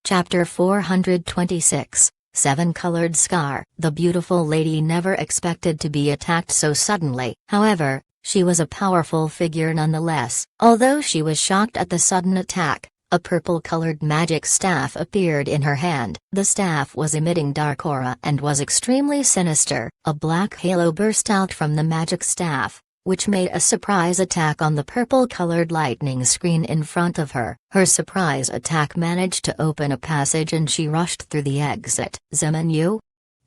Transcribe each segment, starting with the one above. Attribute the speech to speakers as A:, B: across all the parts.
A: Chapter 426, Seven-Colored Scar. The beautiful lady never expected to be attacked so suddenly. However, she was a powerful figure nonetheless. Although she was shocked at the sudden attack, a purple-colored magic staff appeared in her hand. The staff was emitting dark aura and was extremely sinister. A black halo burst out from the magic staff, which made a surprise attack on the purple-colored lightning screen in front of her. Her surprise attack managed to open a passage and she rushed through the exit. "Zeman Yu?"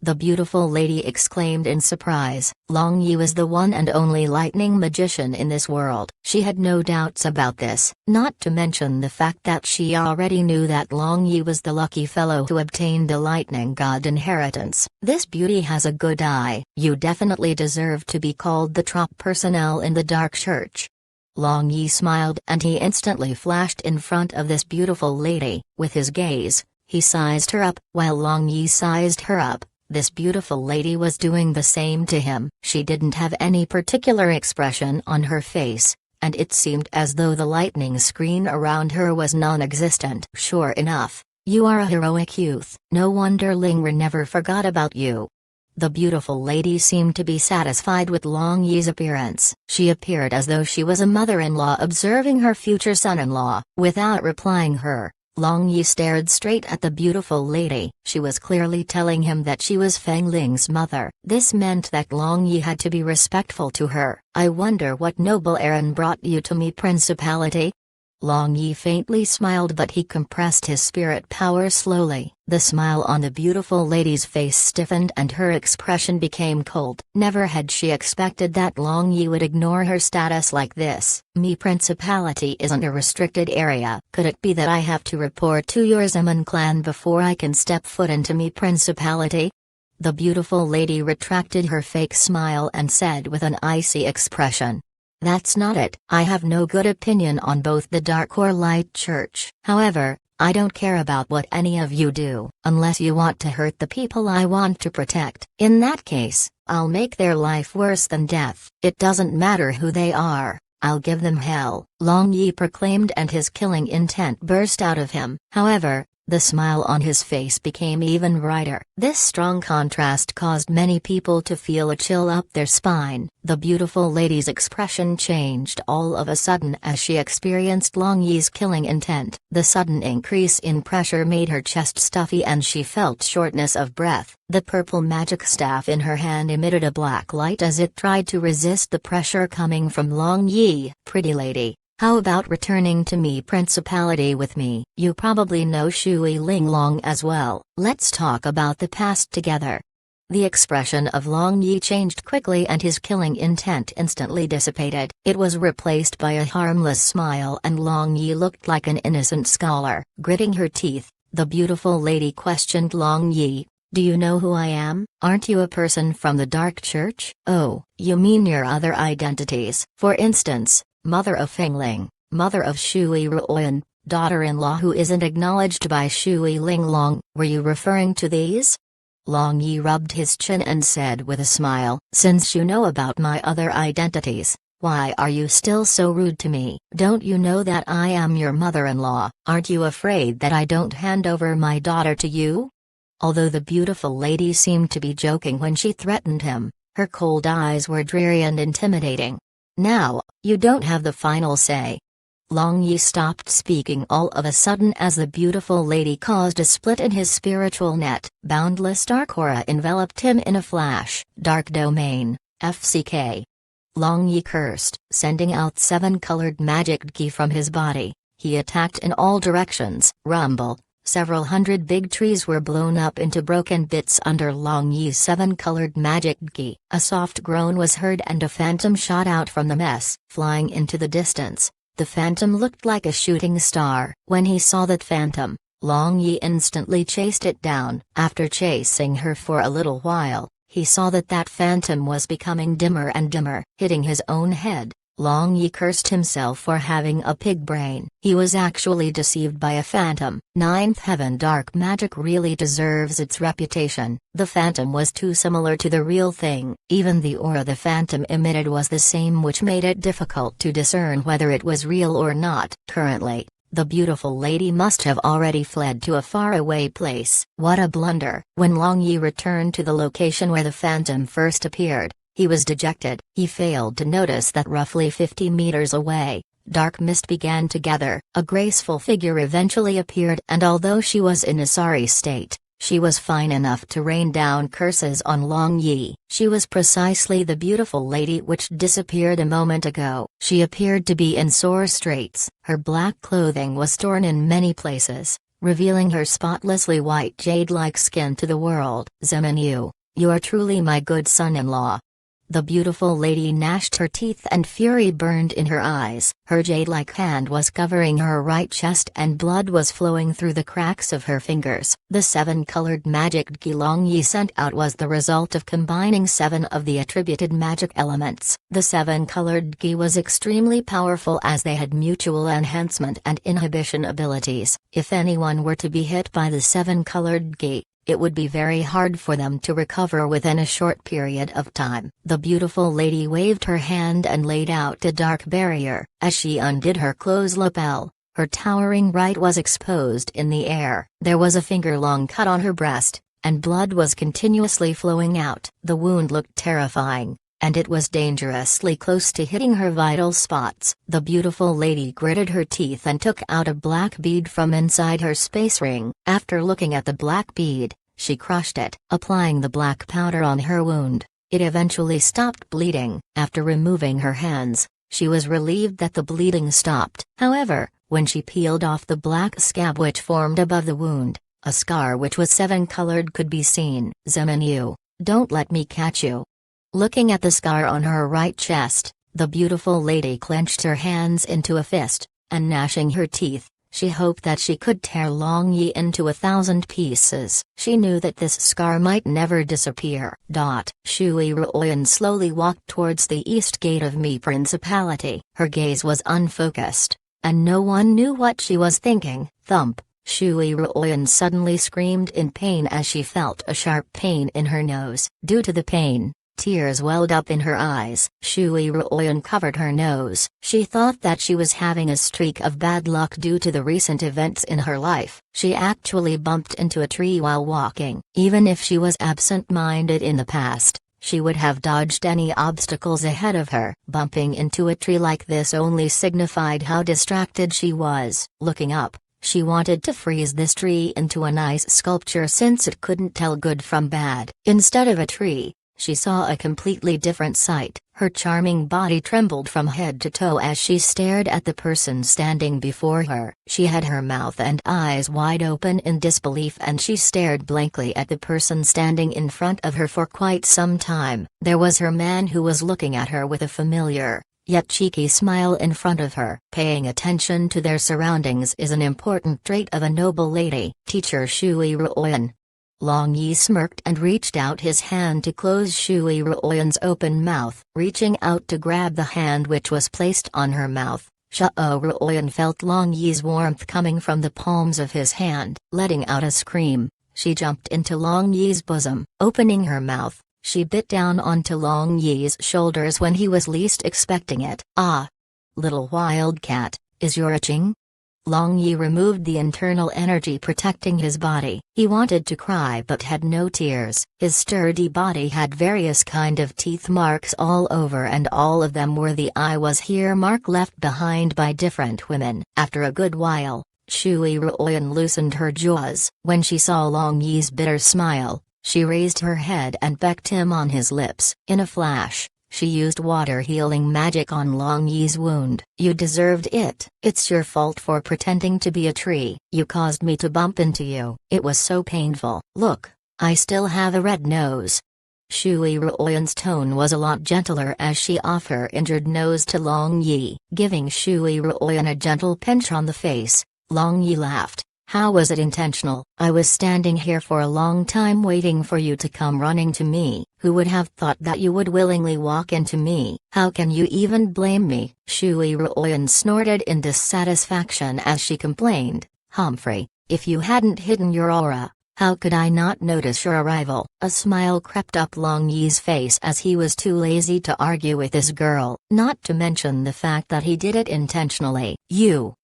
A: the beautiful lady exclaimed in surprise. Long Yu is the one and only lightning magician in this world. She had no doubts about this, not to mention the fact that she already knew that Long Yu was the lucky fellow who obtained the lightning god inheritance. "This beauty has a good eye. You definitely deserve to be called the top personnel in the Dark Church." Long Yi smiled and he instantly flashed in front of this beautiful lady. With his gaze, he sized her up. While Long Yi sized her up, this beautiful lady was doing the same to him. She didn't have any particular expression on her face, and it seemed as though the lightning screen around her was non-existent. "Sure enough, you are a heroic youth. No wonder Lingren never forgot about you." The beautiful lady seemed to be satisfied with Long Yi's appearance. She appeared as though she was a mother-in-law observing her future son-in-law. Without replying her, Long Yi stared straight at the beautiful lady. She was clearly telling him that she was Feng Ling's mother. This meant that Long Yi had to be respectful to her. "I wonder what noble errand brought you to me, Principality?" Long Yi faintly smiled, but he compressed his spirit power slowly. The smile on the beautiful lady's face stiffened and her expression became cold. Never had she expected that Long Yi would ignore her status like this. "Me Principality isn't a restricted area. Could it be that I have to report to your Zeman clan before I can step foot into Me Principality?" The beautiful lady retracted her fake smile and said with an icy expression, "That's not it. I have no good opinion on both the Dark or Light Church. However, I don't care about what any of you do, unless you want to hurt the people I want to protect. In that case, I'll make their life worse than death. It doesn't matter who they are, I'll give them hell," Long Yi proclaimed, and his killing intent burst out of him. However, the smile on his face became even brighter. This strong contrast caused many people to feel a chill up their spine. The beautiful lady's expression changed all of a sudden as she experienced Long Yi's killing intent. The sudden increase in pressure made her chest stuffy and she felt shortness of breath. The purple magic staff in her hand emitted a black light as it tried to resist the pressure coming from Long Yi. "Pretty lady, how about returning to Me Principality with me? You probably know Shui Linglong as well. Let's talk about the past together." The expression of Long Yi changed quickly and his killing intent instantly dissipated. It was replaced by a harmless smile and Long Yi looked like an innocent scholar. Gritting her teeth, the beautiful lady questioned Long Yi, "Do you know who I am? Aren't you a person from the Dark Church?" "Oh, you mean your other identities. For instance, mother of Fengling, mother of Shui Ruoyan, daughter-in-law who isn't acknowledged by Shui Linglong. Were you referring to these?" Long Yi rubbed his chin and said with a smile, "Since you know about my other identities, why are you still so rude to me? Don't you know that I am your mother-in-law? Aren't you afraid that I don't hand over my daughter to you?" Although the beautiful lady seemed to be joking when she threatened him, her cold eyes were dreary and intimidating. "Now, you don't have the final say." Long Yi stopped speaking all of a sudden as the beautiful lady caused a split in his spiritual net. Boundless dark aura enveloped him in a flash. "Dark Domain, FCK." Long Yi cursed. Sending out seven-colored magic Qi from his body, he attacked in all directions. Rumble. Several hundred big trees were blown up into broken bits under Long Yi's seven-colored magic Qi. A soft groan was heard and a phantom shot out from the mess. Flying into the distance, the phantom looked like a shooting star. When he saw that phantom, Long Yi instantly chased it down. After chasing her for a little while, he saw that that phantom was becoming dimmer and dimmer. Hitting his own head, Long Yi cursed himself for having a pig brain. He was actually deceived by a phantom. Ninth Heaven dark magic really deserves its reputation. The phantom was too similar to the real thing. Even the aura the phantom emitted was the same, which made it difficult to discern whether it was real or not. Currently, The beautiful lady must have already fled to a faraway place. What a blunder! When Long Yi returned to the location where the phantom first appeared, he was dejected. He failed to notice that roughly 50 meters away, dark mist began to gather. A graceful figure eventually appeared, and although she was in a sorry state, she was fine enough to rain down curses on Long Yi. She was precisely the beautiful lady which disappeared a moment ago. She appeared to be in sore straits. Her black clothing was torn in many places, revealing her spotlessly white jade-like skin to the world. Zemin, you are truly my good son-in-law. The beautiful lady gnashed her teeth and fury burned in her eyes. Her jade-like hand was covering her right chest and blood was flowing through the cracks of her fingers. The 7-colored magic Qi Long Yi sent out was the result of combining 7 of the attributed magic elements. The 7-colored Qi was extremely powerful as they had mutual enhancement and inhibition abilities. If anyone were to be hit by the 7-colored Qi, it would be very hard for them to recover within a short period of time. The beautiful lady waved her hand and laid out a dark barrier. As she undid her clothes lapel, her towering right was exposed in the air. There was a finger-long cut on her breast, and blood was continuously flowing out. The wound looked terrifying, and it was dangerously close to hitting her vital spots. The beautiful lady gritted her teeth and took out a black bead from inside her space ring. After looking at the black bead, she crushed it, applying the black powder on her wound. It eventually stopped bleeding. After removing her hands, she was relieved that the bleeding stopped. However, when she peeled off the black scab which formed above the wound, a scar which was 7-colored could be seen. Zemin, don't let me catch you. Looking at the scar on her right chest, the beautiful lady clenched her hands into a fist, and gnashing her teeth, she hoped that she could tear Long Yi into 1,000 pieces. She knew that this scar might never disappear. Shui Ruoyan slowly walked towards the east gate of Mi Principality. Her gaze was unfocused, and no one knew what she was thinking. Thump! Shui Ruoyan suddenly screamed in pain as she felt a sharp pain in her nose. Due to the pain, tears welled up in her eyes. Shui Ruoyan covered her nose. She thought that she was having a streak of bad luck due to the recent events in her life. She actually bumped into a tree while walking. Even if she was absent-minded in the past, she would have dodged any obstacles ahead of her. Bumping into a tree like this only signified how distracted she was. Looking up, she wanted to freeze this tree into a nice sculpture since it couldn't tell good from bad. Instead of a tree, she saw a completely different sight. Her charming body trembled from head to toe as she stared at the person standing before her. She had her mouth and eyes wide open in disbelief and she stared blankly at the person standing in front of her for quite some time. There was her man who was looking at her with a familiar, yet cheeky smile in front of her. Paying attention to their surroundings is an important trait of a noble lady. Teacher Shui Ruoyan. Long Yi smirked and reached out his hand to close Shui Ruoyan's open mouth. Reaching out to grab the hand which was placed on her mouth, Shui Ruoyan felt Long Yi's warmth coming from the palms of his hand. Letting out a scream, she jumped into Long Yi's bosom. Opening her mouth, she bit down onto Long Yi's shoulders when he was least expecting it. Ah! Little wildcat, is your itching? Long Yi removed the internal energy protecting his body. He wanted to cry but had no tears. His sturdy body had various kind of teeth marks all over and all of them were the "I was here" mark left behind by different women. After a good while, Shui Ruoyan loosened her jaws. When she saw Long Yi's bitter smile, she raised her head and becked him on his lips. In a flash, she used water healing magic on Long Yi's wound. You deserved it. It's your fault for pretending to be a tree. You caused me to bump into you. It was so painful. Look, I still have a red nose. Shui Ruoyan's tone was a lot gentler as she offered her injured nose to Long Yi. Giving Shui Ruoyan a gentle pinch on the face, Long Yi laughed. How was it intentional? I was standing here for a long time waiting for you to come running to me. Who would have thought that you would willingly walk into me? How can you even blame me? Shui Ruoyan snorted in dissatisfaction as she complained. Humphrey, if you hadn't hidden your aura, How could I not notice your arrival? A smile crept up Long Yi's face as he was too lazy to argue with this girl, not to mention the fact that he did it intentionally.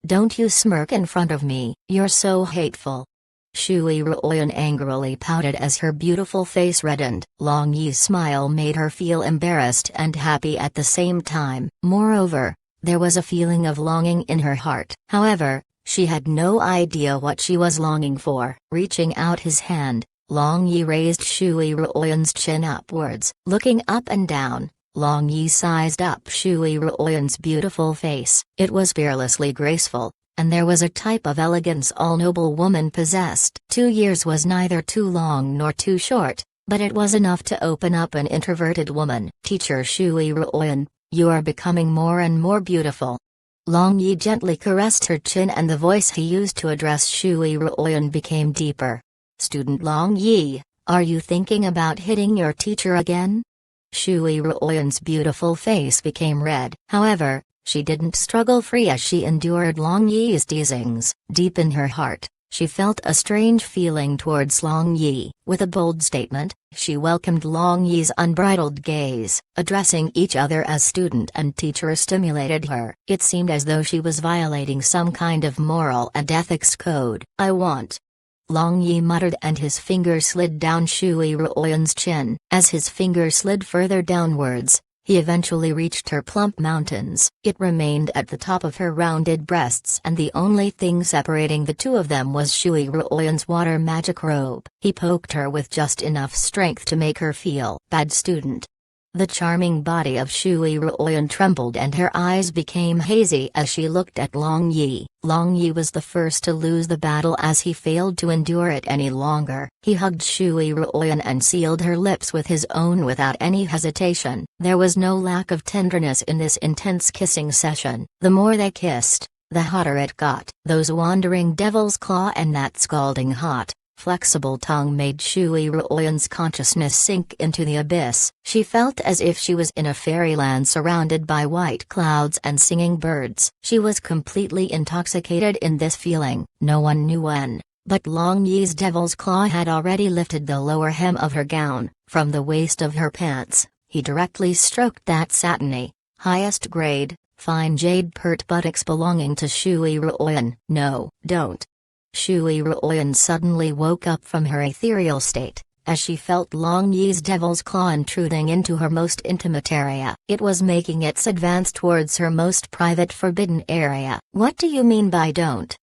A: Don't you smirk in front of me, you're so hateful. Shui Ruoyan angrily pouted as her beautiful face reddened. Long Yi's smile made her feel embarrassed and happy at the same time. Moreover, there was a feeling of longing in her heart. However, she had no idea what she was longing for. Reaching out his hand, Long Yi raised Shui Ruoyan's chin upwards. Looking up and down, Long Yi sized up Shui Ruoyan's beautiful face. It was fearlessly graceful, and there was a type of elegance all noble woman possessed. 2 years was neither too long nor too short, but it was enough to open up an introverted woman. Teacher Shui Ruoyan, you are becoming more and more beautiful. Long Yi gently caressed her chin and the voice he used to address Shui Ruoyan became deeper. Student Long Yi, are you thinking about hitting your teacher again? Shui Ruoyan's beautiful face became red. However, she didn't struggle free as she endured Long Yi's teasings. Deep in her heart, she felt a strange feeling towards Long Yi. With a bold statement, she welcomed Long Yi's unbridled gaze. Addressing each other as student and teacher stimulated her. It seemed as though she was violating some kind of moral and ethics code. I want. Long Yi muttered and his finger slid down Shui Ruoyan's chin. As his finger slid further downwards, he eventually reached her plump mountains. It remained at the top of her rounded breasts and the only thing separating the two of them was Shui Ruoyan's water magic robe. He poked her with just enough strength to make her feel bad. Student. The charming body of Shui Ruoyan trembled and her eyes became hazy as she looked at Long Yi. Long Yi was the first to lose the battle as he failed to endure it any longer. He hugged Shui Ruoyan and sealed her lips with his own without any hesitation. There was no lack of tenderness in this intense kissing session. The more they kissed, the hotter it got. Those wandering devil's claw and that scalding hot, flexible tongue made Shui Ruoyan's consciousness sink into the abyss. She felt as if she was in a fairyland surrounded by white clouds and singing birds. She was completely intoxicated in this feeling. No one knew when, but Long Yi's devil's claw had already lifted the lower hem of her gown. From the waist of her pants, he directly stroked that satiny, highest grade, fine jade pert buttocks belonging to Shui Ruoyan. No, don't. Shui Ruoyan suddenly woke up from her ethereal state, as she felt Long Yi's devil's claw intruding into her most intimate area. It was making its advance towards her most private forbidden area. What do you mean by don't?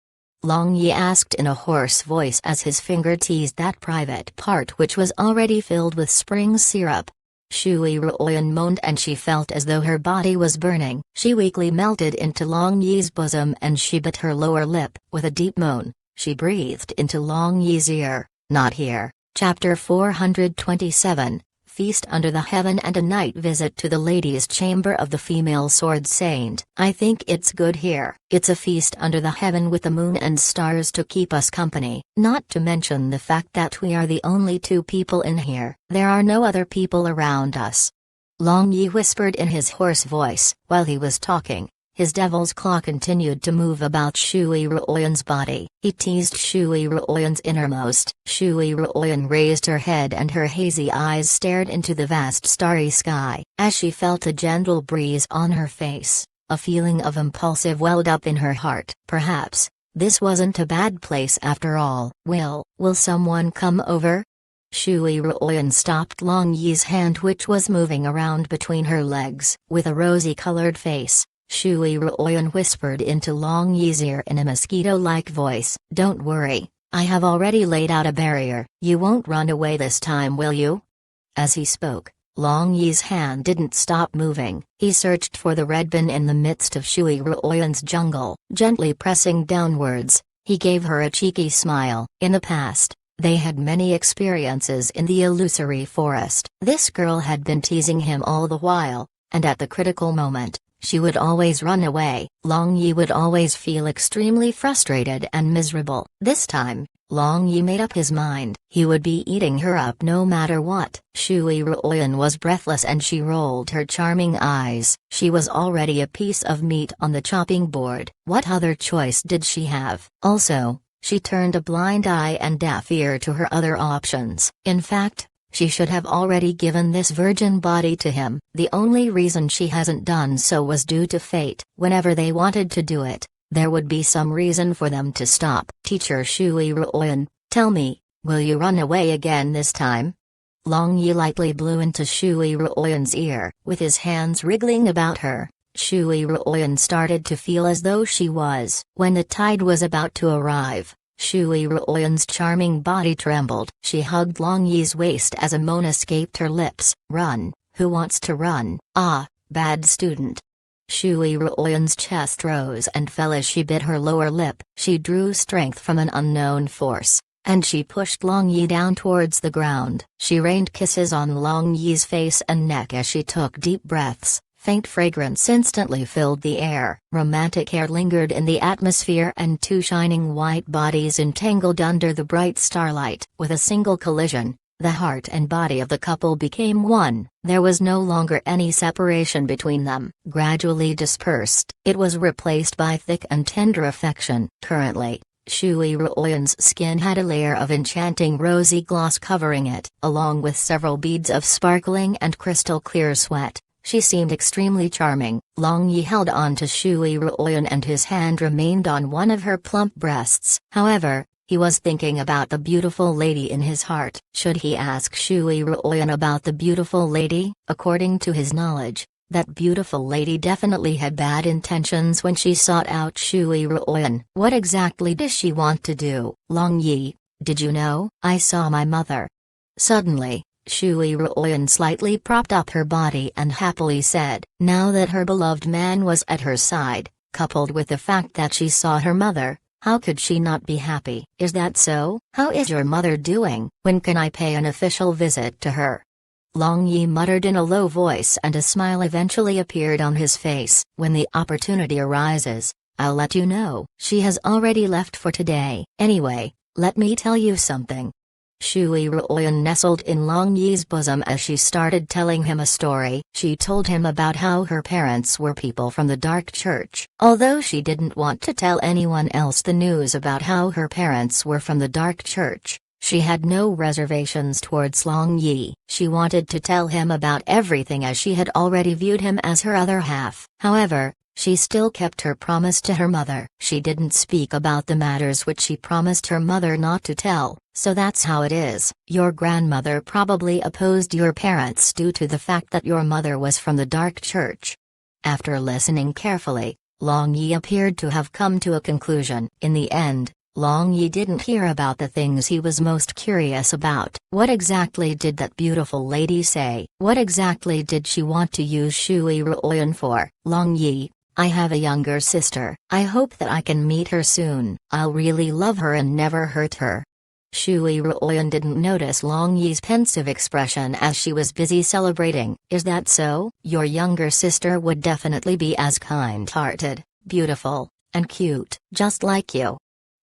A: Long Yi asked in a hoarse voice as his finger teased that private part which was already filled with spring syrup. Shui Ruoyan moaned and she felt as though her body was burning. She weakly melted into Long Yi's bosom and she bit her lower lip. With a deep moan, she breathed into Long Yi's ear. Not here. Chapter 427, Feast Under the Heaven and a Night Visit to the Ladies' Chamber of the Female Sword Saint. I think it's good here. It's a feast under the heaven with the moon and stars to keep us company. Not to mention the fact that we are the only 2 people in here. There are no other people around us. Long Yi whispered in his hoarse voice. While he was talking, his devil's claw continued to move about Shui Ruoyan's body. He teased Shui Ruoyan's innermost. Shui Ruoyan raised her head and her hazy eyes stared into the vast starry sky. As she felt a gentle breeze on her face, a feeling of impulsive welled up in her heart. Perhaps this wasn't a bad place after all. Will someone come over? Shui Ruoyan stopped Long Yi's hand which was moving around between her legs. With a rosy-colored face, Shui Ruoyan whispered into Long Yi's ear in a mosquito-like voice. Don't worry, I have already laid out a barrier. You won't run away this time, will you? As he spoke, Long Yi's hand didn't stop moving. He searched for the red bin in the midst of Shui Ruoyan's jungle. Gently pressing downwards, he gave her a cheeky smile. In the past, they had many experiences in the illusory forest. This girl had been teasing him all the while, and at the critical moment, she would always run away. Long Yi would always feel extremely frustrated and miserable. This time, Long Yi made up his mind. He would be eating her up no matter what. Shui Ruoyan was breathless and she rolled her charming eyes. She was already a piece of meat on the chopping board. What other choice did she have? Also, she turned a blind eye and deaf ear to her other options. In fact, she should have already given this virgin body to him. The only reason she hasn't done so was due to fate. Whenever they wanted to do it, there would be some reason for them to stop. Teacher Shui Ruoyan, tell me, will you run away again this time? Long Yi lightly blew into Shui Ruoyan's ear. With his hands wriggling about her, Shui Ruoyan started to feel as though she was. When the tide was about to arrive, Shui Ruoyan's charming body trembled. She hugged Long Yi's waist as a moan escaped her lips. Run, who wants to run? Ah, bad student. Shui Ruoyan's chest rose and fell as she bit her lower lip. She drew strength from an unknown force, and she pushed Long Yi down towards the ground. She rained kisses on Long Yi's face and neck as she took deep breaths. Faint fragrance instantly filled the air. Romantic air lingered in the atmosphere and two shining white bodies entangled under the bright starlight. With a single collision, the heart and body of the couple became one. There was no longer any separation between them. Gradually dispersed, it was replaced by thick and tender affection. Currently, Shui Ruoyan's skin had a layer of enchanting rosy gloss covering it, along with several beads of sparkling and crystal clear sweat. She seemed extremely charming. Long Yi held on to Shui Ruoyan and his hand remained on one of her plump breasts. However, he was thinking about the beautiful lady in his heart. Should he ask Shui Ruoyan about the beautiful lady? According to his knowledge, that beautiful lady definitely had bad intentions when she sought out Shui Ruoyan. What exactly does she want to do? Long Yi, did you know? I saw my mother. Suddenly, Shui Ruoyan slightly propped up her body and happily said, now that her beloved man was at her side, coupled with the fact that she saw her mother, how could she not be happy? Is that so? How is your mother doing? When can I pay an official visit to her? Long Yi muttered in a low voice and a smile eventually appeared on his face. When the opportunity arises, I'll let you know. She has already left for today. Anyway, let me tell you something. Shui Ruoyan nestled in Long Yi's bosom as she started telling him a story. She told him about how her parents were people from the Dark Church. Although she didn't want to tell anyone else the news about how her parents were from the Dark Church, she had no reservations towards Long Yi. She wanted to tell him about everything as she had already viewed him as her other half. However, she still kept her promise to her mother. She didn't speak about the matters which she promised her mother not to tell. So that's how it is. Your grandmother probably opposed your parents due to the fact that your mother was from the Dark Church. After listening carefully, Long Yi appeared to have come to a conclusion. In the end, Long Yi didn't hear about the things he was most curious about. What exactly did that beautiful lady say? What exactly did she want to use Shui Ruoyan for? Long Yi, I have a younger sister. I hope that I can meet her soon. I'll really love her and never hurt her. Shui Ruoyan didn't notice Long Yi's pensive expression as she was busy celebrating. Is that so? Your younger sister would definitely be as kind-hearted, beautiful, and cute, just like you.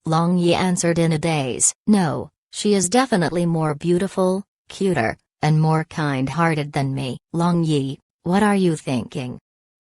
A: Long Yi answered in a daze. No, she is definitely more beautiful, cuter, and more kind-hearted than me. Long Yi, what are you thinking?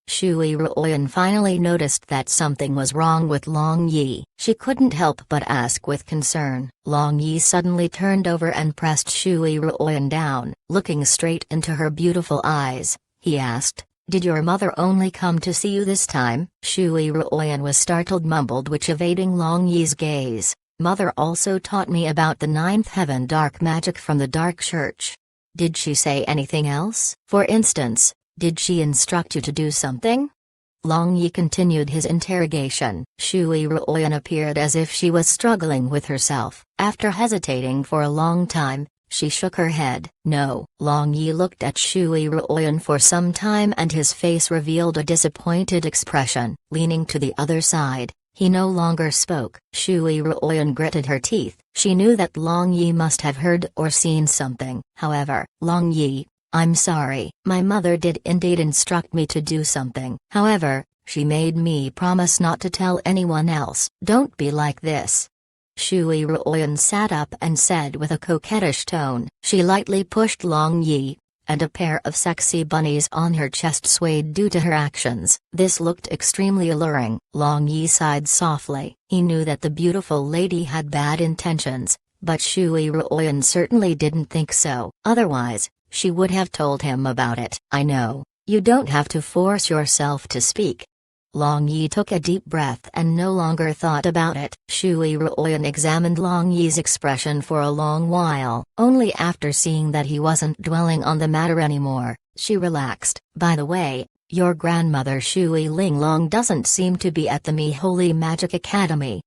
A: Shui Ruoyan finally noticed that something was wrong with Long Yi. She couldn't help but ask with concern. Long Yi suddenly turned over and pressed Shui Ruoyan down. Looking straight into her beautiful eyes, he asked, did your mother only come to see you this time? Shui Ruoyan was startled, mumbled, which evading Long Yi's gaze. Mother also taught me about the ninth heaven dark magic from the Dark Church. Did she say anything else? For instance, did she instruct you to do something? Long Yi continued his interrogation. Shui Ruoyan appeared as if she was struggling with herself. After hesitating for a long time, she shook her head. No. Long Yi looked at Shui Ruoyan for some time and his face revealed a disappointed expression. Leaning to the other side, he no longer spoke. Shui Ruoyan gritted her teeth. She knew that Long Yi must have heard or seen something. However, Long Yi, I'm sorry. My mother did indeed instruct me to do something. However, she made me promise not to tell anyone else. Don't be like this. Shui Ruoyan sat up and said with a coquettish tone. She lightly pushed Long Yi, and a pair of sexy bunnies on her chest swayed due to her actions. This looked extremely alluring. Long Yi sighed softly. He knew that the beautiful lady had bad intentions, but Shui Ruoyan certainly didn't think so. Otherwise, she would have told him about it. I know, you don't have to force yourself to speak. Long Yi took a deep breath and no longer thought about it. Shui Ruoyan examined Long Yi's expression for a long while. Only after seeing that he wasn't dwelling on the matter anymore, she relaxed. By the way, your grandmother Shui Linglong doesn't seem to be at the Mi Holy Magic Academy.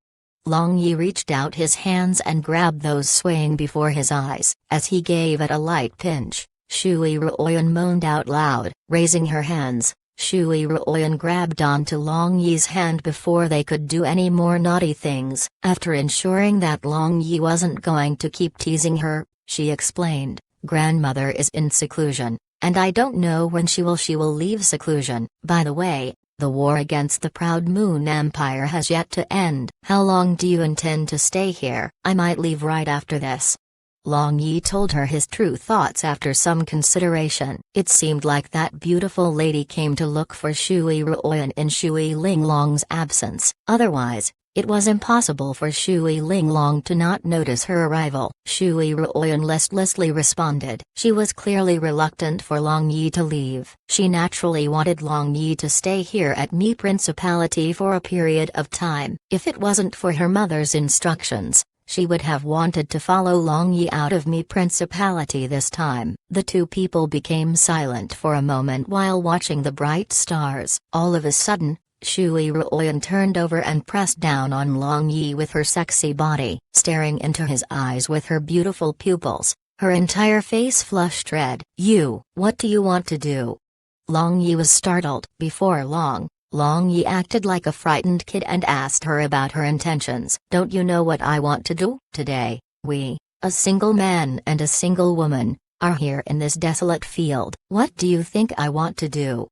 A: Long Yi reached out his hands and grabbed those swaying before his eyes. As he gave it a light pinch, Shui Ruoyan moaned out loud. Raising her hands, Shui Ruoyan grabbed onto Long Yi's hand before they could do any more naughty things. After ensuring that Long Yi wasn't going to keep teasing her, she explained, "Grandmother is in seclusion, and I don't know when she will leave seclusion. By the way, the war against the Proud Moon Empire has yet to end. How long do you intend to stay here?" "I might leave right after this." Long Yi told her his true thoughts after some consideration. It seemed like that beautiful lady came to look for Shui Ruoyan in Shui Linglong's absence. Otherwise, it was impossible for Shui Linglong to not notice her arrival. Shui Ruoyan listlessly responded. She was clearly reluctant for Long Yi to leave. She naturally wanted Long Yi to stay here at Mi Principality for a period of time. If it wasn't for her mother's instructions, she would have wanted to follow Long Yi out of Mi Principality this time. The two people became silent for a moment while watching the bright stars. All of a sudden, Shui Ruoyan turned over and pressed down on Long Yi with her sexy body, staring into his eyes with her beautiful pupils. Her entire face flushed red. What do you want to do?" Long Yi was startled. Before long, Long Yi acted like a frightened kid and asked her about her intentions. "Don't you know what I want to do? Today, we, a single man and a single woman, are here in this desolate field. What do you think I want to do?"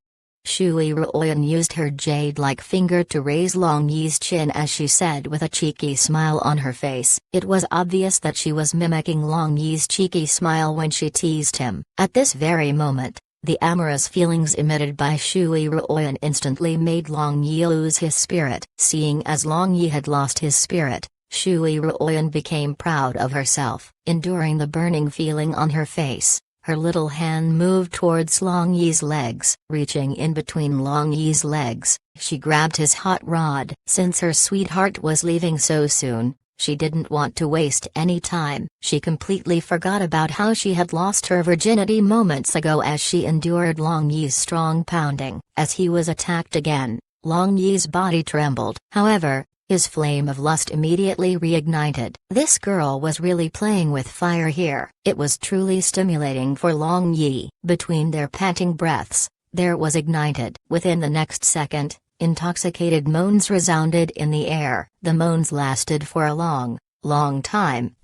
A: Shui Ruoyan used her jade-like finger to raise Long Yi's chin as she said with a cheeky smile on her face. It was obvious that she was mimicking Long Yi's cheeky smile when she teased him. At this very moment, the amorous feelings emitted by Shui Ruoyan instantly made Long Yi lose his spirit. Seeing as Long Yi had lost his spirit, Shui Ruoyan became proud of herself. Enduring the burning feeling on her face, her little hand moved towards Long Yi's legs. Reaching in between Long Yi's legs, she grabbed his hot rod. Since her sweetheart was leaving so soon, she didn't want to waste any time. She completely forgot about how she had lost her virginity moments ago as she endured Long Yi's strong pounding. As he was attacked again, Long Yi's body trembled. However, his flame of lust immediately reignited. This girl was really playing with fire here. It was truly stimulating for Long Yi. Between their panting breaths, there was ignited. Within the next second, intoxicated moans resounded in the air. The moans lasted for a long time.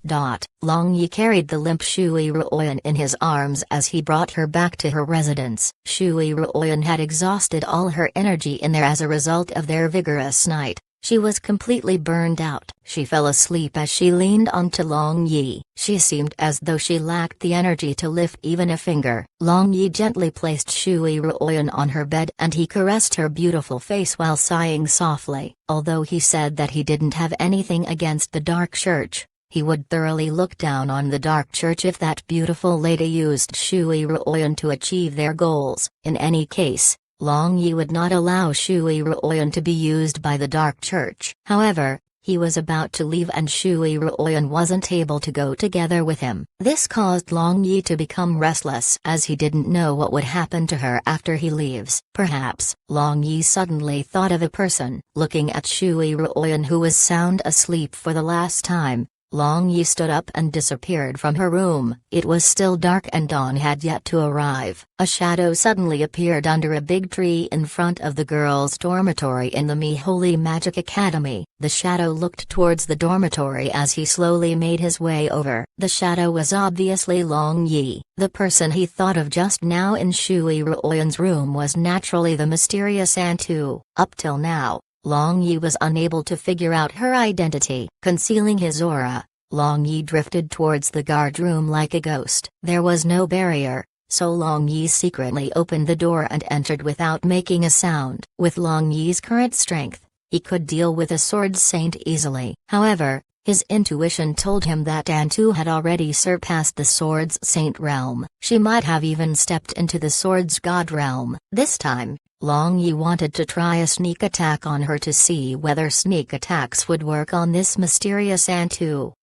A: Long Yi carried the limp Shui Ruoyan in his arms as he brought her back to her residence. Shui Ruoyan had exhausted all her energy in there as a result of their vigorous night. She was completely burned out. She fell asleep as she leaned onto Long Yi. She seemed as though she lacked the energy to lift even a finger. Long Yi gently placed Shui Ruoyan on her bed and he caressed her beautiful face while sighing softly. Although he said that he didn't have anything against the Dark Church, he would thoroughly look down on the Dark Church if that beautiful lady used Shui Ruoyan to achieve their goals. In any case, Long Yi would not allow Shui Ruoyan to be used by the Dark Church. However, he was about to leave and Shui Ruoyan wasn't able to go together with him. This caused Long Yi to become restless as he didn't know what would happen to her after he leaves. Perhaps, Long Yi suddenly thought of a person. Looking at Shui Ruoyan who was sound asleep for the last time, Long Yi stood up and disappeared from her room. It was still dark and dawn had yet to arrive. A shadow suddenly appeared under a big tree in front of the girls' dormitory in the Mi Holy Magic Academy. The shadow looked towards the dormitory as he slowly made his way over. The shadow was obviously Long Yi. The person he thought of just now in Shui Ruoyan's room was naturally the mysterious Antu. Up till now, Long Yi was unable to figure out her identity. Concealing his aura, Long Yi drifted towards the guard room like a ghost. There was no barrier, so Long Yi secretly opened the door and entered without making a sound. With Long Yi's current strength, he could deal with a sword saint easily. However, his intuition told him that Antu had already surpassed the Swords Saint realm. She might have even stepped into the Swords God realm. This time, Long Yi wanted to try a sneak attack on her to see whether sneak attacks would work on this mysterious Antu.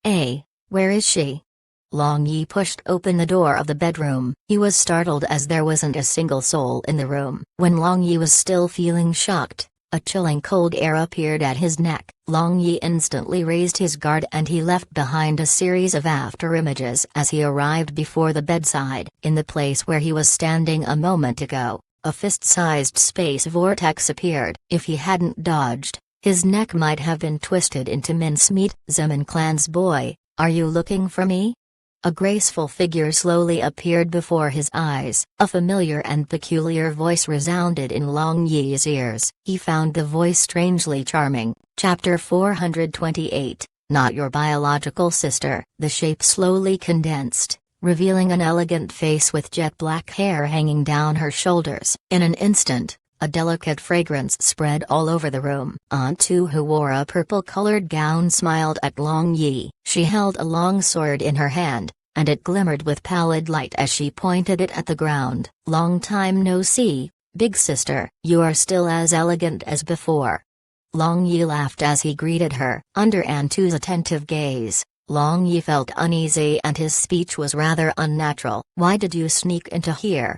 A: Where is she? Long Yi pushed open the door of the bedroom. He was startled as there wasn't a single soul in the room. When Long Yi was still feeling shocked, a chilling cold air appeared at his neck. Long Yi instantly raised his guard and he left behind a series of afterimages as he arrived before the bedside. In the place where he was standing a moment ago, a fist-sized space vortex appeared. If he hadn't dodged, his neck might have been twisted into mincemeat. Zemin Clan's boy, are you looking for me? A graceful figure slowly appeared before his eyes. A familiar and peculiar voice resounded in Long Yi's ears. He found the voice strangely charming. Chapter 428, Not Your Biological Sister. The shape slowly condensed, revealing an elegant face with jet black hair hanging down her shoulders. In an instant, a delicate fragrance spread all over the room. Antu, who wore a purple-colored gown, smiled at Long Yi. She held a long sword in her hand, and it glimmered with pallid light as she pointed it at the ground. Long time no see, big sister. You are still as elegant as before. Long Yi laughed as he greeted her. Under Antu's attentive gaze, Long Yi felt uneasy and his speech was rather unnatural. Why did you sneak into here?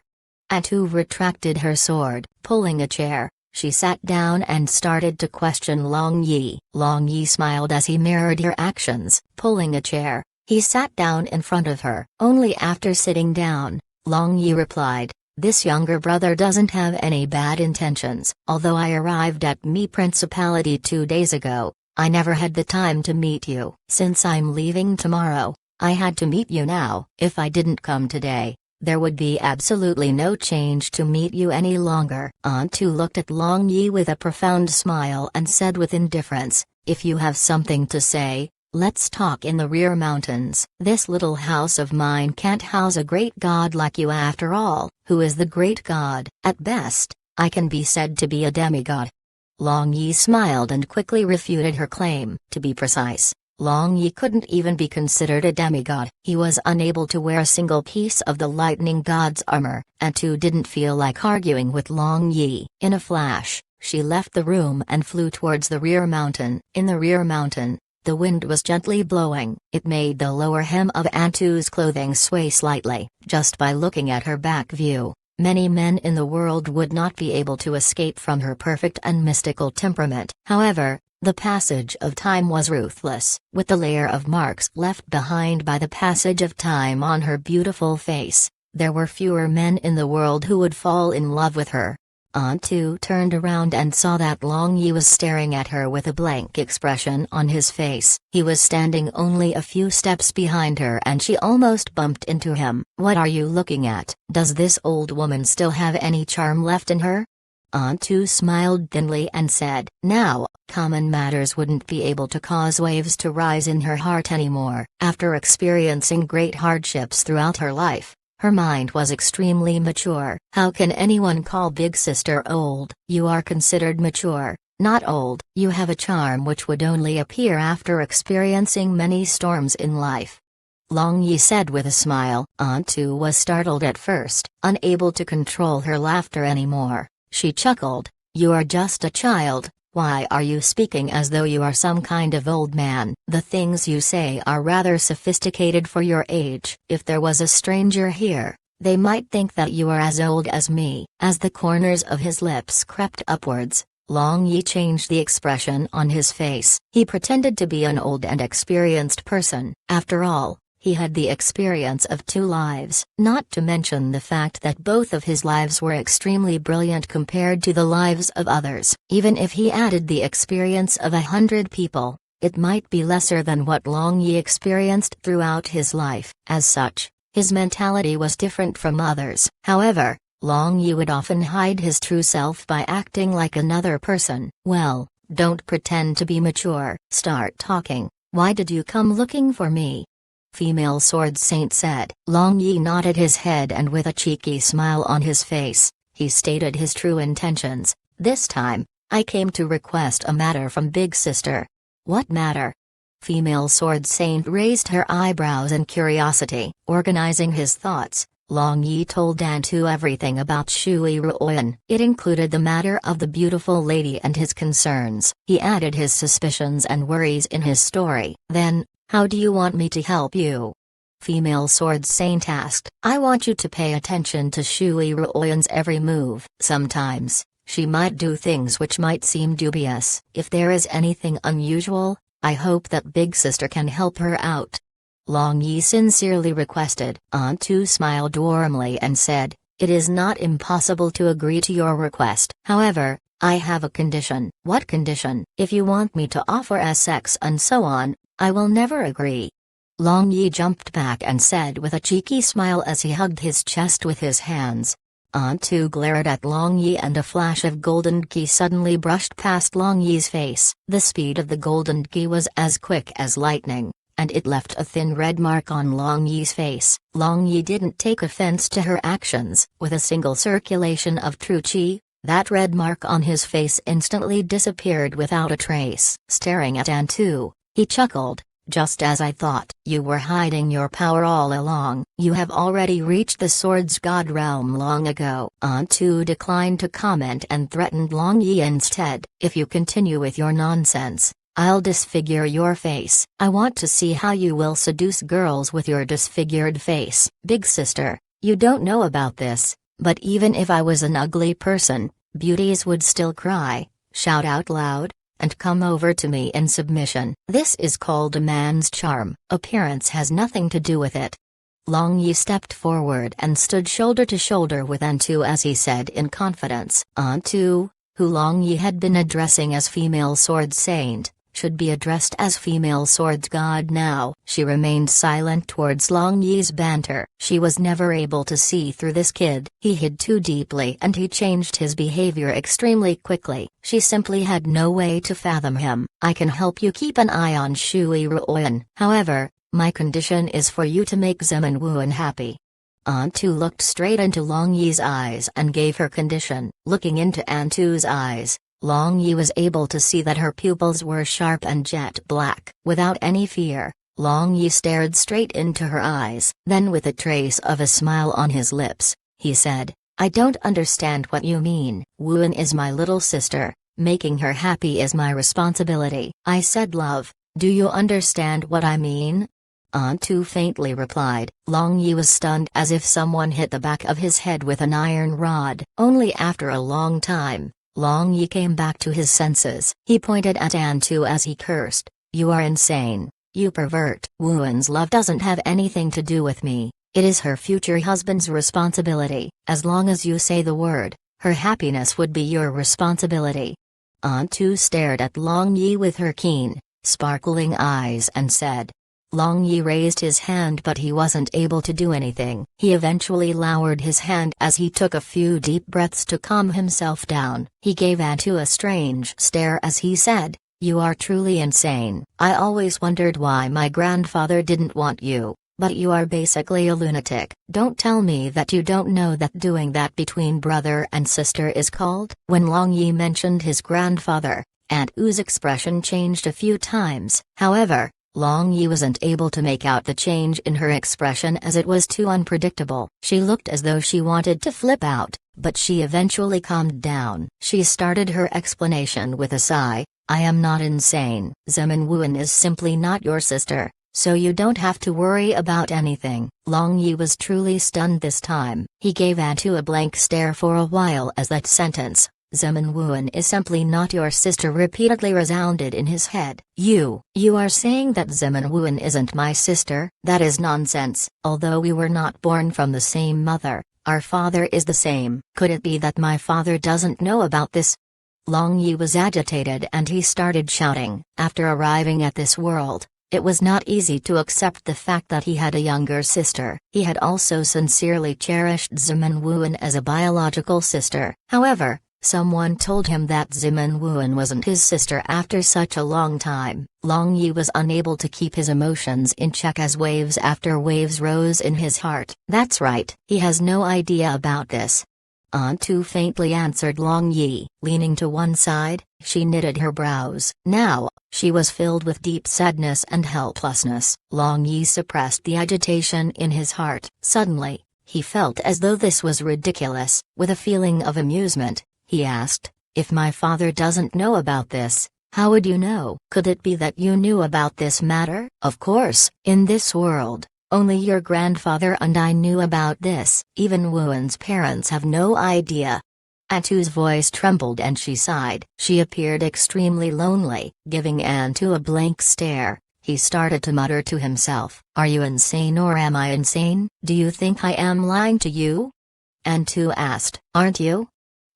A: Antu retracted her sword. Pulling a chair, she sat down and started to question Long Yi. Long Yi smiled as he mirrored her actions. Pulling a chair, he sat down in front of her. Only after sitting down, Long Yi replied, "This younger brother doesn't have any bad intentions. Although I arrived at Mi Principality 2 days ago, I never had the time to meet you. Since I'm leaving tomorrow, I had to meet you now. If I didn't come today, there would be absolutely no change to meet you any longer." Antu looked at Long Yi with a profound smile and said with indifference, "If you have something to say, let's talk in the rear mountains. This little house of mine can't house a great god like you after all." Who is the great god? At best, I can be said to be a demigod. Long Yi smiled and quickly refuted her claim. To be precise, Long Yi couldn't even be considered a demigod. He was unable to wear a single piece of the lightning god's armor, and Antu didn't feel like arguing with Long Yi. In a flash, she left the room and flew towards the rear mountain. In the rear mountain, the wind was gently blowing. It made the lower hem of Antu's clothing sway slightly. Just by looking at her back view, many men in the world would not be able to escape from her perfect and mystical temperament. However, the passage of time was ruthless. With the layer of marks left behind by the passage of time on her beautiful face, there were fewer men in the world who would fall in love with her. Antu turned around and saw that Long Yi was staring at her with a blank expression on his face. He was standing only a few steps behind her and she almost bumped into him. "What are you looking at? Does this old woman still have any charm left in her?" Antu smiled thinly and said, "Now, common matters wouldn't be able to cause waves to rise in her heart anymore." After experiencing great hardships throughout her life, her mind was extremely mature. How can anyone call big sister old? You are considered mature, not old. You have a charm which would only appear after experiencing many storms in life. Long Yi said with a smile. Antu was startled at first, unable to control her laughter anymore. She chuckled, "You are just a child. Why are you speaking as though you are some kind of old man? The things you say are rather sophisticated for your age. If there was a stranger here, they might think that you are as old as me." As the corners of his lips crept upwards, Long Yi changed the expression on his face. He pretended to be an old and experienced person. After all, he had the experience of 2 lives, not to mention the fact that both of his lives were extremely brilliant compared to the lives of others. Even if he added the experience of 100 people, it might be lesser than what Long Yi experienced throughout his life. As such, his mentality was different from others. However, Long Yi would often hide his true self by acting like another person. "Well, don't pretend to be mature. Start talking. Why did you come looking for me?" female sword saint said. Long Yi nodded his head, and with a cheeky smile on his face, he stated his true intentions. This time, I came to request a matter from Big Sister. What matter? Female sword saint raised her eyebrows in curiosity. Organizing his thoughts, Long Yi told Dan Tu everything about Shui Ruoyan. It included the matter of the beautiful lady and his concerns. He added his suspicions and worries in his story. Then, how do you want me to help you? Female sword saint asked. I want you to pay attention to Shui Ruoyan's every move. Sometimes, she might do things which might seem dubious. If there is anything unusual, I hope that Big Sister can help her out. Long Yi sincerely requested. Aunt Tu smiled warmly and said, it is not impossible to agree to your request. However, I have a condition. What condition? If you want me to offer sex and so on, I will never agree. Long Yi jumped back and said with a cheeky smile as he hugged his chest with his hands. Aunt Tu glared at Long Yi, and a flash of golden ki suddenly brushed past Long Yi's face. The speed of the golden ki was as quick as lightning, and it left a thin red mark on Long Yi's face. Long Yi didn't take offense to her actions. With a single circulation of true qi, that red mark on his face instantly disappeared without a trace. Staring at Aunt Tu, he chuckled. Just as I thought. You were hiding your power all along. You have already reached the Swords God realm long ago. Aunt Tu declined to comment and threatened Long Yi instead. If you continue with your nonsense, I'll disfigure your face. I want to see how you will seduce girls with your disfigured face. Big Sister, you don't know about this, but even if I was an ugly person, beauties would still cry, shout out loud, and come over to me in submission. This is called a man's charm. Appearance has nothing to do with it. Long Yi stepped forward and stood shoulder to shoulder with Aunt Tu as he said in confidence. Aunt Tu, who Long Yi had been addressing as female sword saint, should be addressed as female swords god now. She remained silent towards Long Yi's banter. She was never able to see through this kid. He hid too deeply and he changed his behavior extremely quickly. She simply had no way to fathom him. I can help you keep an eye on Shui Ruoyan. However, my condition is for you to make Zemin Wuan happy. Aunt Tu looked straight into Long Yi's eyes and gave her condition. Looking into Aunt Tu's eyes, Long Yi was able to see that her pupils were sharp and jet black. Without any fear, Long Yi stared straight into her eyes. Then with a trace of a smile on his lips, he said, I don't understand what you mean. Wuan is my little sister. Making her happy is my responsibility. I said love. Do you understand what I mean? Aunt Tu faintly replied. Long Yi was stunned as if someone hit the back of his head with an iron rod. Only after a long time, Long Yi came back to his senses. He pointed at Aunt Tu as he cursed. You are insane, you pervert. Wuan's love doesn't have anything to do with me. It is her future husband's responsibility. As long as you say the word, her happiness would be your responsibility. Aunt Tu stared at Long Yi with her keen, sparkling eyes and said. Long Yi raised his hand, but he wasn't able to do anything. He eventually lowered his hand as he took a few deep breaths to calm himself down. He gave Aunt Tu a strange stare as he said, You are truly insane. I always wondered why my grandfather didn't want you, but you are basically a lunatic. Don't tell me that you don't know that doing that between brother and sister is called. When Long Yi mentioned his grandfather, Aunt Tu's expression changed a few times. However, Long Yi wasn't able to make out the change in her expression as it was too unpredictable. She looked as though she wanted to flip out, but she eventually calmed down. She started her explanation with a sigh. I am not insane. Zemin Wuan is simply not your sister, so you don't have to worry about anything. Long Yi was truly stunned this time. He gave Aunt Tu a blank stare for a while as that sentence, Zemin Wuan is simply not your sister, repeatedly resounded in his head. You are saying that Zemin Wuan isn't my sister? That is nonsense. Although we were not born from the same mother, our father is the same. Could it be that my father doesn't know about this? Long Yi was agitated and he started shouting. After arriving at this world, it was not easy to accept the fact that he had a younger sister. He had also sincerely cherished Zemin Wuan as a biological sister. However, Someone told him that Zimin Wuan wasn't his sister after such a long time. Long Yi was unable to keep his emotions in check as waves after waves rose in his heart. That's right, he has no idea about this. Aunt Tu faintly answered Long Yi. Leaning to one side, she knitted her brows. Now, she was filled with deep sadness and helplessness. Long Yi suppressed the agitation in his heart. Suddenly, he felt as though this was ridiculous. With a feeling of amusement, he asked, "If my father doesn't know about this, how would you know? Could it be that you knew about this matter?" "Of course, in this world, only your grandfather and I knew about this. Even Wuan's parents have no idea." Antu's voice trembled and she sighed. She appeared extremely lonely. Giving Antu a blank stare, he started to mutter to himself, "Are you insane or am I insane? Do you think I am lying to you?" Antu asked, "Aren't you?"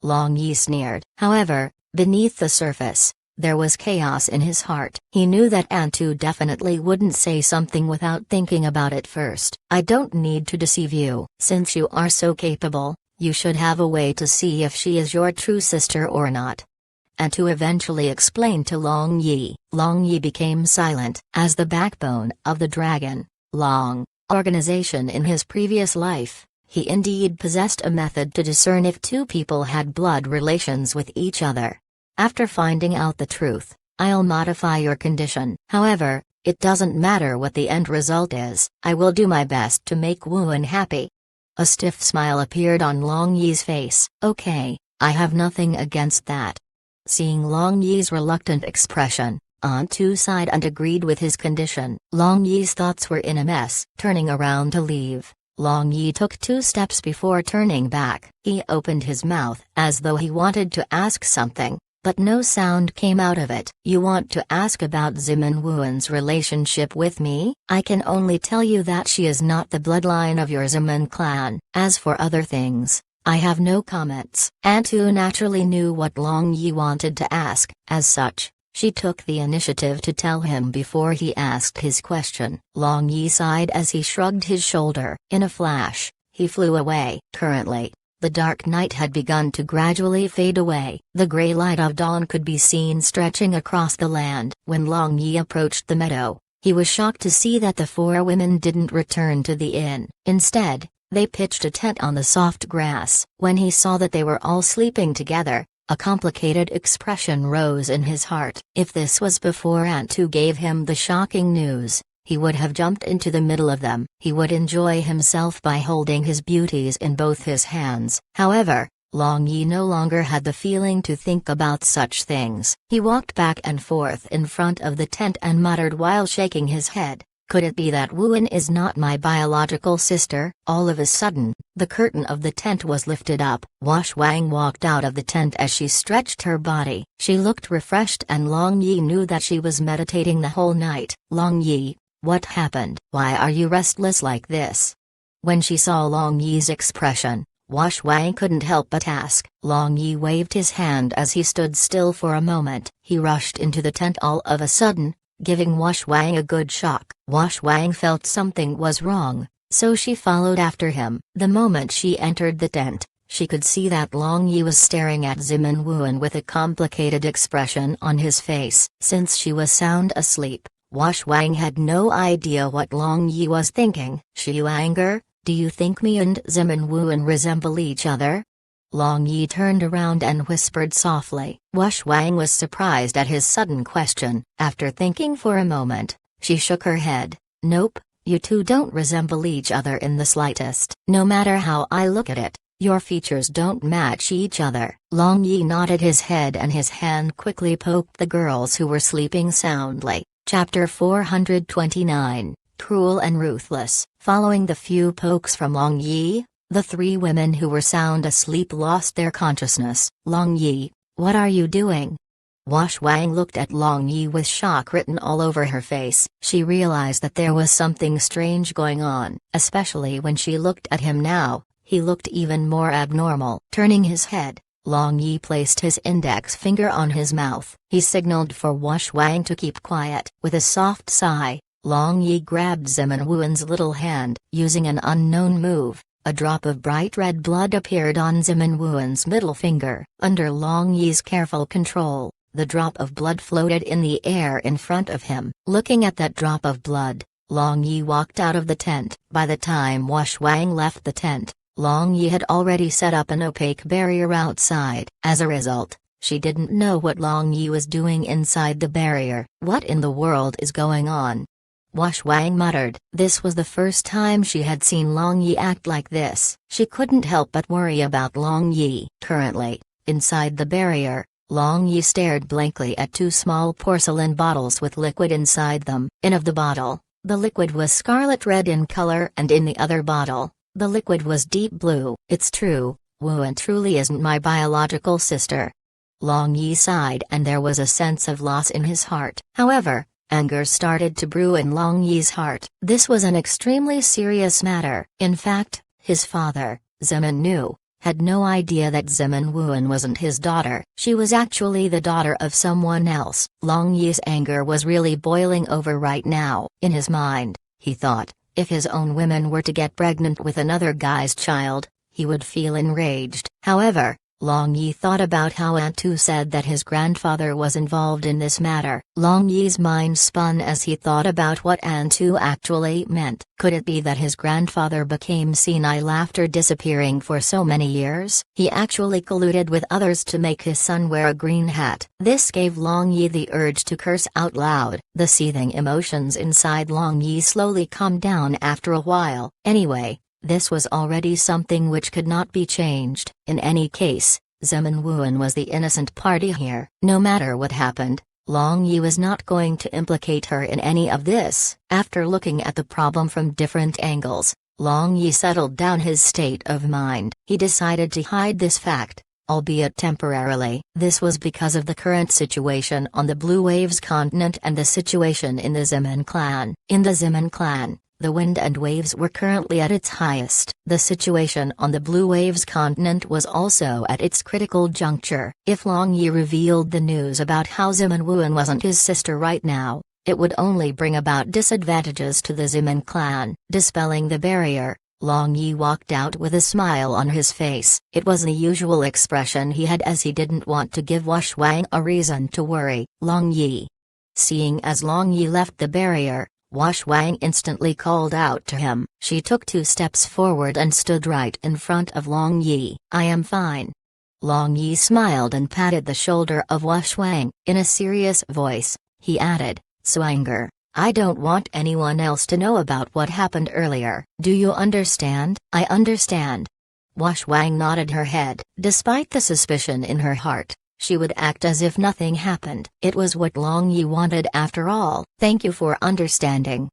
A: Long Yi sneered. However, beneath the surface, there was chaos in his heart. He knew that Antu definitely wouldn't say something without thinking about it first. "I don't need to deceive you. Since you are so capable, you should have a way to see if she is your true sister or not." Antu eventually explained to Long Yi. Long Yi became silent. As the backbone of the Dragon Long organization in his previous life, he indeed possessed a method to discern if two people had blood relations with each other. "After finding out the truth, I'll modify your condition. However, it doesn't matter what the end result is. I will do my best to make Wuan happy." A stiff smile appeared on Long Yi's face. "Okay, I have nothing against that." Seeing Long Yi's reluctant expression, Aunt Tu sighed and agreed with his condition. Long Yi's thoughts were in a mess. Turning around to leave, Long Yi took 2 steps before turning back. He opened his mouth as though he wanted to ask something, but no sound came out of it. "You want to ask about Zimin Wuan's relationship with me? I can only tell you that she is not the bloodline of your Zimin clan. As for other things, I have no comments." Antu naturally knew what Long Yi wanted to ask. As such, she took the initiative to tell him before he asked his question. Long Yi sighed as he shrugged his shoulder. In a flash, he flew away. Currently, the dark night had begun to gradually fade away. The gray light of dawn could be seen stretching across the land. When Long Yi approached the meadow, he was shocked to see that the 4 women didn't return to the inn. Instead, they pitched a tent on the soft grass. When he saw that they were all sleeping together, a complicated expression rose in his heart. If this was before Antu gave him the shocking news, he would have jumped into the middle of them. He would enjoy himself by holding his beauties in both his hands. However, Long Yi no longer had the feeling to think about such things. He walked back and forth in front of the tent and muttered while shaking his head, "Could it be that Wuan is not my biological sister?" All of a sudden, the curtain of the tent was lifted up. Wash Wang walked out of the tent as she stretched her body. She looked refreshed and Long Yi knew that she was meditating the whole night. "Long Yi, what happened? Why are you restless like this?" When she saw Long Yi's expression, Wash Wang couldn't help but ask. Long Yi waved his hand as he stood still for a moment. He rushed into the tent all of a sudden, giving Wash Wang a good shock. Wash Wang felt something was wrong, so she followed after him. The moment she entered the tent, she could see that Long Yi was staring at Zimin Wuan with a complicated expression on his face. Since she was sound asleep, Wash Wang had no idea what Long Yi was thinking. "Xiuanger, do you think me and Zimin Wuan resemble each other?" Long Yi turned around and whispered softly. Wash Wang was surprised at his sudden question. After thinking for a moment, she shook her head. "Nope, you two don't resemble each other in the slightest. No matter how I look at it, your features don't match each other." Long Yi nodded his head and his hand quickly poked the girls who were sleeping soundly. Chapter 429, Cruel and Ruthless. Following the few pokes from Long Yi, the 3 women who were sound asleep lost their consciousness. "Long Yi, what are you doing?" Wash Wang looked at Long Yi with shock written all over her face. She realized that there was something strange going on, especially when she looked at him now. He looked even more abnormal. Turning his head, Long Yi placed his index finger on his mouth. He signaled for Wash Wang to keep quiet. With a soft sigh, Long Yi grabbed Zimin Wuan's little hand. Using an unknown move, A drop of bright red blood appeared on Zemin Wuan's middle finger. Under Long Yi's careful control, the drop of blood floated in the air in front of him. Looking at that drop of blood, Long Yi walked out of the tent. By the time Wang left the tent, Long Yi had already set up an opaque barrier outside. As a result, she didn't know what Long Yi was doing inside the barrier. What in the world is going on? Wang muttered. This was the first time she had seen Long Yi act like this. She couldn't help but worry about Long Yi. Currently, inside the barrier, Long Yi stared blankly at two small porcelain bottles with liquid inside them. In of the bottle, the liquid was scarlet red in color, and in the other bottle, the liquid was deep blue. It's true, Wuan truly isn't my biological sister. Long Yi sighed, and there was a sense of loss in his heart. However, anger started to brew in Long Yi's heart. This was an extremely serious matter. In fact, his father, Zemin Nu, had no idea that Zemin Wuan wasn't his daughter. She was actually the daughter of someone else. Long Yi's anger was really boiling over right now. In his mind, he thought, if his own women were to get pregnant with another guy's child, he would feel enraged. However, Long Yi thought about how Aunt Tu said that his grandfather was involved in this matter. Long Yi's mind spun as he thought about what Aunt Tu actually meant. Could it be that his grandfather became senile after disappearing for so many years? He actually colluded with others to make his son wear a green hat. This gave Long Yi the urge to curse out loud. The seething emotions inside Long Yi slowly calmed down after a while. Anyway, this was already something which could not be changed. In any case, Zemin Wuan was the innocent party here. No matter what happened, Long Yi was not going to implicate her in any of this. After looking at the problem from different angles, Long Yi settled down his state of mind. He decided to hide this fact, albeit temporarily. This was because of the current situation on the Blue Waves continent and the situation in the Zemin clan. In the Zemin clan, the wind and waves were currently at its highest. The situation on the Blue Waves continent was also at its critical juncture. If Long Yi revealed the news about how Zemin Wuan wasn't his sister right now, it would only bring about disadvantages to the Zemin clan. Dispelling the barrier, Long Yi walked out with a smile on his face. It was the usual expression he had, as he didn't want to give Wang a reason to worry. Long Yi. Seeing as Long Yi left the barrier, Wang instantly called out to him. She took 2 steps forward and stood right in front of Long Yi. I am fine. Long Yi smiled and patted the shoulder of Wang. In a serious voice, he added, Swanger, I don't want anyone else to know about what happened earlier. Do you understand? I understand. Wang nodded her head. Despite the suspicion in her heart, she would act as if nothing happened. It was what Long Yi wanted after all. Thank you for understanding.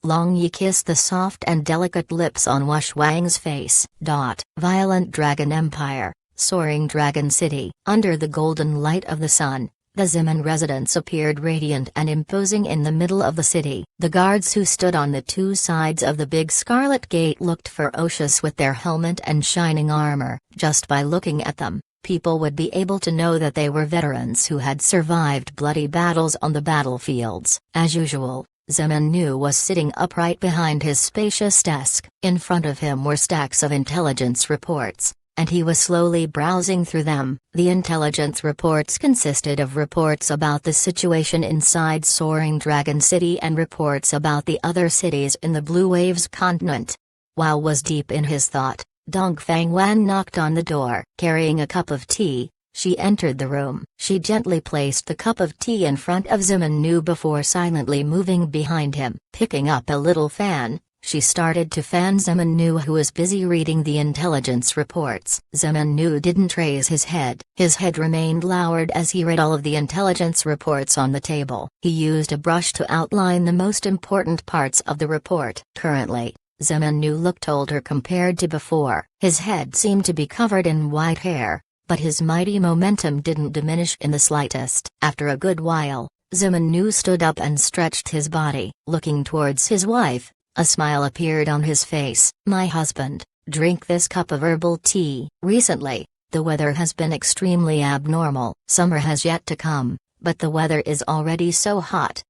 A: Long Yi kissed the soft and delicate lips on Wang's face. Violent Dragon Empire, Soaring Dragon City. Under the golden light of the sun, the Zemin residence appeared radiant and imposing in the middle of the city. The guards who stood on the 2 sides of the big scarlet gate looked ferocious with their helmet and shining armor. Just by looking at them, people would be able to know that they were veterans who had survived bloody battles on the battlefields. As usual, Zemin Nu was sitting upright behind his spacious desk. In front of him were stacks of intelligence reports, and he was slowly browsing through them. The intelligence reports consisted of reports about the situation inside Soaring Dragon City and reports about the other cities in the Blue Waves continent. While was deep in his thought, Dongfang Wan knocked on the door. Carrying a cup of tea, she entered the room. She gently placed the cup of tea in front of Zemin Nu before silently moving behind him. Picking up a little fan, she started to fan Zemin Nu, who was busy reading the intelligence reports. Zemin Nu didn't raise his head. His head remained lowered as he read all of the intelligence reports on the table. He used a brush to outline the most important parts of the report. Currently, Zemin Nu looked older compared to before. His head seemed to be covered in white hair, but his mighty momentum didn't diminish in the slightest. After a good while, Zemin Nu stood up and stretched his body. Looking towards his wife, a smile appeared on his face. My husband, drink this cup of herbal tea. Recently, the weather has been extremely abnormal. Summer has yet to come, but the weather is already so hot.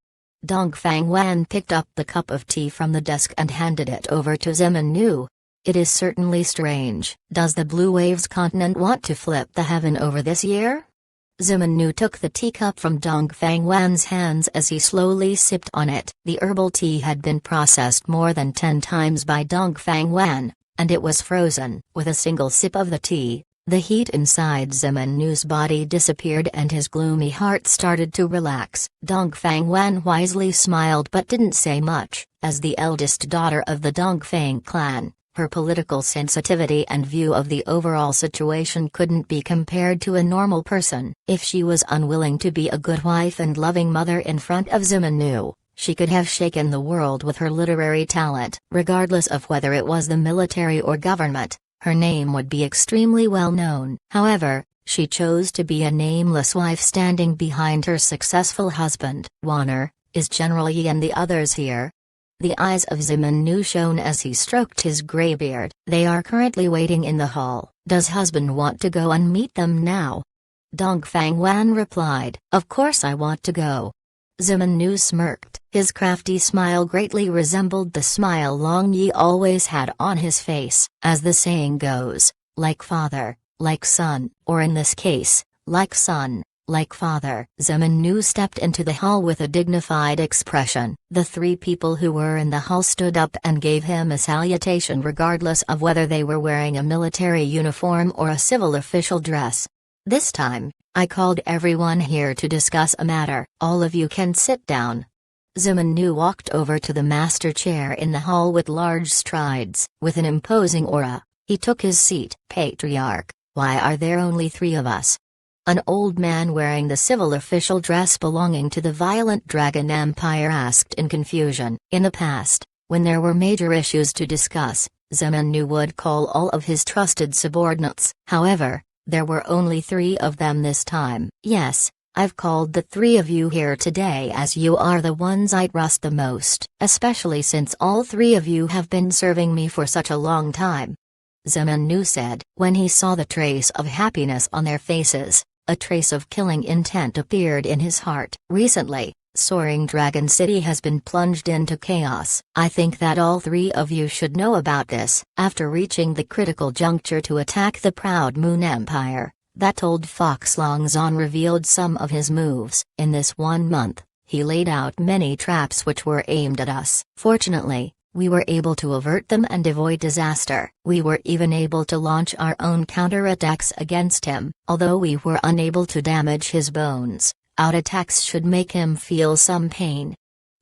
A: Dongfang Wan picked up the cup of tea from the desk and handed it over to Zemin Nu. It is certainly strange. Does the Blue Waves continent want to flip the heaven over this year? Zimenu took the teacup from Dongfang Wan's hands as he slowly sipped on it. The herbal tea had been processed more than 10 times by Dongfang Wan, and it was frozen. With a single sip of the tea, the heat inside Zimenu's body disappeared and his gloomy heart started to relax. Dongfang Wan wisely smiled but didn't say much. As the eldest daughter of the Dongfang clan, her political sensitivity and view of the overall situation couldn't be compared to a normal person. If she was unwilling to be a good wife and loving mother in front of Zimenu, she could have shaken the world with her literary talent. Regardless of whether it was the military or government, her name would be extremely well known. However, she chose to be a nameless wife standing behind her successful husband. Warner, is General Yi and the others here? The eyes of Zimenu shone as he stroked his gray beard. They are currently waiting in the hall. Does husband want to go and meet them now? Dongfang Wan replied. Of course I want to go. Zimenu smirked. His crafty smile greatly resembled the smile Long Yi always had on his face. As the saying goes, like father, like son, or in this case, like son, like father. Zimenu stepped into the hall with a dignified expression. The 3 people who were in the hall stood up and gave him a salutation regardless of whether they were wearing a military uniform or a civil official dress. This time, I called everyone here to discuss a matter. All of you can sit down. Zimenu walked over to the master chair in the hall with large strides. With an imposing aura, he took his seat. Patriarch, why are there only 3 of us? An old man wearing the civil official dress belonging to the violent Dragon Empire asked in confusion. In the past, when there were major issues to discuss, Zimenu would call all of his trusted subordinates. However, there were only 3 of them this time. Yes, I've called the 3 of you here today as you are the ones I trust the most, especially since all 3 of you have been serving me for such a long time. Zimenu said. When he saw the trace of happiness on their faces, a trace of killing intent appeared in his heart. Recently, Soaring Dragon City has been plunged into chaos. I think that all 3 of you should know about this. After reaching the critical juncture to attack the Proud Moon Empire, that old fox Longzon revealed some of his moves. In this 1 month, he laid out many traps which were aimed at us. Fortunately, we were able to avert them and avoid disaster. We were even able to launch our own counterattacks against him. Although we were unable to damage his bones, our attacks should make him feel some pain.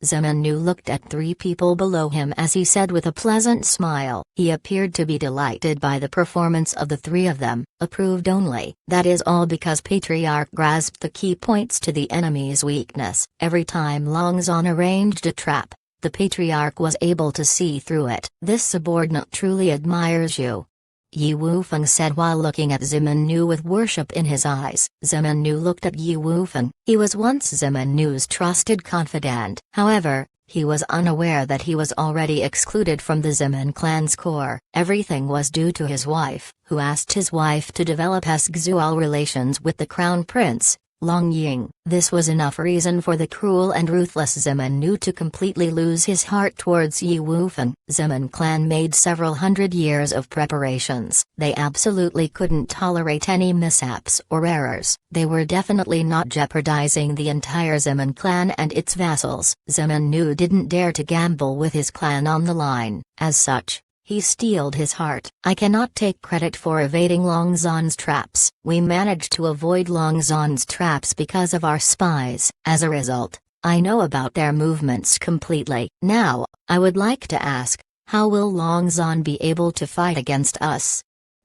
A: Zimenu looked at 3 people below him as he said with a pleasant smile. He appeared to be delighted by the performance of the 3 of them. Approved only. That is all because Patriarch grasped the key points to the enemy's weakness. Every time Longzon arranged a trap, the Patriarch was able to see through it. This subordinate truly admires you, Yi Wufeng said while looking at Zimenu with worship in his eyes. Zimenu looked at Yi Wufeng. He was once Zimenu's trusted confidant. However, he was unaware that he was already excluded from the Zimen clan's core. Everything was due to his wife, who asked his wife to develop sexual relations with the crown prince, Long Ying. This was enough reason for the cruel and ruthless Zimenu to completely lose his heart towards Yi Wufeng. Zimen clan made several hundred years of preparations. They absolutely couldn't tolerate any mishaps or errors. They were definitely not jeopardizing the entire Zimen clan and its vassals. Zimenu didn't dare to gamble with his clan on the line. As such, he steeled his heart. I cannot take credit for evading Longzon's traps. We managed to avoid Longzon's traps because of our spies. As a result, I know about their movements completely. Now, I would like to ask, how will Longzon be able to fight against us?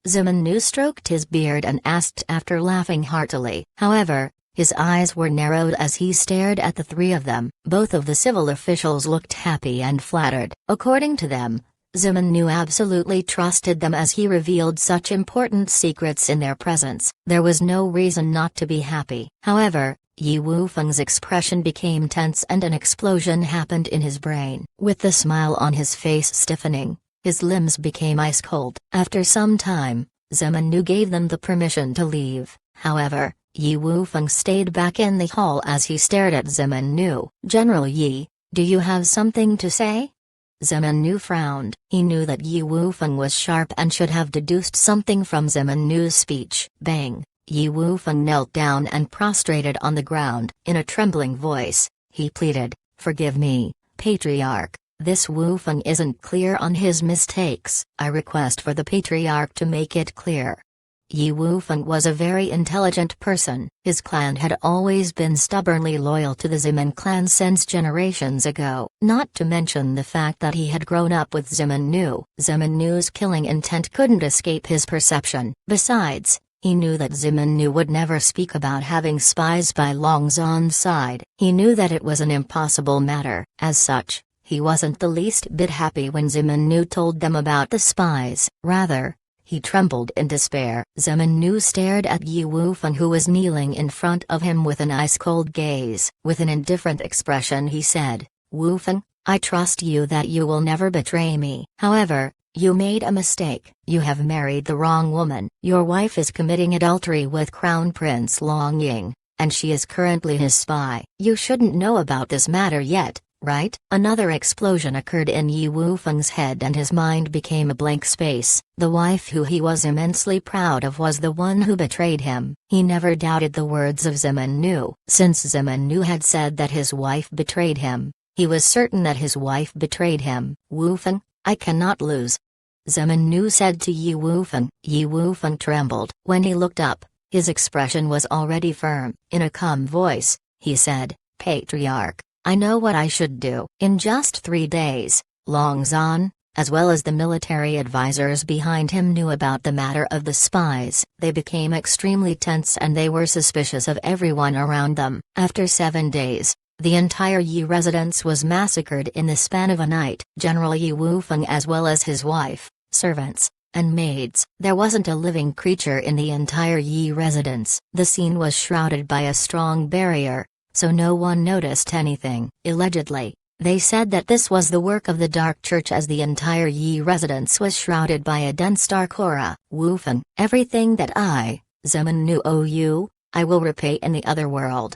A: Zimenu stroked his beard and asked after laughing heartily. However, his eyes were narrowed as he stared at the 3 of them. Both of the civil officials looked happy and flattered. According to them, Zimenu absolutely trusted them as he revealed such important secrets in their presence. There was no reason not to be happy. However, Yi Wufeng's expression became tense and an explosion happened in his brain. With the smile on his face stiffening, his limbs became ice cold. After some time, Zimenu gave them the permission to leave. However, Yi Wufeng stayed back in the hall as he stared at Zimenu. General Yi, do you have something to say? Zemin Nu frowned. He knew that Yi Wufeng was sharp and should have deduced something from Zemin Nu's speech. Bang! Yi Wufeng knelt down and prostrated on the ground. In a trembling voice, he pleaded, "Forgive me, Patriarch. This Wufeng isn't clear on his mistakes. I request for the Patriarch to make it clear." Yi Wufeng was a very intelligent person. His clan had always been stubbornly loyal to the Zemin clan since generations ago, not to mention the fact that he had grown up with Zemin Nu. Zemin Nu's killing intent couldn't escape his perception. Besides, he knew that Zemin Nu would never speak about having spies by Long Zon's side. He knew that it was an impossible matter. As such, he wasn't the least bit happy when Zemin Nu told them about the spies. Rather, he trembled in despair. Zemin Nu stared at Yi Wufeng, who was kneeling in front of him with an ice-cold gaze. With an indifferent expression he said, "Wufeng, I trust you that you will never betray me. However, you made a mistake. You have married the wrong woman. Your wife is committing adultery with Crown Prince Long Ying, and she is currently his spy. You shouldn't know about this matter yet, right?" Another explosion occurred in Yi Wufeng's head and his mind became a blank space. The wife who he was immensely proud of was the one who betrayed him. He never doubted the words of Zemin Nu. Since Zemin Nu had said that his wife betrayed him, he was certain that his wife betrayed him. "Wufeng, I cannot lose," Zemin Nu said to Yi Wufeng. Yi Wufeng trembled. When he looked up, his expression was already firm. In a calm voice, he said, "Patriarch, I know what I should do." In just 3 days, Long Zon, as well as the military advisors behind him, knew about the matter of the spies. They became extremely tense and they were suspicious of everyone around them. After 7 days, the entire Yi residence was massacred in the span of a night. General Yi Wufeng, as well as his wife, servants, and maids. There wasn't a living creature in the entire Yi residence. The scene was shrouded by a strong barrier, so no one noticed anything. Allegedly, they said that this was the work of the Dark Church, as the entire Yi residence was shrouded by a dense dark aura. "Wufeng, everything that I, Zemin Nu, owe you, I will repay in the other world."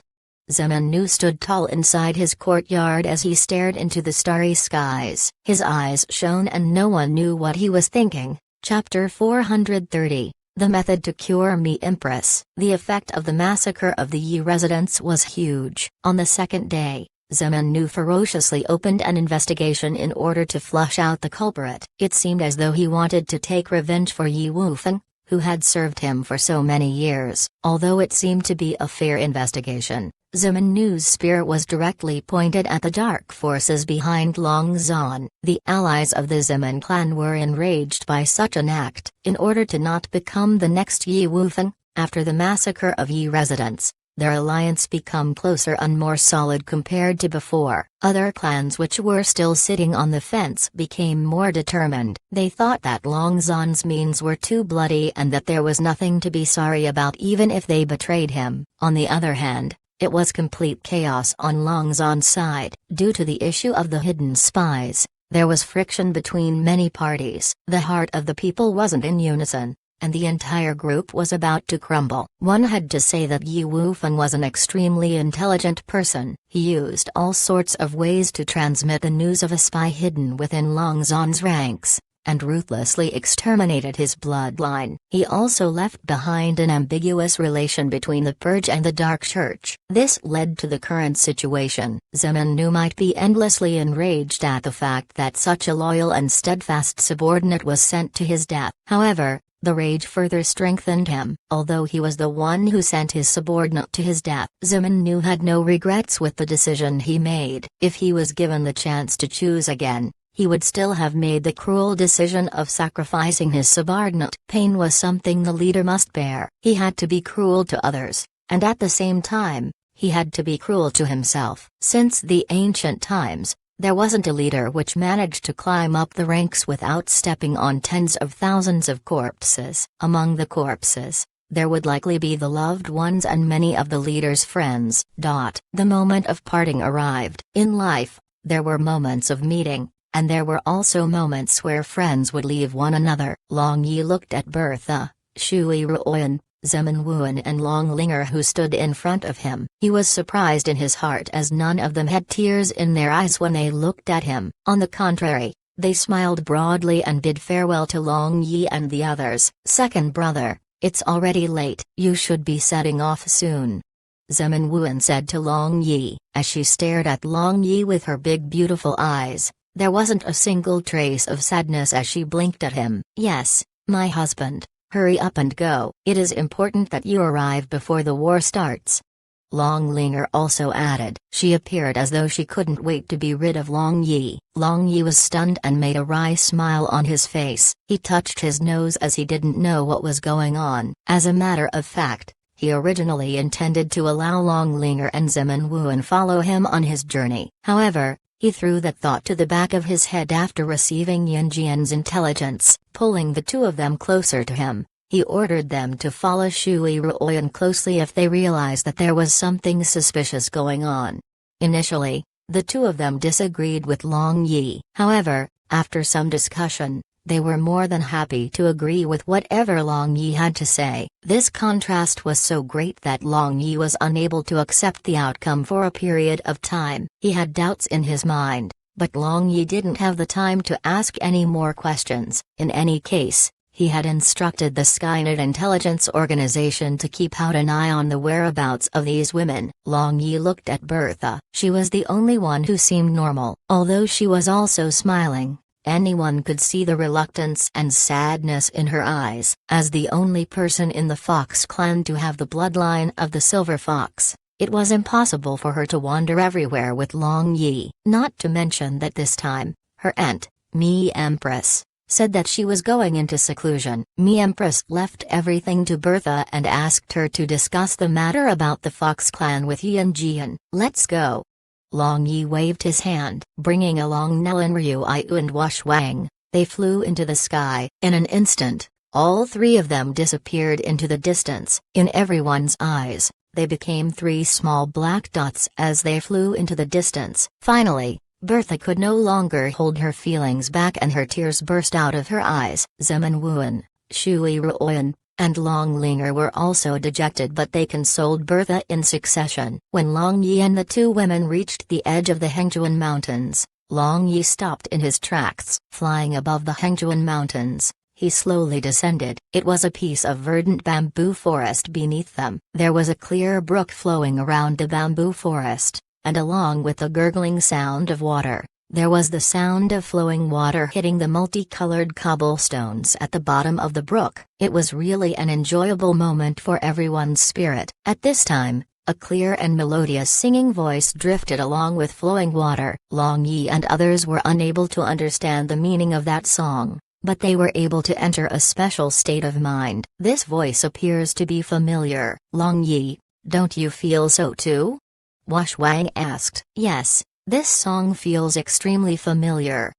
A: Zemin Nu stood tall inside his courtyard as he stared into the starry skies. His eyes shone and no one knew what he was thinking. Chapter 430. The Method to Cure Me, Empress. The effect of the massacre of the Yi residence was huge. On the second day, Zemin Nu ferociously opened an investigation in order to flush out the culprit. It seemed as though he wanted to take revenge for Yi Wufeng, who had served him for so many years. Although it seemed to be a fair investigation, Zemin Nu's spear was directly pointed at the dark forces behind Long Zon. The allies of the Zemin clan were enraged by such an act. In order to not become the next Yi Wufeng, after the massacre of Yi residents, their alliance became closer and more solid compared to before. Other clans which were still sitting on the fence became more determined. They thought that Long Zon's means were too bloody and that there was nothing to be sorry about even if they betrayed him. On the other hand, it was complete chaos on Long Zon's side. Due to the issue of the hidden spies, there was friction between many parties. The heart of the people wasn't in unison, and the entire group was about to crumble. One had to say that Yi Wufeng was an extremely intelligent person. He used all sorts of ways to transmit the news of a spy hidden within Long Zon's ranks, and ruthlessly exterminated his bloodline. He also left behind an ambiguous relation between the Purge and the Dark Church. This led to the current situation. Zemin Nu might be endlessly enraged at the fact that such a loyal and steadfast subordinate was sent to his death. However, the rage further strengthened him. Although he was the one who sent his subordinate to his death, Zemin Nu had no regrets with the decision he made. If he was given the chance to choose again, he would still have made the cruel decision of sacrificing his subordinate. Pain was something the leader must bear. He had to be cruel to others, and at the same time, he had to be cruel to himself. Since the ancient times, there wasn't a leader which managed to climb up the ranks without stepping on tens of thousands of corpses. Among the corpses, there would likely be the loved ones and many of the leader's friends. The moment of parting arrived. In life, there were moments of meeting, and there were also moments where friends would leave one another. Long Yi looked at Bertha, Shui Ruoyan, Zemin Wuan and Long Linger who stood in front of him. He was surprised in his heart as none of them had tears in their eyes when they looked at him. On the contrary, they smiled broadly and bid farewell to Long Yi and the others. "Second brother, it's already late. You should be setting off soon," Zemin Wuan said to Long Yi, as she stared at Long Yi with her big beautiful eyes. There wasn't a single trace of sadness as she blinked at him. "Yes, my husband. Hurry up and go. It is important that you arrive before the war starts," Long Linger also added. She appeared as though she couldn't wait to be rid of Long Yi. Long Yi was stunned and made a wry smile on his face. He touched his nose as he didn't know what was going on. As a matter of fact, he originally intended to allow Long Linger and Zemin Wuan follow him on his journey. However, he threw that thought to the back of his head after receiving Yin Jian's intelligence. Pulling the two of them closer to him, he ordered them to follow Shui Ruoyan closely if they realized that there was something suspicious going on. Initially, the two of them disagreed with Long Yi. However, after some discussion, they were more than happy to agree with whatever Long Yi had to say. This contrast was so great that Long Yi was unable to accept the outcome for a period of time. He had doubts in his mind, but Long Yi didn't have the time to ask any more questions. In any case, he had instructed the Skynet intelligence organization to keep out an eye on the whereabouts of these women. Long Yi looked at Bertha. She was the only one who seemed normal. Although she was also smiling, anyone could see the reluctance and sadness in her eyes. As the only person in the Fox clan to have the bloodline of the Silver Fox, it was impossible for her to wander everywhere with Long Yi. Not to mention that this time, her aunt, Mi Empress, said that she was going into seclusion. Mi Empress left everything to Bertha and asked her to discuss the matter about the Fox clan with Yin Jian. "Let's go." Long Yi waved his hand. Bringing along Nellen Ryu and Wash Wang, they flew into the sky. In an instant, all three of them disappeared into the distance. In everyone's eyes, they became three small black dots as they flew into the distance. Finally, Bertha could no longer hold her feelings back and her tears burst out of her eyes. Zemin Wuan, Shui Ruoyan, and Long Linger were also dejected, but they consoled Bertha in succession. When Long Yi and the two women reached the edge of the Hengjuan Mountains, Long Yi stopped in his tracks. Flying above the Hengjuan Mountains, he slowly descended. It was a piece of verdant bamboo forest beneath them. There was a clear brook flowing around the bamboo forest, and along with the gurgling sound of water, there was the sound of flowing water hitting the multicolored cobblestones at the bottom of the brook. It was really an enjoyable moment for everyone's spirit. At this time, a clear and melodious singing voice drifted along with flowing water. Long Yi and others were unable to understand the meaning of that song, but they were able to enter a special state of mind. "This voice appears to be familiar, Long Yi, don't you feel so too?" Wash Wang asked. "Yes. This song feels extremely familiar."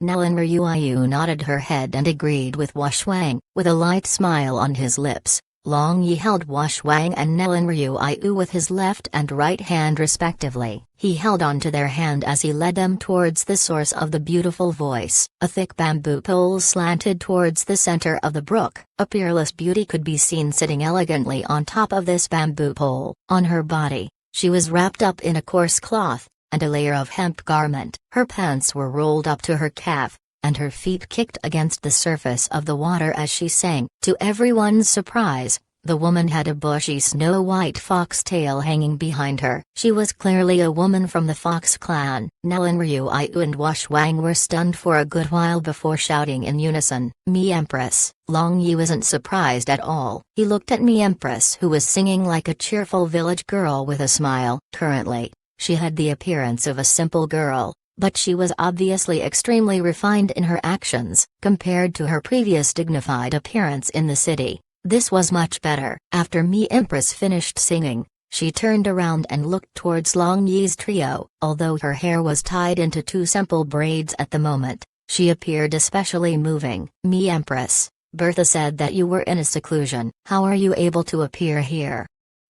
A: Nellen Ryu nodded her head and agreed with Wash Wang. With a light smile on his lips, Long Yi held Wash Wang and Nellen Ryu with his left and right hand respectively. He held on to their hand as he led them towards the source of the beautiful voice. A thick bamboo pole slanted towards the center of the brook. A peerless beauty could be seen sitting elegantly on top of this bamboo pole. On her body, she was wrapped up in a coarse cloth and a layer of hemp garment. Her pants were rolled up to her calf, and her feet kicked against the surface of the water as she sang. To everyone's surprise, the woman had a bushy snow-white fox tail hanging behind her. She was clearly a woman from the Fox clan. Nellen Ryu and Wash Wang were stunned for a good while before shouting in unison, "Mi Empress!" Long Yi wasn't surprised at all. He looked at Mi Empress, who was singing like a cheerful village girl with a smile. Currently, she had the appearance of a simple girl, but she was obviously extremely refined in her actions. Compared to her previous dignified appearance in the city, this was much better. After Mi Empress finished singing, she turned around and looked towards Long Yi's trio. Although her hair was tied into two simple braids at the moment, she appeared especially moving. "Mi Empress, Bertha said that you were in a seclusion. How are you able to appear here?"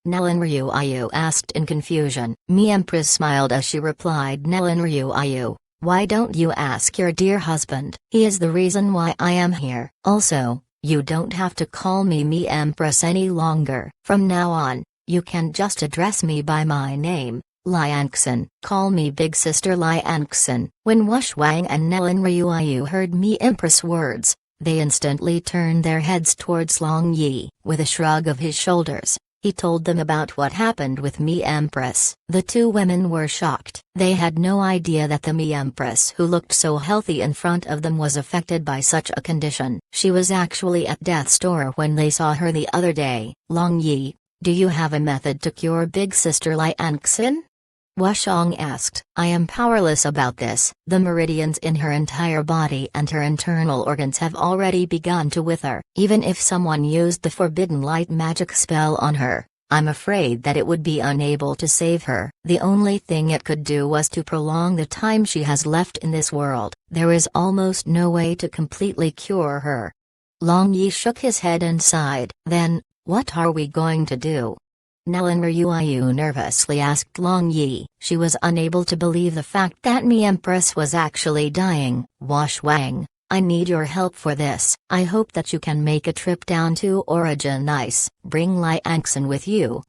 A: Nellen Ryu asked in confusion. Mi Empress smiled as she replied, "Nellen Ryu, why don't you ask your dear husband? He is the reason why I am here. Also, You don't have to call me Empress any longer. From now on, you can just address me by my name, Liangxin. Call me Big Sister Liangxin." When Wang and Nelan Ryuayu heard me Empress words, they instantly turned their heads towards Long Yi. With a shrug of his shoulders, he told them about what happened with me Empress. The two women were shocked. They had no idea that the me Empress who looked so healthy in front of them was affected by such a condition. She was actually at death's door when they saw her the other day. "Long Yi, do you have a method to cure Big Sister Liangxin?" Wushang asked. "I am powerless about this. The meridians in her entire body and her internal organs have already begun to wither. Even if someone used the forbidden light magic spell on her, I'm afraid that it would be unable to save her. The only thing it could do was to prolong the time she has left in this world. There is almost no way to completely cure her." Long Yi shook his head and sighed. "Then, what are we going to do?" Nelan Ryuayu nervously asked Long Yi. She was unable to believe the fact that me Empress was actually dying. "Wang, I need your help for this. I hope that you can make a trip down to Origin Ice. Bring Liangxin with you."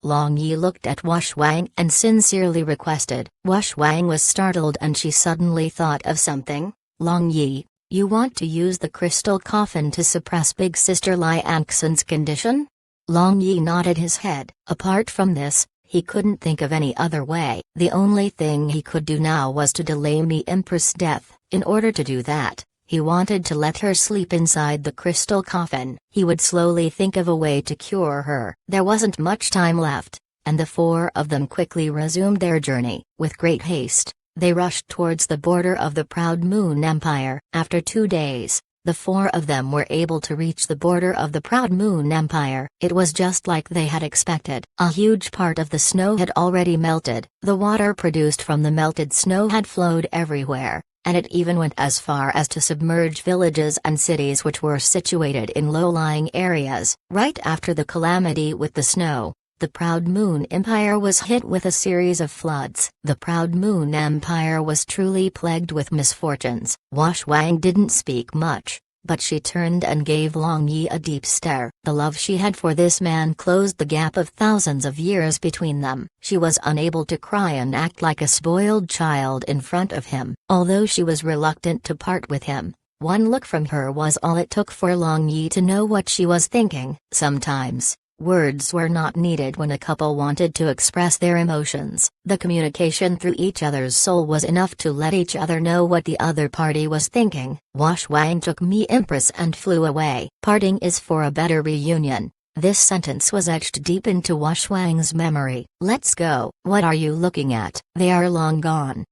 A: Long Yi looked at Wang and sincerely requested. Wang was startled and she suddenly thought of something. "Long Yi, you want to use the crystal coffin to suppress Big Sister Liangxin's condition?" Long Yi nodded his head. Apart from this, he couldn't think of any other way. The only thing he could do now was to delay me Empress' death. In order to do that, he wanted to let her sleep inside the crystal coffin. He would slowly think of a way to cure her. There wasn't much time left, and the four of them quickly resumed their journey. With great haste, they rushed towards the border of the Proud Moon Empire. After 2 days, the four of them were able to reach the border of the Proud Moon Empire. It was just like they had expected. A huge part of the snow had already melted. The water produced from the melted snow had flowed everywhere, and it even went as far as to submerge villages and cities which were situated in low-lying areas. Right after the calamity with the snow, the Proud Moon Empire was hit with a series of floods. The Proud Moon Empire was truly plagued with misfortunes. Wang didn't speak much, but she turned and gave Long Yi a deep stare. The love she had for this man closed the gap of thousands of years between them. She was unable to cry and act like a spoiled child in front of him. Although she was reluctant to part with him, one look from her was all it took for Long Yi to know what she was thinking. Sometimes, words were not needed when a couple wanted to express their emotions. The communication through each other's soul was enough to let each other know what the other party was thinking. Wang took me Empress and flew away. "Parting is for a better reunion." This sentence was etched deep into Wang's memory. "Let's go." "What are you looking at? They are long gone,"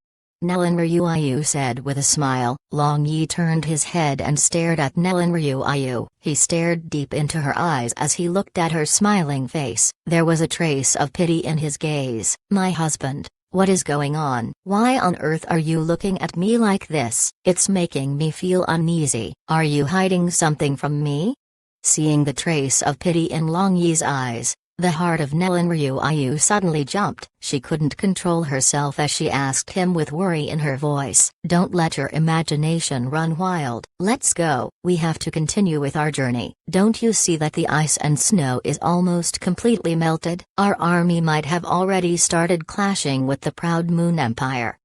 A: Nelan Ryuayu said with a smile. Long Yi turned his head and stared at Nelan Ryuayu. He stared deep into her eyes as he looked at her smiling face. There was a trace of pity in his gaze. "My husband, what is going on? Why on earth are you looking at me like this? It's making me feel uneasy. Are you hiding something from me?" Seeing the trace of pity in Long Yi's eyes, the heart of Nelan Ryuayu suddenly jumped. She couldn't control herself as she asked him with worry in her voice. "Don't let your imagination run wild. Let's go. We have to continue with our journey. Don't you see that the ice and snow is almost completely melted? Our army might have already started clashing with the Proud Moon Empire."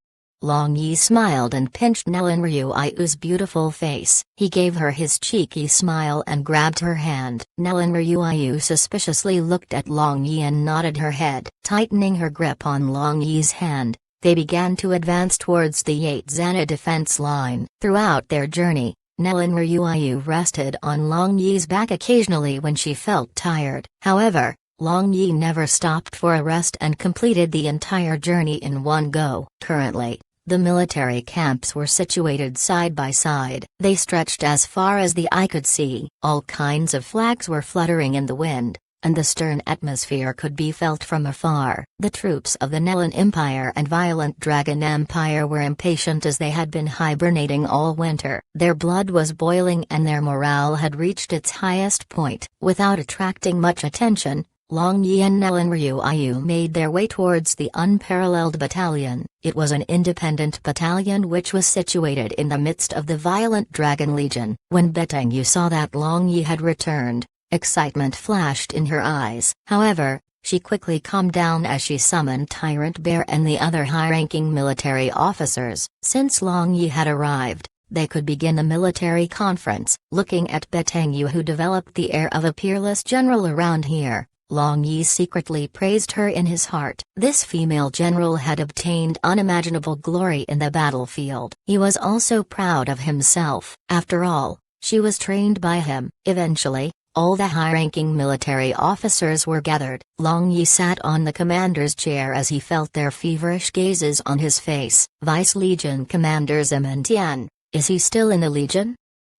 A: Long Yi smiled and pinched Nelan Ryuayu's beautiful face. He gave her his cheeky smile and grabbed her hand. Nelan Ryuayu suspiciously looked at Long Yi and nodded her head. Tightening her grip on Long Yi's hand, they began to advance towards the Yatzana defense line. Throughout their journey, Nelan Ryuayu rested on Long Yi's back occasionally when she felt tired. However, Long Yi never stopped for a rest and completed the entire journey in one go. Currently, the military camps were situated side by side. They stretched as far as the eye could see. All kinds of flags were fluttering in the wind, and the stern atmosphere could be felt from afar. The troops of the Nelan Empire and Violent Dragon Empire were impatient as they had been hibernating all winter. Their blood was boiling and their morale had reached its highest point. Without attracting much attention, Long Yi and Nellen Ryuayu made their way towards the Unparalleled Battalion. It was an independent battalion which was situated in the midst of the violent Dragon Legion. When Beteng Yu saw that Long Yi had returned, excitement flashed in her eyes. However, she quickly calmed down as she summoned Tyrant Bear and the other high-ranking military officers. Since Long Yi had arrived, they could begin the military conference. Looking at Beteng Yu, who developed the air of a peerless general around here, Long Yi secretly praised her in his heart. This female general had obtained unimaginable glory in the battlefield. He was also proud of himself. After all, she was trained by him. Eventually, all the high-ranking military officers were gathered. Long Yi sat on the commander's chair as he felt their feverish gazes on his face. Vice Legion Commander Zimin Tian, is he still in the Legion?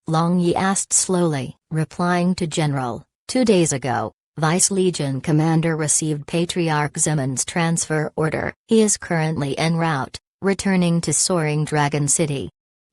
A: Long Yi asked slowly, replying to General. 2 days ago, Vice Legion Commander received Patriarch Zimin's transfer order. He is currently en route, returning to Soaring Dragon City.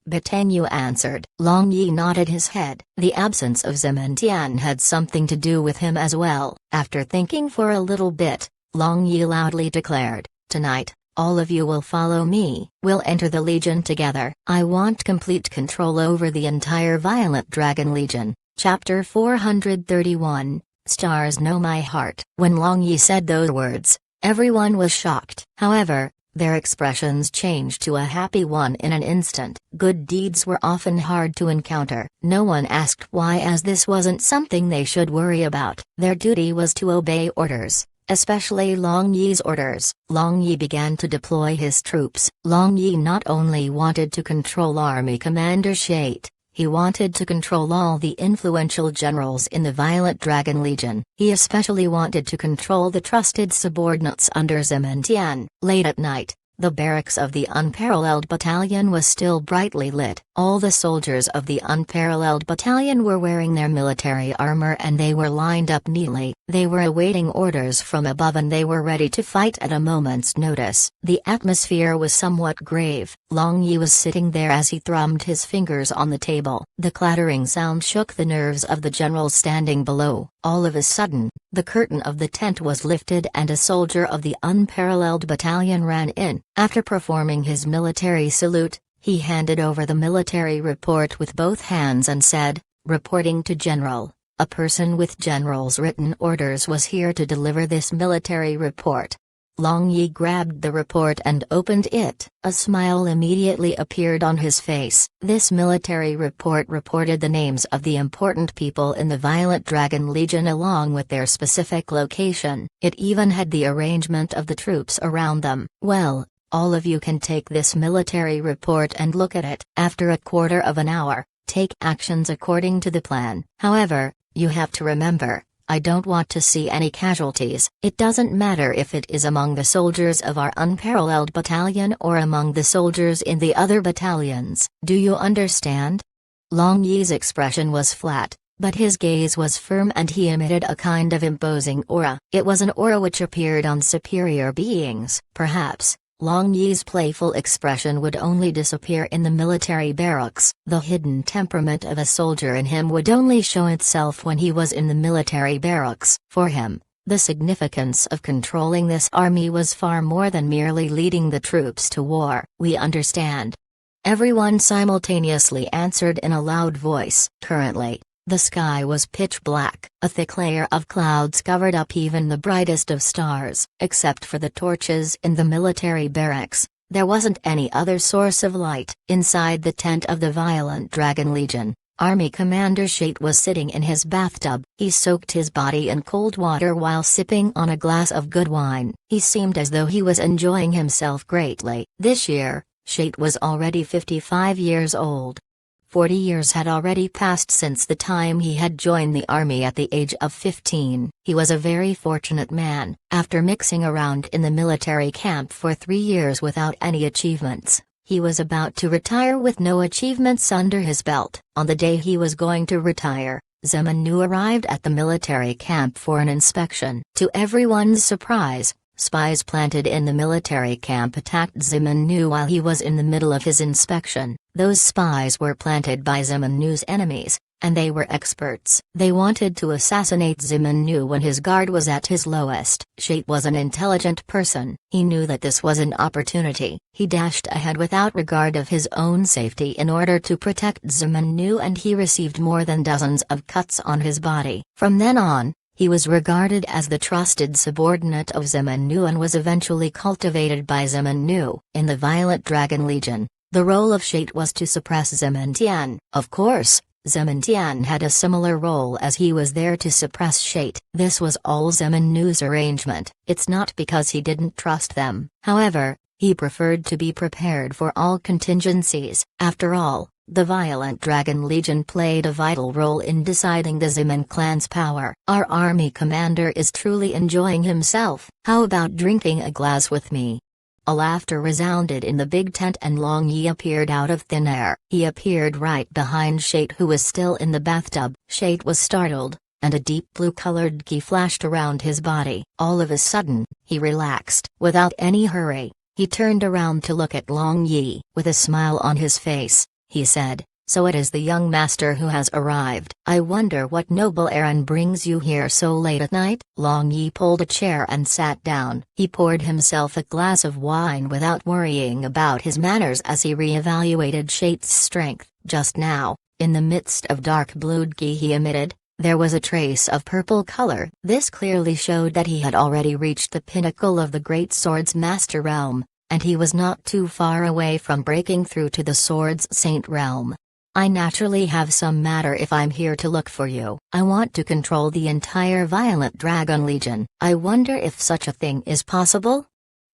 A: Beteng Yu answered. Long Yi nodded his head. The absence of Zimin Tian had something to do with him as well. After thinking for a little bit, Long Yi loudly declared, "Tonight, all of you will follow me. We'll enter the Legion together. I want complete control over the entire Violent Dragon Legion." Chapter 431. Stars Know My Heart. When Long Yi said those words, everyone was shocked. However, their expressions changed to a happy one in an instant. Good deeds were often hard to encounter. No one asked why, as this wasn't something they should worry about. Their duty was to obey orders, especially Long Yi's orders. Long Yi began to deploy his troops. Long Yi not only wanted to control Army Commander Shate, he wanted to control all the influential generals in the Violent Dragon Legion. He especially wanted to control the trusted subordinates under Zimin Tian. Late at night, the barracks of the Unparalleled Battalion was still brightly lit. All the soldiers of the Unparalleled Battalion were wearing their military armor and they were lined up neatly. They were awaiting orders from above and they were ready to fight at a moment's notice. The atmosphere was somewhat grave. Long Yi was sitting there as he thrummed his fingers on the table. The clattering sound shook the nerves of the generals standing below. All of a sudden, the curtain of the tent was lifted and a soldier of the Unparalleled Battalion ran in. After performing his military salute, he handed over the military report with both hands and said, "Reporting to General, a person with General's written orders was here to deliver this military report." Long Yi grabbed the report and opened it. A smile immediately appeared on his face. This military report reported the names of the important people in the Violent Dragon Legion along with their specific location. It even had the arrangement of the troops around them. "Well, all of you can take this military report and look at it. After a quarter of an hour, take actions according to the plan. However, you have to remember, I don't want to see any casualties. It doesn't matter if it is among the soldiers of our Unparalleled Battalion or among the soldiers in the other battalions. Do you understand?" Long Yi's expression was flat, but his gaze was firm and he emitted a kind of imposing aura. It was an aura which appeared on superior beings. Perhaps Long Yi's playful expression would only disappear in the military barracks. The hidden temperament of a soldier in him would only show itself when he was in the military barracks. For him, the significance of controlling this army was far more than merely leading the troops to war. "We understand." Everyone simultaneously answered in a loud voice. Currently, the sky was pitch black. A thick layer of clouds covered up even the brightest of stars. Except for the torches in the military barracks, there wasn't any other source of light. Inside the tent of the Violent Dragon Legion, Army Commander Shate was sitting in his bathtub. He soaked his body in cold water while sipping on a glass of good wine. He seemed as though he was enjoying himself greatly. This year, Shate was already 55 years old. 40 years had already passed since the time he had joined the army at the age of 15. He was a very fortunate man. After mixing around in the military camp for 3 years without any achievements, he was about to retire with no achievements under his belt. On the day he was going to retire, Zimin Nu arrived at the military camp for an inspection. To everyone's surprise, spies planted in the military camp attacked Zimin Nu while he was in the middle of his inspection. Those spies were planted by Zimin Nu's enemies, and they were experts. They wanted to assassinate Zeman Nu when his guard was at his lowest. Shait was an intelligent person. He knew that this was an opportunity. He dashed ahead without regard of his own safety in order to protect Zeman Nu, and he received more than dozens of cuts on his body. From then on, he was regarded as the trusted subordinate of Zeman Nu and was eventually cultivated by Zeman Nu. In the Violet Dragon Legion, the role of Shait was to suppress Zeman Tian. Of course, Zeman Tian had a similar role, as he was there to suppress Shait. This was all Zeman Nu's arrangement. It's not because he didn't trust them. However, he preferred to be prepared for all contingencies. After all, the Violent Dragon Legion played a vital role in deciding the Zeman clan's power. Our army commander is truly enjoying himself. How about drinking a glass with me? A laughter resounded in the big tent and Long Yi appeared out of thin air. He appeared right behind Shait, who was still in the bathtub. Shait was startled, and a deep blue-colored ki flashed around his body. All of a sudden, he relaxed. Without any hurry, he turned around to look at Long Yi. With a smile on his face, he said, "So it is the young master who has arrived. I wonder what noble errand brings you here so late at night?" Long Yi pulled a chair and sat down. He poured himself a glass of wine without worrying about his manners as he re-evaluated Shait's strength. Just now, in the midst of dark blue ki he emitted, there was a trace of purple color. This clearly showed that he had already reached the pinnacle of the Great Swords Master realm, and he was not too far away from breaking through to the Swords Saint realm. "I naturally have some matter if I'm here to look for you. I want to control the entire Violent Dragon Legion. I wonder if such a thing is possible?"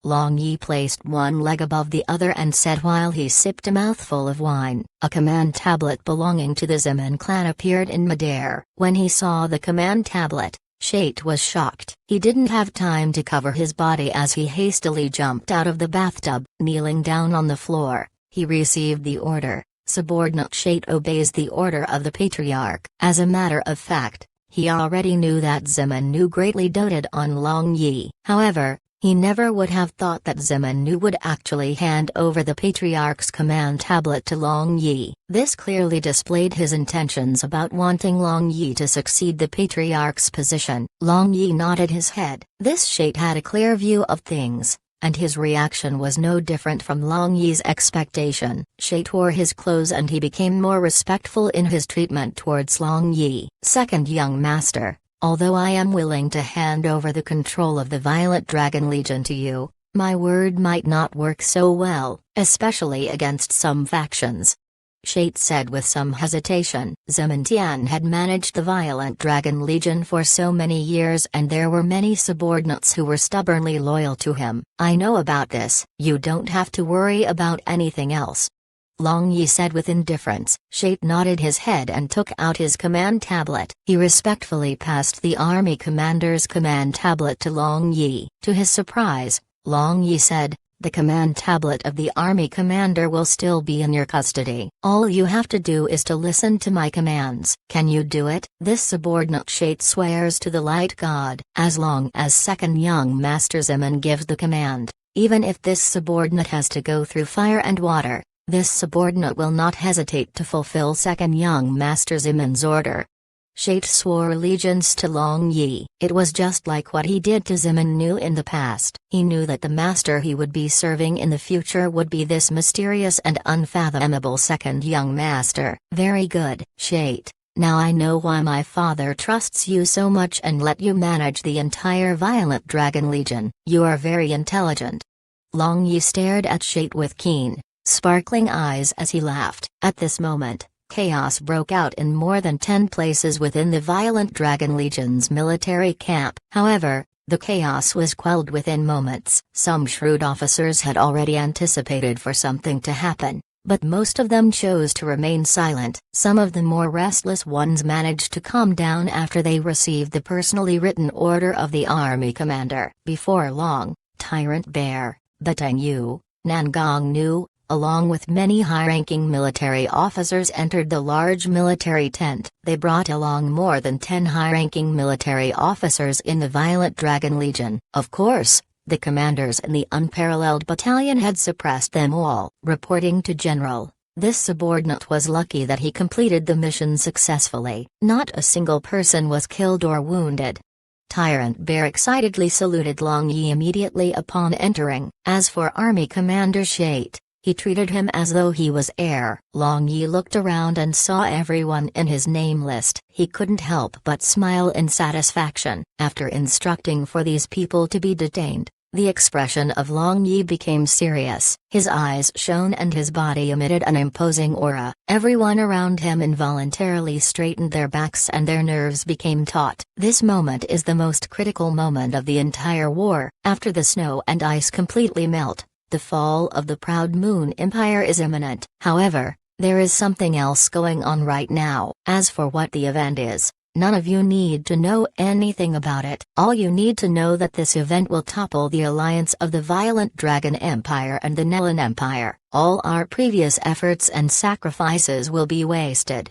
A: Long Yi placed one leg above the other and said while he sipped a mouthful of wine. A command tablet belonging to the Zeman clan appeared in midair. When he saw the command tablet, Shait was shocked. He didn't have time to cover his body as he hastily jumped out of the bathtub. Kneeling down on the floor, he received the order. Subordinate Shait obeys the order of the Patriarch. As a matter of fact, he already knew that Zeman Nu greatly doted on Long Yi. However, he never would have thought that Zeman Nu would actually hand over the Patriarch's command tablet to Long Yi. This clearly displayed his intentions about wanting Long Yi to succeed the Patriarch's position. Long Yi nodded his head. This Shait had a clear view of things, and his reaction was no different from Long Yi's expectation. Shait wore his clothes and he became more respectful in his treatment towards Long Yi. "Second young master, although I am willing to hand over the control of the Violet Dragon Legion to you, my word might not work so well, especially against some factions," Shait said with some hesitation. Zeman Tian had managed the Violent Dragon Legion for so many years and there were many subordinates who were stubbornly loyal to him. "I know about this. You don't have to worry about anything else," Long Yi said with indifference. Shait nodded his head and took out his command tablet. He respectfully passed the army commander's command tablet to Long Yi. To his surprise, Long Yi said, "The command tablet of the army commander will still be in your custody. All you have to do is to listen to my commands." "Can you do it?" This subordinate Shait swears to the light god. As long as second young master Zeman gives the command, even if this subordinate has to go through fire and water, this subordinate will not hesitate to fulfill second young master Zeman's order. Shait swore allegiance to Long Yi. It was just like what he did to Zeman Nu in the past. He knew that the master he would be serving in the future would be this mysterious and unfathomable second young master. "Very good, Shait. Now I know why my father trusts you so much and let you manage the entire Violent Dragon Legion. You are very intelligent." Long Yi stared at Shait with keen, sparkling eyes as he laughed. At this moment, chaos broke out in more than 10 places within the Violent Dragon Legion's military camp. However, the chaos was quelled within moments. Some shrewd officers had already anticipated for something to happen, but most of them chose to remain silent. Some of the more restless ones managed to calm down after they received the personally written order of the army commander. Before long, Tyrant Bear, Batang Yu, Nangong Nu, along with many high-ranking military officers entered the large military tent. They brought along more than 10 high-ranking military officers in the Violet Dragon Legion. Of course, the commanders in the unparalleled battalion had suppressed them all. Reporting to General, This subordinate was lucky that he completed the mission successfully. Not a single person was killed or wounded. Tyrant Bear excitedly saluted Long Yi immediately upon entering. As for Army Commander Shate, he treated him as though he was heir. Long Yi looked around and saw everyone in his name list. He couldn't help but smile in satisfaction. After instructing for these people to be detained, the expression of Long Yi became serious. His eyes shone and his body emitted an imposing aura. Everyone around him involuntarily straightened their backs and their nerves became taut. This moment is the most critical moment of the entire war. After the snow and ice completely melt, the fall of the Proud Moon Empire is imminent. However, there is something else going on right now. As for what the event is, none of you need to know anything about it. All you need to know that this event will topple the alliance of the Violent Dragon Empire and the Nelan Empire. All our previous efforts and sacrifices will be wasted.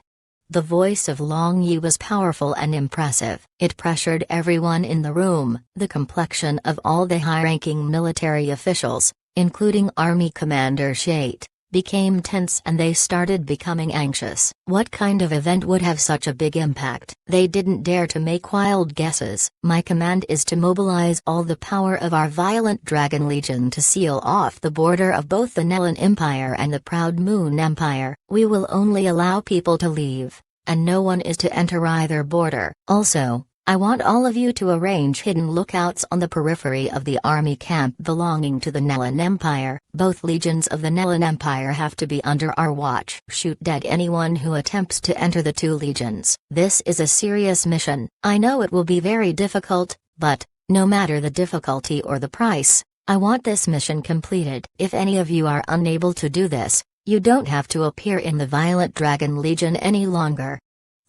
A: The voice of Long Yi was powerful and impressive. It pressured everyone in the room. The complexion of all the high-ranking military officials, including Army Commander Shate, became tense and they started becoming anxious. What kind of event would have such a big impact? They didn't dare to make wild guesses. My command is to mobilize all the power of our Violent Dragon Legion to seal off the border of both the Nelan Empire and the Proud Moon Empire. We will only allow people to leave, and no one is to enter either border. Also, I want all of you to arrange hidden lookouts on the periphery of the army camp belonging to the Nelan Empire. Both legions of the Nelan Empire have to be under our watch. Shoot dead anyone who attempts to enter the two legions. This is a serious mission. I know it will be very difficult, but, no matter the difficulty or the price, I want this mission completed. If any of you are unable to do this, you don't have to appear in the Violent Dragon Legion any longer.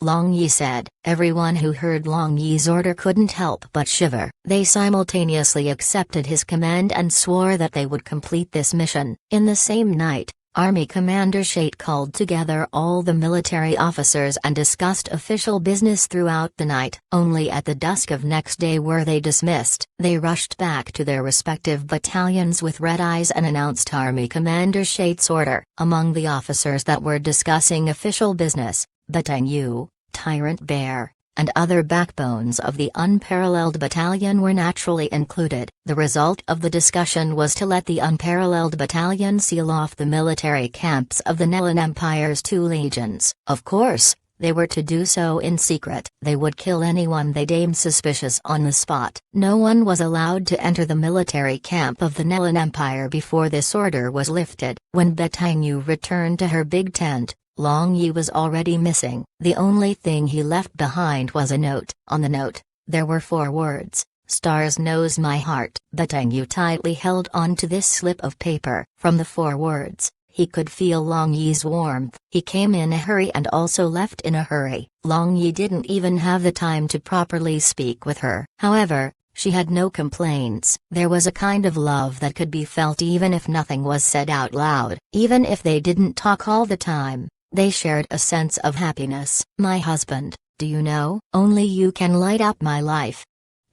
A: Long Yi said. Everyone who heard Long Yi's order couldn't help but shiver. They simultaneously accepted his command and swore that they would complete this mission. In the same night, Army Commander Shate called together all the military officers and discussed official business throughout the night. Only at the dusk of next day were they dismissed. They rushed back to their respective battalions with red eyes and announced Army Commander Shate's order. Among the officers that were discussing official business, Batang Yu, Tyrant Bear, and other backbones of the Unparalleled Battalion were naturally included. The result of the discussion was to let the Unparalleled Battalion seal off the military camps of the Nelan Empire's two legions. Of course, they were to do so in secret. They would kill anyone they deemed suspicious on the spot. No one was allowed to enter the military camp of the Nelan Empire before this order was lifted. When Batang Yu returned to her big tent, Long Yi was already missing. The only thing he left behind was a note. On the note, there were 4 words: "Stars knows my heart." Batang Yu tightly held on to this slip of paper. From the 4 words, he could feel Long Yi's warmth. He came in a hurry and also left in a hurry. Long Yi didn't even have the time to properly speak with her. However, she had no complaints. There was a kind of love that could be felt even if nothing was said out loud. Even if they didn't talk all the time, they shared a sense of happiness. "My husband, do you know? Only you can light up my life,"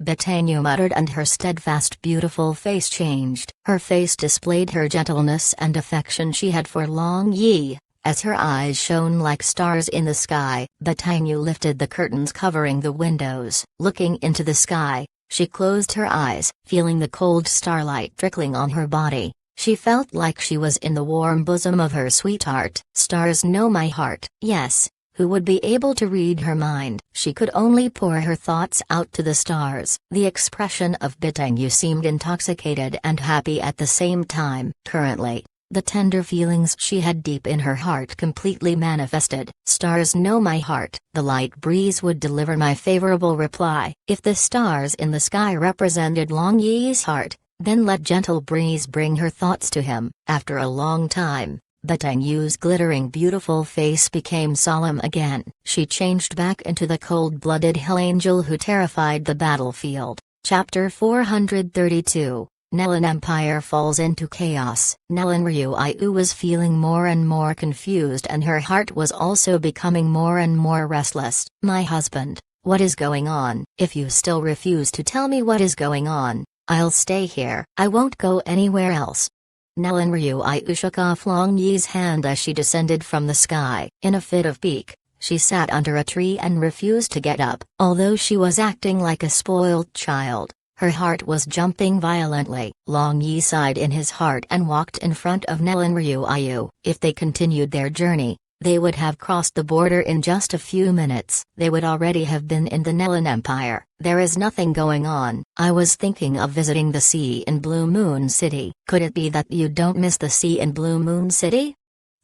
A: Batang Yu muttered, and her steadfast beautiful face changed. Her face displayed her gentleness and affection she had for Long Yi, as her eyes shone like stars in the sky. Batang Yu lifted the curtains covering the windows. Looking into the sky, she closed her eyes, feeling the cold starlight trickling on her body. She felt like she was in the warm bosom of her sweetheart. "Stars know my heart." Yes, who would be able to read her mind? She could only pour her thoughts out to the stars. The expression of Batang Yu seemed intoxicated and happy at the same time. Currently, the tender feelings she had deep in her heart completely manifested. "Stars know my heart." The light breeze would deliver my favorable reply. If the stars in the sky represented Long Yi's heart, then let gentle breeze bring her thoughts to him. After a long time, Batang Yu's glittering beautiful face became solemn again. She changed back into the cold-blooded hell angel who terrified the battlefield. Chapter 432, Nelan Empire falls into chaos. Nelan Ryuiu was feeling more and more confused, and her heart was also becoming more and more restless. "My husband, what is going on? If you still refuse to tell me what is going on, I'll stay here. I won't go anywhere else." Nellen Ryuayu shook off Long Yi's hand as she descended from the sky. In a fit of pique, she sat under a tree and refused to get up. Although she was acting like a spoiled child, her heart was jumping violently. Long Yi sighed in his heart and walked in front of Nellen Ryuayu. If they continued their journey, they would have crossed the border in just a few minutes. They would already have been in the Nellen Empire. There is nothing going on. I was thinking of visiting the sea in Blue Moon City. Could it be that you don't miss the sea in Blue Moon City?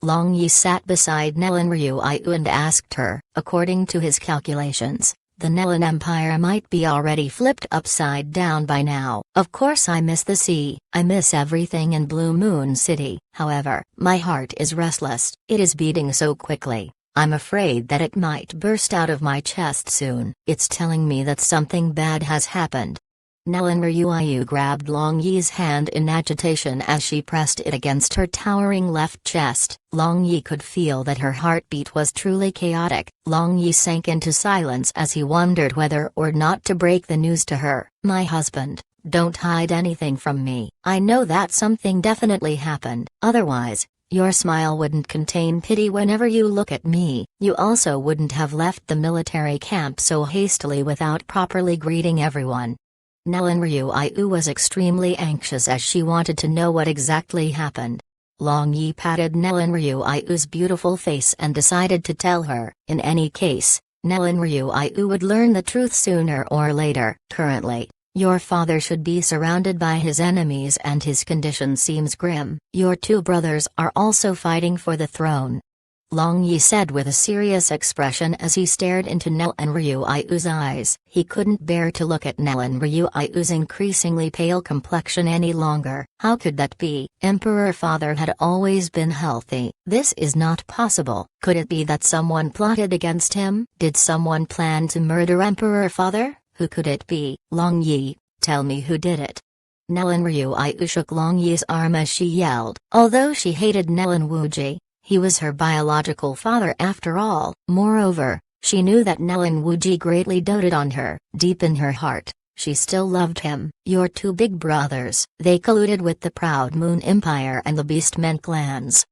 A: Long Yi sat beside Nellen Ryuayu and asked her. According to his calculations, the Nellen Empire might be already flipped upside down by now. Of course I miss the sea, I miss everything in Blue Moon City. However, my heart is restless. It is beating so quickly. I'm afraid that it might burst out of my chest soon. It's telling me that something bad has happened. Nellen Ryuayu grabbed Long Yi's hand in agitation as she pressed it against her towering left chest. Long Yi could feel that her heartbeat was truly chaotic. Long Yi sank into silence as he wondered whether or not to break the news to her. My husband, don't hide anything from me. I know that something definitely happened. Otherwise, your smile wouldn't contain pity whenever you look at me. You also wouldn't have left the military camp so hastily without properly greeting everyone. Nellen Ryuayu was extremely anxious as she wanted to know what exactly happened. Long Yi patted Nellen Ryuayu's beautiful face and decided to tell her. In any case, Nellen Ryuayu would learn the truth sooner or later. Currently, your father should be surrounded by his enemies and his condition seems grim. Your two brothers are also fighting for the throne, Long Yi said with a serious expression as he stared into Nellen Ryuayu's eyes. He couldn't bear to look at Nellen Ryuayu's increasingly pale complexion any longer. How could that be? Emperor Father had always been healthy. This is not possible. Could it be that someone plotted against him? Did someone plan to murder Emperor Father? Who could it be? Long Yi, tell me who did it. Nellen Ryuayu shook Long Yi's arm as she yelled. Although she hated Nellen Wuji, he was her biological father after all. Moreover, she knew that Nellen Wuji greatly doted on her. Deep in her heart, she still loved him. Your two big brothers. They colluded with the Proud Moon Empire and the Beastmen clans.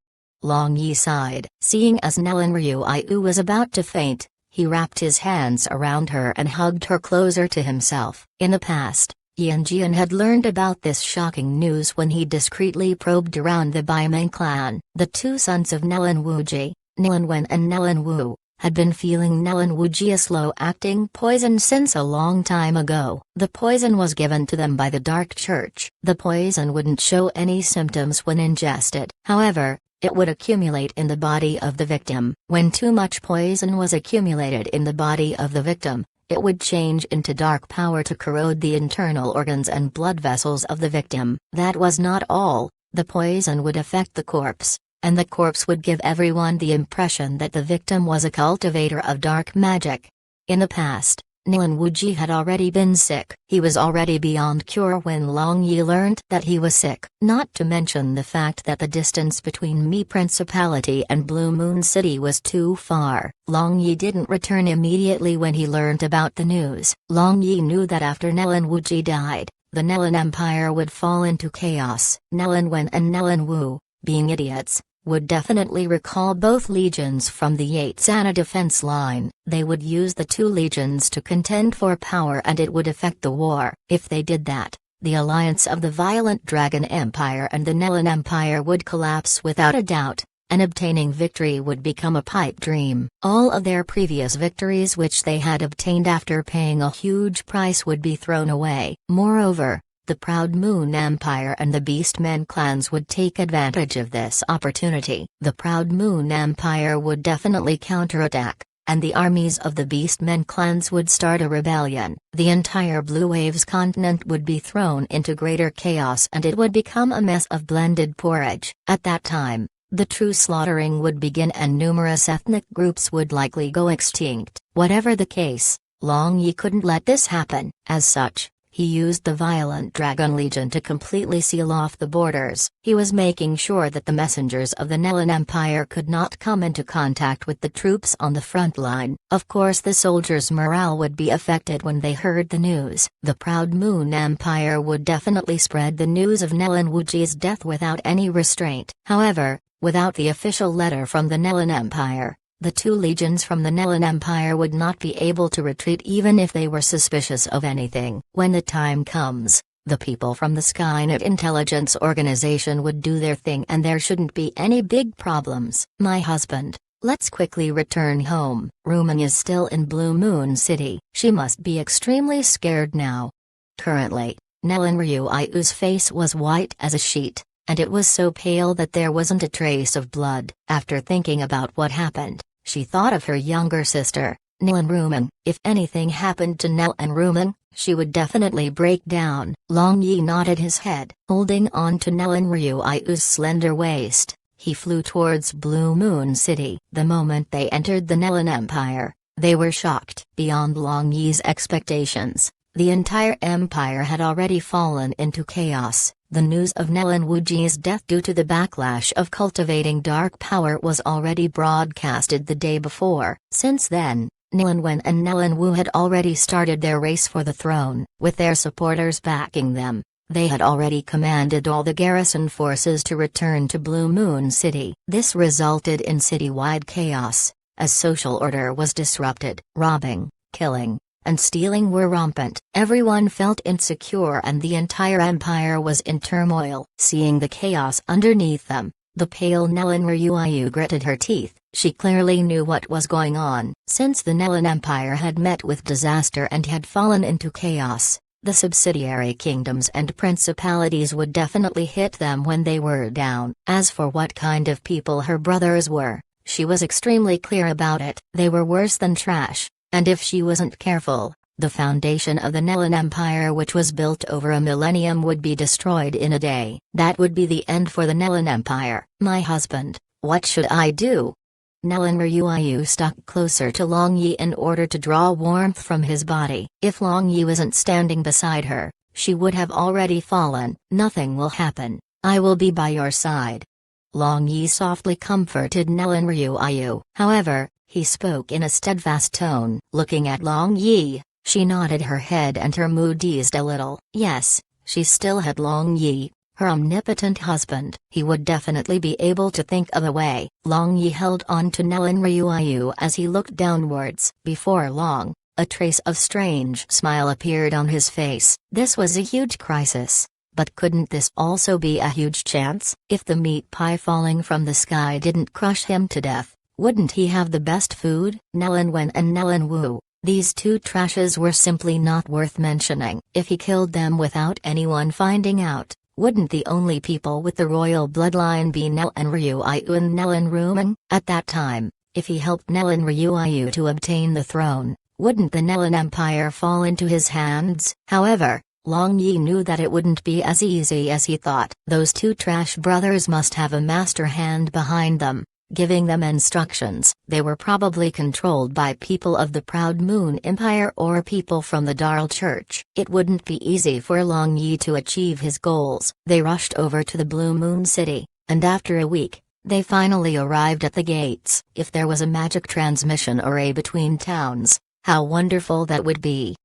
A: Long Yi sighed. Seeing as Nellen Ryuayu was about to faint, he wrapped his hands around her and hugged her closer to himself. In the past, Yan Jian had learned about this shocking news when he discreetly probed around the Baimen clan. The two sons of Nellen Wuji, Nellen Wen and Nellen Wu, had been feeling Nellen Wuji's slow-acting poison since a long time ago. The poison was given to them by the Dark Church. The poison wouldn't show any symptoms when ingested. However, it would accumulate in the body of the victim. When too much poison was accumulated in the body of the victim, it would change into dark power to corrode the internal organs and blood vessels of the victim. That was not all, the poison would affect the corpse, and the corpse would give everyone the impression that the victim was a cultivator of dark magic. In the past, Nellen Wuji had already been sick. He was already beyond cure when Long Yi learned that he was sick. Not to mention the fact that the distance between Mi Principality and Blue Moon City was too far. Long Yi didn't return immediately when he learned about the news. Long Yi knew that after Nellen Wuji died, the Nellen Empire would fall into chaos. Nellen Wen and Nellen Wu, being idiots, would definitely recall both legions from the Yatsana defense line. They would use the two legions to contend for power and it would affect the war. If they did that, the alliance of the Violent Dragon Empire and the Nellen Empire would collapse without a doubt, and obtaining victory would become a pipe dream. All of their previous victories which they had obtained after paying a huge price would be thrown away. Moreover, the Proud Moon Empire and the Beastmen clans would take advantage of this opportunity. The Proud Moon Empire would definitely counterattack, and the armies of the Beastmen clans would start a rebellion. The entire Blue Waves continent would be thrown into greater chaos and it would become a mess of blended porridge. At that time, the true slaughtering would begin and numerous ethnic groups would likely go extinct. Whatever the case, Long Yi couldn't let this happen. As such, He used the violent Dragon Legion to completely seal off the borders. He was making sure that the messengers of the Nelan Empire could not come into contact with the troops on the front line. Of course, the soldiers' morale would be affected when they heard the news. The Proud Moon Empire would definitely spread the news of Nelan Wuji's death without any restraint. However, without the official letter from the Nelan Empire, the two legions from the Nelan Empire would not be able to retreat even if they were suspicious of anything. When the time comes, the people from the Skynet intelligence organization would do their thing and there shouldn't be any big problems. My husband, let's quickly return home. Ruming is still in Blue Moon City. She must be extremely scared now. Currently, Nelan Ryuayu's face was white as a sheet, and it was so pale that there wasn't a trace of blood. After thinking about what happened, she thought of her younger sister, Nelan Ruming. If anything happened to Nelan Ruming, she would definitely break down. Long Yi nodded his head. Holding on to Nelan Ryuayu's slender waist, he flew towards Blue Moon City. The moment they entered the Nelan Empire, they were shocked. Beyond Long Yi's expectations, the entire empire had already fallen into chaos. The news of Nelan Wuji's death due to the backlash of cultivating dark power was already broadcasted the day before. Since then, Nelan Wen and Nelan Wu had already started their race for the throne. With their supporters backing them, they had already commanded all the garrison forces to return to Blue Moon City. This resulted in citywide chaos, as social order was disrupted. Robbing, killing, and stealing were rampant. Everyone felt insecure and the entire empire was in turmoil. Seeing the chaos underneath them, the pale Nelan Ryuayu gritted her teeth. She clearly knew what was going on. Since the Nelan Empire had met with disaster and had fallen into chaos, the subsidiary kingdoms and principalities would definitely hit them when they were down. As for what kind of people her brothers were, she was extremely clear about it. They were worse than trash. And if she wasn't careful, the foundation of the Nelan Empire, which was built over a millennium, would be destroyed in a day. That would be the end for the Nelan Empire. My husband, what should I do? Nelan Ryuayu stuck closer to Long Yi in order to draw warmth from his body. If Long Yi wasn't standing beside her, she would have already fallen. Nothing will happen. I will be by your side. Long Yi softly comforted Nelan Ryuayu. However, he spoke in a steadfast tone. Looking at Long Yi, she nodded her head and her mood eased a little. Yes, she still had Long Yi, her omnipotent husband. He would definitely be able to think of a way. Long Yi held on to Nelan Ryuayu as he looked downwards. Before long, a trace of strange smile appeared on his face. This was a huge crisis. But couldn't this also be a huge chance? If the meat pie falling from the sky didn't crush him to death, wouldn't he have the best food? Nelan Wen and Nelan Wu, these two trashes were simply not worth mentioning. If he killed them without anyone finding out, wouldn't the only people with the royal bloodline be Nelan Ryuayu and Nelan Ruming? At that time, if he helped Nelan Ryuayu to obtain the throne, wouldn't the Nelan Empire fall into his hands? However, Long Yi knew that it wouldn't be as easy as he thought. Those two trash brothers must have a master hand behind them, giving them instructions. They were probably controlled by people of the Proud Moon Empire or people from the Darl Church. It wouldn't be easy for Long Yi to achieve his goals. They rushed over to the Blue Moon City, and after a week, they finally arrived at the gates. If there was a magic transmission array between towns, how wonderful that would be.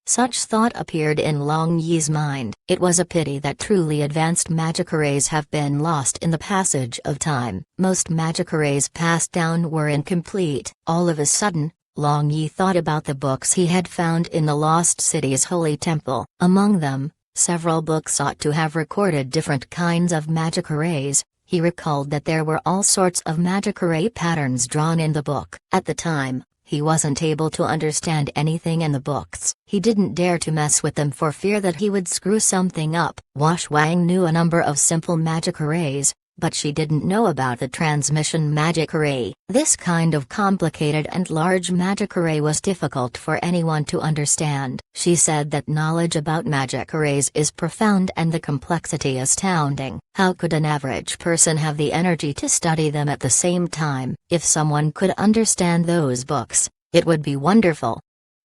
A: Such thought appeared in Long Yi's mind. It was a pity that truly advanced magic arrays have been lost in the passage of time. Most magic arrays passed down were incomplete. All of a sudden, Long Yi thought about the books he had found in the Lost City's holy temple. Among them, several books ought to have recorded different kinds of magic arrays. He recalled that there were all sorts of magic array patterns drawn in the book. At the time, he wasn't able to understand anything in the books. He didn't dare to mess with them for fear that he would screw something up. Wash Wang knew a number of simple magic arrays, but she didn't know about the transmission magic array. This kind of complicated and large magic array was difficult for anyone to understand. She said that knowledge about magic arrays is profound and the complexity astounding. How could an average person have the energy to study them at the same time? If someone could understand those books, it would be wonderful.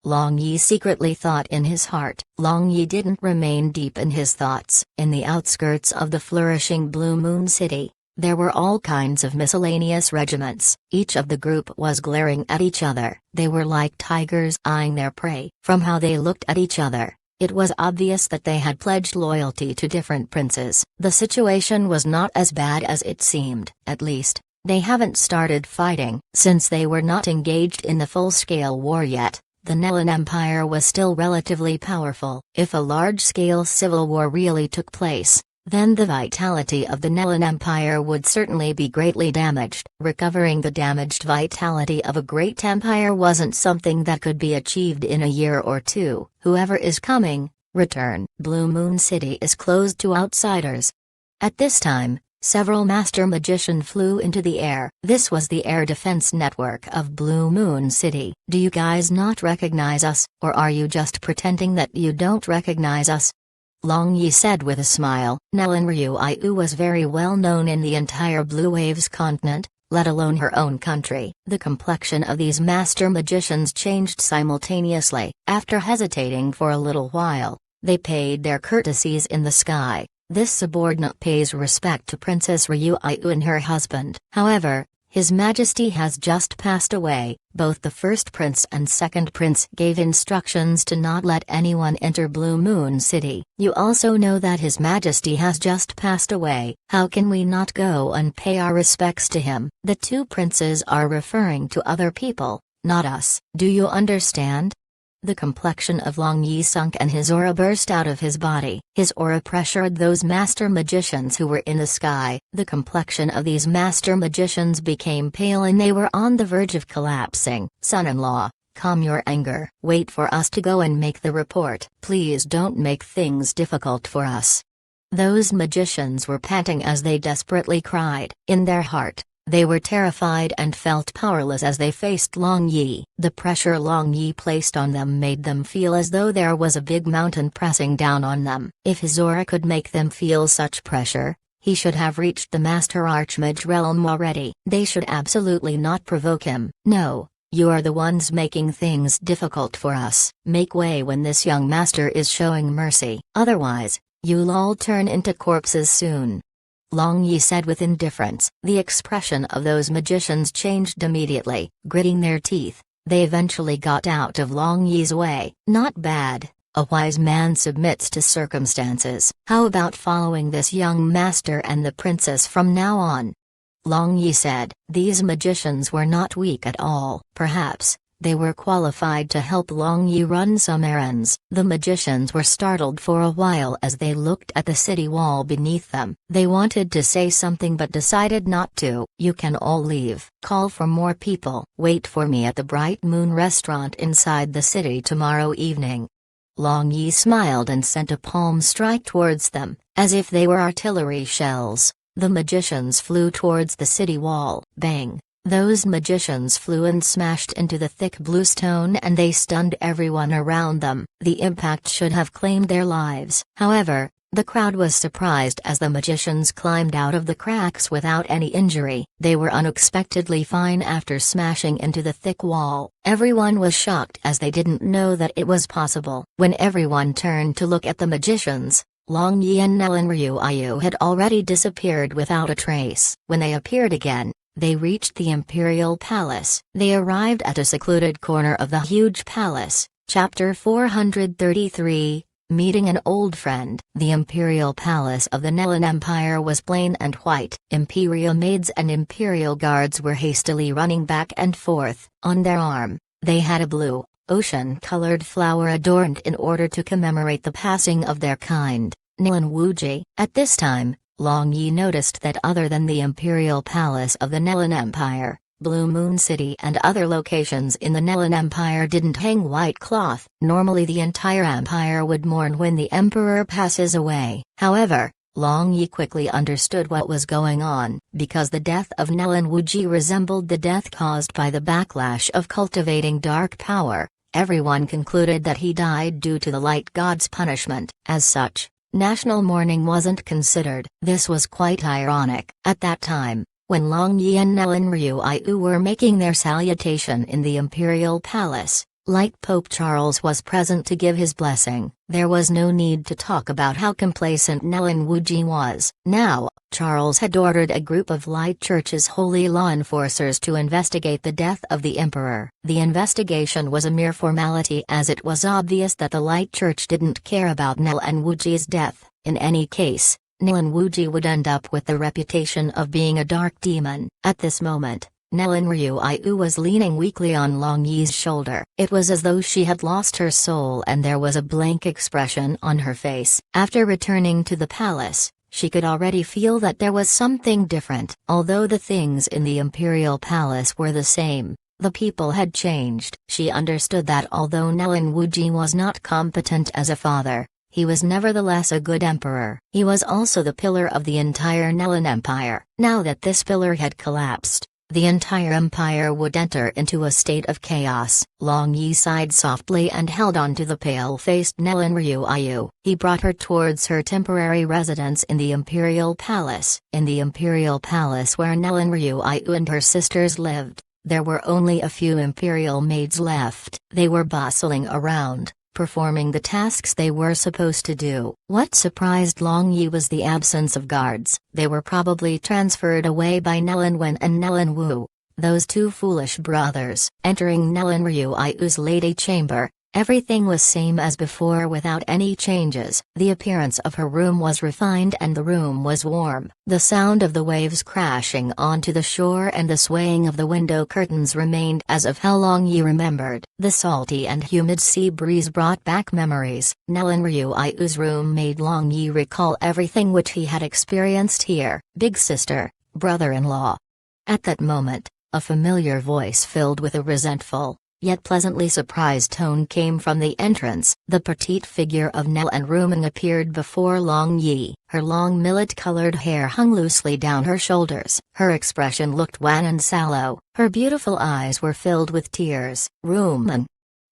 A: Long Yi secretly thought in his heart. Long Yi didn't remain deep in his thoughts. In the outskirts of the flourishing Blue Moon City, there were all kinds of miscellaneous regiments. Each of the group was glaring at each other. They were like tigers eyeing their prey. From how they looked at each other, it was obvious that they had pledged loyalty to different princes. The situation was not as bad as it seemed. At least, they haven't started fighting. Since they were not engaged in the full-scale war yet, the Nelan Empire was still relatively powerful. If a large-scale civil war really took place, then the vitality of the Nelan Empire would certainly be greatly damaged. Recovering the damaged vitality of a great empire wasn't something that could be achieved in a year or two. Whoever is coming, return. Blue Moon City is closed to outsiders. At this time, several master magicians flew into the air. This was the air defense network of Blue Moon City. Do you guys not recognize us, or are you just pretending that you don't recognize us? Long Yi said with a smile. Nelan Ryu was very well known in the entire Blue Waves continent, let alone her own country. The complexion of these master magicians changed simultaneously. After hesitating for a little while, they paid their courtesies in the sky. This subordinate pays respect to Princess Ryu and her husband. However, His Majesty has just passed away. Both the first prince and second prince gave instructions to not let anyone enter Blue Moon City. You also know that His Majesty has just passed away. How can we not go and pay our respects to him? The two princes are referring to other people, not us. Do you understand? The complexion of Long Yi sunk and his aura burst out of his body. His aura pressured those master magicians who were in the sky. The complexion of these master magicians became pale and they were on the verge of collapsing. Son-in-law, calm your anger. Wait for us to go and make the report. Please don't make things difficult for us. Those magicians were panting as they desperately cried. In their heart, they were terrified and felt powerless as they faced Long Yi. The pressure Long Yi placed on them made them feel as though there was a big mountain pressing down on them. If his aura could make them feel such pressure, he should have reached the Master Archmage realm already. They should absolutely not provoke him. No, you are the ones making things difficult for us. Make way when this young master is showing mercy. Otherwise, you'll all turn into corpses soon. Long Yi said with indifference. The expression of those magicians changed immediately. Gritting their teeth, they eventually got out of Long Yi's way. Not bad. A wise man submits to circumstances. How about following this young master and the princess from now on? Long Yi said. These magicians were not weak at all. Perhaps they were qualified to help Long Yi run some errands. The magicians were startled for a while as they looked at the city wall beneath them. They wanted to say something but decided not to. You can all leave. Call for more people. Wait for me at the Bright Moon restaurant inside the city tomorrow evening. Long Yi smiled and sent a palm strike towards them, as if they were artillery shells. The magicians flew towards the city wall. Bang! Those magicians flew and smashed into the thick blue stone and they stunned everyone around them. The impact should have claimed their lives. However, the crowd was surprised as the magicians climbed out of the cracks without any injury. They were unexpectedly fine after smashing into the thick wall. Everyone was shocked as they didn't know that it was possible. When everyone turned to look at the magicians, Long Yi and Nelan Ryu had already disappeared without a trace. When they appeared again, they reached the Imperial Palace. They arrived at a secluded corner of the huge palace. Chapter 433, Meeting an Old Friend. The Imperial Palace of the Nelan Empire was plain and white. Imperial maids and Imperial guards were hastily running back and forth. On their arm, they had a blue, ocean-colored flower adorned in order to commemorate the passing of their kind, Nelan Wuji. At this time, Long Yi noticed that other than the Imperial Palace of the Nelan Empire, Blue Moon City and other locations in the Nelan Empire didn't hang white cloth. Normally the entire empire would mourn when the emperor passes away. However, Long Yi quickly understood what was going on. Because the death of Nelan Wuji resembled the death caused by the backlash of cultivating dark power, everyone concluded that he died due to the light god's punishment. As such, national mourning wasn't considered. This was quite ironic. At that time, when Long Yi and Nelan Ryu were making their salutation in the Imperial Palace, Like Pope Charles was present to give his blessing, there was no need to talk about how complacent Nellen Wuji was. Now, Charles had ordered a group of Light Church's holy law enforcers to investigate the death of the emperor. The investigation was a mere formality, as it was obvious that the Light Church didn't care about Nellen Wuji's death. In any case, Nellen Wuji would end up with the reputation of being a dark demon. At this moment, Nellen Ryuiyu was leaning weakly on Long Yi's shoulder. It was as though she had lost her soul and there was a blank expression on her face. After returning to the palace, she could already feel that there was something different. Although the things in the imperial palace were the same, the people had changed. She understood that although Nellen Wuji was not competent as a father, he was nevertheless a good emperor. He was also the pillar of the entire Nellen Empire. Now that this pillar had collapsed, the entire empire would enter into a state of chaos. Long Yi sighed softly and held on to the pale-faced Nellen Ryuiyu. He brought her towards her temporary residence in the imperial palace. In the imperial palace where Nellen Ryuiyu and her sisters lived, there were only a few imperial maids left. They were bustling around, performing the tasks they were supposed to do. What surprised Long Yi was the absence of guards. They were probably transferred away by Nellen Wen and Nellen Wu, those two foolish brothers. Entering Nellen Ryuiyu's lady chamber, everything was same as before without any changes. The appearance of her room was refined and the room was warm. The sound of the waves crashing onto the shore and the swaying of the window curtains remained as of how Long Yi remembered. The salty and humid sea breeze brought back memories. Nellen Ryuiyu's room made Long Yi recall everything which he had experienced here. Big sister, brother-in-law. At that moment, a familiar voice filled with a resentful, yet pleasantly surprised tone came from the entrance. The petite figure of Nellen Ruming appeared before Long Yi. Her long millet-colored hair hung loosely down her shoulders. Her expression looked wan and sallow. Her beautiful eyes were filled with tears. Ruming.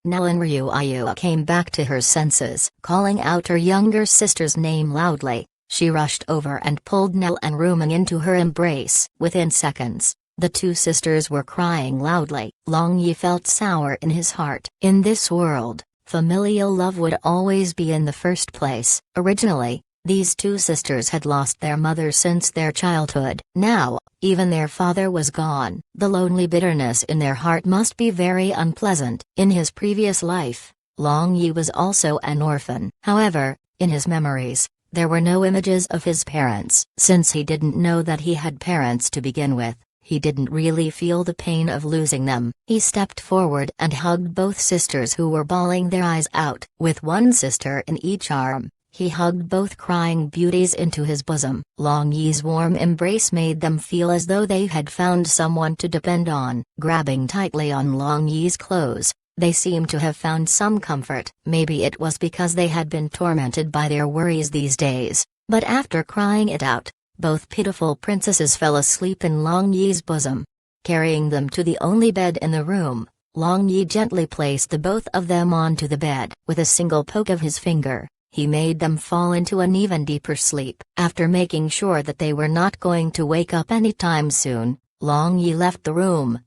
A: Nellen Ryuiyu came back to her senses. Calling out her younger sister's name loudly, she rushed over and pulled Nellen Ruming into her embrace. Within seconds, the two sisters were crying loudly. Long Yi felt sour in his heart. In this world, familial love would always be in the first place. Originally, these two sisters had lost their mother since their childhood. Now, even their father was gone. The lonely bitterness in their heart must be very unpleasant. In his previous life, Long Yi was also an orphan. However, in his memories, there were no images of his parents. Since he didn't know that he had parents to begin with, he didn't really feel the pain of losing them. He stepped forward and hugged both sisters who were bawling their eyes out. With one sister in each arm, he hugged both crying beauties into his bosom. Long Yi's warm embrace made them feel as though they had found someone to depend on. Grabbing tightly on Long Yi's clothes, they seemed to have found some comfort. Maybe it was because they had been tormented by their worries these days, but after crying it out, both pitiful princesses fell asleep in Long Yi's bosom. Carrying them to the only bed in the room, Long Yi gently placed the both of them onto the bed. With a single poke of his finger, he made them fall into an even deeper sleep. After making sure that they were not going to wake up anytime soon, Long Yi left the room.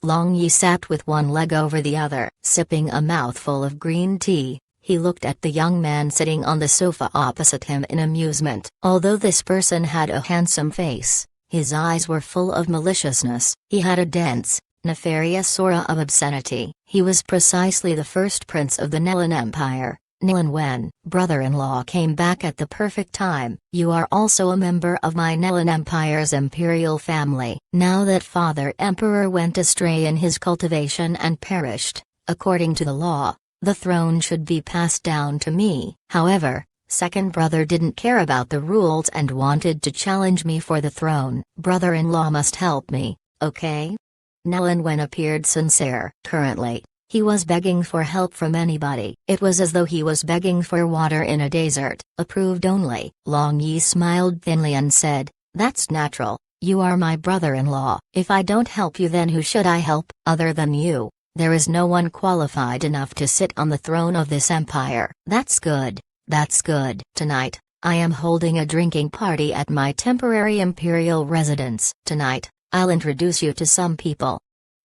A: Long Yi sat with one leg over the other. Sipping a mouthful of green tea, he looked at the young man sitting on the sofa opposite him in amusement. Although this person had a handsome face, his eyes were full of maliciousness. He had a dense, nefarious aura of obscenity. He was precisely the first prince of the Nellen Empire. Nellen Wen, brother-in-law, came back at the perfect time. You are also a member of my Nellen Empire's imperial family. Now that Father Emperor went astray in his cultivation and perished, according to the law, the throne should be passed down to me. However, second brother didn't care about the rules and wanted to challenge me for the throne. Brother-in-law must help me, okay? Nellen Wen appeared sincere. Currently, he was begging for help from anybody. It was as though he was begging for water in a desert. Approved only. Long Yi smiled thinly and said, "That's natural. You are my brother-in-law. If I don't help you, then who should I help? Other than you, there is no one qualified enough to sit on the throne of this empire." "That's good. That's good." "Tonight, I am holding a drinking party at my temporary imperial residence. Tonight, I'll introduce you to some people.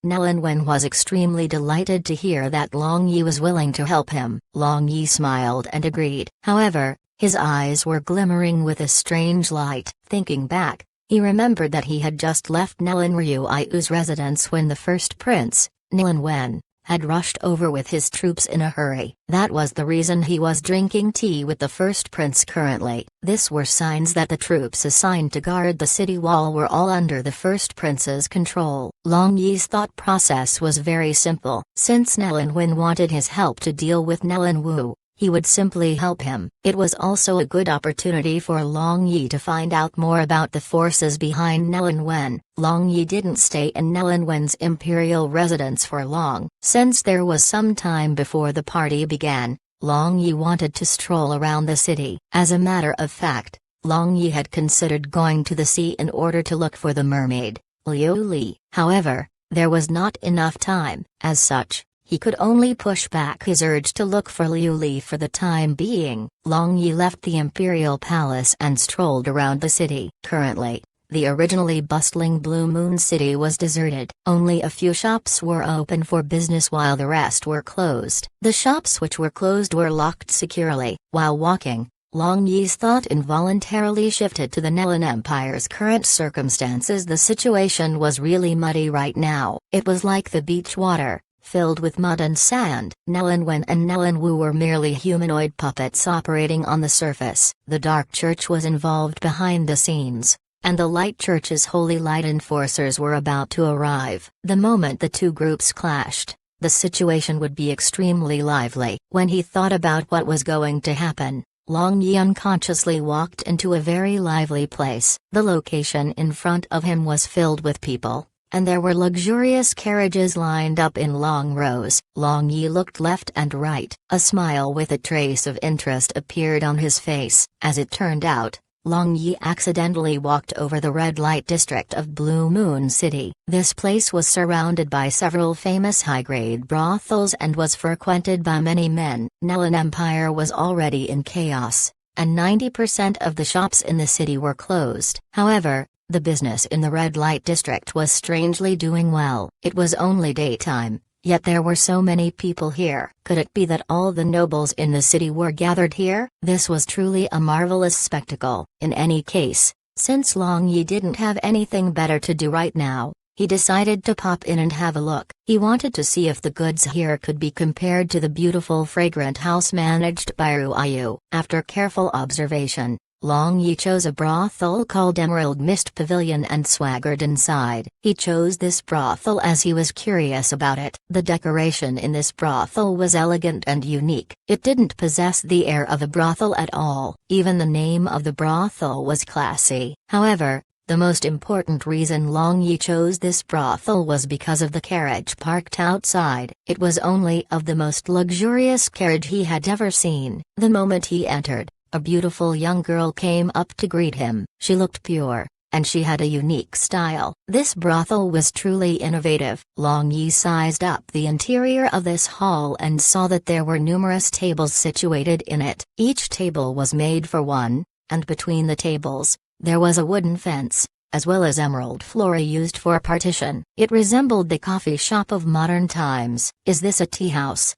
A: Nellen Wen was extremely delighted to hear that Long Yi was willing to help him. Long Yi smiled and agreed. However, his eyes were glimmering with a strange light. Thinking back, he remembered that he had just left Nellen Ryuiu's residence when the first prince, Nellen Wen, had rushed over with his troops in a hurry. That was the reason he was drinking tea with the first prince currently. This were signs that the troops assigned to guard the city wall were all under the first prince's control. Long Yi's thought process was very simple. Since Nellen Wen wanted his help to deal with Nellen Wu, he would simply help him. It was also a good opportunity for Long Yi to find out more about the forces behind Nellen Wen. Long Yi didn't stay in Nellen Wen's imperial residence for long. Since there was some time before the party began, Long Yi wanted to stroll around the city. As a matter of fact, Long Yi had considered going to the sea in order to look for the mermaid, Liu Li. However, there was not enough time. As such, he could only push back his urge to look for Liu Li for the time being. Long Yi left the imperial palace and strolled around the city. Currently, the originally bustling Blue Moon City was deserted. Only a few shops were open for business while the rest were closed. The shops which were closed were locked securely. While walking, Long Yi's thought involuntarily shifted to the Nellen Empire's current circumstances. The situation was really muddy right now. It was like the beach water, filled with mud and sand. Nellen Wen and Nellen Wu were merely humanoid puppets operating on the surface. The Dark Church was involved behind the scenes, and the Light Church's holy light enforcers were about to arrive. The moment the two groups clashed, the situation would be extremely lively. When he thought about what was going to happen, Long Yi unconsciously walked into a very lively place. The location in front of him was filled with people, and there were luxurious carriages lined up in long rows. Long Yi looked left and right. A smile with a trace of interest appeared on his face. As it turned out, Long Yi accidentally walked over the red light district of Blue Moon City. This place was surrounded by several famous high-grade brothels and was frequented by many men. Nellen Empire was already in chaos, and 90% of the shops in the city were closed. However, the business in the red light district was strangely doing well. It was only daytime, yet there were so many people here. Could it be that all the nobles in the city were gathered here? This was truly a marvelous spectacle. In any case, since Long Yi didn't have anything better to do right now, he decided to pop in and have a look. He wanted to see if the goods here could be compared to the beautiful fragrant house managed by Ryuiu. After careful observation, Long Yi chose a brothel called Emerald Mist Pavilion and swaggered inside. He chose this brothel as he was curious about it. The decoration in this brothel was elegant and unique. It didn't possess the air of a brothel at all. Even the name of the brothel was classy. However, the most important reason Long Yi chose this brothel was because of the carriage parked outside. It was only of the most luxurious carriage he had ever seen. The moment he entered, a beautiful young girl came up to greet him. She looked pure, and she had a unique style. This brothel was truly innovative. Long Yi sized up the interior of this hall and saw that there were numerous tables situated in it. Each table was made for one, and between the tables, there was a wooden fence, as well as emerald flooring used for partition. It resembled the coffee shop of modern times. "Is this a tea house?"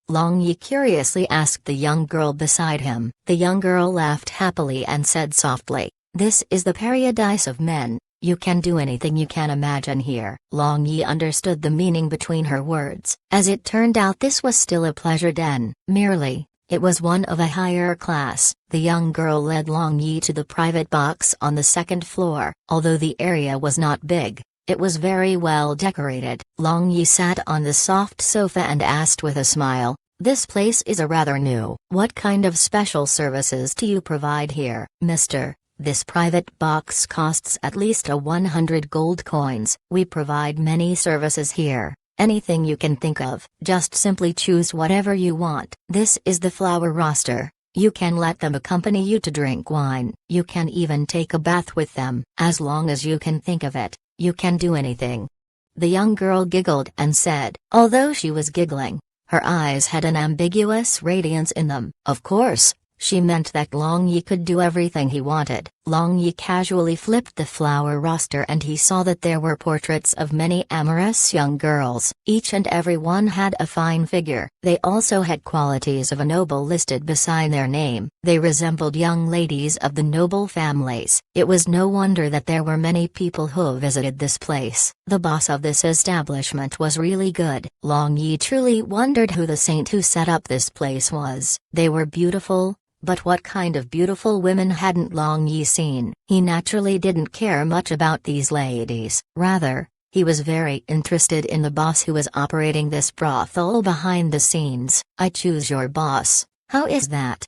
A: Long Yi curiously asked the young girl beside him. The young girl laughed happily and said softly, "This is the paradise of men. You can do anything you can imagine here." Long Yi understood the meaning between her words. As it turned out, this was still a pleasure den. Merely, it was one of a higher class. The young girl led Long Yi to the private box on the second floor. Although the area was not big, it was very well decorated. Long Yi sat on the soft sofa and asked with a smile, "This place is a rather new. What kind of special services do you provide here?" "Mister, this private box costs at least 100 gold coins. We provide many services here. Anything you can think of. Just simply choose whatever you want. This is the flower roster. You can let them accompany you to drink wine. You can even take a bath with them. As long as you can think of it, you can do anything." The young girl giggled and said, although she was giggling, her eyes had an ambiguous radiance in them. Of course, she meant that Long Yi could do everything he wanted. Long Yi casually flipped the flower roster and he saw that there were portraits of many amorous young girls. Each and every one had a fine figure. They also had qualities of a noble listed beside their name. They resembled young ladies of the noble families. It was no wonder that there were many people who visited this place. The boss of this establishment was really good. Long Yi truly wondered who the saint who set up this place was. They were beautiful. But what kind of beautiful women hadn't Long Yi seen? He naturally didn't care much about these ladies. Rather, he was very interested in the boss who was operating this brothel behind the scenes. "I choose your boss. How is that?"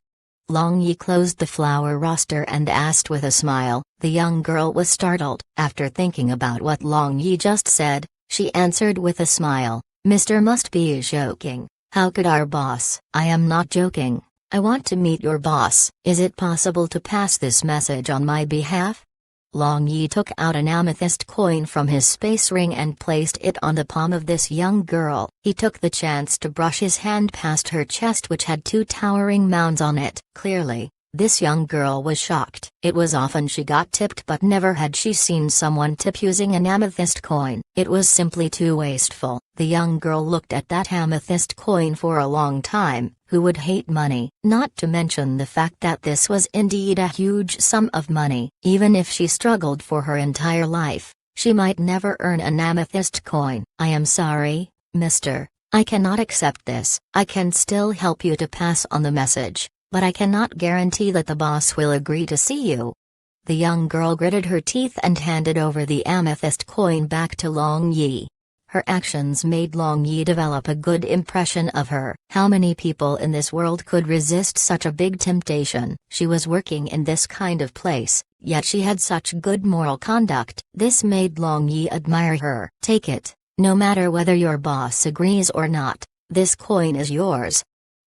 A: Long Yi closed the flower roster and asked with a smile. The young girl was startled. After thinking about what Long Yi just said, she answered with a smile, "Mr. must be joking. How could our boss?" "I am not joking. I want to meet your boss. Is it possible to pass this message on my behalf?" Long Yi took out an amethyst coin from his space ring and placed it on the palm of this young girl. He took the chance to brush his hand past her chest, which had two towering mounds on it. Clearly, this young girl was shocked. It was often she got tipped, but never had she seen someone tip using an amethyst coin. It was simply too wasteful. The young girl looked at that amethyst coin for a long time. Who would hate money? Not to mention the fact that this was indeed a huge sum of money. Even if she struggled for her entire life, she might never earn an amethyst coin. "I am sorry, mister. I cannot accept this. I can still help you to pass on the message, but I cannot guarantee that the boss will agree to see you." The young girl gritted her teeth and handed over the amethyst coin back to Long Yi. Her actions made Long Yi develop a good impression of her. How many people in this world could resist such a big temptation? She was working in this kind of place, yet she had such good moral conduct. This made Long Yi admire her. "Take it, no matter whether your boss agrees or not. This coin is yours,"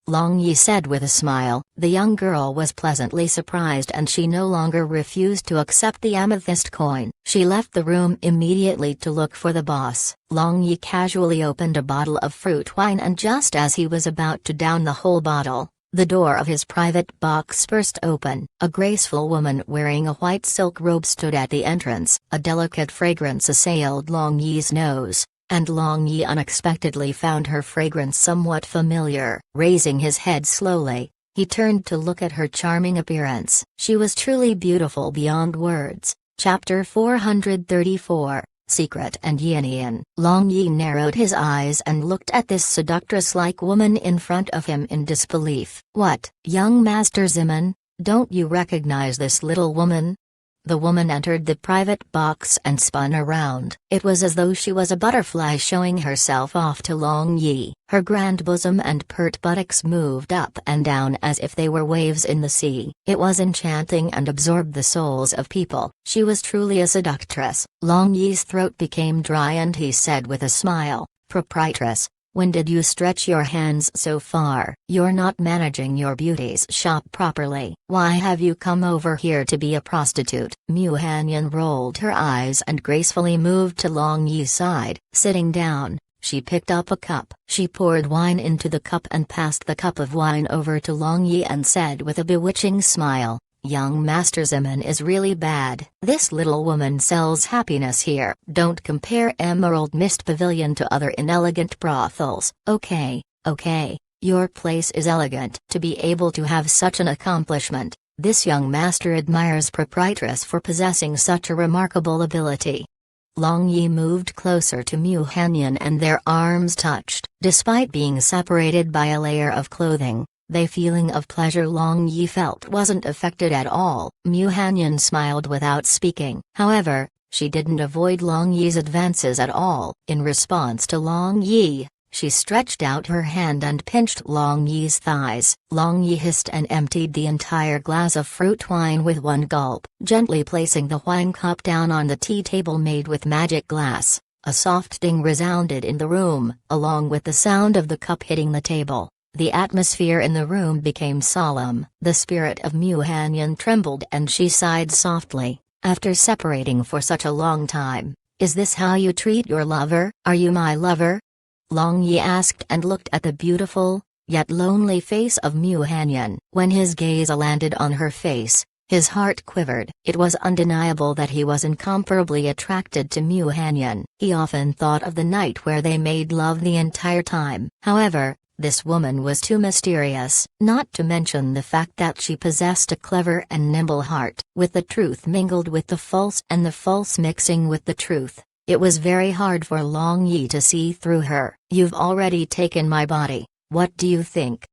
A: Long Yi said with a smile. The young girl was pleasantly surprised and she no longer refused to accept the amethyst coin. She left the room immediately to look for the boss. Long Yi casually opened a bottle of fruit wine and just as he was about to down the whole bottle, the door of his private box burst open. A graceful woman wearing a white silk robe stood at the entrance. A delicate fragrance assailed Long Yi's nose, and Long Yi unexpectedly found her fragrance somewhat familiar. Raising his head slowly, he turned to look at her charming appearance. She was truly beautiful beyond words. Chapter 434, Secret and Yin. Long Yi narrowed his eyes and looked at this seductress-like woman in front of him in disbelief. "What, young Master Ziman, don't you recognize this little woman?" The woman entered the private box and spun around. It was as though she was a butterfly showing herself off to Long Yi. Her grand bosom and pert buttocks moved up and down as if they were waves in the sea. It was enchanting and absorbed the souls of people. She was truly a seductress. Long Yi's throat became dry and he said with a smile, "Proprietress, when did you stretch your hands so far? You're not managing your beauty's shop properly. Why have you come over here to be a prostitute?" Mu Hanyan rolled her eyes and gracefully moved to Long Yi's side. Sitting down, she picked up a cup. She poured wine into the cup and passed the cup of wine over to Long Yi and said with a bewitching smile, "Young Master Ziman is really bad. This little woman sells happiness here. Don't compare Emerald Mist Pavilion to other inelegant brothels." Okay, your place is elegant. To be able to have such an accomplishment, this young master admires proprietress for possessing such a remarkable ability. Long Yi moved closer to Mu Hanyan and their arms touched. Despite being separated by a layer of clothing, the feeling of pleasure Long Yi felt wasn't affected at all. Mu Hanyan smiled without speaking. However, she didn't avoid Long Yi's advances at all. In response to Long Yi, she stretched out her hand and pinched Long Yi's thighs. Long Yi hissed and emptied the entire glass of fruit wine with one gulp, gently placing the wine cup down on the tea table made with magic glass. A soft ding resounded in the room, along with the sound of the cup hitting the table. The atmosphere in the room became solemn. The spirit of Mu Hanyan trembled and she sighed softly. After separating for such a long time, "Is this how you treat your lover? Are you my lover?" Long Yi asked and looked at the beautiful, yet lonely face of Mu Hanyan. When his gaze landed on her face, His heart quivered. It was undeniable that he was incomparably attracted to Mu Hanyan. He often thought of the night where they made love the entire time. However, this woman was too mysterious, not to mention the fact that she possessed a clever and nimble heart. With the truth mingled with the false and the false mixing with the truth, it was very hard for Long Yi to see through her. "You've already taken my body, what do you think?"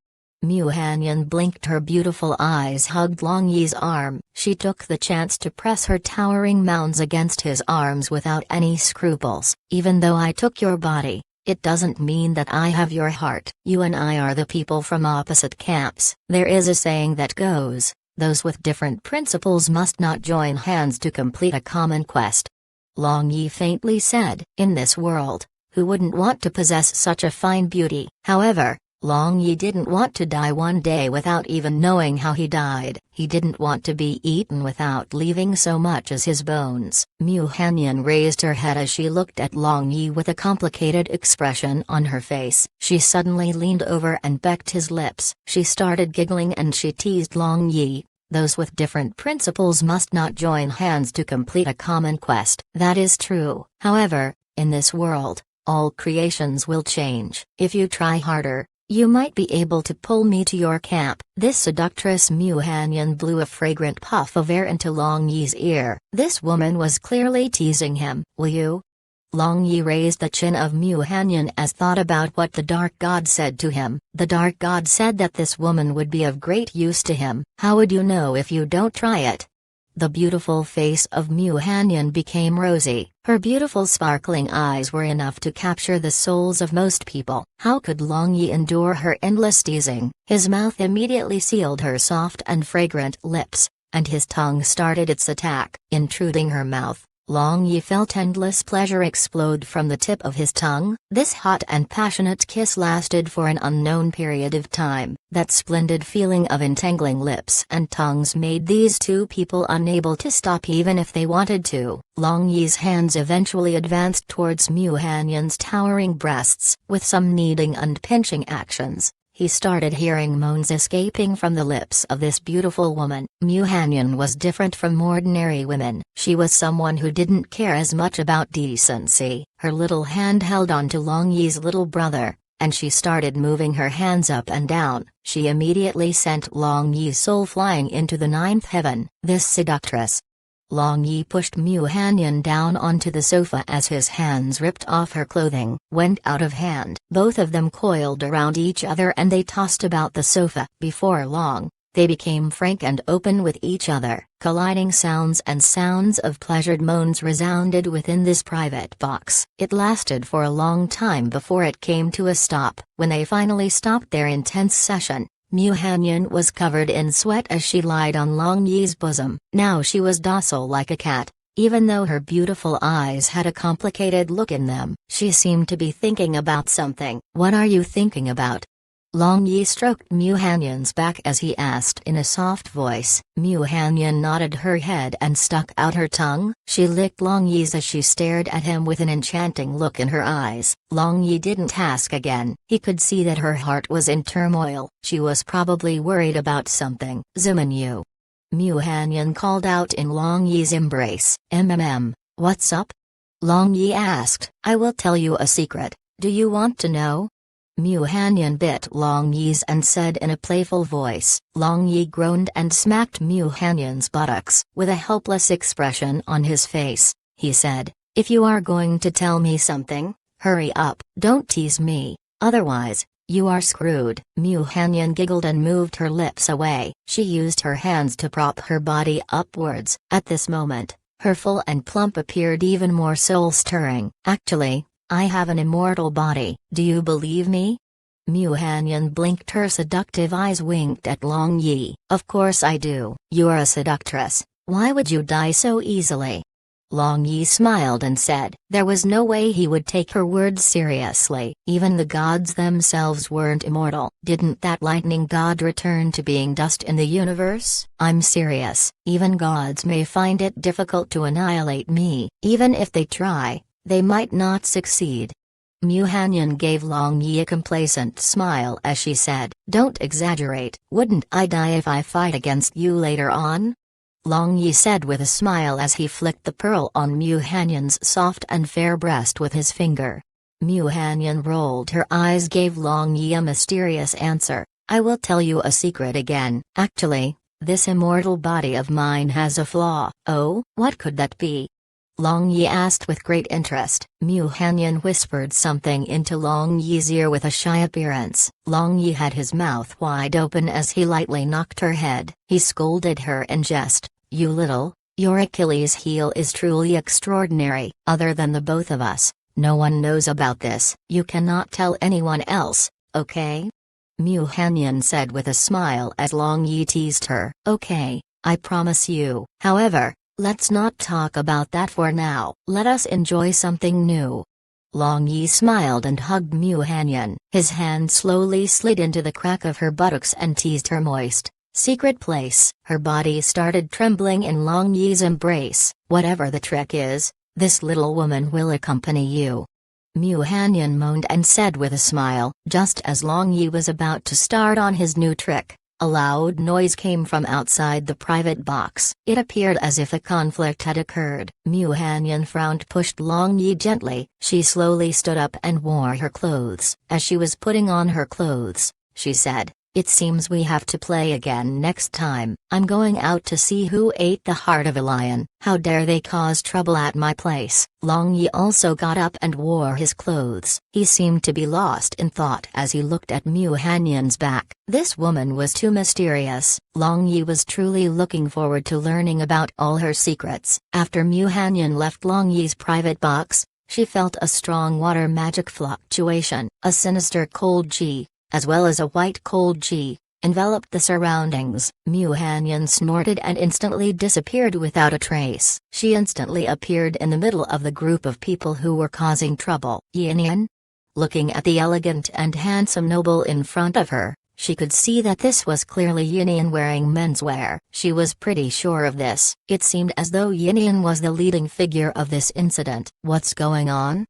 A: Mu Hanyan blinked. Her beautiful eyes hugged Long Yi's arm. She took the chance to press her towering mounds against his arms without any scruples. "Even though I took your body, it doesn't mean that I have your heart. You and I are the people from opposite camps. There is a saying that goes, those with different principles must not join hands to complete a common quest." Long Yi faintly said, "In this world, who wouldn't want to possess such a fine beauty?" However, Long Yi didn't want to die one day without even knowing how he died. He didn't want to be eaten without leaving so much as his bones. Mu Hanyan raised her head as she looked at Long Yi with a complicated expression on her face. She suddenly leaned over and pecked his lips. She started giggling and she teased Long Yi, "Those with different principles must not join hands to complete a common quest." That is true. However, in this world, all creations will change. If you try harder, you might be able to pull me to your camp. This seductress Mu Hanyan blew a fragrant puff of air into Long Yi's ear. This woman was clearly teasing him. "Will you?" Long Yi raised the chin of Mu Hanyan as thought about what the Dark God said to him. The Dark God said that this woman would be of great use to him. "How would you know if you don't try it?" The beautiful face of Mu Hanyan became rosy. Her beautiful sparkling eyes were enough to capture the souls of most people. How could Long Yi endure her endless teasing? His mouth immediately sealed her soft and fragrant lips, and his tongue started its attack. Intruding her mouth, Long Yi felt endless pleasure explode from the tip of his tongue. This hot and passionate kiss lasted for an unknown period of time. That splendid feeling of entangling lips and tongues made these two people unable to stop even if they wanted to. Long Yi's hands eventually advanced towards Mu Hanyan's towering breasts. With some kneading and pinching actions, he started hearing moans escaping from the lips of this beautiful woman. Mu Hanyan was different from ordinary women. She was someone who didn't care as much about decency. Her little hand held onto Long Yi's little brother, and she started moving her hands up and down. She immediately sent Long Yi's soul flying into the ninth heaven. This seductress. Long Yi pushed Mu Hanyan down onto the sofa as his hands ripped off her clothing, went out of hand. Both of them coiled around each other and they tossed about the sofa. Before long, they became frank and open with each other. Colliding sounds and sounds of pleasured moans resounded within this private box. It lasted for a long time before it came to a stop. When they finally stopped their intense session, Mu Hanyan was covered in sweat as she lied on Long Yi's bosom. Now she was docile like a cat, even though her beautiful eyes had a complicated look in them. She seemed to be thinking about something. "What are you thinking about?" Long Yi stroked Mu Hanyan's back as he asked in a soft voice. Mu Hanyan nodded her head and stuck out her tongue. She licked Long Yi's as she stared at him with an enchanting look in her eyes. Long Yi didn't ask again. He could see that her heart was in turmoil. She was probably worried about something. "Ziminyu." Mu Hanyan called out in Long Yi's embrace. What's up?" Long Yi asked. "I will tell you a secret. Do you want to know?" Mu Hanyan bit Long Yi's and said in a playful voice. Long Yi groaned and smacked Mu Hanyan's buttocks. With a helpless expression on his face, he said, "If you are going to tell me something, hurry up. Don't tease me, otherwise, you are screwed." Mu Hanyan giggled and moved her lips away. She used her hands to prop her body upwards. At this moment, her full and plump appeared even more soul-stirring. "Actually, I have an immortal body. Do you believe me?" Mu Hanyan blinked. Her seductive eyes winked at Long Yi. "Of course I do. You're a seductress. Why would you die so easily?" Long Yi smiled and said. There was no way he would take her words seriously. Even the gods themselves weren't immortal. Didn't that lightning god return to being dust in the universe? "I'm serious. Even gods may find it difficult to annihilate me. Even if they try, they might not succeed." Mu Hanyan gave Long Yi a complacent smile as she said, "Don't exaggerate. Wouldn't I die if I fight against you later on?" Long Yi said with a smile as he flicked the pearl on Mu Hanyan's soft and fair breast with his finger. Mu Hanyan rolled her eyes, gave Long Yi a mysterious answer. I will tell you a secret again. Actually, this immortal body of mine has a flaw. Oh, what could that be? Long Yi asked with great interest. Mu Hanyan whispered something into Long Yi's ear with a shy appearance. Long Yi had his mouth wide open as he lightly knocked her head. He scolded her in jest. You little, your Achilles heel is truly extraordinary. Other than the both of us, no one knows about this. You cannot tell anyone else, okay? Mu Hanyan said with a smile as Long Yi teased her. Okay, I promise you. However, let's not talk about that for now. Let us enjoy something new. Long Yi smiled and hugged Mu Hanyan. His hand slowly slid into the crack of her buttocks and teased her moist, secret place. Her body started trembling in Long Yi's embrace. Whatever the trick is, this little woman will accompany you. Mu Hanyan moaned and said with a smile. Just as Long Yi was about to start on his new trick, a loud noise came from outside the private box. It appeared as if a conflict had occurred. Mu Hanyan frowned, pushed Long Yi gently. She slowly stood up and wore her clothes. As she was putting on her clothes, she said, it seems we have to play again next time. I'm going out to see who ate the heart of a lion. How dare they cause trouble at my place? Long Yi also got up and wore his clothes. He seemed to be lost in thought as he looked at Mu Hanyan's back. This woman was too mysterious. Long Yi was truly looking forward to learning about all her secrets. After Mu Hanyan left Long Yi's private box, she felt a strong water magic fluctuation. A sinister cold Qi, as well as a white cold Qi, enveloped the surroundings. Mu Hanyan snorted and instantly disappeared without a trace. She instantly appeared in the middle of the group of people who were causing trouble. Yinian? Looking at the elegant and handsome noble in front of her, she could see that this was clearly Yinian wearing menswear. She was pretty sure of this. It seemed as though Yinian was the leading figure of this incident. What's going on?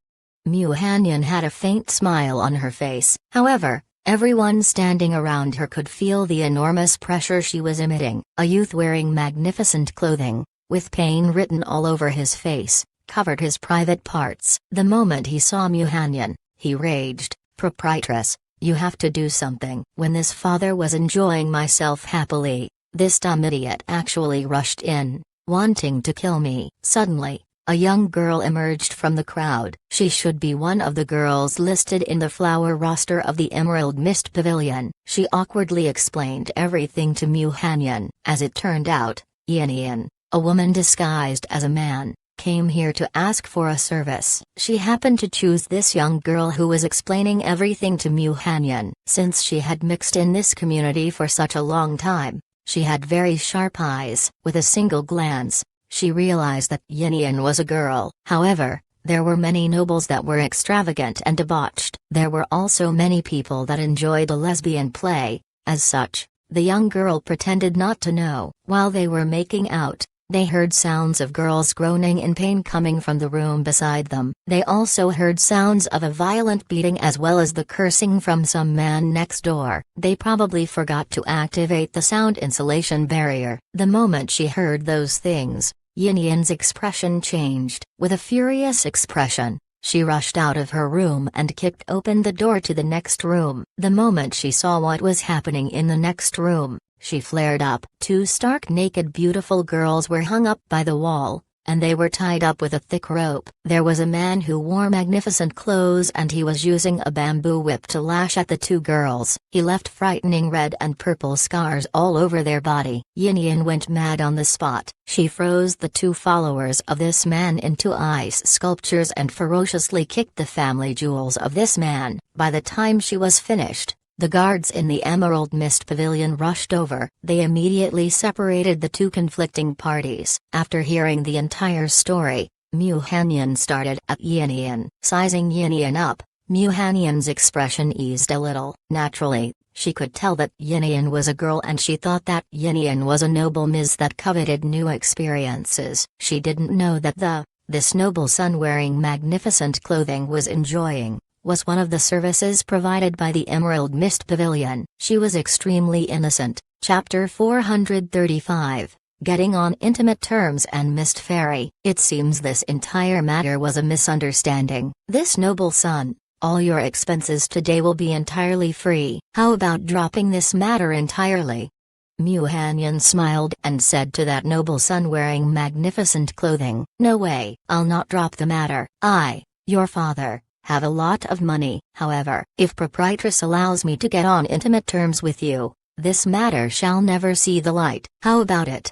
A: Mu Hanyan had a faint smile on her face. However, everyone standing around her could feel the enormous pressure she was emitting. A youth wearing magnificent clothing, with pain written all over his face, covered his private parts. The moment he saw Mu Hanyan, he raged, Proprietress, you have to do something. When this father was enjoying myself happily, this dumb idiot actually rushed in, wanting to kill me. Suddenly, a young girl emerged from the crowd. She should be one of the girls listed in the flower roster of the Emerald Mist Pavilion. She awkwardly explained everything to Mu Hanyan. As it turned out, Yinian, a woman disguised as a man, came here to ask for a service. She happened to choose this young girl who was explaining everything to Mu Hanyan. Since she had mixed in this community for such a long time, she had very sharp eyes. With a single glance, she realized that Yinian was a girl. However, there were many nobles that were extravagant and debauched. There were also many people that enjoyed a lesbian play. As such, the young girl pretended not to know. While they were making out, they heard sounds of girls groaning in pain coming from the room beside them. They also heard sounds of a violent beating as well as the cursing from some man next door. They probably forgot to activate the sound insulation barrier. The moment she heard those things, Yinian's expression changed. With a furious expression, she rushed out of her room and kicked open the door to the next room. The moment she saw what was happening in the next room, she flared up. Two stark naked beautiful girls were hung up by the wall, and they were tied up with a thick rope. There was a man who wore magnificent clothes and he was using a bamboo whip to lash at the two girls. He left frightening red and purple scars all over their body. Yinian went mad on the spot. She froze the two followers of this man into ice sculptures and ferociously kicked the family jewels of this man. By the time she was finished, the guards in the Emerald Mist Pavilion rushed over. They immediately separated the two conflicting parties. After hearing the entire story, Mu Hanyan started at Yinian. Sizing Yinian up, Mu Hanyan's expression eased a little. Naturally, she could tell that Yinian was a girl and she thought that Yinian was a noble Ms. that coveted new experiences. She didn't know that this noble son wearing magnificent clothing was one of the services provided by the Emerald Mist Pavilion. She was extremely innocent. Chapter 435, getting on intimate terms and Mist Fairy. It seems this entire matter was a misunderstanding. This noble son, all your expenses today will be entirely free. How about dropping this matter entirely? Mu Hanyan smiled and said to that noble son wearing magnificent clothing, "No way, I'll not drop the matter. I, your father, have a lot of money. However, if proprietress allows me to get on intimate terms with you, this matter shall never see the light. How about it?"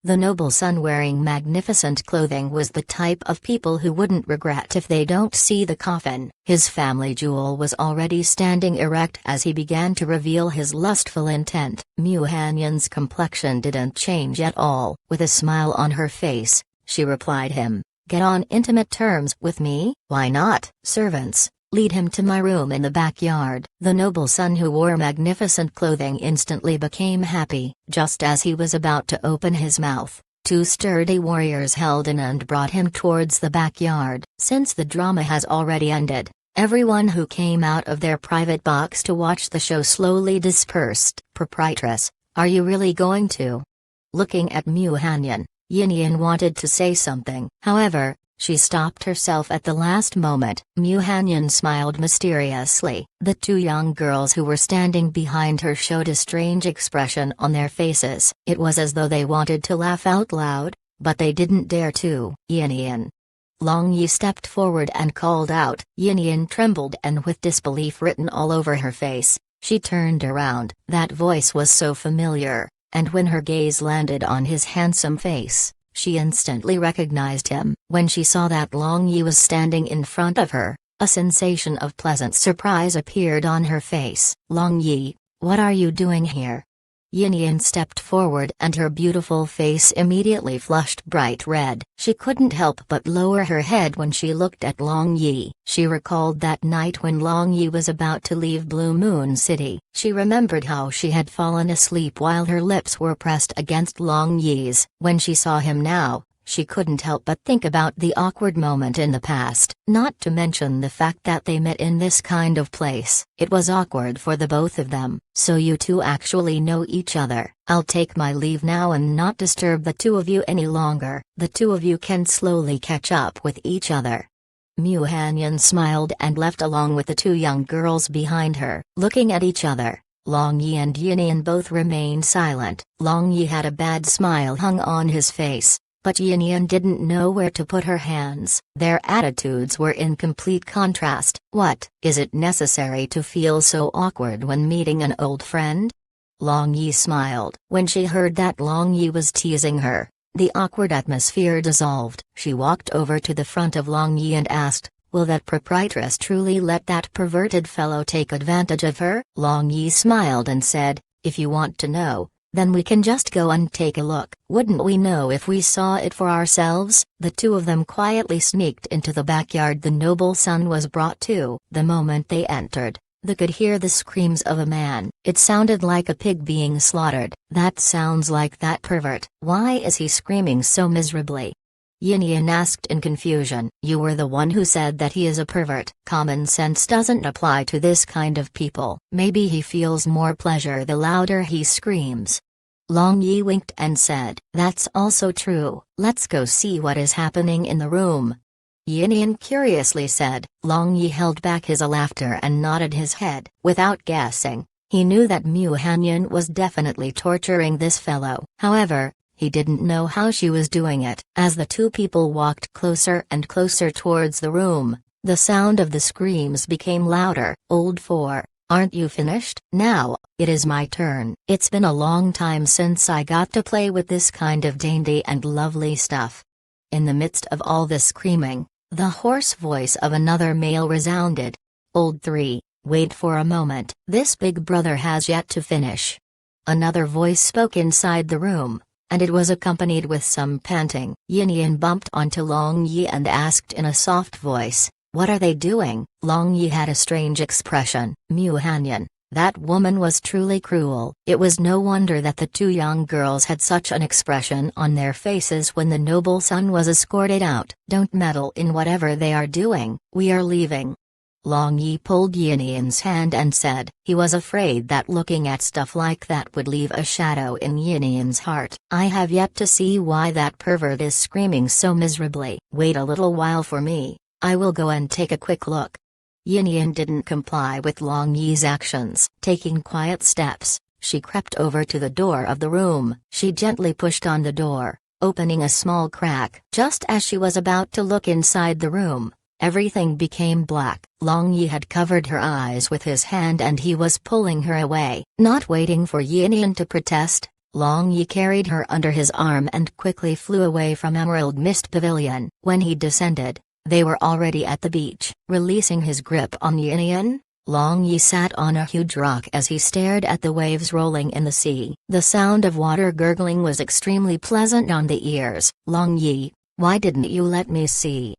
A: The noble son wearing magnificent clothing was the type of people who wouldn't regret if they don't see the coffin. His family jewel was already standing erect as he began to reveal his lustful intent. Mu Hanyan's complexion didn't change at all. With a smile on her face, she replied him, "Get on intimate terms with me? Why not? Servants, lead him to my room in the backyard." The noble son who wore magnificent clothing instantly became happy. Just as he was about to open his mouth, two sturdy warriors held him and brought him towards the backyard. Since the drama has already ended, everyone who came out of their private box to watch the show slowly dispersed. "Proprietress, are you really going to?" Looking at Mu Hanyan, Yin wanted to say something. However, she stopped herself at the last moment. Mu Hanyan smiled mysteriously. The two young girls who were standing behind her showed a strange expression on their faces. It was as though they wanted to laugh out loud, but they didn't dare to. "Yin." Long Yi stepped forward and called out. Yin trembled and with disbelief written all over her face, she turned around. That voice was so familiar, and when her gaze landed on his handsome face, she instantly recognized him. When she saw that Long Yi was standing in front of her, a sensation of pleasant surprise appeared on her face. "Long Yi, what are you doing here?" Yin stepped forward and her beautiful face immediately flushed bright red. She couldn't help but lower her head when she looked at Long Yi. She recalled that night when Long Yi was about to leave Blue Moon City. She remembered how she had fallen asleep while her lips were pressed against Long Yi's. When she saw him now, she couldn't help but think about the awkward moment in the past, not to mention the fact that they met in this kind of place. It was awkward for the both of them. "So you two actually know each other. I'll take my leave now and not disturb the two of you any longer. The two of you can slowly catch up with each other." Mu Hanyan smiled and left along with the two young girls behind her. Looking at each other, Long Yi and Yin both remained silent. Long Yi had a bad smile hung on his face, but Yin didn't know where to put her hands. Their attitudes were in complete contrast. "What, is it necessary to feel so awkward when meeting an old friend?" Long Yi smiled. When she heard that Long Yi was teasing her, the awkward atmosphere dissolved. She walked over to the front of Long Yi and asked, "Will that proprietress truly let that perverted fellow take advantage of her?" Long Yi smiled and said, "If you want to know, then we can just go and take a look. Wouldn't we know if we saw it for ourselves?" The two of them quietly sneaked into the backyard. The noble son was brought too. The moment they entered, they could hear the screams of a man. It sounded like a pig being slaughtered. "That sounds like that pervert. Why is he screaming so miserably?" Yin asked in confusion. "You were the one who said that he is a pervert." "Common sense doesn't apply to this kind of people. Maybe he feels more pleasure the louder he screams." Long Yi winked and said, "That's also true. Let's go see what is happening in the room." Yin curiously said. Long Yi held back his laughter and nodded his head. Without guessing, he knew that Mu Hanyan was definitely torturing this fellow. However, he didn't know how she was doing it. As the two people walked closer and closer towards the room, the sound of the screams became louder. "Old four, aren't you finished? Now, it is my turn. It's been a long time since I got to play with this kind of dainty and lovely stuff." In the midst of all the screaming, the hoarse voice of another male resounded. "Old three, wait for a moment. This big brother has yet to finish." Another voice spoke inside the room, and it was accompanied with some panting. Yin bumped onto Long Yi and asked in a soft voice, "What are they doing?" Long Yi had a strange expression. "Mu Hanyan, that woman was truly cruel." It was no wonder that the two young girls had such an expression on their faces when the noble son was escorted out. "Don't meddle in whatever they are doing. We are leaving." Long Yi pulled Yinian's hand and said he was afraid that looking at stuff like that would leave a shadow in Yinian's heart. I have yet to see why that pervert is screaming so miserably. Wait a little while for me, I will go and take a quick look. Yinian didn't comply with Long Yi's actions. Taking quiet steps, she crept over to the door of the room. She gently pushed on the door, opening a small crack. Just as she was about to look inside the room, everything became black. Long Yi had covered her eyes with his hand and he was pulling her away. Not waiting for Yinian to protest, Long Yi carried her under his arm and quickly flew away from Emerald Mist Pavilion. When he descended, they were already at the beach. Releasing his grip on Yinian, Long Yi sat on a huge rock as he stared at the waves rolling in the sea. The sound of water gurgling was extremely pleasant on the ears. Long Yi, why didn't you let me see?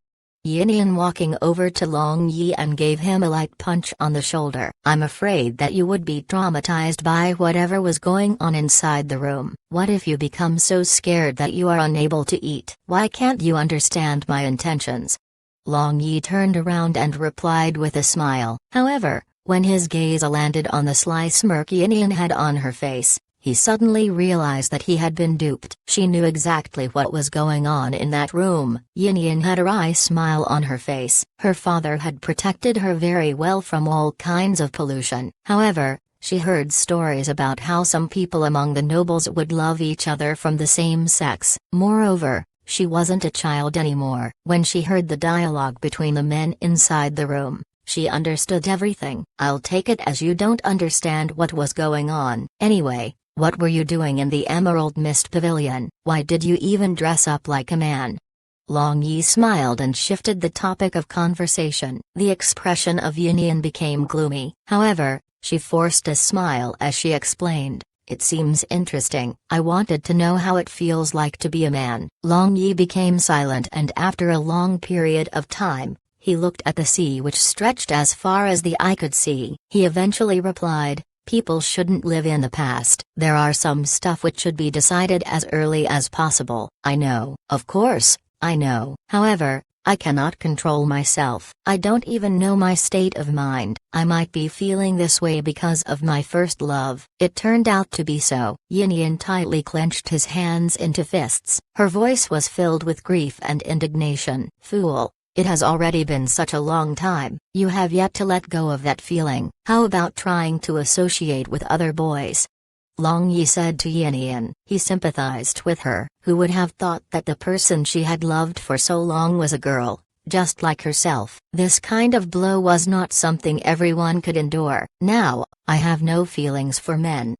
A: Yinian walking over to Long Yi and gave him a light punch on the shoulder. I'm afraid that you would be traumatized by whatever was going on inside the room. What if you become so scared that you are unable to eat? Why can't you understand my intentions? Long Yi turned around and replied with a smile. However, when his gaze landed on the sly smirk Yinian had on her face, he suddenly realized that he had been duped. She knew exactly what was going on in that room. Yinian had a wry smile on her face. Her father had protected her very well from all kinds of pollution. However, she heard stories about how some people among the nobles would love each other from the same sex. Moreover, she wasn't a child anymore. When she heard the dialogue between the men inside the room, she understood everything. I'll take it as you don't understand what was going on. Anyway, what were you doing in the Emerald Mist Pavilion? Why did you even dress up like a man? Long Yi smiled and shifted the topic of conversation. The expression of Yinian became gloomy. However, she forced a smile as she explained, it seems interesting. I wanted to know how it feels like to be a man. Long Yi became silent and after a long period of time, he looked at the sea which stretched as far as the eye could see. He eventually replied, people shouldn't live in the past. There are some stuff which should be decided as early as possible. I know. Of course, I know. However, I cannot control myself. I don't even know my state of mind. I might be feeling this way because of my first love. It turned out to be so. Yinian tightly clenched his hands into fists. Her voice was filled with grief and indignation. Fool. It has already been such a long time. You have yet to let go of that feeling. How about trying to associate with other boys? Long Yi said to Yinian. He sympathized with her. Who would have thought that the person she had loved for so long was a girl, just like herself? This kind of blow was not something everyone could endure. Now, I have no feelings for men,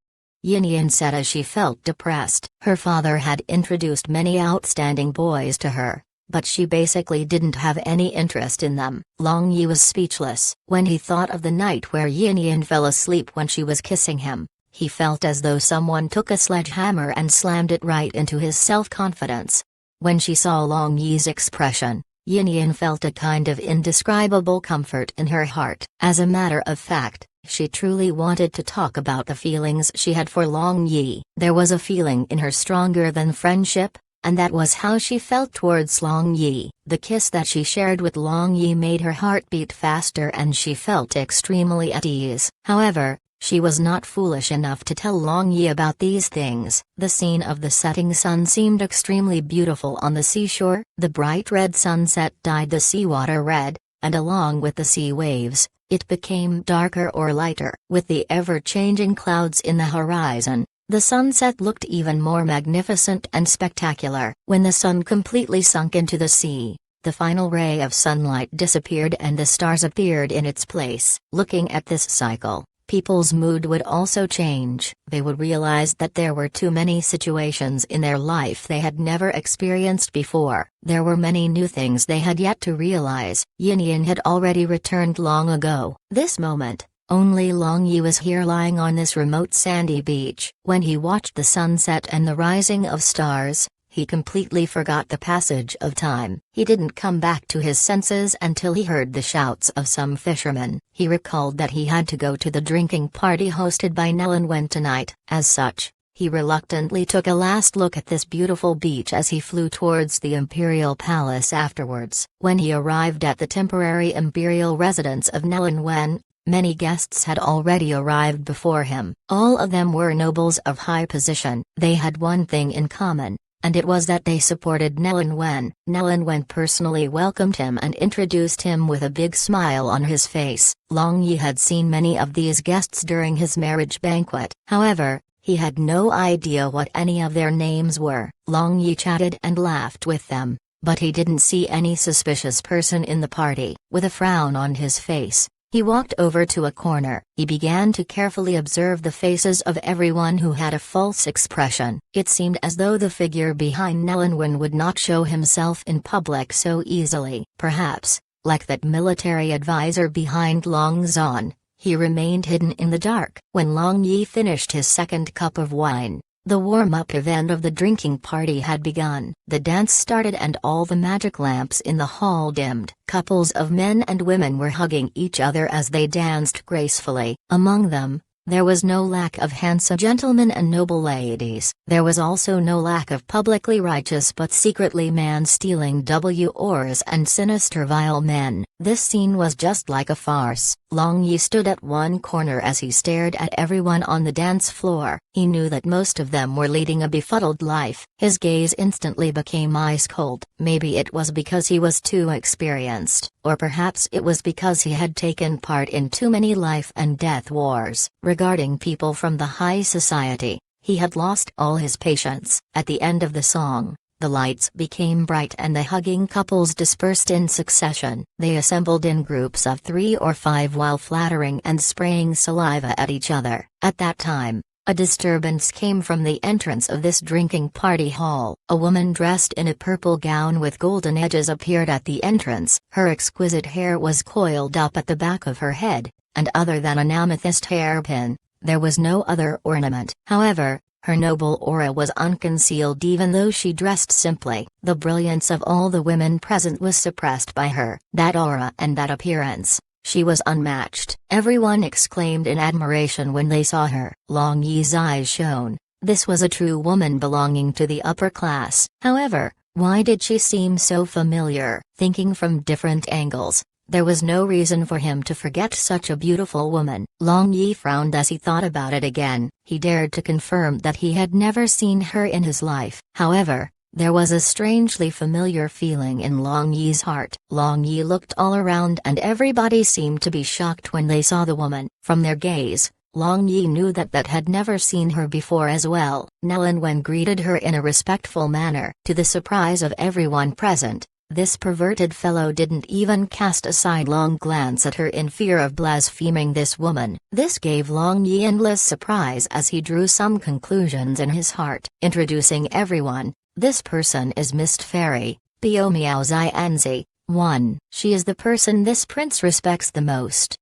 A: Yinian said as she felt depressed. Her father had introduced many outstanding boys to her, but she basically didn't have any interest in them. Long Yi was speechless. When he thought of the night where Yinian fell asleep when she was kissing him, he felt as though someone took a sledgehammer and slammed it right into his self-confidence. When she saw Long Yi's expression, Yinian felt a kind of indescribable comfort in her heart. As a matter of fact, she truly wanted to talk about the feelings she had for Long Yi. There was a feeling in her stronger than friendship, and that was how she felt towards Long Yi. The kiss that she shared with Long Yi made her heart beat faster and she felt extremely at ease. However, she was not foolish enough to tell Long Yi about these things. The scene of the setting sun seemed extremely beautiful on the seashore. The bright red sunset dyed the seawater red, and along with the sea waves, it became darker or lighter. With the ever-changing clouds in the horizon, the sunset looked even more magnificent and spectacular. When the sun completely sunk into the sea, the final ray of sunlight disappeared and the stars appeared in its place. Looking at this cycle, people's mood would also change. They would realize that there were too many situations in their life they had never experienced before. There were many new things they had yet to realize. Yinian had already returned long ago. This moment, only Long Yi was here lying on this remote sandy beach. When he watched the sunset and the rising of stars, he completely forgot the passage of time. He didn't come back to his senses until he heard the shouts of some fishermen. He recalled that he had to go to the drinking party hosted by Nellen Wen tonight. As such, He reluctantly took a last look at this beautiful beach as he flew towards the imperial palace afterwards. When he arrived at the temporary imperial residence of Nellen Wen, many guests had already arrived before him. All of them were nobles of high position. They had one thing in common, and it was that they supported Nellen Wen. Nellen Wen personally welcomed him and introduced him with a big smile on his face. Long Yi had seen many of these guests during his marriage banquet. However, he had no idea what any of their names were. Long Yi chatted and laughed with them, but he didn't see any suspicious person in the party. With a frown on his face, he walked over to a corner. He began to carefully observe the faces of everyone who had a false expression. It seemed as though the figure behind Nellen Wen would not show himself in public so easily. Perhaps, like that military advisor behind Long Zhan, he remained hidden in the dark. When Long Yi finished his second cup of wine, the warm-up event of the drinking party had begun. The dance started and all the magic lamps in the hall dimmed. Couples of men and women were hugging each other as they danced gracefully. Among them, there was no lack of handsome gentlemen and noble ladies. There was also no lack of publicly righteous but secretly man-stealing whores and sinister vile men. This scene was just like a farce. Long Yi stood at one corner as he stared at everyone on the dance floor. He knew that most of them were leading a befuddled life. His gaze instantly became ice cold. Maybe it was because he was too experienced, or perhaps it was because he had taken part in too many life and death wars. Regarding people from the high society, he had lost all his patience. At the end of the song, the lights became bright and the hugging couples dispersed in succession. They assembled in groups of 3 or 5 while flattering and spraying saliva at each other. At that time, a disturbance came from the entrance of this drinking party hall. A woman dressed in a purple gown with golden edges appeared at the entrance. Her exquisite hair was coiled up at the back of her head, and other than an amethyst hairpin, there was no other ornament. However, her noble aura was unconcealed even though she dressed simply. The brilliance of all the women present was suppressed by her. That aura and that appearance, she was unmatched. Everyone exclaimed in admiration when they saw her. Long Yi's eyes shone. This was a true woman belonging to the upper class. However, why did she seem so familiar? Thinking from different angles, there was no reason for him to forget such a beautiful woman. Long Yi frowned as he thought about it again. He dared to confirm that he had never seen her in his life. However, there was a strangely familiar feeling in Long Yi's heart. Long Yi looked all around and everybody seemed to be shocked when they saw the woman. From their gaze, Long Yi knew that had never seen her before as well. Nellen Wen greeted her in a respectful manner. To the surprise of everyone present, this perverted fellow didn't even cast a sidelong glance at her in fear of blaspheming this woman. This gave Long Yi endless surprise as he drew some conclusions in his heart. Introducing everyone, this person is Mist Fairy, Piao Miao Xianzi. 1. She is the person this prince respects the most.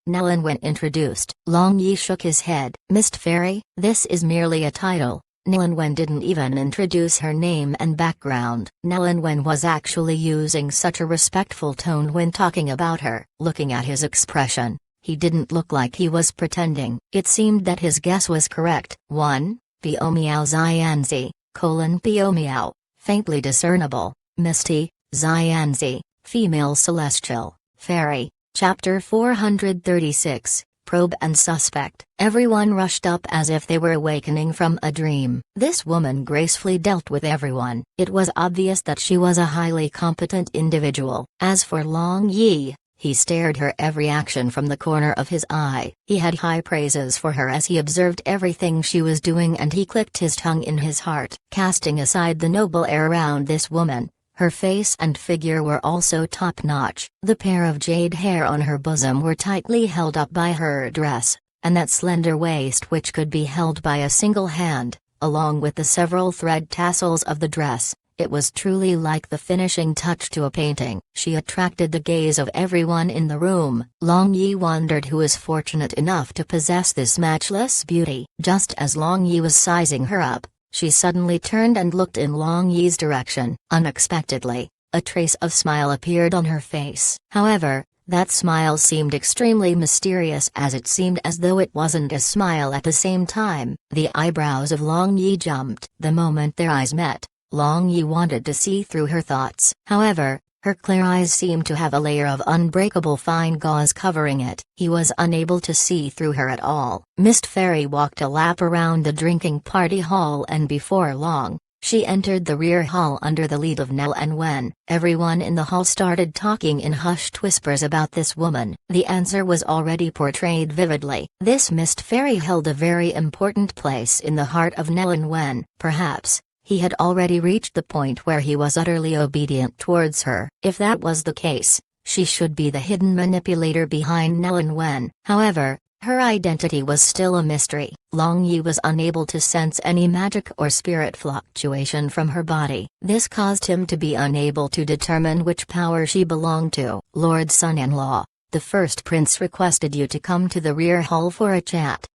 A: Nellen Wen introduced. Long Yi shook his head. Mist Fairy? This is merely a title. Nellen Wen didn't even introduce her name and background. Nellen Wen was actually using such a respectful tone when talking about her. Looking at his expression, he didn't look like he was pretending. It seemed that his guess was correct. 1. Piao Miao Xianzi, Piao Miao, faintly discernible, Misty, Xianzi, female celestial, fairy. Chapter 436. Probe and suspect. Everyone rushed up as if they were awakening from a dream. This woman gracefully dealt with everyone. It was obvious that she was a highly competent individual. As for Long Yi, he stared her every action from the corner of his eye. He had high praises for her as he observed everything she was doing and he clicked his tongue in his heart. Casting aside the noble air around this woman, her face and figure were also top-notch. The pair of jade hair on her bosom were tightly held up by her dress, and that slender waist which could be held by a single hand, along with the several thread tassels of the dress. It was truly like the finishing touch to a painting. She attracted the gaze of everyone in the room. Long Yi wondered who was fortunate enough to possess this matchless beauty. Just as Long Yi was sizing her up, she suddenly turned and looked in Long Yi's direction. Unexpectedly, a trace of smile appeared on her face. However, That smile seemed extremely mysterious, as it seemed as though it wasn't a smile at the same time. The eyebrows of Long Yi jumped. The moment their eyes met, Long Yi wanted to see through her thoughts. However, her clear eyes seemed to have a layer of unbreakable fine gauze covering it. He was unable to see through her at all. Mist Fairy walked a lap around the drinking party hall, and before long, she entered the rear hall under the lead of Nell and Wen. Everyone in the hall started talking in hushed whispers about this woman. The answer was already portrayed vividly. This Mist Fairy held a very important place in the heart of Nell and Wen. Perhaps he had already reached the point where he was utterly obedient towards her. If that was the case, she should be the hidden manipulator behind Nell and Wen. However, her identity was still a mystery. Long Yi was unable to sense any magic or spirit fluctuation from her body. This caused him to be unable to determine which power she belonged to. Lord Son-in-law, the first prince requested you to come to the rear hall for a chat.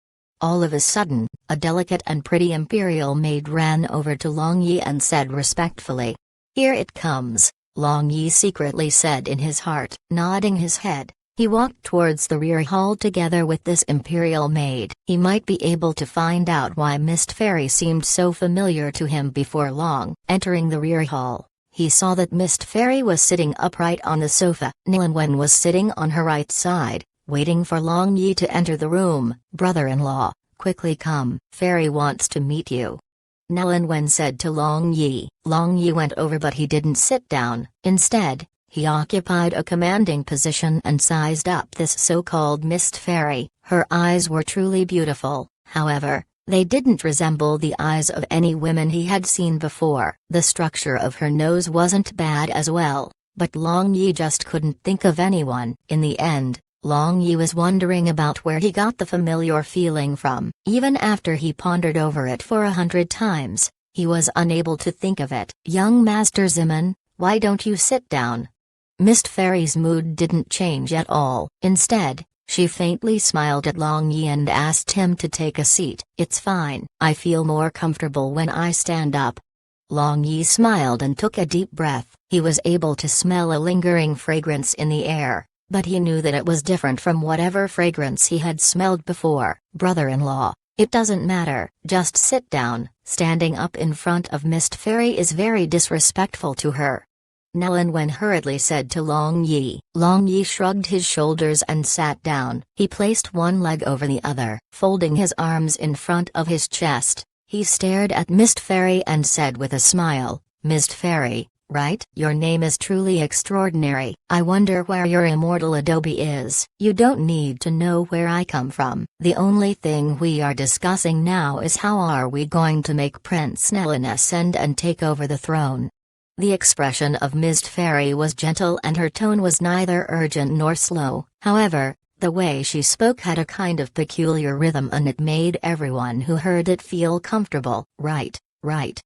A: All of a sudden, a delicate and pretty imperial maid ran over to Long Yi and said respectfully, "Here it comes," Long Yi secretly said in his heart. Nodding his head, he walked towards the rear hall together with this imperial maid. He might be able to find out why Mist Fairy seemed so familiar to him before long. Entering the rear hall, he saw that Mist Fairy was sitting upright on the sofa. Nell Wen was sitting on her right side, waiting for Long Yi to enter the room. "Brother-in-law, quickly come. Fairy wants to meet you," Nell Wen said to Long Yi. Long Yi went over, but he didn't sit down. Instead, he occupied a commanding position and sized up this so-called Mist Fairy. Her eyes were truly beautiful, however, they didn't resemble the eyes of any women he had seen before. The structure of her nose wasn't bad as well, but Long Yi just couldn't think of anyone. In the end, Long Yi was wondering about where he got the familiar feeling from. Even after he pondered over it for 100 times, he was unable to think of it. "Young Master Ziman, why don't you sit down?" Mist Fairy's mood didn't change at all. Instead, she faintly smiled at Long Yi and asked him to take a seat. "It's fine. I feel more comfortable when I stand up." Long Yi smiled and took a deep breath. He was able to smell a lingering fragrance in the air, but he knew that it was different from whatever fragrance he had smelled before. "Brother-in-law, it doesn't matter, just sit down." Standing up in front of Mist Fairy is very disrespectful to her, Nell Wen hurriedly said to Long Yi. Long Yi shrugged his shoulders and sat down. He placed one leg over the other. Folding his arms in front of his chest, he stared at Mist Fairy and said with a smile, "Mist Fairy, right? Your name is truly extraordinary. I wonder where your immortal adobe is." "You don't need to know where I come from. The only thing we are discussing now is how are we going to make Prince Nellin ascend and take over the throne." The expression of Mist Fairy was gentle and her tone was neither urgent nor slow. However, the way she spoke had a kind of peculiar rhythm and it made everyone who heard it feel comfortable. Right.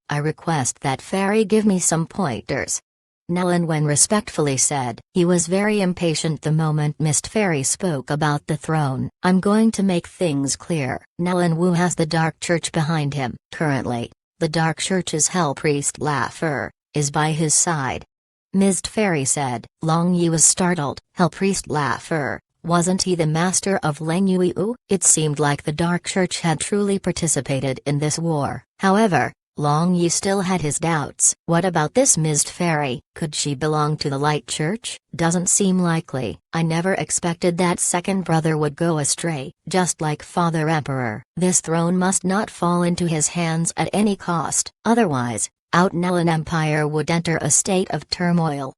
A: I request that Fairy give me some pointers," Nell Wen respectfully said. He was very impatient the moment Mist Fairy spoke about the throne. "I'm going to make things clear. Nellen Wu has the Dark Church behind him. Currently, the Dark Church's Hell Priest Laffer is by his side," Mist Fairy said. Long Yi was startled. Hell Priest Laffer, wasn't he the master of Leng Yuiu? It seemed like the Dark Church had truly participated in this war. However, Long Yi still had his doubts. What about this Mist Fairy? Could she belong to the Light Church? Doesn't seem likely. I never expected that second brother would go astray. Just like Father Emperor. This throne must not fall into his hands at any cost. Otherwise, Outnellen Empire would enter a state of turmoil.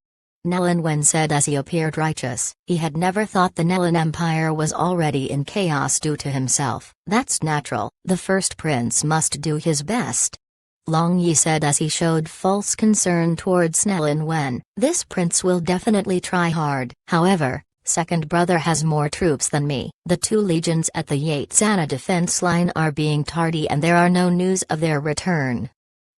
A: Nell Wen said as he appeared righteous. He had never thought the Nellen Empire was already in chaos due to himself. That's natural. The first prince must do his best, Long Yi said as he showed false concern towards Nell Wen. This prince will definitely try hard. However, second brother has more troops than me. The 2 legions at the Yatsana defense line are being tardy and there are no news of their return,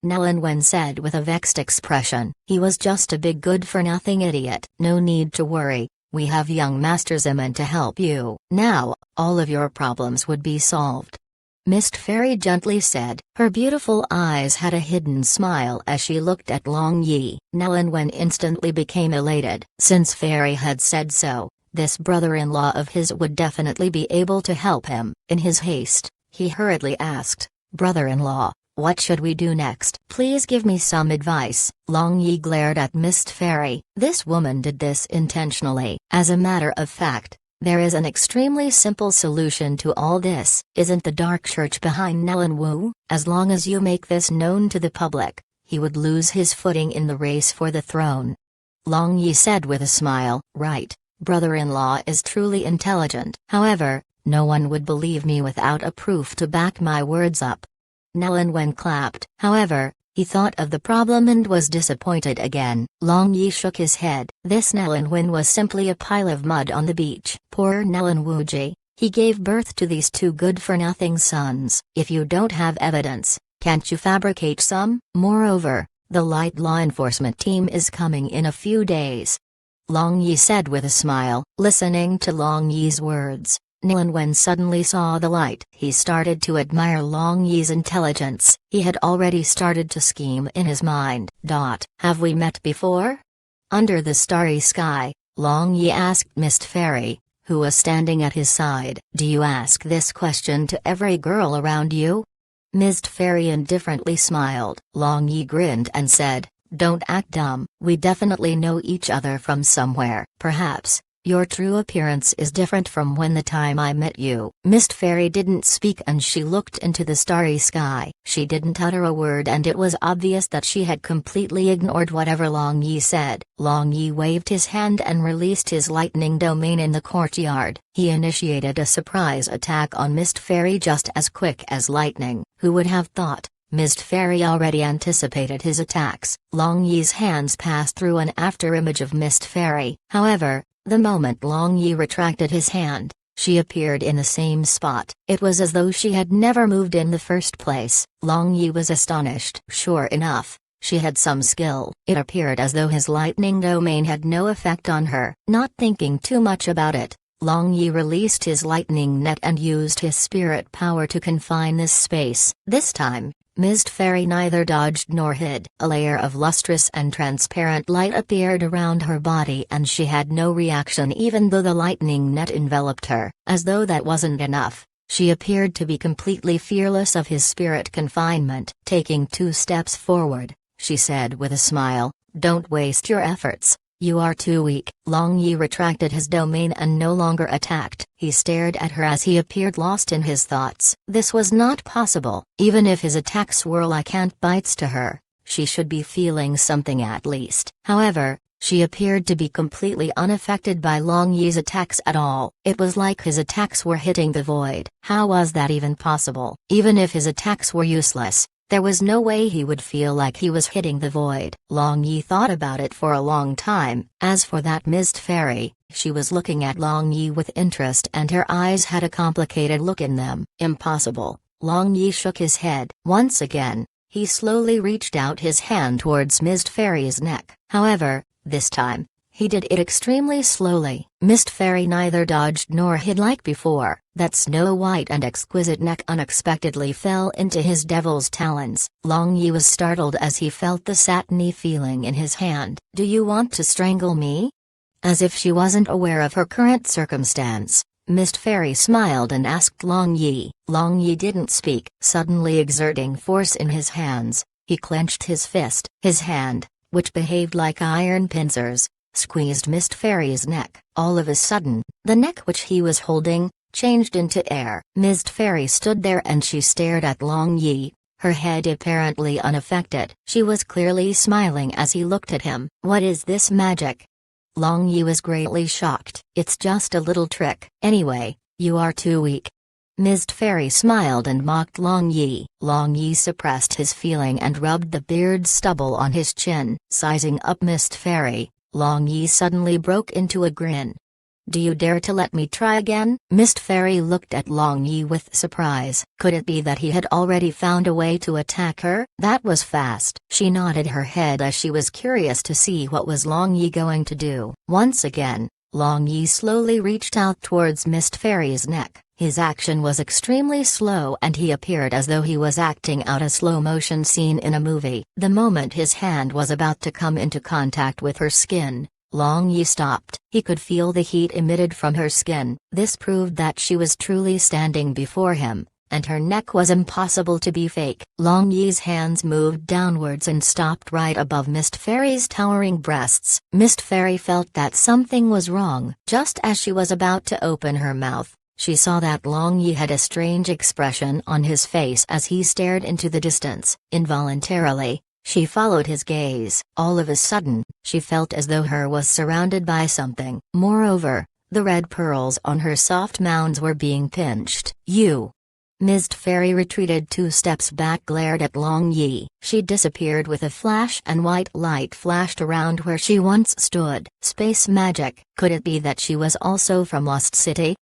A: Nell Wen said with a vexed expression. He was just a big good-for-nothing idiot. No need to worry, we have young Master Ziman to help you. Now, all of your problems would be solved, Mist Fairy gently said. Her beautiful eyes had a hidden smile as she looked at Long Yi. Nell Wen instantly became elated. Since Fairy had said so, This brother-in-law of his would definitely be able to help him. In his haste, he hurriedly asked, "Brother-in-law, what should we do next? Please give me some advice." Long Yi glared at Mist Fairy. This woman did this intentionally. As a matter of fact, there is an extremely simple solution to all this. Isn't the dark church behind Nellen Wu? As long as you make this known to the public, he would lose his footing in the race for the throne. Long Yi said with a smile, "Right, brother-in-law is truly intelligent. However, no one would believe me without a proof to back my words up." Nellen Wen clapped. However, he thought of the problem and was disappointed again. Long Yi shook his head. This Nellen Wen was simply a pile of mud on the beach. Poor Nellen Wuji, he gave birth to these two good-for-nothing sons. If you don't have evidence, can't you fabricate some? Moreover, the light law enforcement team is coming in a few days. Long Yi said with a smile. Listening to Long Yi's words, Nellen Wen suddenly saw the light. He started to admire Long Yi's intelligence. He had already started to scheme in his mind. "Have we met before?" Under the starry sky, Long Yi asked Mist Fairy, who was standing at his side. "Do you ask this question to every girl around you?" Mist Fairy indifferently smiled. Long Yi grinned and said, "Don't act dumb. We definitely know each other from somewhere. Perhaps your true appearance is different from when the time I met you." Mist Fairy didn't speak and she looked into the starry sky. She didn't utter a word and it was obvious that she had completely ignored whatever Long Yi said. Long Yi waved his hand and released his lightning domain in the courtyard. He initiated a surprise attack on Mist Fairy just as quick as lightning. Who would have thought? Mist Fairy already anticipated his attacks. Long Yi's hands passed through an afterimage of Mist Fairy. However, the moment Long Yi retracted his hand, she appeared in the same spot. It was as though she had never moved in the first place. Long Yi was astonished. Sure enough, she had some skill. It appeared as though his lightning domain had no effect on her. Not thinking too much about it, Long Yi released his lightning net and used his spirit power to confine this space. This time, Mist Fairy neither dodged nor hid. A layer of lustrous and transparent light appeared around her body and she had no reaction even though the lightning net enveloped her. As though that wasn't enough, she appeared to be completely fearless of his spirit confinement. Taking 2 steps forward, she said with a smile, "Don't waste your efforts. You are too weak." Long Yi retracted his domain and no longer attacked. He stared at her as he appeared lost in his thoughts. This was not possible. Even if his attacks were like ant bites to her, she should be feeling something at least. However, she appeared to be completely unaffected by Long Yi's attacks at all. It was like his attacks were hitting the void. How was that even possible? Even if his attacks were useless, there was no way he would feel like he was hitting the void. Long Yi thought about it for a long time. As for that Mist Fairy, she was looking at Long Yi with interest and her eyes had a complicated look in them. Impossible. Long Yi shook his head. Once again, he slowly reached out his hand towards Mist Fairy's neck. However, this time, he did it extremely slowly. Mist Fairy neither dodged nor hid like before. That snow-white and exquisite neck unexpectedly fell into his devil's talons. Long Yi was startled as he felt the satiny feeling in his hand. "Do you want to strangle me?" As if she wasn't aware of her current circumstance, Mist Fairy smiled and asked Long Yi. Long Yi didn't speak. Suddenly exerting force in his hands, he clenched his fist. His hand, which behaved like iron pincers, squeezed Mist Fairy's neck. All of a sudden, the neck which he was holding changed into air. Mist Fairy stood there and she stared at Long Yi, her head apparently unaffected. She was clearly smiling as he looked at him. "What is this magic?" Long Yi was greatly shocked. "It's just a little trick. Anyway, you are too weak." Mist Fairy smiled and mocked Long Yi. Long Yi suppressed his feeling and rubbed the beard stubble on his chin. Sizing up Mist Fairy, Long Yi suddenly broke into a grin. "Do you dare to let me try again?" Mist Fairy looked at Long Yi with surprise. Could it be that he had already found a way to attack her? That was fast. She nodded her head as she was curious to see what was Long Yi going to do. Once again, Long Yi slowly reached out towards Mist Fairy's neck. His action was extremely slow and he appeared as though he was acting out a slow-motion scene in a movie. The moment his hand was about to come into contact with her skin, Long Yi stopped. He could feel the heat emitted from her skin. This proved that she was truly standing before him, and her neck was impossible to be fake. Long Yi's hands moved downwards and stopped right above Mist Fairy's towering breasts. Mist Fairy felt that something was wrong. Just as she was about to open her mouth, she saw that Long Yi had a strange expression on his face as he stared into the distance. Involuntarily, she followed his gaze. All of a sudden, she felt as though her was surrounded by something. Moreover, the red pearls on her soft mounds were being pinched. "You!" Mist Fairy retreated 2 steps back, glared at Long Yi. She disappeared with a flash and white light flashed around where she once stood. Space magic. Could it be that she was also from Lost City?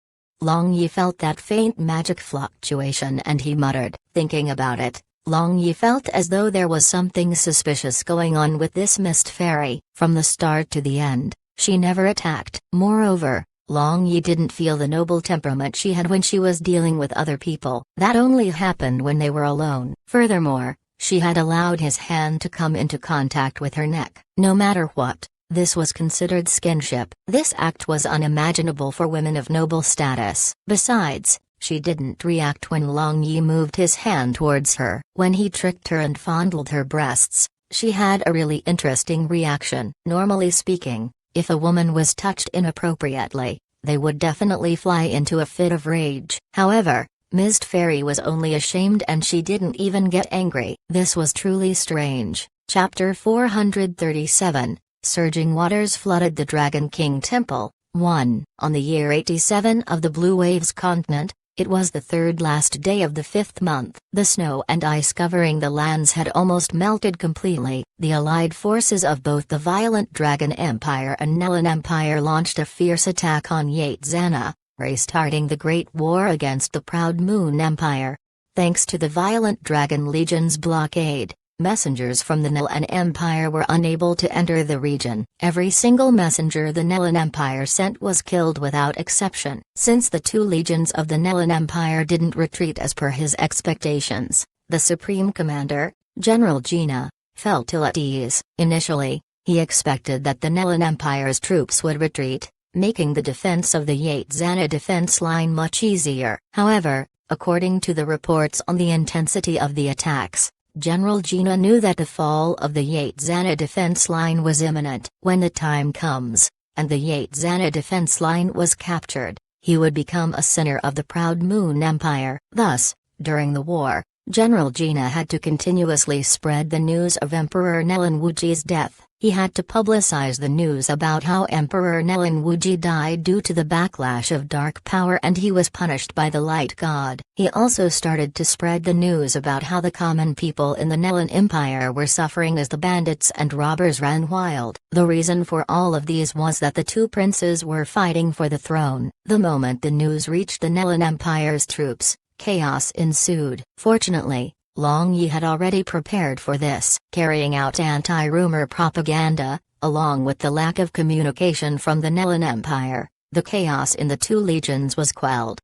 A: Long Yi felt that faint magic fluctuation and he muttered. Thinking about it, Long Yi felt as though there was something suspicious going on with this Mist Fairy. From the start to the end, she never attacked. Moreover, Long Yi didn't feel the noble temperament she had when she was dealing with other people. That only happened when they were alone. Furthermore, she had allowed his hand to come into contact with her neck. No matter what, this was considered skinship. This act was unimaginable for women of noble status. Besides, she didn't react when Long Yi moved his hand towards her. When he tricked her and fondled her breasts, she had a really interesting reaction. Normally speaking, if a woman was touched inappropriately, they would definitely fly into a fit of rage. However, Mist Fairy was only ashamed and she didn't even get angry. This was truly strange. Chapter 437, Surging waters flooded the Dragon King Temple. 1. On the year 87 of the Blue Waves continent, it was the 3rd last day of the 5th month. The snow and ice covering the lands had almost melted completely. The allied forces of both the violent Dragon Empire and Nelan Empire launched a fierce attack on Yatzana, restarting the Great War against the Proud Moon Empire. Thanks to the violent Dragon Legion's blockade, messengers from the Nelan Empire were unable to enter the region. Every single messenger the Nelan Empire sent was killed without exception. Since the 2 legions of the Nelan Empire didn't retreat as per his expectations, the Supreme Commander, General Gina, felt ill at ease. Initially, he expected that the Nelan Empire's troops would retreat, making the defense of the Yatzana defense line much easier. However, according to the reports on the intensity of the attacks, General Gina knew that the fall of the Yatzana defense line was imminent. When the time comes, and the Yatzana defense line was captured, he would become a sinner of the Proud Moon Empire. Thus, during the war, General Gina had to continuously spread the news of Emperor Nelan Wuji's death. He had to publicize the news about how Emperor Nelan Wuji died due to the backlash of dark power and he was punished by the Light God. He also started to spread the news about how the common people in the Nelan Empire were suffering as the bandits and robbers ran wild. The reason for all of these was that the 2 princes were fighting for the throne. The moment the news reached the Nelan Empire's troops, chaos ensued. Fortunately, Long Yi had already prepared for this, carrying out anti-rumor propaganda, along with the lack of communication from the Nelan Empire. The chaos in the 2 legions was quelled.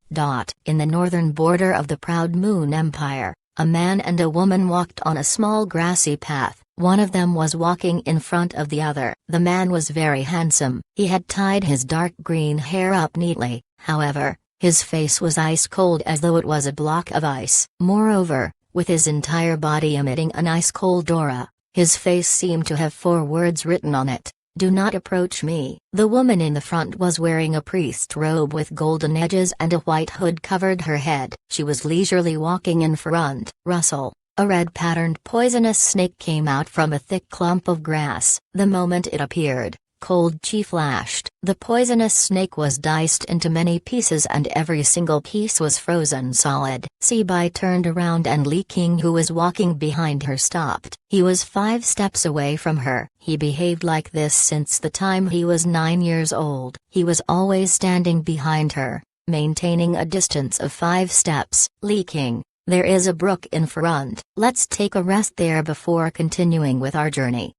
A: In the northern border of the Proud Moon Empire, a man and a woman walked on a small grassy path. One of them was walking in front of the other. The man was very handsome. He had tied his dark green hair up neatly, however, his face was ice cold as though it was a block of ice. Moreover, with his entire body emitting an ice-cold aura, his face seemed to have 4 words written on it: "Do not approach me." The woman in the front was wearing a priest's robe with golden edges and a white hood covered her head. She was leisurely walking in front. Rustle. A red-patterned poisonous snake came out from a thick clump of grass. The moment it appeared, cold chi flashed. The poisonous snake was diced into many pieces and every single piece was frozen solid. Sibai turned around and Li King, who was walking behind her, stopped. He was 5 steps away from her. He behaved like this since the time he was 9 years old. He was always standing behind her, maintaining a distance of 5 steps. "Li King, there is a brook in front. Let's take a rest there before continuing with our journey,"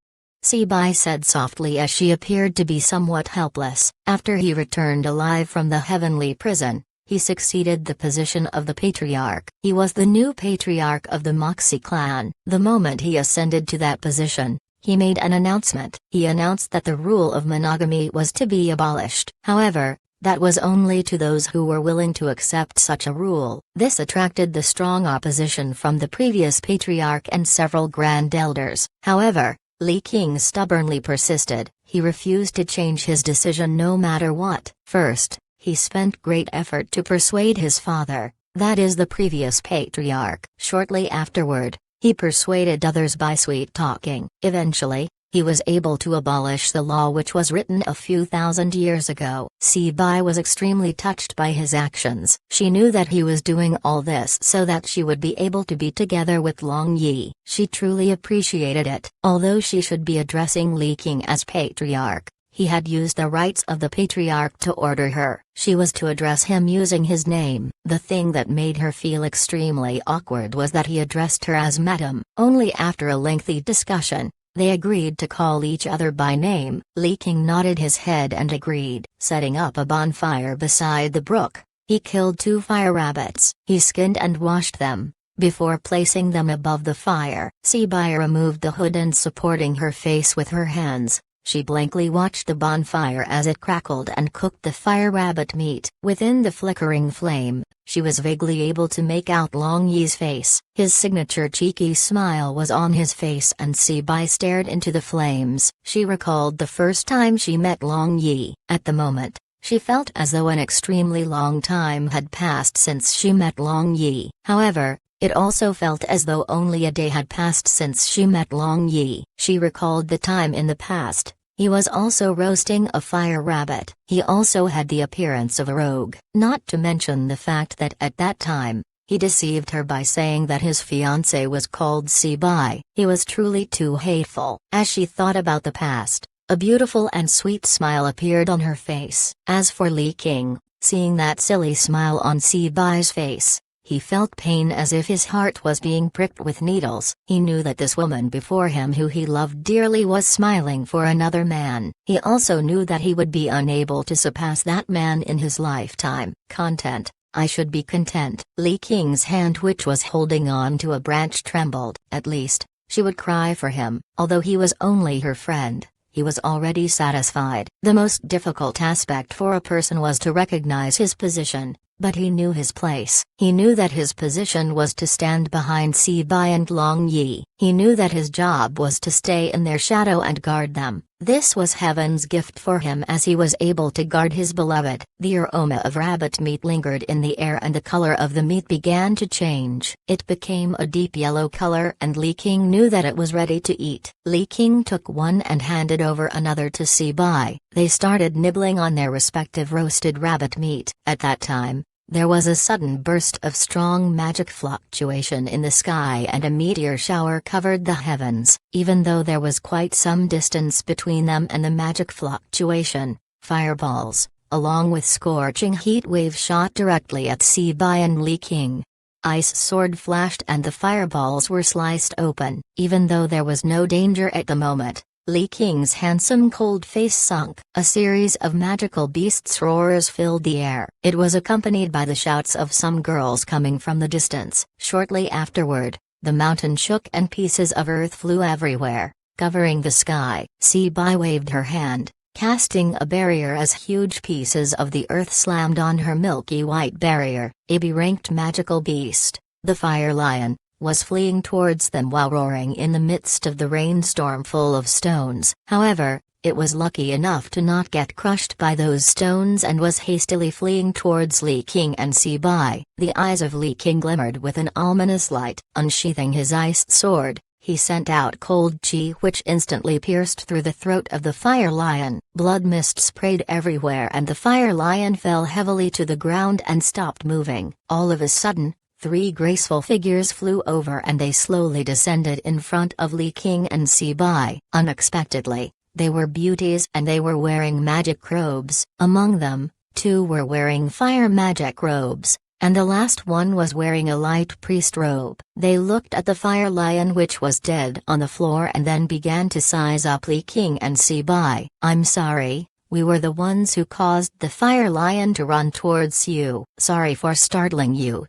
A: Sibai said softly as she appeared to be somewhat helpless. After he returned alive from the heavenly prison, he succeeded the position of the patriarch. He was the new patriarch of the Moxie clan. The moment he ascended to that position, he made an announcement. He announced that the rule of monogamy was to be abolished. However, that was only to those who were willing to accept such a rule. This attracted the strong opposition from the previous patriarch and several grand elders. However, Li King stubbornly persisted. He refused to change his decision no matter what. First, he spent great effort to persuade his father, that is the previous patriarch. Shortly afterward, he persuaded others by sweet-talking. Eventually, he was able to abolish the law which was written a few thousand years ago. Si Bai was extremely touched by his actions. She knew that he was doing all this so that she would be able to be together with Long Yi. She truly appreciated it. Although she should be addressing Li King as patriarch, he had used the rights of the patriarch to order her. She was to address him using his name. The thing that made her feel extremely awkward was that he addressed her as Madam. Only after a lengthy discussion, they agreed to call each other by name. Li King nodded his head and agreed. Setting up a bonfire beside the brook, he killed 2 fire rabbits. He skinned and washed them. Before placing them above the fire, Si Bai removed the hood and supporting her face with her hands, she blankly watched the bonfire as it crackled and cooked the fire rabbit meat. Within the flickering flame, she was vaguely able to make out Long Yi's face. His signature cheeky smile was on his face and Si Bai stared into the flames. She recalled the first time she met Long Yi. At the moment, she felt as though an extremely long time had passed since she met Long Yi. However, it also felt as though only a day had passed since she met Long Yi. She recalled the time in the past. He was also roasting a fire rabbit. He also had the appearance of a rogue. Not to mention the fact that at that time, he deceived her by saying that his fiancée was called Si Bai. He was truly too hateful. As she thought about the past, a beautiful and sweet smile appeared on her face. As for Li King, seeing that silly smile on Si Bai's face, he felt pain as if his heart was being pricked with needles. He knew that this woman before him who he loved dearly was smiling for another man. He also knew that he would be unable to surpass that man in his lifetime. Content. I should be content. Li King's hand which was holding on to a branch trembled. At least, she would cry for him. Although he was only her friend, he was already satisfied. The most difficult aspect for a person was to recognize his position. But he knew his place. He knew that his position was to stand behind Si Bai and Long Yi. He knew that his job was to stay in their shadow and guard them. This was heaven's gift for him as he was able to guard his beloved. The aroma of rabbit meat lingered in the air and the color of the meat began to change. It became a deep yellow color and Li King knew that it was ready to eat. Li King took one and handed over another to Si Bai. They started nibbling on their respective roasted rabbit meat. At that time, there was a sudden burst of strong magic fluctuation in the sky and a meteor shower covered the heavens. Even though there was quite some distance between them and the magic fluctuation, fireballs, along with scorching heat waves shot directly at Si Bai and Li King. Ice sword flashed and the fireballs were sliced open. Even though there was no danger at the moment, Li King's handsome cold face sunk. A series of magical beasts' roars filled the air. It was accompanied by the shouts of some girls coming from the distance. Shortly afterward, the mountain shook and pieces of earth flew everywhere, covering the sky. Si Bai waved her hand, casting a barrier as huge pieces of the earth slammed on her milky white barrier. A B-ranked magical beast, the fire lion, was fleeing towards them while roaring in the midst of the rainstorm full of stones. However, it was lucky enough to not get crushed by those stones and was hastily fleeing towards Li King and Si Bai. The eyes of Li King glimmered with an ominous light. Unsheathing his iced sword, he sent out cold chi which instantly pierced through the throat of the fire lion. Blood mist sprayed everywhere and the fire lion fell heavily to the ground and stopped moving. All of a sudden, 3 graceful figures flew over and they slowly descended in front of Li King and Si Bai. Unexpectedly, they were beauties and they were wearing magic robes. Among them, 2 were wearing fire magic robes, and the last one was wearing a light priest robe. They looked at the fire lion which was dead on the floor and then began to size up Li King and Si Bai. "I'm sorry, we were the ones who caused the fire lion to run towards you. Sorry for startling you."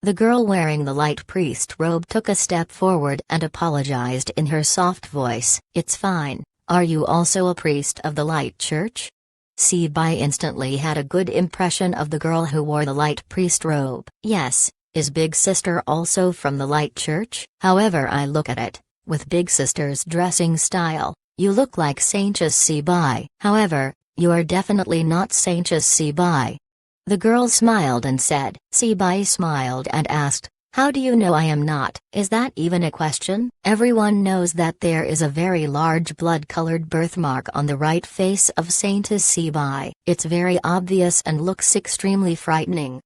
A: The girl wearing the light priest robe took a step forward and apologized in her soft voice. "It's fine. Are you also a priest of the Light Church?" Sibai instantly had a good impression of the girl who wore the light priest robe. "Yes. Is Big Sister also from the Light Church? However I look at it, with Big Sister's dressing style, you look like Saintess Sibai. However, you are definitely not Saintess Sibai." The girl smiled and said. Sibai smiled and asked, "How do you know I am not?" "Is that even a question? Everyone knows that there is a very large blood-colored birthmark on the right face of Saintess Sibai. It's very obvious and looks extremely frightening."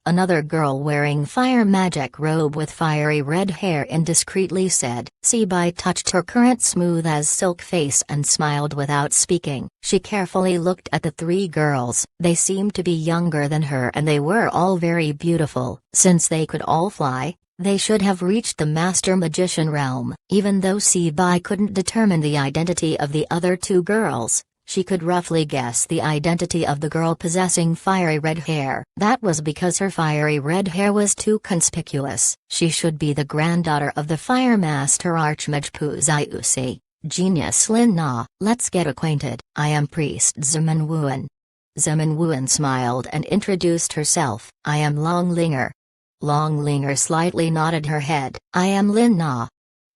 A: Another girl wearing fire magic robe with fiery red hair indiscreetly said. Sibai touched her current smooth as silk face and smiled without speaking. She carefully looked at the three girls. They seemed to be younger than her and they were all very beautiful. Since they could all fly, they should have reached the Master Magician realm. Even though Sibai couldn't determine the identity of the other two girls, she could roughly guess the identity of the girl possessing fiery red hair. That was because her fiery red hair was too conspicuous. She should be the granddaughter of the Fire Master Archmage Puzaiusi, Genius Lin Na. "Let's get acquainted. I am Priest Zemin Wuan." Zemin Wuan smiled and introduced herself. "I am Long Linger." Long Linger slightly nodded her head. "I am Lin Na."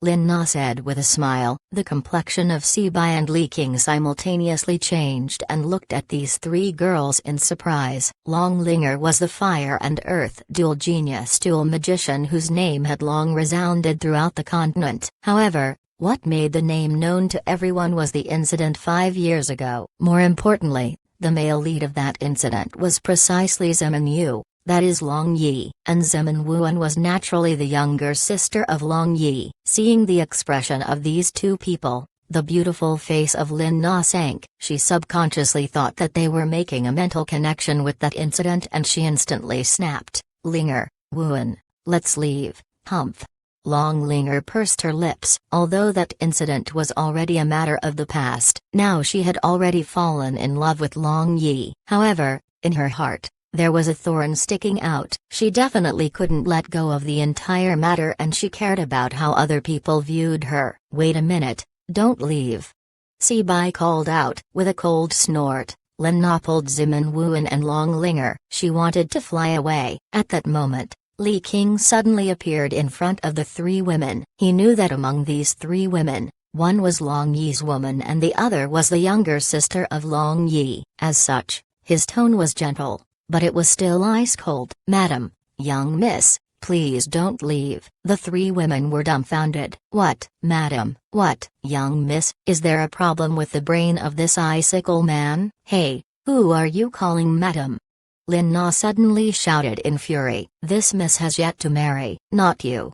A: Lin Na said with a smile. The complexion of Sibai and Li King simultaneously changed and looked at these three girls in surprise. Long Linger was the fire and earth dual genius dual magician whose name had long resounded throughout the continent. However, what made the name known to everyone was the incident 5 years ago. More importantly, the male lead of that incident was precisely Zemin Yu. That is Long Yi, and Zemin Wuan was naturally the younger sister of Long Yi. Seeing the expression of these two people, the beautiful face of Lin Na sank. She subconsciously thought that they were making a mental connection with that incident and she instantly snapped. "Linger, Wuan, let's leave." "Humph." Long Linger pursed her lips. Although that incident was already a matter of the past, now she had already fallen in love with Long Yi. However, in her heart, there was a thorn sticking out. She definitely couldn't let go of the entire matter and she cared about how other people viewed her. "Wait a minute, don't leave." Sibai called out. With a cold snort, Lin Na pulled Zemin Wuan and Long Linger. She wanted to fly away. At that moment, Li King suddenly appeared in front of the three women. He knew that among these three women, one was Long Yi's woman and the other was the younger sister of Long Yi. As such, his tone was gentle, but it was still ice cold. "Madam, young miss, please don't leave." The three women were dumbfounded. "What, madam? What, young miss? Is there a problem with the brain of this icicle man?" "Hey, who are you calling madam?" Lin Na suddenly shouted in fury. "This miss has yet to marry, not you,"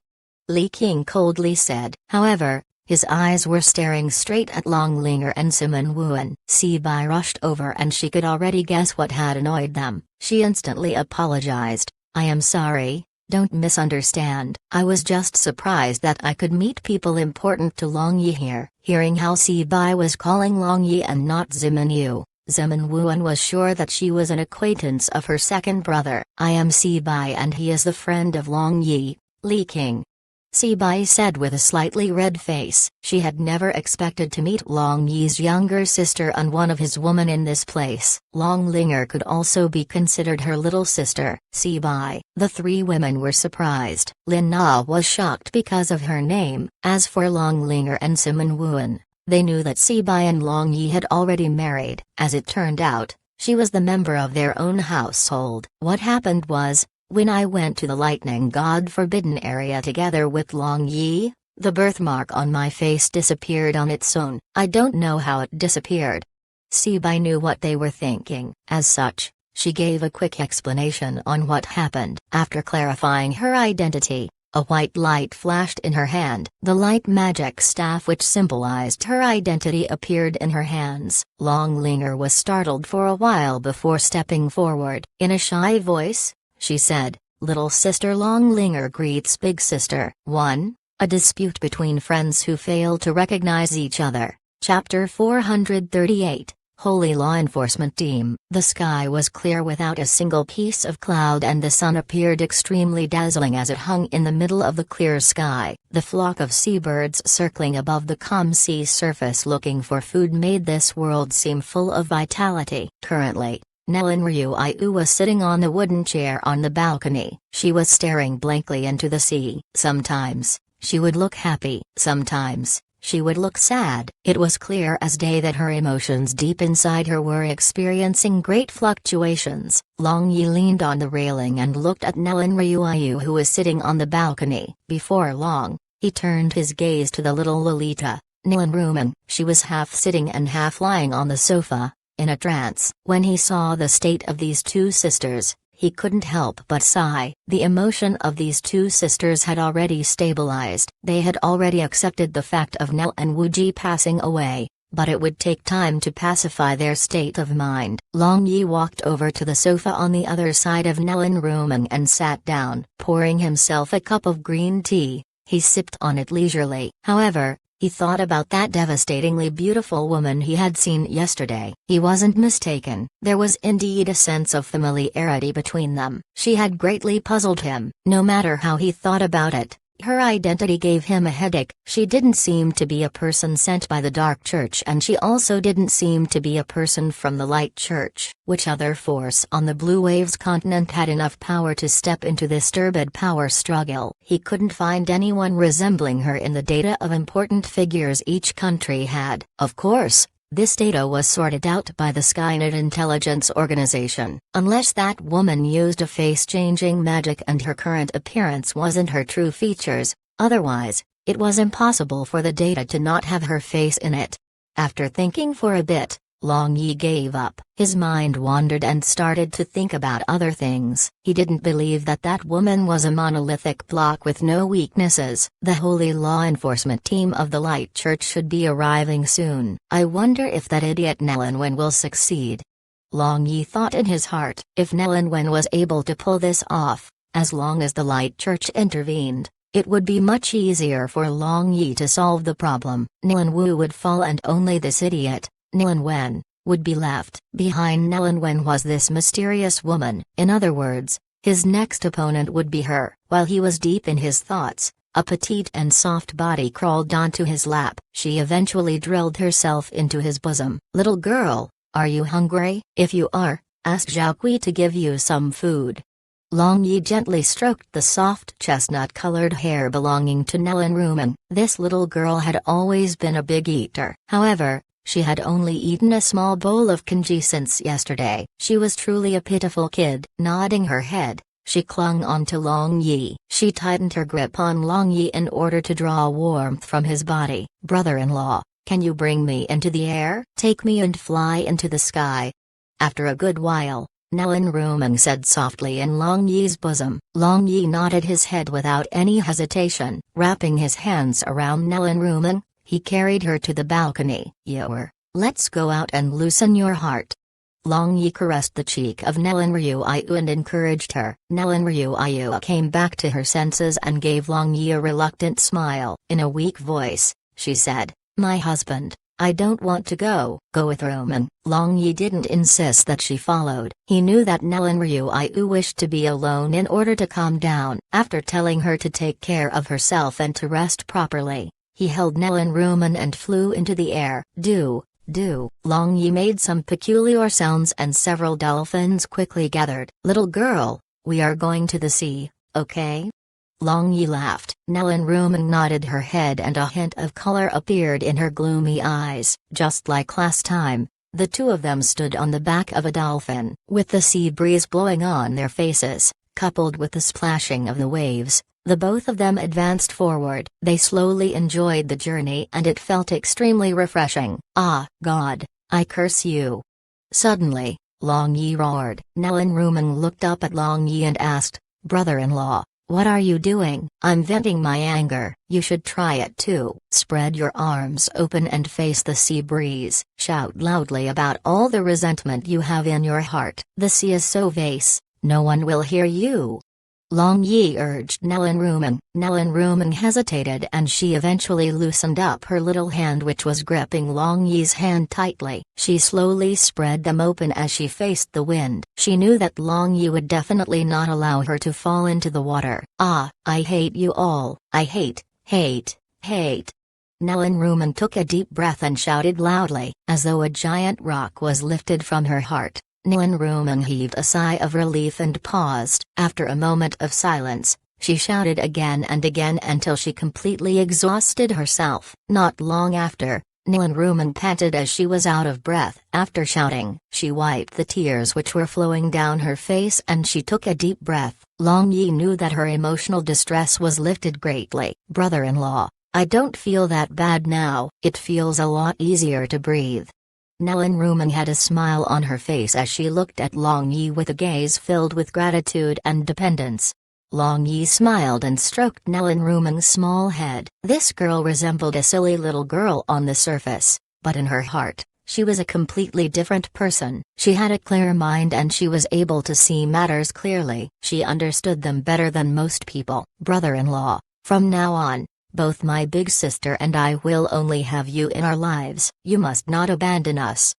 A: Li King coldly said. However, his eyes were staring straight at Long Linger and Zemin Wuan. Sibai rushed over and she could already guess what had annoyed them. She instantly apologized. "I am sorry, don't misunderstand. I was just surprised that I could meet people important to Long Yi here." Hearing how Sibai was calling Long Yi and not Zemin Yu, Zemin Wuan was sure that she was an acquaintance of her second brother. "I am Sibai and he is the friend of Long Yi, Li King," Sibai said with a slightly red face. She had never expected to meet Long Yi's younger sister and one of his women in this place. Long Linger could also be considered her little sister. Sibai. The three women were surprised. Lin Na was shocked because of her name. As for Long Linger and Zemin Wuan, they knew that Sibai and Long Yi had already married. As it turned out, she was the member of their own household. What happened was, when I went to the Lightning God Forbidden area together with Long Yi, the birthmark on my face disappeared on its own. I don't know how it disappeared. Sibai knew what they were thinking. As such, she gave a quick explanation on what happened. After clarifying her identity, a white light flashed in her hand. The light magic staff which symbolized her identity appeared in her hands. Long Linger was startled for a while before stepping forward. In a shy voice, she said, "Little sister Long Linger greets big sister." 1. A dispute between friends who fail to recognize each other. Chapter 438. Holy Law Enforcement Team. The sky was clear without a single piece of cloud, and the sun appeared extremely dazzling as it hung in the middle of the clear sky. The flock of seabirds circling above the calm sea surface looking for food made this world seem full of vitality. Currently, Nellen Ryuayu was sitting on a wooden chair on the balcony. She was staring blankly into the sea. Sometimes, she would look happy. Sometimes, she would look sad. It was clear as day that her emotions deep inside her were experiencing great fluctuations. Long Yi leaned on the railing and looked at Nellen Ryuayu, who was sitting on the balcony. Before long, he turned his gaze to the little Lolita, Nellen Rumen. She was half sitting and half lying on the sofa, in a trance. When he saw the state of these two sisters, he couldn't help but sigh. The emotion of these two sisters had already stabilized. They had already accepted the fact of Nell and Wuji passing away, but it would take time to pacify their state of mind. Long Yi walked over to the sofa on the other side of Nellen Rumen and sat down. Pouring himself a cup of green tea, he sipped on it leisurely. However, he thought about that devastatingly beautiful woman he had seen yesterday. He wasn't mistaken. There was indeed a sense of familiarity between them. She had greatly puzzled him. No matter how he thought about it, her identity gave him a headache. She didn't seem to be a person sent by the Dark Church, and she also didn't seem to be a person from the Light Church. Which other force on the Blue Waves continent had enough power to step into this turbid power struggle? He couldn't find anyone resembling her in the data of important figures each country had. Of course, this data was sorted out by the Skynet Intelligence Organization. Unless that woman used a face-changing magic and her current appearance wasn't her true features, otherwise, it was impossible for the data to not have her face in it. After thinking for a bit, Long Yi gave up. His mind wandered and started to think about other things. He didn't believe that that woman was a monolithic block with no weaknesses. The Holy Law Enforcement Team of the Light Church should be arriving soon. I wonder if that idiot Nellen Wen will succeed. Long Yi thought in his heart. If Nellen Wen was able to pull this off, as long as the Light Church intervened, it would be much easier for Long Yi to solve the problem. Nellen Wu would fall and only this idiot, Nellen Wen, would be left. Behind Nellen Wen was this mysterious woman. In other words, his next opponent would be her. While he was deep in his thoughts, a petite and soft body crawled onto his lap. She eventually drilled herself into his bosom. "Little girl, are you hungry? If you are, ask Zhao Kui to give you some food." Long Yi gently stroked the soft chestnut-colored hair belonging to Nellen Rumen. This little girl had always been a big eater. However, she had only eaten a small bowl of congee since yesterday. She was truly a pitiful kid. Nodding her head, she clung onto Long Yi. She tightened her grip on Long Yi in order to draw warmth from his body. "Brother-in-law, can you bring me into the air? Take me and fly into the sky." After a good while, Nellen Rumen said softly in Long Yi's bosom. Long Yi nodded his head without any hesitation. Wrapping his hands around Nellen Rumen, he carried her to the balcony. "Yor, let's go out and loosen your heart." Long Yi caressed the cheek of Nellen Ryuayu and encouraged her. Nellen Ryuayu came back to her senses and gave Long Yi a reluctant smile. In a weak voice, she said, "My husband, I don't want to go." "Go with Rumen." Long Yi didn't insist that she followed. He knew that Nellen Ryuayu wished to be alone in order to calm down. After telling her to take care of herself and to rest properly, he held Nellen Rumen and flew into the air. Do. Long Yi made some peculiar sounds and several dolphins quickly gathered. "Little girl, we are going to the sea, okay?" Long Yi laughed. Nellen Rumen nodded her head and a hint of color appeared in her gloomy eyes. Just like last time, the two of them stood on the back of a dolphin. With the sea breeze blowing on their faces, coupled with the splashing of the waves, the both of them advanced forward. They slowly enjoyed the journey and it felt extremely refreshing. "Ah, God, I curse you." Suddenly, Long Yi roared. Nellen Rumen looked up at Long Yi and asked, "Brother-in-law, what are you doing?" "I'm venting my anger." "You should try it too. Spread your arms open and face the sea breeze. Shout loudly about all the resentment you have in your heart." "The sea is so vast, no one will hear you." Long Yi urged Nellen Rumen. Nellen Rumen hesitated and she eventually loosened up her little hand which was gripping Long Yi's hand tightly. She slowly spread them open as she faced the wind. She knew that Long Yi would definitely not allow her to fall into the water. "Ah, I hate you all. I hate, hate, hate." Nellen Rumen took a deep breath and shouted loudly, as though a giant rock was lifted from her heart. Nellen Rumen heaved a sigh of relief and paused. After a moment of silence, she shouted again and again until she completely exhausted herself. Not long after, Nellen Rumen panted as she was out of breath. After shouting, she wiped the tears which were flowing down her face and she took a deep breath. Long Yi knew that her emotional distress was lifted greatly. "Brother-in-law, I don't feel that bad now. It feels a lot easier to breathe." Nellen Rumen had a smile on her face as she looked at Long Yi with a gaze filled with gratitude and dependence. Long Yi smiled and stroked Nellen Rumen's small head. This girl resembled a silly little girl on the surface, but in her heart, she was a completely different person. She had a clear mind and she was able to see matters clearly. She understood them better than most people. "Brother-in-law, from now on, both my big sister and I will only have you in our lives. You must not abandon us."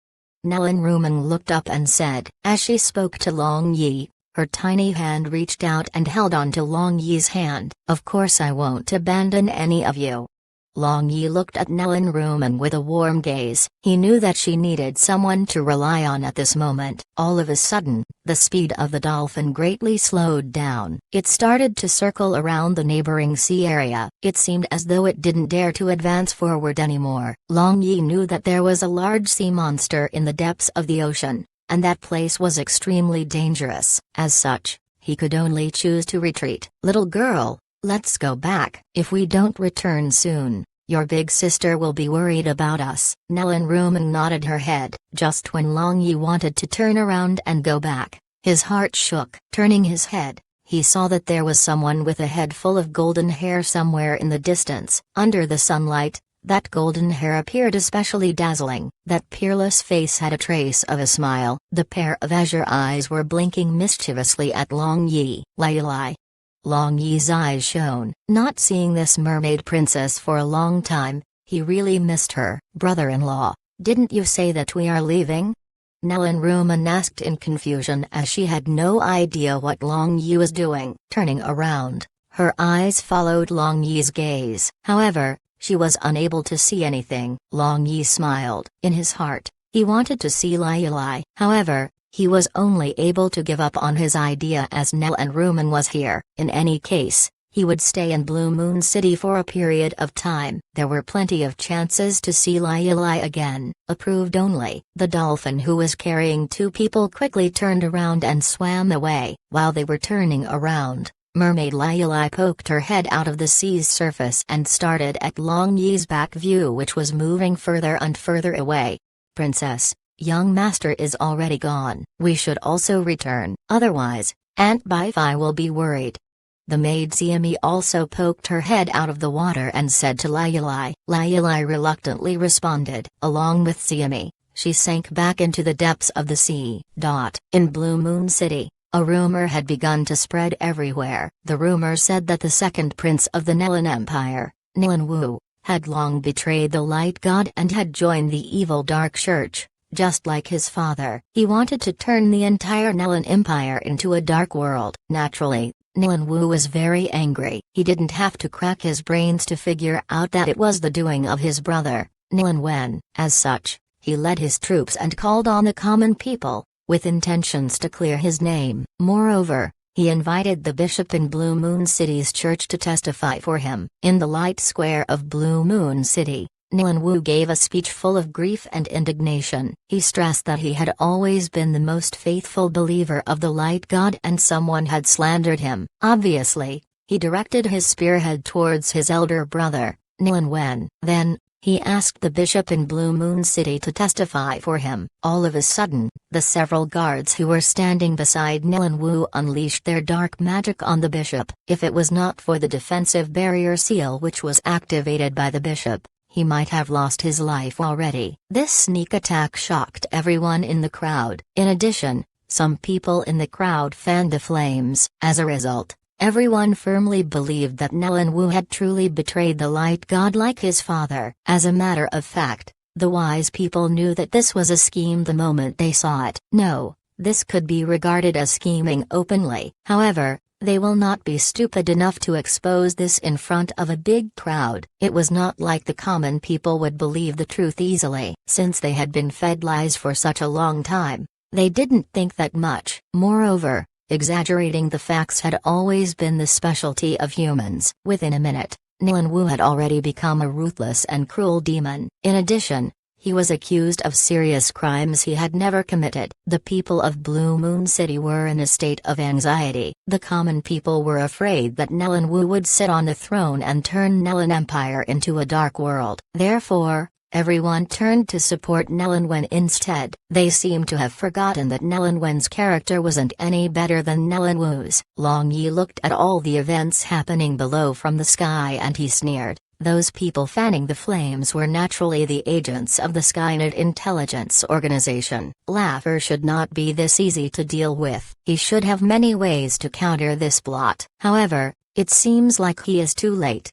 A: Nellen Rumen looked up and said. As she spoke to Long Yi, her tiny hand reached out and held onto Long Yi's hand. "Of course I won't abandon any of you." Long Yi looked at Nellen Rumen with a warm gaze. He knew that she needed someone to rely on at this moment. All of a sudden, the speed of the dolphin greatly slowed down. It started to circle around the neighboring sea area. It seemed as though it didn't dare to advance forward anymore. Long Yi knew that there was a large sea monster in the depths of the ocean, and that place was extremely dangerous. As such, he could only choose to retreat. "Little girl, let's go back. If we don't return soon, your big sister will be worried about us." Nellen Rumen nodded her head. Just when Long Yi wanted to turn around and go back, his heart shook. Turning his head, he saw that there was someone with a head full of golden hair somewhere in the distance. Under the sunlight, that golden hair appeared especially dazzling. That peerless face had a trace of a smile. The pair of azure eyes were blinking mischievously at Long Yi. "Lai." Long Yi's eyes shone. Not seeing this mermaid princess for a long time, he really missed her. "Brother-in-law, didn't you say that we are leaving?" Nellen Rumen asked in confusion as she had no idea what Long Yi was doing. Turning around, her eyes followed Long Yi's gaze. However, she was unable to see anything. Long Yi smiled. In his heart, he wanted to see Lai. However, he was only able to give up on his idea as Nellen Rumen was here. In any case, he would stay in Blue Moon City for a period of time. There were plenty of chances to see Lai again. Approved only. The dolphin who was carrying two people quickly turned around and swam away. While they were turning around, Mermaid Lai poked her head out of the sea's surface and started at Long Yi's back view, which was moving further and further away. "Princess, young master is already gone. We should also return. Otherwise, Aunt Bai-Fi will be worried." The maid Xiami also poked her head out of the water and said to Lai. Lai reluctantly responded. Along with Xiami, she sank back into the depths of the sea. In Blue Moon City, a rumor had begun to spread everywhere. The rumor said that the second prince of the Nellen Empire, Nellen Wu, had long betrayed the light god and had joined the evil Dark Church. Just like his father, he wanted to turn the entire Nellen Empire into a dark world. Naturally, Nellen Wu was very angry. He didn't have to crack his brains to figure out that it was the doing of his brother, Nellen Wen. As such, he led his troops and called on the common people, with intentions to clear his name. Moreover, he invited the bishop in Blue Moon City's church to testify for him. In the light square of Blue Moon City, Nellen Wu gave a speech full of grief and indignation. He stressed that he had always been the most faithful believer of the light god and someone had slandered him. Obviously, he directed his spearhead towards his elder brother, Nellen Wen. Then, he asked the bishop in Blue Moon City to testify for him. All of a sudden, the several guards who were standing beside Nellen Wu unleashed their dark magic on the bishop. If it was not for the defensive barrier seal which was activated by the bishop, he might have lost his life already. This sneak attack shocked everyone in the crowd. In addition, some people in the crowd fanned the flames. As a result, Everyone firmly believed that Nellen Wu had truly betrayed the light god like his father. As a matter of fact, the wise people knew that this was a scheme the moment they saw it. No, this could be regarded as scheming openly. However, they will not be stupid enough to expose this in front of a big crowd. It was not like the common people would believe the truth easily. Since they had been fed lies for such a long time, they didn't think that much. Moreover, exaggerating the facts had always been the specialty of humans. Within a minute, Nellen Wu had already become a ruthless and cruel demon. In addition, he was accused of serious crimes he had never committed. The people of Blue Moon City were in a state of anxiety. The common people were afraid that Nellen Wu would sit on the throne and turn Nellen Empire into a dark world. Therefore, everyone turned to support Nellen Wen instead. They seemed to have forgotten that Nellen Wen's character wasn't any better than Nellen Wu's. Long Yi looked at all the events happening below from the sky and he sneered. Those people fanning the flames were naturally the agents of the Skynet intelligence organization. Laffer should not be this easy to deal with. He should have many ways to counter this plot. However, it seems like he is too late.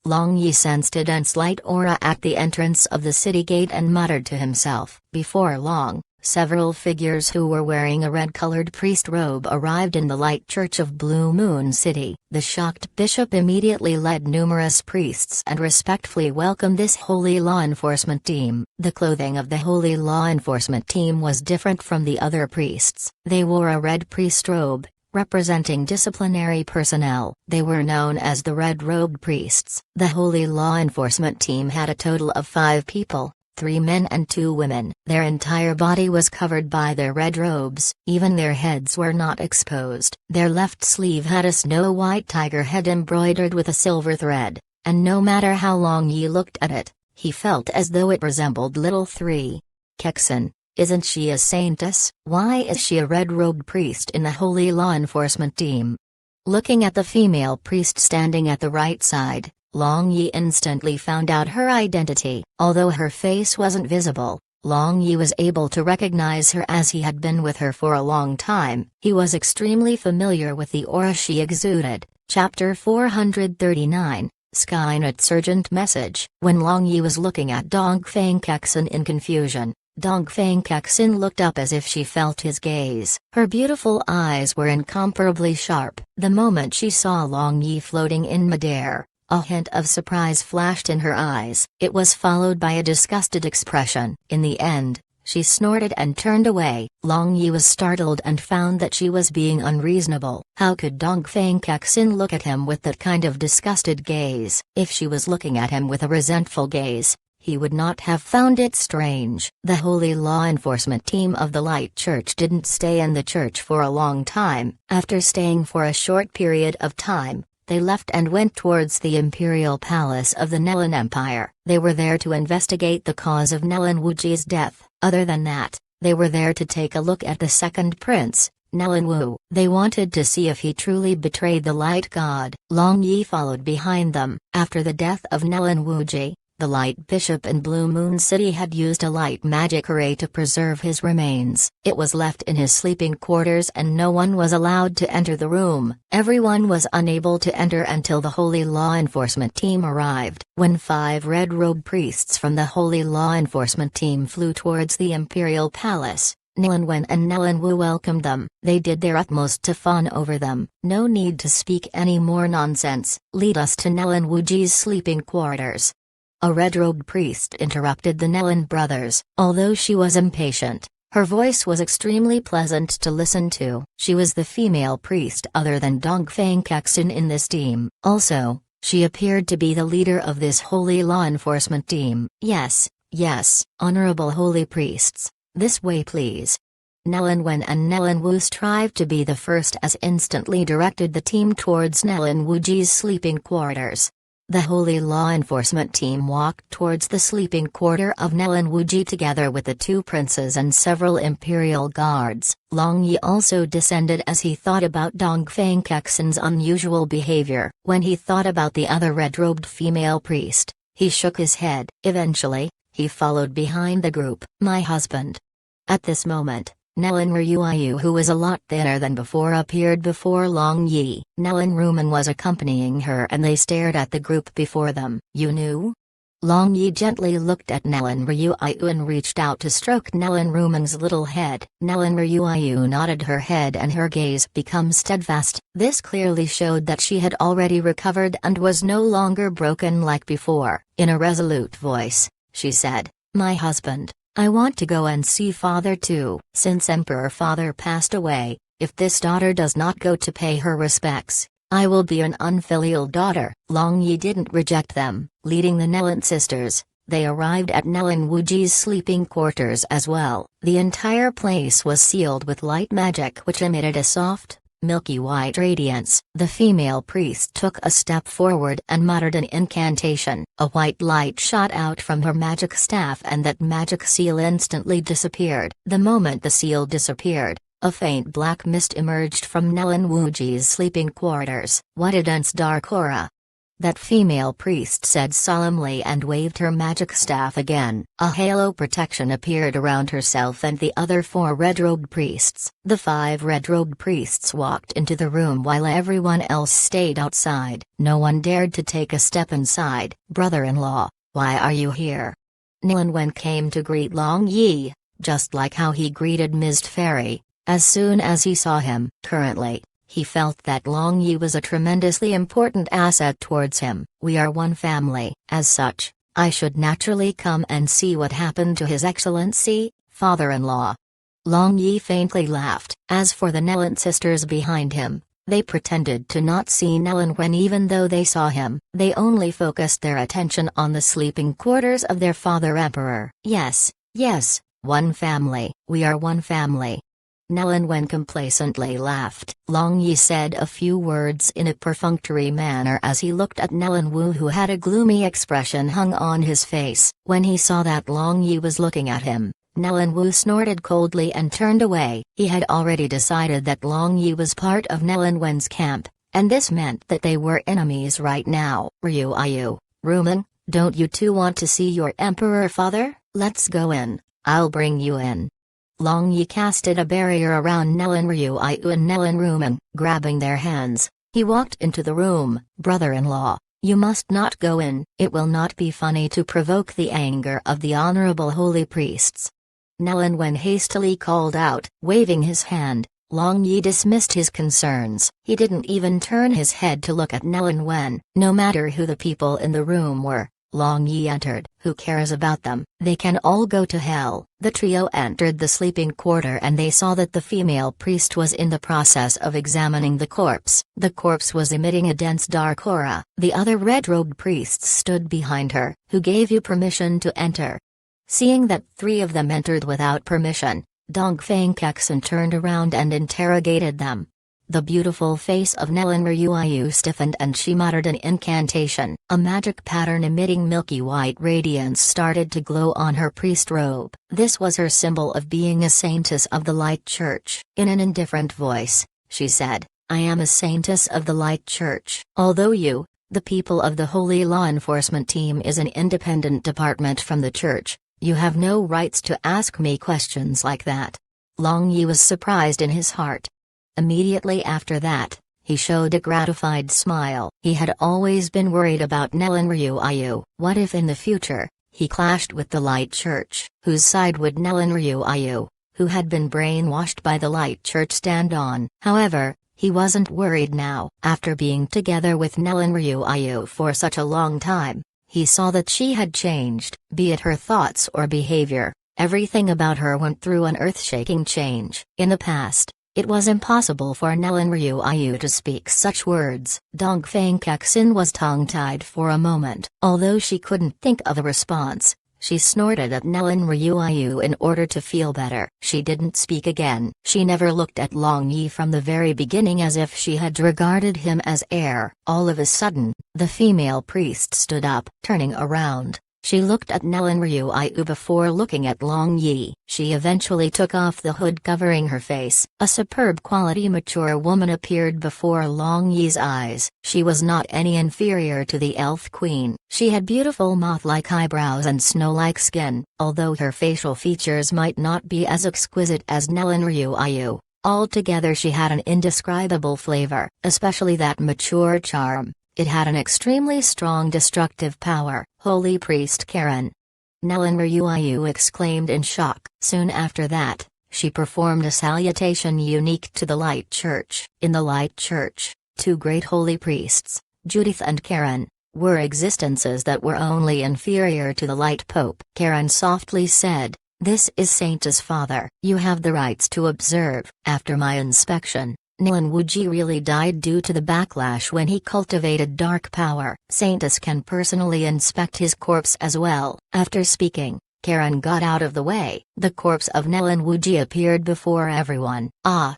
A: Long Yi sensed a dense light aura at the entrance of the city gate and muttered to himself. Before long, several figures who were wearing a red-colored priest robe arrived in the light church of Blue Moon City. The shocked bishop immediately led numerous priests and respectfully welcomed this holy law enforcement team. The clothing of the holy law enforcement team was different from the other priests. They wore a red priest robe, representing disciplinary personnel. They were known as the red-robed priests. The holy law enforcement team had a total of 5 people. 3 men and 2 women. Their entire body was covered by their red robes, even their heads were not exposed. Their left sleeve had a snow-white tiger head embroidered with a silver thread, and no matter how long Yi looked at it, he felt as though it resembled little 3. Kexen, isn't she a saintess? Why is she a red-robed priest in the holy law enforcement team? Looking at the female priest standing at the right side, Long Yi instantly found out her identity. Although her face wasn't visible, Long Yi was able to recognize her as he had been with her for a long time. He was extremely familiar with the aura she exuded. Chapter 439, Skynet Sergeant Message. When Long Yi was looking at Dongfang Kexen in confusion, Dongfang Kexen looked up as if she felt his gaze. Her beautiful eyes were incomparably sharp. The moment she saw Long Yi floating in midair, a hint of surprise flashed in her eyes. It was followed by a disgusted expression. In the end, she snorted and turned away. Long Yi was startled and found that she was being unreasonable. How could Dongfang Kexen look at him with that kind of disgusted gaze? If she was looking at him with a resentful gaze, he would not have found it strange. The holy law enforcement team of the Light Church didn't stay in the church for a long time. After staying for a short period of time, they left and went towards the imperial palace of the Nellen Empire. They were there to investigate the cause of Nellen Wuji's death. Other than that, they were there to take a look at the second prince, Nellen Wu. They wanted to see if he truly betrayed the light god. Long Yi followed behind them. After the death of Nellen Wuji, the Light Bishop in Blue Moon City had used a light magic array to preserve his remains. It was left in his sleeping quarters and no one was allowed to enter the room. Everyone was unable to enter until the Holy Law Enforcement team arrived. When 5 red-robed priests from the Holy Law Enforcement team flew towards the Imperial Palace, Nellen Wen and Nellen Wu welcomed them. They did their utmost to fawn over them. No need to speak any more nonsense. Lead us to Nellen Wuji's sleeping quarters. A red-robed priest interrupted the Nellen brothers. Although she was impatient, her voice was extremely pleasant to listen to. She was the female priest other than Dongfang Kexen in this team. Also, she appeared to be the leader of this holy law enforcement team. Yes, honorable holy priests, this way please. Nellen Wen and Nellen Wu strived to be the first as instantly directed the team towards Nellen Wuji's sleeping quarters. The Holy Law Enforcement team walked towards the sleeping quarter of Nellen Wuji together with the 2 princes and several imperial guards. Long Yi also descended as he thought about Dongfang Kexen's unusual behavior. When he thought about the other red-robed female priest, he shook his head. Eventually, he followed behind the group. My husband. At this moment, Nellen Ryuayu, who was a lot thinner than before, appeared before Long Yi. Nellen Ruman was accompanying her and they stared at the group before them. "You knew?" Long Yi gently looked at Nellen Ryuayu and reached out to stroke Nellen Ruman's little head. Nellen Ryuayu nodded her head and her gaze became steadfast. This clearly showed that she had already recovered and was no longer broken like before. In a resolute voice, she said, "My husband, I want to go and see father too." Since Emperor Father passed away, if this daughter does not go to pay her respects, I will be an unfilial daughter. Long Yi didn't reject them. Leading the Nellen sisters, they arrived at Nellen Wuji's sleeping quarters as well. The entire place was sealed with light magic which emitted a soft, milky white radiance. The female priest took a step forward and muttered an incantation. A white light shot out from her magic staff and that magic seal instantly disappeared. The moment the seal disappeared, a faint black mist emerged from Nellen Wuji's sleeping quarters. "What a dense dark aura!" that female priest said solemnly and waved her magic staff again. A halo protection appeared around herself and the other 4 red-robed priests. The 5 red-robed priests walked into the room while everyone else stayed outside. No one dared to take a step inside. "Brother-in-law, why are you here?" Nellen Wen came to greet Long Yi, just like how he greeted Mist Fairy, as soon as he saw him. Currently, he felt that Long Yi was a tremendously important asset towards him. "We are one family. As such, I should naturally come and see what happened to His Excellency, father-in-law." Long Yi faintly laughed. As for the Nellen sisters behind him, they pretended to not see Nellen Wen even though they saw him. They only focused their attention on the sleeping quarters of their father emperor. "Yes, yes, one family. We are one family." Nellen Wen complacently laughed. Long Yi said a few words in a perfunctory manner as he looked at Nellen Wu, who had a gloomy expression hung on his face. When he saw that Long Yi was looking at him, Nellen Wu snorted coldly and turned away. He had already decided that Long Yi was part of Nellen Wen's camp, and this meant that they were enemies right now. "Ryuayu, Ruman, don't you two want to see your emperor father? Let's go in, I'll bring you in." Long Yi casted a barrier around Nellen Ryuayu and Nellen Ruman. Grabbing their hands, he walked into the room. "Brother-in-law, you must not go in. It will not be funny to provoke the anger of the honorable holy priests." Nellen Wen hastily called out. Waving his hand, Long Yi dismissed his concerns. He didn't even turn his head to look at Nellen Wen. No matter who the people in the room were, Long Yi entered. Who cares about them? They can all go to hell. The trio entered the sleeping quarter and they saw that the female priest was in the process of examining the corpse. The corpse was emitting a dense dark aura. The other red-robed priests stood behind her. "Who gave you permission to enter?" Seeing that 3 of them entered without permission, Dongfang Kexen turned around and interrogated them. The beautiful face of Nellen Ryuayu stiffened and she muttered an incantation. A magic pattern emitting milky white radiance started to glow on her priest robe. This was her symbol of being a saintess of the Light Church. In an indifferent voice, she said, "I am a saintess of the Light Church. Although you, the people of the Holy Law Enforcement Team, is an independent department from the Church, you have no rights to ask me questions like that." Long Yi was surprised in his heart. Immediately after that, he showed a gratified smile. He had always been worried about Nellen Ryuayu. What if in the future, he clashed with the Light Church? Whose side would Nellen Ryuayu, who had been brainwashed by the Light Church, stand on? However, he wasn't worried now. After being together with Nellen Ryuayu for such a long time, he saw that she had changed. Be it her thoughts or behavior, everything about her went through an earth-shaking change. In the past, it was impossible for Nellen Ryuayu to speak such words. Dongfang Kexen was tongue-tied for a moment. Although she couldn't think of a response, she snorted at Nellen Ryuayu in order to feel better. She didn't speak again. She never looked at Long Yi from the very beginning as if she had regarded him as heir. All of a sudden, the female priest stood up. Turning around, She looked at Nellen Ryuyu before looking at Long Yi. She eventually took off the hood covering her face. A superb quality mature woman appeared before Long Yi's eyes. She was not any inferior to the Elf Queen. She had beautiful moth-like eyebrows and snow-like skin, although her facial features might not be as exquisite as Nellen Ryuyu. Altogether she had an indescribable flavor, especially that mature charm. It had an extremely strong destructive power. Holy Priest Karen! Nellen Ryuyu exclaimed in shock. Soon after that, she performed a salutation unique to the Light Church. In the Light Church, two great holy priests, Judith and Karen, were existences that were only inferior to the Light Pope. Karen softly said, "This is Saint's father. You have the rights to observe." After my inspection, Nellen Wuji really died due to the backlash when he cultivated dark power. Saintess can personally inspect his corpse as well. After speaking, Karen got out of the way. The corpse of Nellen Wuji appeared before everyone. Ah!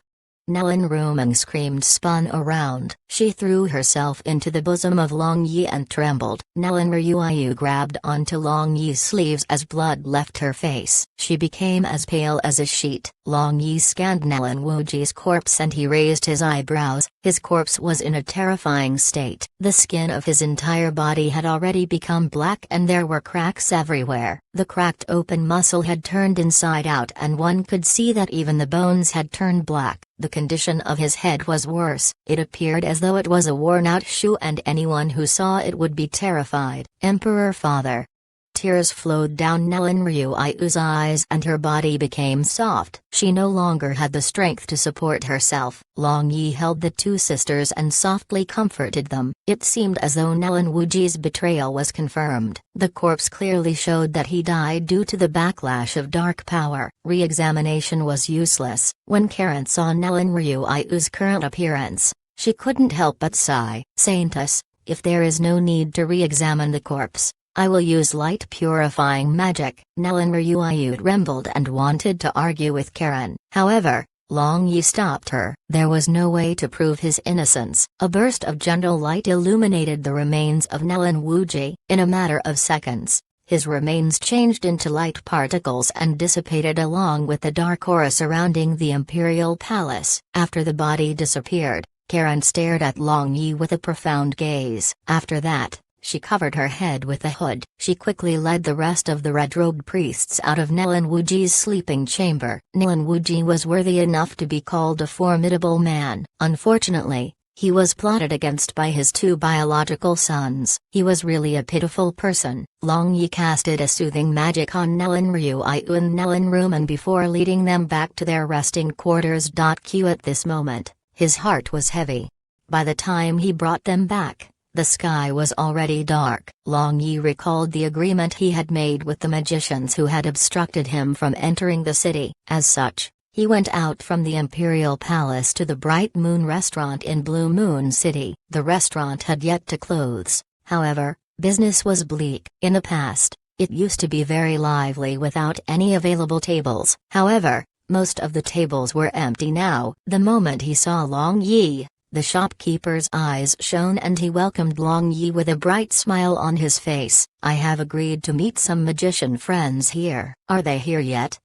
A: Nellen Rumeng screamed, spun around. She threw herself into the bosom of Long Yi and trembled. Nellen Ryuyu grabbed onto Long Yi's sleeves as blood left her face. She became as pale as a sheet. Long Yi scanned Nellen Wuji's corpse and he raised his eyebrows. His corpse was in a terrifying state. The skin of his entire body had already become black and there were cracks everywhere. The cracked open muscle had turned inside out and one could see that even the bones had turned black. The condition of his head was worse. It appeared as though it was a worn-out shoe and anyone who saw it would be terrified. Emperor Father. Tears flowed down Nellen Ryuyu's eyes and her body became soft. She no longer had the strength to support herself. Long Yi held the two sisters and softly comforted them. It seemed as though Nellen Wuji's betrayal was confirmed. The corpse clearly showed that he died due to the backlash of dark power. Re-examination was useless. When Karen saw Nellen Ryuyu's current appearance, she couldn't help but sigh. Saintess, if there is no need to re-examine the corpse, I will use light purifying magic. Nellen Ryuyu trembled and wanted to argue with Karen. However, Long Yi stopped her. There was no way to prove his innocence. A burst of gentle light illuminated the remains of Nellen Wuji. In a matter of seconds, his remains changed into light particles and dissipated along with the dark aura surrounding the imperial palace. After the body disappeared, Karen stared at Long Yi with a profound gaze. After that, she covered her head with a hood. She quickly led the rest of the red-robed priests out of Nellen Wuji's sleeping chamber. Nellen Wuji was worthy enough to be called a formidable man. Unfortunately, he was plotted against by his two biological sons. He was really a pitiful person. Long Yi casted a soothing magic on Nellen Ryuyu and Nellen Rumeng before leading them back to their resting quarters. Q At this moment, his heart was heavy. By the time he brought them back, the sky was already dark. Long Yi recalled the agreement he had made with the magicians who had obstructed him from entering the city. As such, he went out from the Imperial Palace to the Bright Moon restaurant in Blue Moon City. The restaurant had yet to close, however, business was bleak. In the past, it used to be very lively without any available tables. However, most of the tables were empty now. The moment he saw Long Yi, the shopkeeper's eyes shone and he welcomed Long Yi with a bright smile on his face. I have agreed to meet some magician friends here. Are they here yet?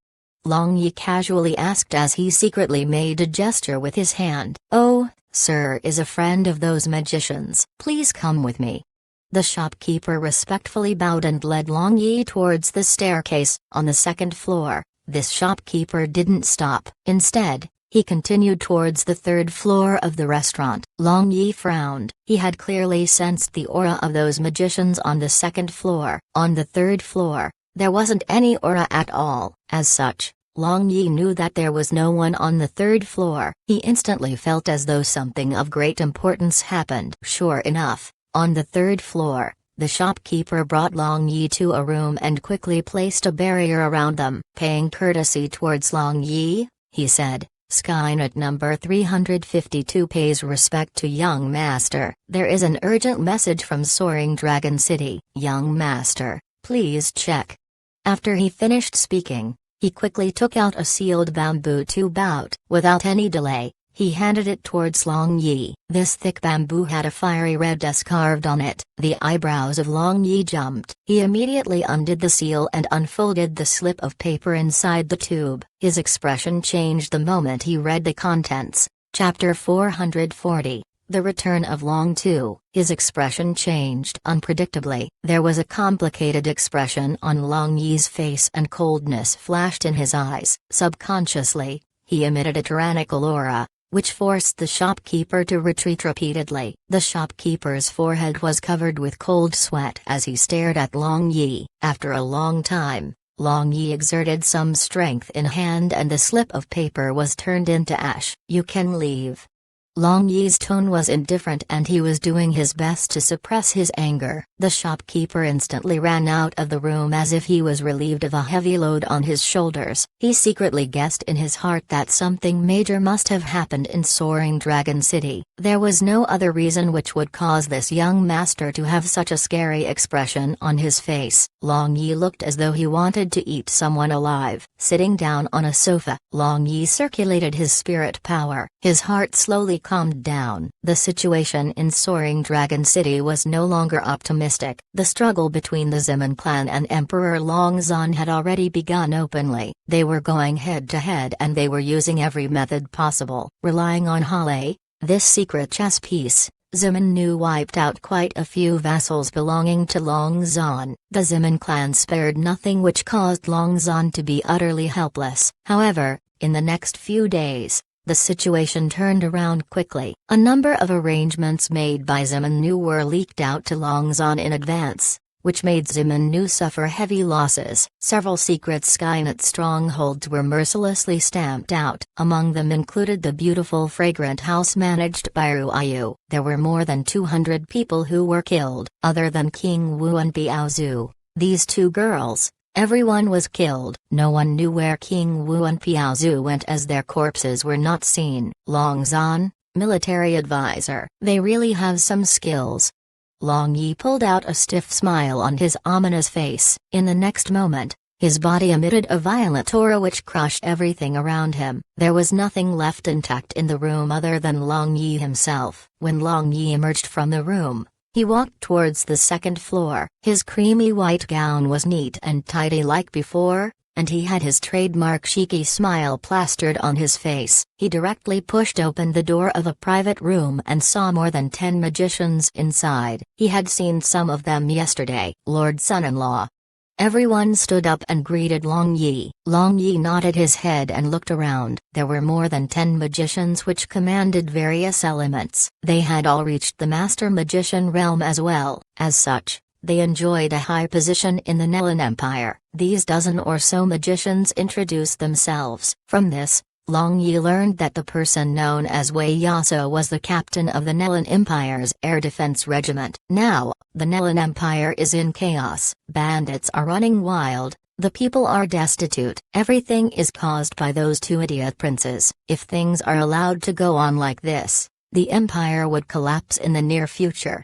A: Long Yi casually asked as he secretly made a gesture with his hand. Oh, sir is a friend of those magicians. Please come with me. The shopkeeper respectfully bowed and led Long Yi towards the staircase. On the second floor, this shopkeeper didn't stop. Instead, he continued towards the third floor of the restaurant. Long Yi frowned. He had clearly sensed the aura of those magicians on the second floor. On the third floor, there wasn't any aura at all. As such, Long Yi knew that there was no one on the third floor. He instantly felt as though something of great importance happened. Sure enough, on the third floor, the shopkeeper brought Long Yi to a room and quickly placed a barrier around them. Paying courtesy towards Long Yi, he said, Skynet number 352 pays respect to young master. There is an urgent message from Soaring Dragon City. Young master, please check. After he finished speaking, he quickly took out a sealed bamboo tube out. Without any delay, He handed it towards Long Yi. This thick bamboo had a fiery red S carved on it. The eyebrows of Long Yi jumped. He immediately undid the seal and unfolded the slip of paper inside the tube. His expression changed the moment he read the contents. Chapter 440. The Return of Long Tu. His expression changed unpredictably. There was a complicated expression on Long Yi's face and coldness flashed in his eyes. Subconsciously, he emitted a tyrannical aura, which forced the shopkeeper to retreat repeatedly. The shopkeeper's forehead was covered with cold sweat as he stared at Long Yi. After a long time, Long Yi exerted some strength in hand and the slip of paper was turned into ash. "You can leave." Long Yi's tone was indifferent and he was doing his best to suppress his anger. The shopkeeper instantly ran out of the room as if he was relieved of a heavy load on his shoulders. He secretly guessed in his heart that something major must have happened in Soaring Dragon City. There was no other reason which would cause this young master to have such a scary expression on his face. Long Yi looked as though he wanted to eat someone alive. Sitting down on a sofa, Long Yi circulated his spirit power. His heart slowly calmed down. The situation in Soaring Dragon City was no longer optimistic. The struggle between the Zimin clan and Emperor Longzhan had already begun openly. They were going head to head and they were using every method possible. Relying on Hale, this secret chess piece, Zimin Nu wiped out quite a few vassals belonging to Longzhan. The Zimin clan spared nothing, which caused Longzhan to be utterly helpless. However, in the next few days, the situation turned around quickly. A number of arrangements made by Zimin Nu were leaked out to Longzhan in advance, which made Zimin Nu suffer heavy losses. Several secret Skynet strongholds were mercilessly stamped out. Among them included the beautiful fragrant house managed by Ruiyu. There were more than 200 people who were killed. Other than King Wu and Piaozu, these two girls, everyone was killed. No one knew where King Wu and Piaozu went as their corpses were not seen. Longzhan, military advisor. They really have some skills. Long Yi pulled out a stiff smile on his ominous face. In the next moment, his body emitted a violent aura which crushed everything around him. There was nothing left intact in the room other than Long Yi himself. When Long Yi emerged from the room, he walked towards the second floor. His creamy white gown was neat and tidy like before, and he had his trademark cheeky smile plastered on his face. He directly pushed open the door of a private room and saw more than 10 magicians inside. He had seen some of them yesterday. Lord Son-in-law. Everyone stood up and greeted Long Yi. Long Yi nodded his head and looked around. There were more than 10 magicians which commanded various elements. They had all reached the Master Magician realm as well. As such, they enjoyed a high position in the Nelan Empire. These dozen or so magicians introduced themselves. From this, Long Yi learned that the person known as Wei Yaso was the captain of the Nelan Empire's air defense regiment. Now, the Nelan Empire is in chaos. Bandits are running wild, the people are destitute. Everything is caused by those two idiot princes. If things are allowed to go on like this, the empire would collapse in the near future.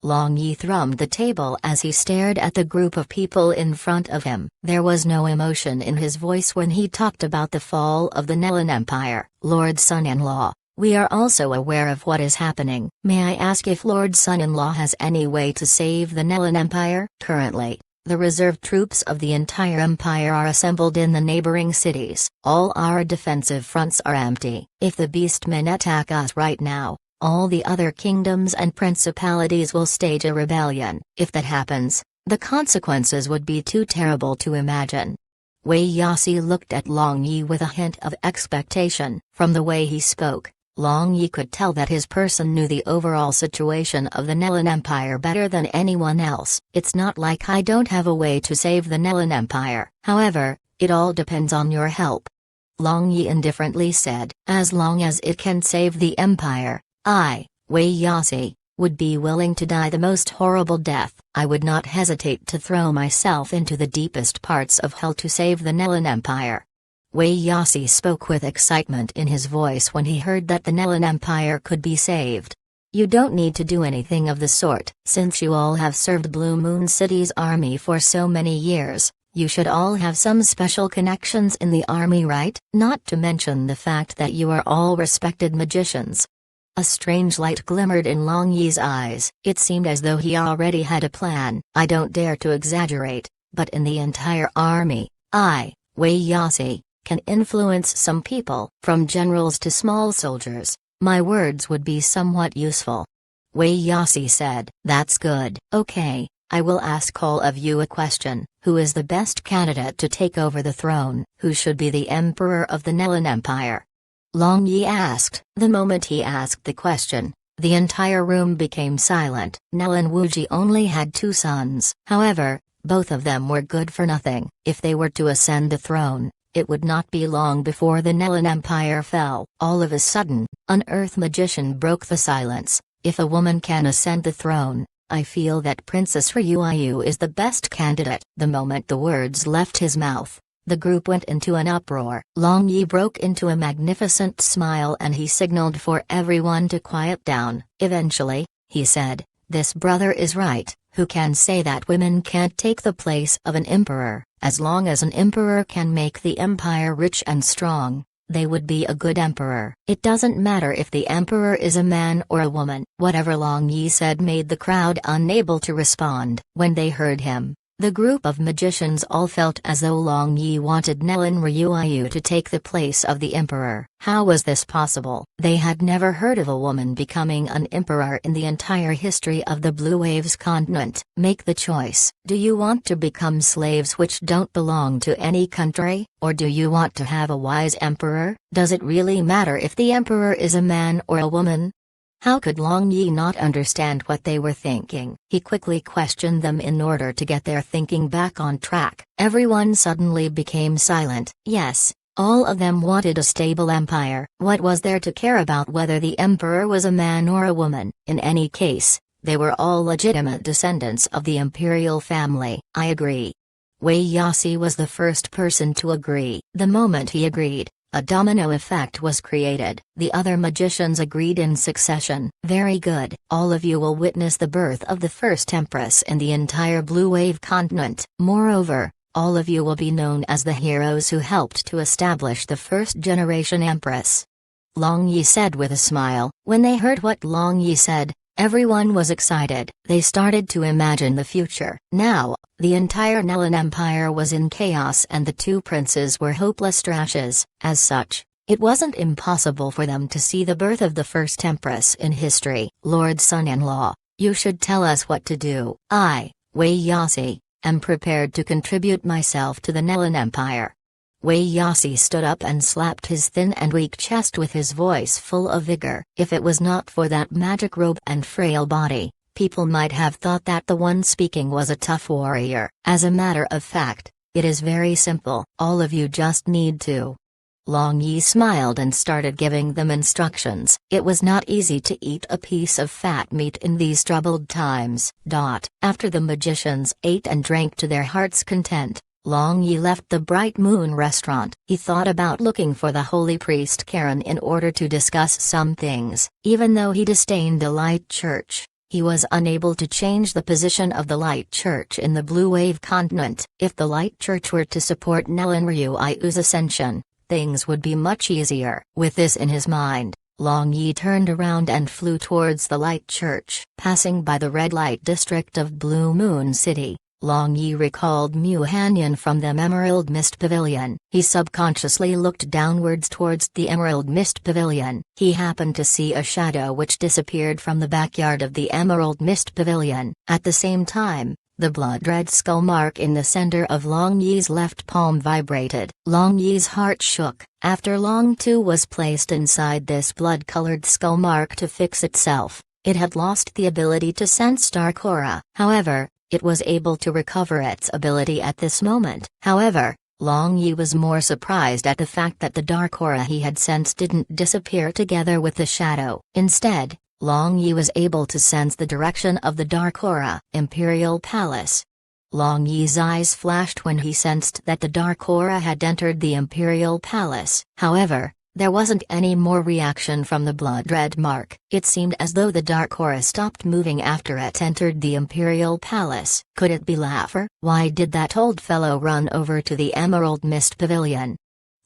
A: Long Yi thrummed the table as he stared at the group of people in front of him. There was no emotion in his voice when he talked about the fall of the Nelan Empire. Lord Son-in-law, we are also aware of what is happening. May I ask if Lord Son-in-law has any way to save the Nelan Empire? Currently, the reserve troops of the entire empire are assembled in the neighboring cities. All our defensive fronts are empty. If the beastmen attack us right now, all the other kingdoms and principalities will stage a rebellion. If that happens, the consequences would be too terrible to imagine. Wei Yasi looked at Long Yi with a hint of expectation. From the way he spoke, Long Yi could tell that his person knew the overall situation of the Nelan Empire better than anyone else. It's not like I don't have a way to save the Nelan Empire. However, it all depends on your help. Long Yi indifferently said, as long as it can save the empire, I, Wei Yasi, would be willing to die the most horrible death. I would not hesitate to throw myself into the deepest parts of hell to save the Nelan Empire. Wei Yasi spoke with excitement in his voice when he heard that the Nelan Empire could be saved. You don't need to do anything of the sort. Since you all have served Blue Moon City's army for so many years, You should all have some special connections in the army, right? Not to mention the fact that you are all respected magicians." A strange light glimmered in Long Yi's eyes. It seemed as though he already had a plan. "I don't dare to exaggerate, but in the entire army, I, Wei Yasi, can influence some people, from generals to small soldiers. My words would be somewhat useful." Wei Yasi said. "That's good. Okay, I will ask all of you a question. Who is the best candidate to take over the throne? Who should be the emperor of the Nelan Empire?" Long Yi asked. The moment he asked the question, the entire room became silent. Nelan Wuji only had 2 sons. However, both of them were good for nothing. If they were to ascend the throne, it would not be long before the Nelan Empire fell. All of a sudden, an earth magician broke the silence. "If a woman can ascend the throne, I feel that Princess Ryuayu is the best candidate." The moment the words left his mouth, the group went into an uproar. Long Yi broke into a magnificent smile and he signaled for everyone to quiet down. Eventually, he said, "This brother is right. Who can say that women can't take the place of an emperor? As long as an emperor can make the empire rich and strong, they would be a good emperor. It doesn't matter if the emperor is a man or a woman." Whatever Long Yi said made the crowd unable to respond. When they heard him, the group of magicians all felt as though Long Yi wanted Nelan Ryuayu to take the place of the emperor. How was this possible? They had never heard of a woman becoming an emperor in the entire history of the Blue Waves continent. Make the choice. Do you want to become slaves which don't belong to any country, or do you want to have a wise emperor? Does it really matter if the emperor is a man or a woman? How could Long Yi not understand what they were thinking? He quickly questioned them in order to get their thinking back on track. Everyone suddenly became silent. Yes, all of them wanted a stable empire. What was there to care about whether the emperor was a man or a woman? In any case, they were all legitimate descendants of the imperial family. "I agree." Wei Yasi was the first person to agree. The moment he agreed, a domino effect was created. The other magicians agreed in succession. "Very good. All of you will witness the birth of the first empress in the entire Blue Wave continent. Moreover, all of you will be known as the heroes who helped to establish the first-generation empress." Long Yi said with a smile. When they heard what Long Yi said, everyone was excited. They started to imagine the future. Now, the entire Nelan Empire was in chaos and the 2 princes were hopeless trashes. As such, it wasn't impossible for them to see the birth of the first empress in history. "Lord Son-in-law, you should tell us what to do. I, Wei Yasi, am prepared to contribute myself to the Nelan Empire." Wei Yasi stood up and slapped his thin and weak chest with his voice full of vigor. If it was not for that magic robe and frail body, people might have thought that the one speaking was a tough warrior. As a matter of fact, it is very simple. All of you just need to. Long Yi smiled and started giving them instructions. It was not easy to eat a piece of fat meat in these troubled times. After the magicians ate and drank to their heart's content, Long Yi left the Bright Moon restaurant. He thought about looking for the holy priest Karen in order to discuss some things. Even though he disdained the Light Church, he was unable to change the position of the Light Church in the Blue Wave continent. If the Light Church were to support Nelan Ryuayu's ascension, things would be much easier. With this in his mind, Long Yi turned around and flew towards the Light Church. Passing by the red light district of Blue Moon City, Long Yi recalled Mu Hanyan from the Emerald Mist Pavilion. He subconsciously looked downwards towards the Emerald Mist Pavilion. He happened to see a shadow which disappeared from the backyard of the Emerald Mist Pavilion. At the same time, the blood-red skull mark in the center of Long Yi's left palm vibrated. Long Yi's heart shook. After Long Tu was placed inside this blood-colored skull mark to fix itself, it had lost the ability to sense dark aura. However, it was able to recover its ability at this moment. However, Long Yi was more surprised at the fact that the dark aura he had sensed didn't disappear together with the shadow. Instead, Long Yi was able to sense the direction of the dark aura. Imperial Palace. Long Yi's eyes flashed when he sensed that the dark aura had entered the Imperial Palace. However, There wasn't any more reaction from the blood-red mark. It seemed as though the dark aura stopped moving after it entered the Imperial Palace. Could it be Laffer? Why did that old fellow run over to the Emerald Mist Pavilion?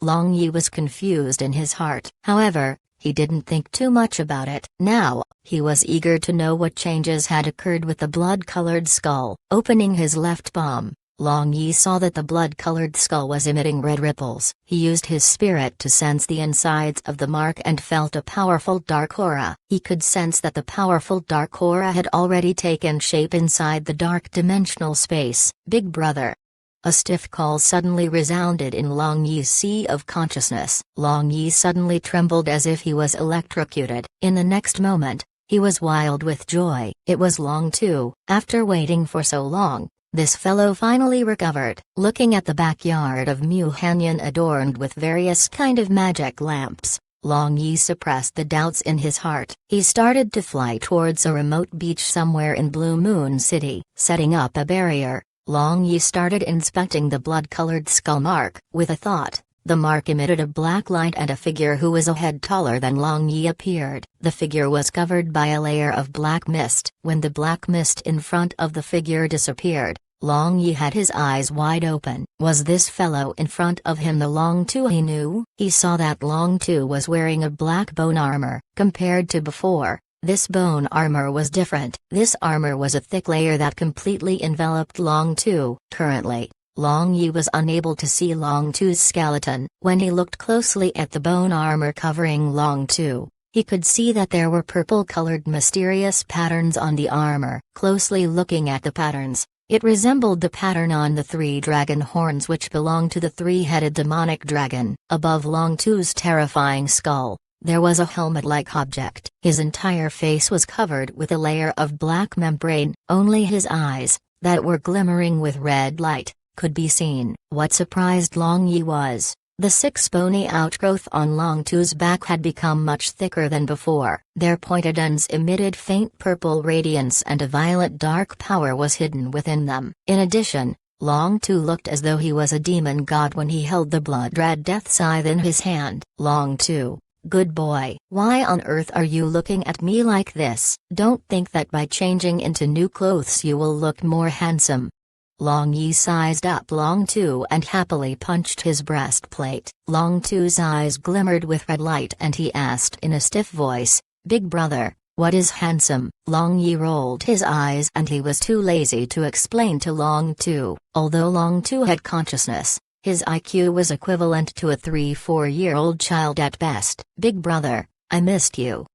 A: Long Yi was confused in his heart. However, he didn't think too much about it. Now, he was eager to know what changes had occurred with the blood-colored skull. Opening his left palm, Long Yi saw that the blood-colored skull was emitting red ripples. He used his spirit to sense the insides of the mark and felt a powerful dark aura. He could sense that the powerful dark aura had already taken shape inside the dark dimensional space. Big brother. A stiff call suddenly resounded in Long Yi's sea of consciousness. Long Yi suddenly trembled as if he was electrocuted. In the next moment, he was wild with joy. It was Long Tu. After waiting for so long, this fellow finally recovered. Looking at the backyard of Mu Hanyan adorned with various kind of magic lamps, Long Yi suppressed the doubts in his heart. He started to fly towards a remote beach somewhere in Blue Moon City. Setting up a barrier, Long Yi started inspecting the blood-colored skull mark. With a thought, the mark emitted a black light and a figure who was a head taller than Long Yi appeared. The figure was covered by a layer of black mist. When the black mist in front of the figure disappeared, Long Yi had his eyes wide open. Was this fellow in front of him the Long Tu he knew? He saw that Long Tu was wearing a black bone armor. Compared to before, this bone armor was different. This armor was a thick layer that completely enveloped Long Tu. Currently, Long Yi was unable to see Long Tu's skeleton. When he looked closely at the bone armor covering Long Tu, he could see that there were purple-colored mysterious patterns on the armor. Closely looking at the patterns, it resembled the pattern on the 3 dragon horns which belonged to the 3-headed demonic dragon. Above Long Tu's terrifying skull, there was a helmet-like object. His entire face was covered with a layer of black membrane. Only his eyes, that were glimmering with red light, could be seen. What surprised Long Yi was, the 6 bony outgrowth on Long Tu's back had become much thicker than before. Their pointed ends emitted faint purple radiance and a violet dark power was hidden within them. In addition, Long Tu looked as though he was a demon god when he held the blood-red death scythe in his hand. Long Tu, good boy. Why on earth are you looking at me like this? Don't think that by changing into new clothes you will look more handsome. Long Yi sized up Long Tu and happily punched his breastplate. Long Tu's eyes glimmered with red light and he asked in a stiff voice, "Big brother, what is handsome?" Long Yi rolled his eyes and he was too lazy to explain to Long Tu. Although Long Tu had consciousness, his IQ was equivalent to a 3-4-year-old child at best. "Big brother, I missed you."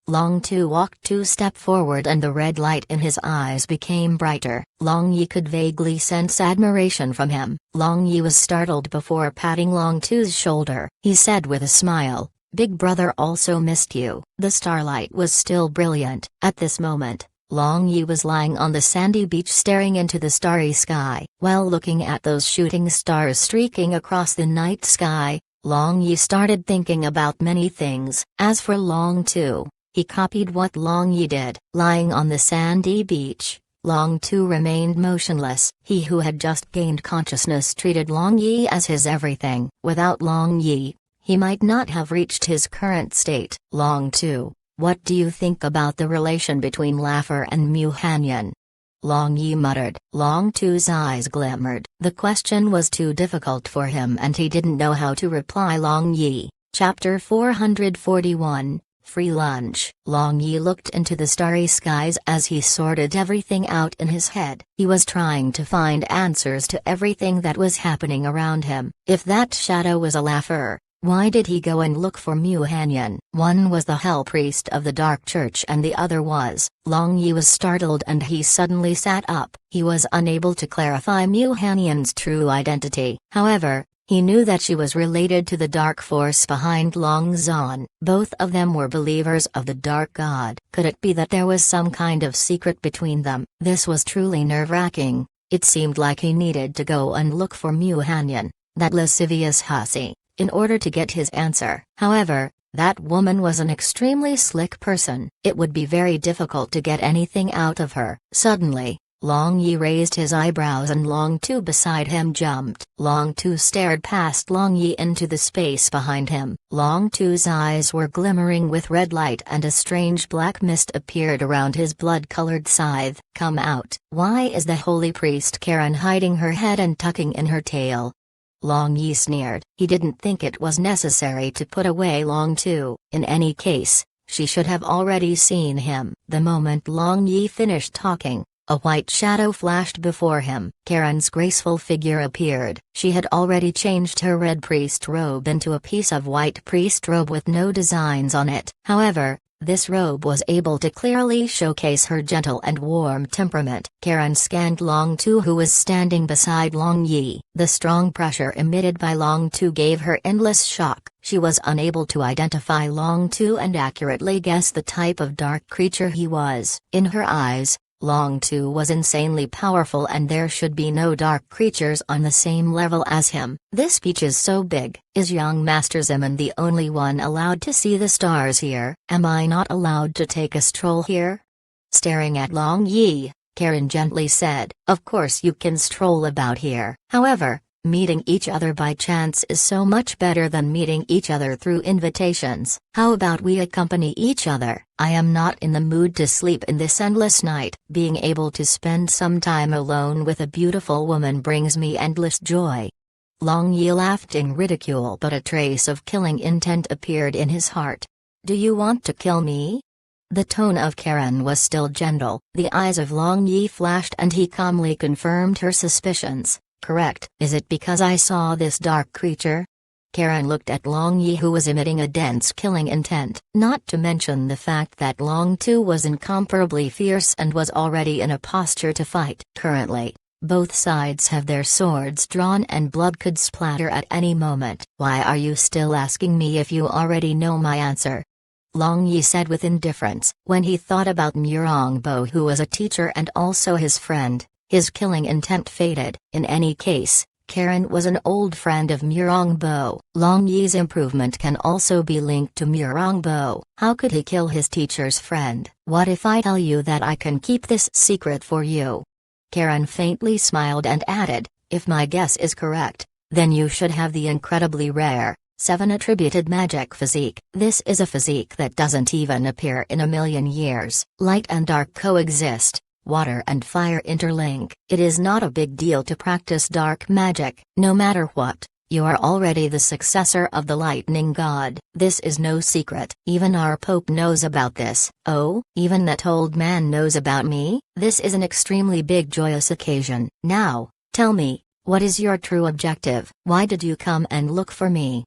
A: Long Tu walked 2 steps forward and the red light in his eyes became brighter. Long Yi could vaguely sense admiration from him. Long Yi was startled before patting Long Tu's shoulder. He said with a smile, "Big brother also missed you." The starlight was still brilliant. At this moment, Long Yi was lying on the sandy beach staring into the starry sky. While looking at those shooting stars streaking across the night sky, Long Yi started thinking about many things. As for Long Tu, he copied what Long Yi did. Lying on the sandy beach, Long Tu remained motionless. He who had just gained consciousness treated Long Yi as his everything. Without Long Yi, he might not have reached his current state. "Long Tu, what do you think about the relation between Laffer and Mu Hanyan?" Long Yi muttered. Long Tu's eyes glimmered. The question was too difficult for him and he didn't know how to reply. Long Yi, Chapter 441. Free lunch. Long Yi looked into the starry skies as he sorted everything out in his head. He was trying to find answers to everything that was happening around him. If that shadow was a Laffer, why did he go and look for Mu Hanyan? One was the Hell Priest of the Dark Church and the other was. Long Yi was startled and he suddenly sat up. He was unable to clarify Mu Hanyan's true identity. However, he knew that she was related to the dark force behind Long Zhan. Both of them were believers of the Dark God. Could it be that there was some kind of secret between them? This was truly nerve-wracking. It seemed like he needed to go and look for Mu Hanyan, that lascivious hussy, in order to get his answer. However, that woman was an extremely slick person. It would be very difficult to get anything out of her. Suddenly, Long Yi raised his eyebrows and Long Tu beside him jumped. Long Tu stared past Long Yi into the space behind him. Long Tu's eyes were glimmering with red light and a strange black mist appeared around his blood-colored scythe. Come out. Why is the holy priest Karen hiding her head and tucking in her tail? Long Yi sneered. He didn't think it was necessary to put away Long Tu. In any case, she should have already seen him. The moment Long Yi finished talking, a white shadow flashed before him. Karen's graceful figure appeared. She had already changed her red priest robe into a piece of white priest robe with no designs on it. However, this robe was able to clearly showcase her gentle and warm temperament. Karen scanned Long Tu who was standing beside Long Yi. The strong pressure emitted by Long Tu gave her endless shock. She was unable to identify Long Tu and accurately guess the type of dark creature he was. In her eyes, Long Tu was insanely powerful and there should be no dark creatures on the same level as him. This beach is so big. Is young Master Zeman the only one allowed to see the stars here? Am I not allowed to take a stroll here? Staring at Long Yi, Karen gently said, of course you can stroll about here. However, meeting each other by chance is so much better than meeting each other through invitations. How about we accompany each other? I am not in the mood to sleep in this endless night. Being able to spend some time alone with a beautiful woman brings me endless joy. Long Yi laughed in ridicule, but a trace of killing intent appeared in his heart. Do you want to kill me? The tone of Karen was still gentle. The eyes of Long Yi flashed and he calmly confirmed her suspicions. Correct. Is it because I saw this dark creature? Karen looked at Long Yi who was emitting a dense killing intent, not to mention the fact that Long Tu was incomparably fierce and was already in a posture to fight. Currently, both sides have their swords drawn and blood could splatter at any moment. Why are you still asking me if you already know my answer? Long Yi said with indifference. When he thought about Murong Bo who was a teacher and also his friend, his killing intent faded. In any case, Karen was an old friend of Murong Bo. Long Yi's improvement can also be linked to Murong Bo. How could he kill his teacher's friend? What if I tell you that I can keep this secret for you? Karen faintly smiled and added, if my guess is correct, then you should have the incredibly rare 7 attributed magic physique. This is a physique that doesn't even appear in a million years. Light and dark coexist. Water and fire interlink. It is not a big deal to practice dark magic. No matter what, you are already the successor of the lightning god. This is no secret. Even our Pope knows about this. Oh, even that old man knows about me? This is an extremely big joyous occasion. Now, tell me, what is your true objective? Why did you come and look for me?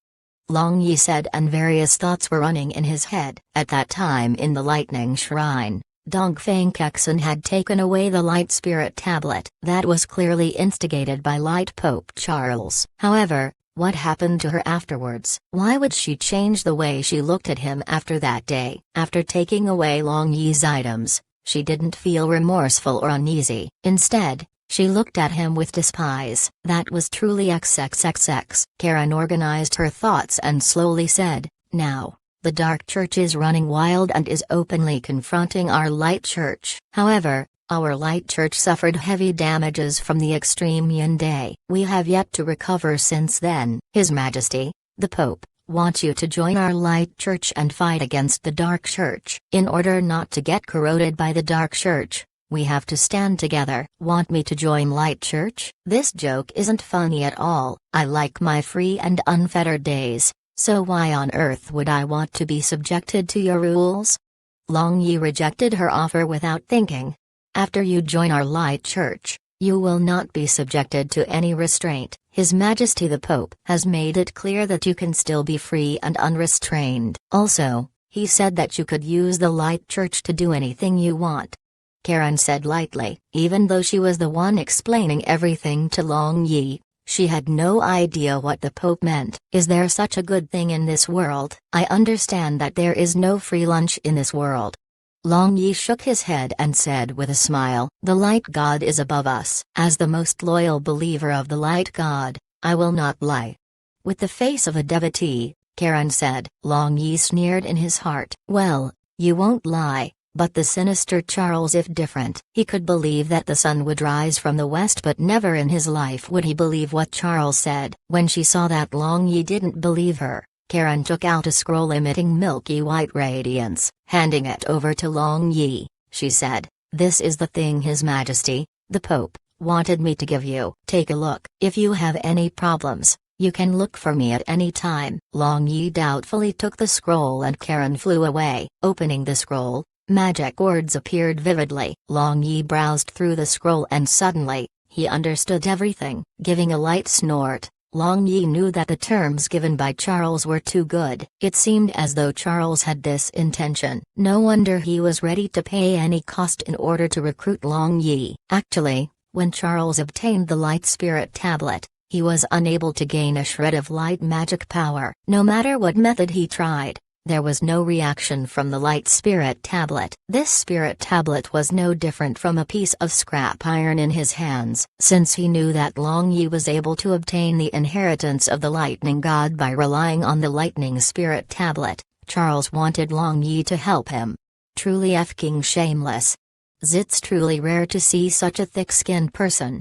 A: Long Yi said, and various thoughts were running in his head. At that time in the lightning shrine, Dongfang Kexen had taken away the Light Spirit tablet. That was clearly instigated by Light Pope Charles. However, what happened to her afterwards? Why would she change the way she looked at him after that day? After taking away Long Yi's items, she didn't feel remorseful or uneasy. Instead, she looked at him with despise. That was truly XXXX. Karen organized her thoughts and slowly said, now, the Dark Church is running wild and is openly confronting our Light Church. However, our Light Church suffered heavy damages from the extreme Yin Day. We have yet to recover since then. His Majesty, the Pope, wants you to join our Light Church and fight against the Dark Church. In order not to get corroded by the Dark Church, we have to stand together. Want me to join Light Church? This joke isn't funny at all. I like my free and unfettered days. So why on earth would I want to be subjected to your rules? Long Yi rejected her offer without thinking. After you join our Light Church, you will not be subjected to any restraint. His Majesty the Pope has made it clear that you can still be free and unrestrained. Also, he said that you could use the Light Church to do anything you want. Karen said lightly. Even though she was the one explaining everything to Long Yi, she had no idea what the Pope meant. Is there such a good thing in this world? I understand that there is no free lunch in this world. Long Yi shook his head and said with a smile, the Light God is above us. As the most loyal believer of the Light God, I will not lie. With the face of a devotee, Karen said. Long Yi sneered in his heart. Well, you won't lie, But the sinister Charles, if different, he could believe that the sun would rise from the west, but never in his life would he believe what Charles said. When she saw that Long Yi didn't believe her, Karen took out a scroll emitting milky white radiance. Handing it over to Long Yi, she said, "This is the thing His Majesty, the Pope, wanted me to give you. Take a look. If you have any problems, you can look for me at any time." Long Yi doubtfully took the scroll and Karen flew away. Opening the scroll, magic words appeared vividly. Long Yi browsed through the scroll and suddenly, he understood everything. Giving a light snort, Long Yi knew that the terms given by Charles were too good. It seemed as though Charles had this intention. No wonder he was ready to pay any cost in order to recruit Long Yi. Actually, when Charles obtained the Light Spirit Tablet, he was unable to gain a shred of light magic power. No matter what method he tried, there was no reaction from the Light Spirit Tablet. This Spirit Tablet was no different from a piece of scrap iron in his hands. Since he knew that Long Yi was able to obtain the inheritance of the Lightning God by relying on the Lightning Spirit Tablet, Charles wanted Long Yi to help him. Truly fking shameless. It's truly rare to see such a thick-skinned person.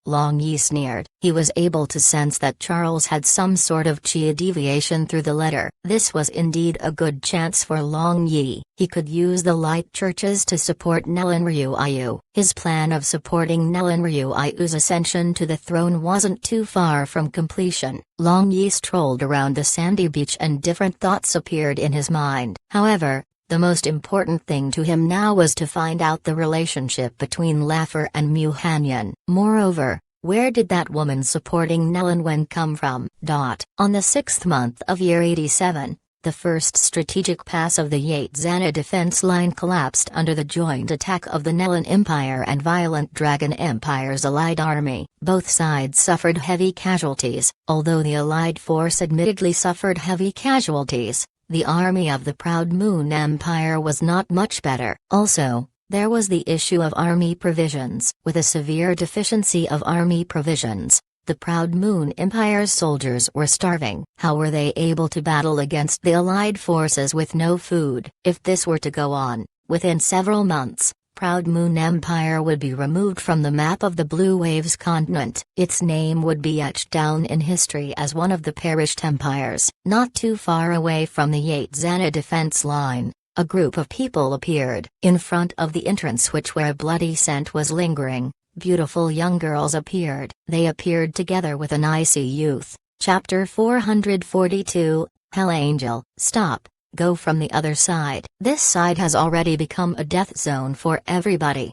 A: Long Yi sneered. He was able to sense that Charles had some sort of chi deviation through the letter. This was indeed a good chance for Long Yi. He could use the light churches to support Nelan Ryuayu. His plan of supporting Nelan Ryuayu's ascension to the throne wasn't too far from completion. Long Yi strolled around the sandy beach and different thoughts appeared in his mind. However, the most important thing to him now was to find out the relationship between Laffer and Mu Hanyan. Moreover, where did that woman supporting Nelan Wen come from? On the 6th month of year 87, the first strategic pass of the Yates-Zana defense line collapsed under the joint attack of the Nelan Empire and Violent Dragon Empire's allied army. Both sides suffered heavy casualties. Although the allied force admittedly suffered heavy casualties, the army of the Proud Moon Empire was not much better. Also, there was the issue of army provisions. With a severe deficiency of army provisions, the Proud Moon Empire's soldiers were starving. How were they able to battle against the allied forces with no food? If this were to go on, within several months, Proud Moon Empire would be removed from the map of the Blue Waves continent. Its name would be etched down in history as one of the perished empires. Not too far away from the Yates-Zana defense line, a group of people appeared. In front of the entrance which where a bloody scent was lingering, beautiful young girls appeared. They appeared together with an icy youth. Chapter 442, Hell Angel. Stop. Go from the other side. This side has already become a death zone for everybody.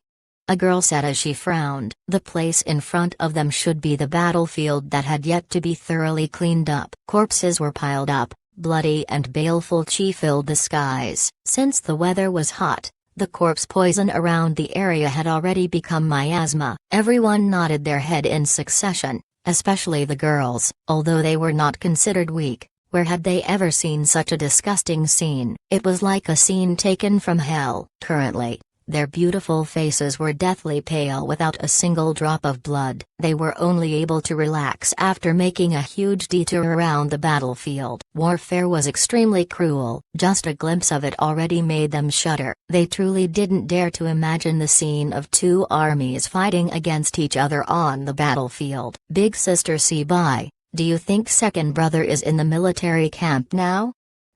A: A girl said as she frowned. The place in front of them should be the battlefield that had yet to be thoroughly cleaned up. Corpses were piled up, bloody and baleful chi filled the skies. Since the weather was hot, the corpse poison around the area had already become miasma. Everyone nodded their head in succession, especially the girls. Although they were not considered weak, where had they ever seen such a disgusting scene? It was like a scene taken from hell. Currently, their beautiful faces were deathly pale without a single drop of blood. They were only able to relax after making a huge detour around the battlefield. Warfare was extremely cruel. Just a glimpse of it already made them shudder. They truly didn't dare to imagine the scene of two armies fighting against each other on the battlefield. Big Sister Sibai, do you think second brother is in the military camp now?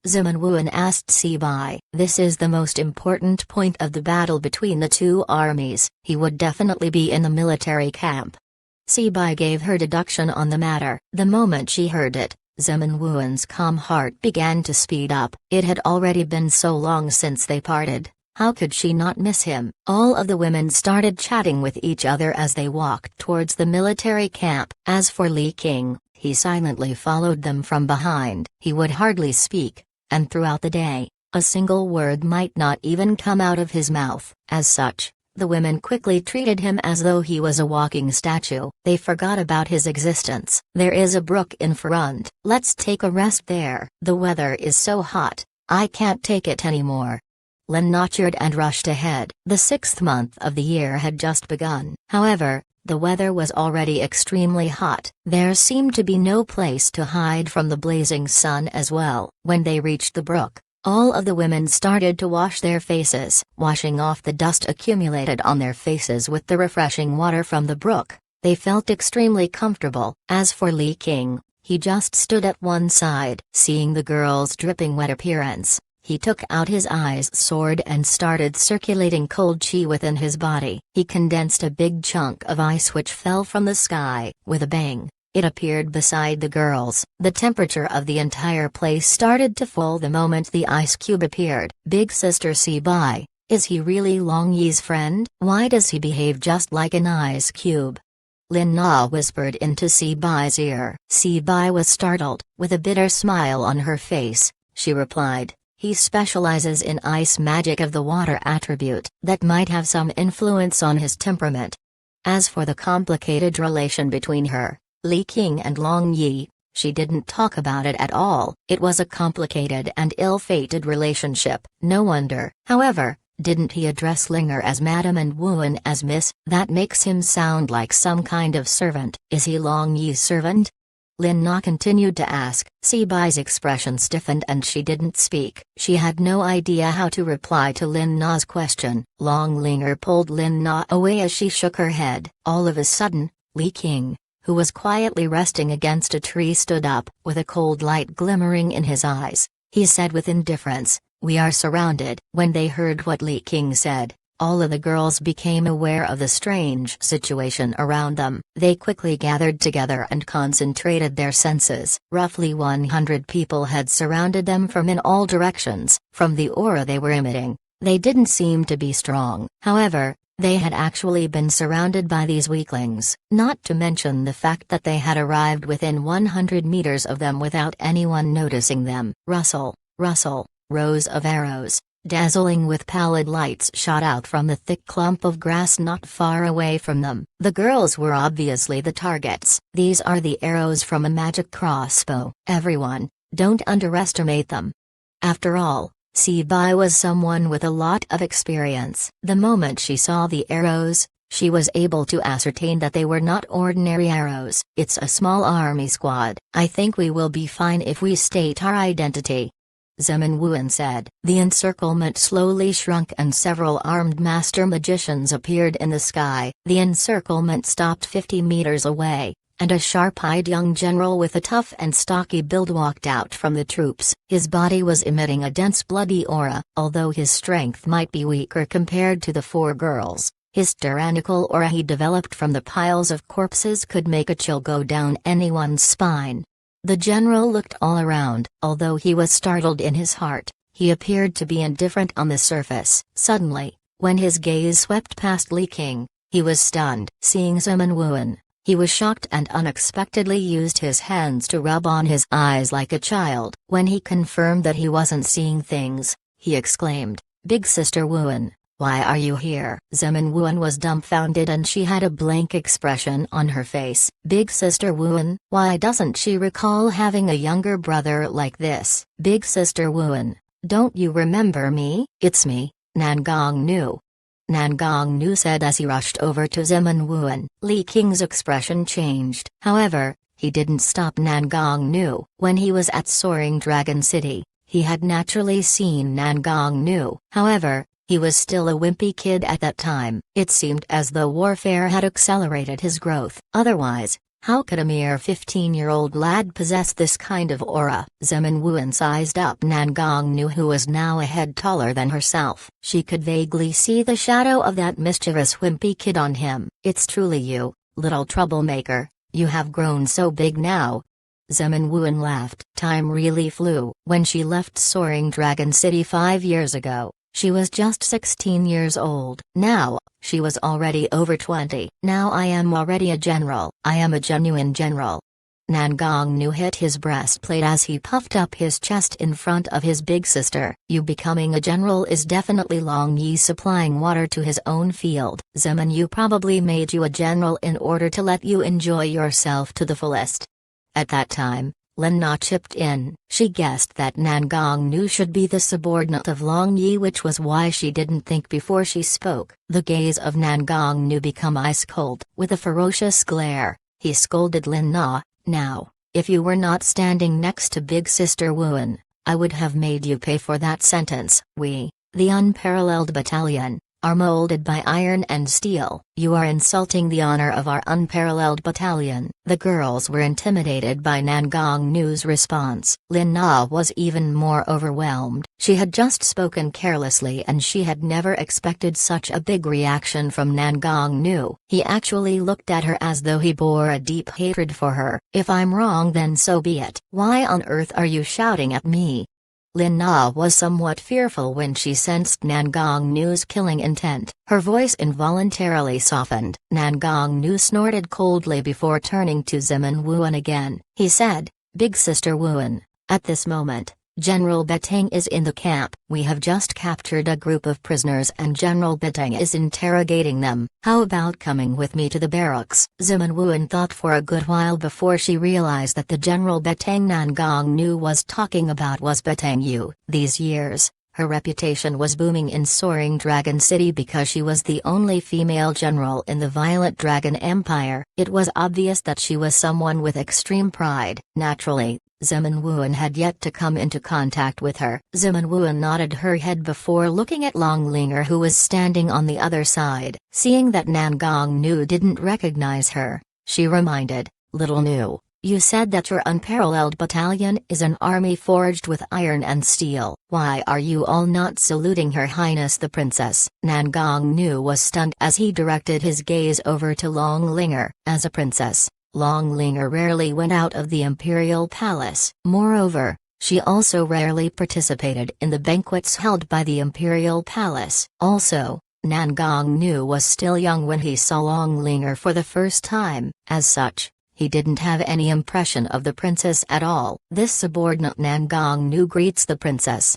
A: Ziman Wuan asked Sibai. This is the most important point of the battle between the two armies. He would definitely be in the military camp. Sibai gave her deduction on the matter. The moment she heard it, Ziman Wuan's calm heart began to speed up. It had already been so long since they parted. How could she not miss him? All of the women started chatting with each other as they walked towards the military camp. As for Li King, he silently followed them from behind. He would hardly speak, and throughout the day, a single word might not even come out of his mouth. As such, the women quickly treated him as though he was a walking statue. They forgot about his existence. There is a brook in front. Let's take a rest there. The weather is so hot, I can't take it anymore. Len notched and rushed ahead. The 6th month of the year had just begun. However, the weather was already extremely hot. There seemed to be no place to hide from the blazing sun as well. When they reached the brook, All of the women started to wash their faces, washing off the dust accumulated on their faces with the refreshing water from the brook. They felt extremely comfortable. As for Li King, he just stood at one side. Seeing the girls' dripping wet appearance, he took out his ice sword and started circulating cold chi within his body. He condensed a big chunk of ice which fell from the sky. With a bang, it appeared beside the girls. The temperature of the entire place started to fall the moment the ice cube appeared. Big sister Sibai, is he really Long Yi's friend? Why does he behave just like an ice cube? Lin Na whispered into Sibai's ear. Sibai was startled. With a bitter smile on her face, she replied, he specializes in ice magic of the water attribute that might have some influence on his temperament. As for the complicated relation between her, Li King and Long Yi, she didn't talk about it at all. It was a complicated and ill-fated relationship. No wonder. However, didn't he address Linger as Madam and Wuan as Miss? That makes him sound like some kind of servant. Is he Long Yi's servant? Lin Na continued to ask. Sibai's expression stiffened and she didn't speak. She had no idea how to reply to Lin Na's question. Long Linger pulled Lin Na away as she shook her head. All of a sudden, Li King, who was quietly resting against a tree, stood up, with a cold light glimmering in his eyes. He said with indifference, we are surrounded. When they heard what Li King said, all of the girls became aware of the strange situation around them. They quickly gathered together and concentrated their senses. Roughly 100 people had surrounded them from in all directions. From the aura they were emitting, they didn't seem to be strong. However, they had actually been surrounded by these weaklings, not to mention the fact that they had arrived within 100 meters of them without anyone noticing them. Rustle, rustle, rows of arrows, dazzling with pallid lights, shot out from the thick clump of grass not far away from them. The girls were obviously the targets. These are the arrows from a magic crossbow. Everyone, don't underestimate them. After all, Sibai was someone with a lot of experience. The moment she saw the arrows, she was able to ascertain that they were not ordinary arrows. It's a small army squad. I think we will be fine if we state our identity, Zemin Wuan said. The encirclement slowly shrunk and several armed master magicians appeared in the sky. The encirclement stopped 50 meters away, and a sharp-eyed young general with a tough and stocky build walked out from the troops. His body was emitting a dense bloody aura. Although his strength might be weaker compared to the four girls, his tyrannical aura he developed from the piles of corpses could make a chill go down anyone's spine. The general looked all around. Although he was startled in his heart, he appeared to be indifferent on the surface. Suddenly, when his gaze swept past Li King, he was stunned. Seeing Zemin Wuan, he was shocked and unexpectedly used his hands to rub on his eyes like a child. When he confirmed that he wasn't seeing things, he exclaimed, Big Sister Wuan, why are you here? Zemin Wuan was dumbfounded and she had a blank expression on her face. Big Sister Wuan, why doesn't she recall having a younger brother like this? Big Sister Wuan, don't you remember me? It's me, Nangong Nu. Nangong Nu said as he rushed over to Zemin Wuan. Li King's expression changed. However, he didn't stop Nangong Nu. When he was at Soaring Dragon City, he had naturally seen Nangong Nu. However, he was still a wimpy kid at that time. It seemed as though warfare had accelerated his growth. Otherwise, how could a mere 15-year-old lad possess this kind of aura? Zemin Wuan sized up Nangong Nu, who was now a head taller than herself. She could vaguely see the shadow of that mischievous wimpy kid on him. It's truly you, little troublemaker, you have grown so big now. Zemin Wuan laughed. Time really flew. When she left Soaring Dragon City 5 years ago, she was just 16 years old. Now, she was already over 20. Now I am already a general. I am a genuine general. Nangong Nu hit his breastplate as he puffed up his chest in front of his big sister. You becoming a general is definitely Long Yi supplying water to his own field. Zemin Yu probably made you a general in order to let you enjoy yourself to the fullest. At that time, Lin Na chipped in. She guessed that Nangong Nu should be the subordinate of Long Yi, which was why she didn't think before she spoke. The gaze of Nangong Nu became ice cold. With a ferocious glare, he scolded Lin Na, now, if you were not standing next to Big Sister Wuan, I would have made you pay for that sentence. We, the Unparalleled Battalion, are molded by iron and steel. You are insulting the honor of our Unparalleled Battalion." The girls were intimidated by Nangong Nu's response. Lin Na was even more overwhelmed. She had just spoken carelessly and she had never expected such a big reaction from Nangong Nu. He actually looked at her as though he bore a deep hatred for her. "If I'm wrong, then so be it. Why on earth are you shouting at me?" Lin Na was somewhat fearful when she sensed Nangong Nu's killing intent. Her voice involuntarily softened. Nangong Nu snorted coldly before turning to Zimin Wuan again. He said, "Big Sister Wuan, at this moment, General Betang is in the camp. We have just captured a group of prisoners and General Betang is interrogating them. How about coming with me to the barracks?" Zimin Wuan thought for a good while before she realized that the General Betang Nangong Nu was talking about was Betang Yu. These years, her reputation was booming in Soaring Dragon City because she was the only female general in the Violet Dragon Empire. It was obvious that she was someone with extreme pride. Naturally, Zimin Wuan had yet to come into contact with her. Zimin Wuan nodded her head before looking at Long Linger, who was standing on the other side. Seeing that Nangong Nu didn't recognize her, she reminded, "Little Nu, you said that your Unparalleled Battalion is an army forged with iron and steel. Why are you all not saluting Her Highness the Princess?" Nangong Nu was stunned as he directed his gaze over to Long Linger. As a princess, Long Linger rarely went out of the Imperial Palace. Moreover, she also rarely participated in the banquets held by the Imperial Palace. Also, Nangong Nu was still young when he saw Long Linger for the first time. As such, he didn't have any impression of the princess at all. "This subordinate Nangong Nu greets the princess."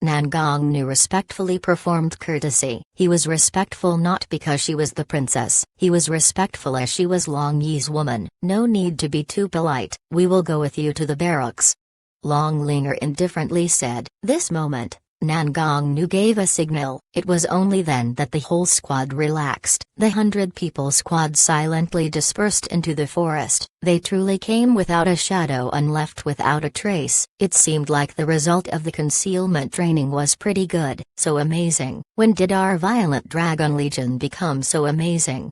A: Nangong Nu respectfully performed courtesy. He was respectful not because she was the princess. He was respectful as she was Long Yi's woman. "No need to be too polite. We will go with you to the barracks," Long Linger indifferently said. This moment, Nangong Nu gave a signal. It was only then that the whole squad relaxed. The 100-people squad silently dispersed into the forest. They truly came without a shadow and left without a trace. It seemed like the result of the concealment training was pretty good. So amazing. When did our Violent Dragon Legion become so amazing?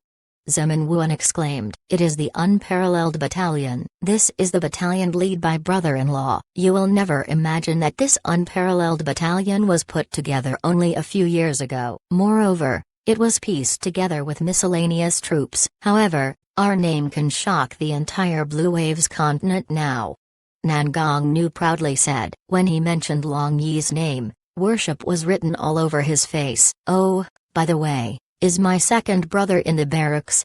A: Zimin Wuan exclaimed. "It is the Unparalleled Battalion. This is the battalion led by brother-in-law. You will never imagine that this Unparalleled Battalion was put together only a few years ago. Moreover, it was pieced together with miscellaneous troops. However, our name can shock the entire Blue Waves continent now," Nangong Nu proudly said. When he mentioned Long Yi's name, worship was written all over his face. "Oh, by the way, is my second brother in the barracks?"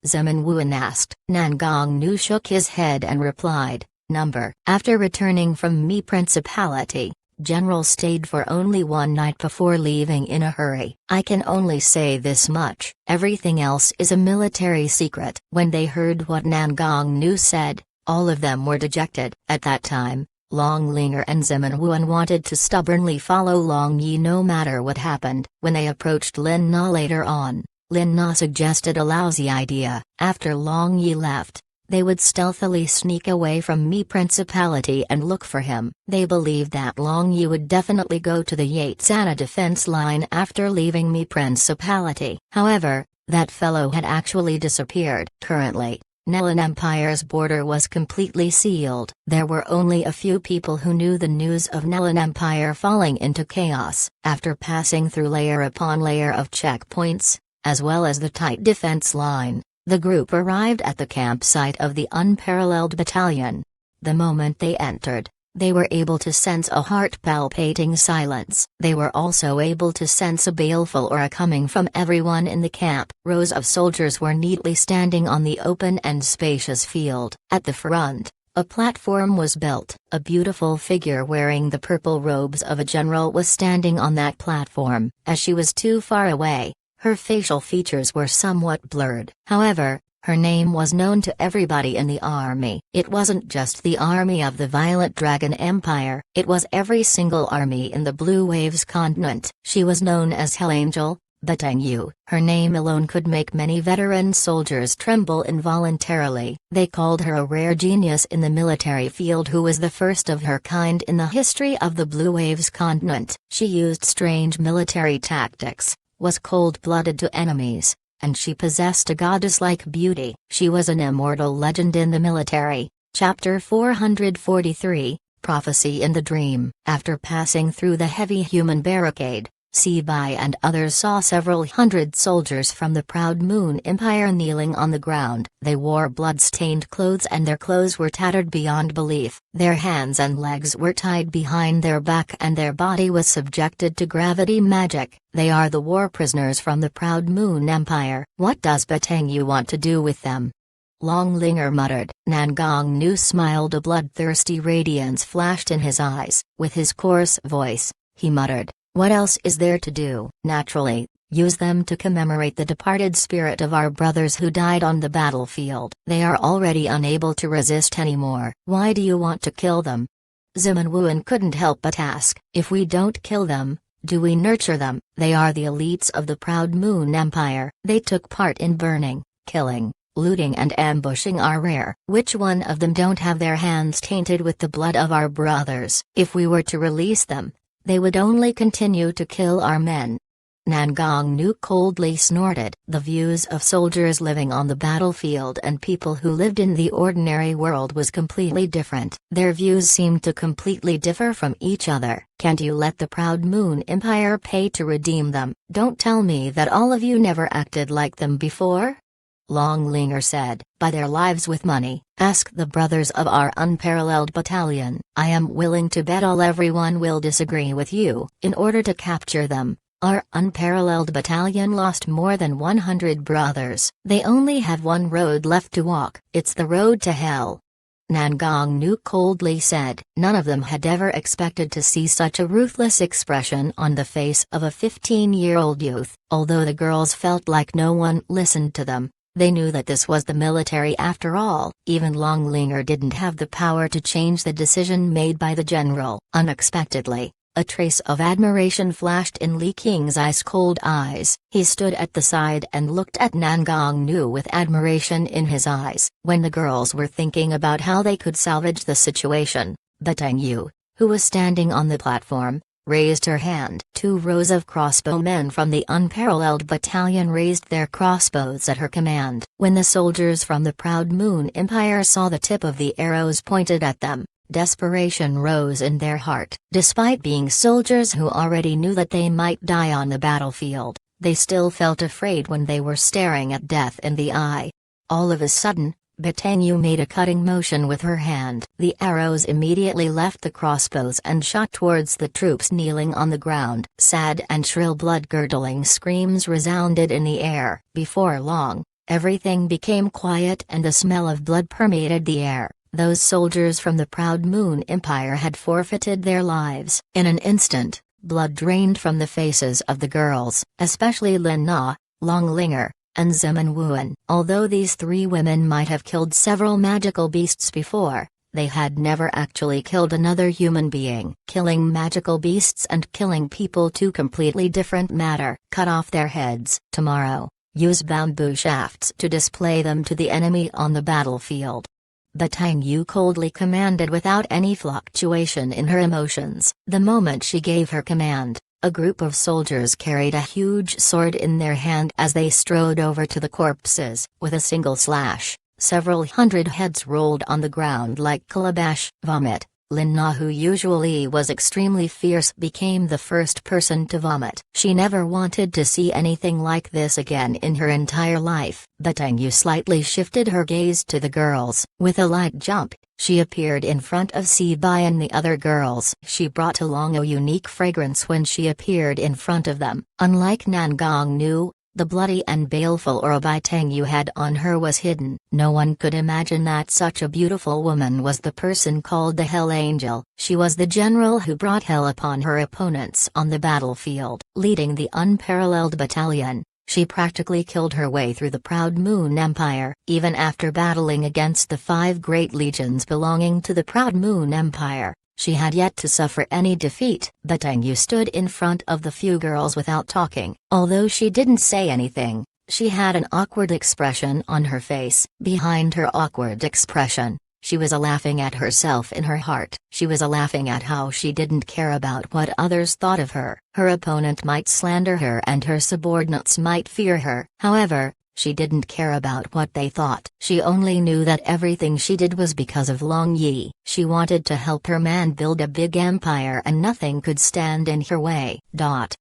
A: Zimin Wuan asked. Nangong Nu shook his head and replied, "Number." After returning from Mi Principality, General stayed for only one night before leaving in a hurry. "I can only say this much, everything else is a military secret." When they heard what Nangong Nu said, all of them were dejected. At that time, Long Linger and Zimin Wuan wanted to stubbornly follow Long Yi no matter what happened. When they approached Lin Na later on, Lin Na suggested a lousy idea. After Long Yi left, they would stealthily sneak away from Mi Principality and look for him. They believed that Long Yi would definitely go to the Yatsana defense line after leaving Mi Principality. However, that fellow had actually disappeared. Currently, Nelan Empire's border was completely sealed. There were only a few people who knew the news of Nelan Empire falling into chaos. After passing through layer upon layer of checkpoints, as well as the tight defense line, the group arrived at the campsite of the Unparalleled Battalion. The moment they entered, they were able to sense a heart-palpitating silence. They were also able to sense a baleful aura coming from everyone in the camp. Rows of soldiers were neatly standing on the open and spacious field. At the front, a platform was built. A beautiful figure wearing the purple robes of a general was standing on that platform. As she was too far away, her facial features were somewhat blurred. However, her name was known to everybody in the army. It wasn't just the army of the Violet Dragon Empire, it was every single army in the Blue Waves continent. She was known as Hell Angel, Batang Yu. Her name alone could make many veteran soldiers tremble involuntarily. They called her a rare genius in the military field who was the first of her kind in the history of the Blue Waves continent. She used strange military tactics, was cold-blooded to enemies, and she possessed a goddess-like beauty. She was an immortal legend in the military. Chapter 443, Prophecy in the Dream. After passing through the heavy human barricade, Sibai and others saw several hundred soldiers from the Proud Moon Empire kneeling on the ground. They wore blood-stained clothes and their clothes were tattered beyond belief. Their hands and legs were tied behind their back and their body was subjected to gravity magic. They are the war prisoners from the Proud Moon Empire. What does Batang Yu want to do with them? Longlinger muttered. Nangong Nu smiled. A bloodthirsty radiance flashed in his eyes. With his coarse voice, he muttered, "What else is there to do? Naturally, use them to commemorate the departed spirit of our brothers who died on the battlefield. They are already unable to resist anymore. Why do you want to kill them?" Ziman Wuan couldn't help but ask. "If we don't kill them, do we nurture them? They are the elites of the Proud Moon Empire. They took part in burning, killing, looting and ambushing our rear. Which one of them don't have their hands tainted with the blood of our brothers? If we were to release them, they would only continue to kill our men." Nangong Nu coldly snorted. The views of soldiers living on the battlefield and people who lived in the ordinary world was completely different. Their views seemed to completely differ from each other. "Can't you let the Proud Moon Empire pay to redeem them? Don't tell me that all of you never acted like them before?" Longlinger said. "Buy their lives with money. Ask the brothers of our unparalleled battalion. I am willing to bet everyone will disagree with you. In order to capture them, our unparalleled battalion lost more than 100 brothers. They only have one road left to walk. It's the road to hell." Nangong Nu coldly said. None of them had ever expected to see such a ruthless expression on the face of a 15-year-old youth. Although the girls felt like no one listened to them, they knew that this was the military after all. Even Longlinger didn't have the power to change the decision made by the general. Unexpectedly, a trace of admiration flashed in Li Qing's ice-cold eyes. He stood at the side and looked at Nangong Nu with admiration in his eyes. When the girls were thinking about how they could salvage the situation, Batang Yu, who was standing on the platform, raised her hand. 2 rows of crossbowmen from the unparalleled battalion raised their crossbows at her command. When the soldiers from the Proud Moon Empire saw the tip of the arrows pointed at them, desperation rose in their heart. Despite being soldiers who already knew that they might die on the battlefield, they still felt afraid when they were staring at death in the eye. All of a sudden, Batang Yu made a cutting motion with her hand. The arrows immediately left the crossbows and shot towards the troops kneeling on the ground. Sad and shrill blood-curdling screams resounded in the air. Before long, everything became quiet and the smell of blood permeated the air. Those soldiers from the Proud Moon Empire had forfeited their lives. In an instant, blood drained from the faces of the girls, especially Lin Na, Longlinger, and Ziman Wuan. Although these 3 women might have killed several magical beasts before, they had never actually killed another human being. Killing magical beasts and killing people, 2 completely different matter. Cut off their heads. Tomorrow, use bamboo shafts to display them to the enemy on the battlefield. Batang Yu coldly commanded without any fluctuation in her emotions. The moment she gave her command, a group of soldiers carried a huge sword in their hand as they strode over to the corpses. With a single slash, several hundred heads rolled on the ground like calabash. Vomit. Lin Na, who usually was extremely fierce, became the first person to vomit. She never wanted to see anything like this again in her entire life. Batang Yu slightly shifted her gaze to the girls. With a light jump, she appeared in front of Sibai and the other girls. She brought along a unique fragrance when she appeared in front of them. Unlike Nangong Nu, the bloody and baleful aura Batang Yu had on her was hidden. No one could imagine that such a beautiful woman was the person called the Hell Angel. She was the general who brought hell upon her opponents on the battlefield. Leading the unparalleled battalion, she practically killed her way through the Proud Moon Empire. Even after battling against the 5 great legions belonging to the Proud Moon Empire, She had yet to suffer any defeat. But Tang Yu stood in front of the few girls without talking. Although she didn't say anything, she had an awkward expression on her face. Behind her awkward expression, she was laughing at herself in her heart. She was laughing at how she didn't care about what others thought of her. Her opponent might slander her and her subordinates might fear her. However, she didn't care about what they thought. She only knew that everything she did was because of Long Yi. She wanted to help her man build a big empire and nothing could stand in her way.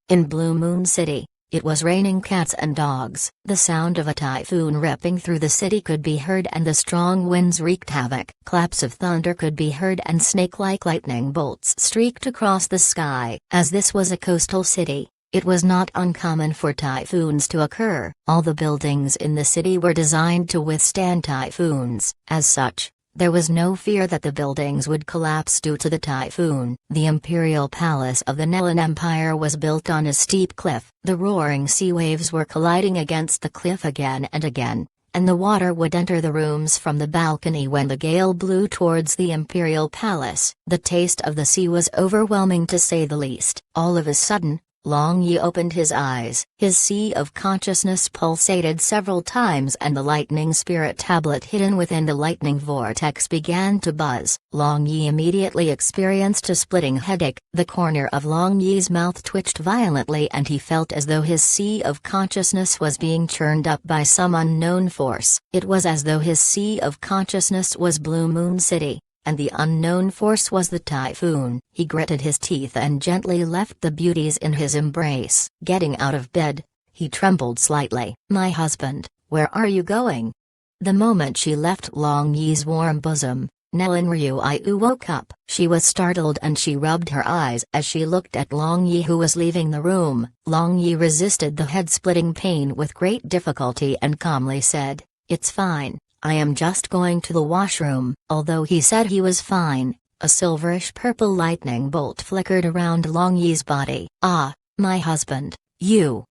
A: In Blue Moon City, it was raining cats and dogs. The sound of a typhoon ripping through the city could be heard and the strong winds wreaked havoc. Claps of thunder could be heard and snake-like lightning bolts streaked across the sky. As this was a coastal city, it was not uncommon for typhoons to occur. All the buildings in the city were designed to withstand typhoons. As such, there was no fear that the buildings would collapse due to the typhoon. The imperial palace of the Nelan Empire was built on a steep cliff. The roaring sea waves were colliding against the cliff again and again, and the water would enter the rooms from the balcony when the gale blew towards the imperial palace. The taste of the sea was overwhelming to say the least. All of a sudden, Long Yi opened his eyes. His sea of consciousness pulsated several times and the lightning spirit tablet hidden within the lightning vortex began to buzz. Long Yi immediately experienced a splitting headache. The corner of Long Yi's mouth twitched violently and he felt as though his sea of consciousness was being churned up by some unknown force. It was as though his sea of consciousness was Blue Moon City, and the unknown force was the typhoon. He gritted his teeth and gently left the beauties in his embrace. Getting out of bed, he trembled slightly. "My husband, where are you going?" The moment she left Long Yi's warm bosom, Nelan Ryu woke up. She was startled and she rubbed her eyes as she looked at Long Yi who was leaving the room. Long Yi resisted the head-splitting pain with great difficulty and calmly said, "It's fine. I am just going to the washroom." Although he said he was fine, a silverish purple lightning bolt flickered around Long Yi's body. "Ah, my husband, you."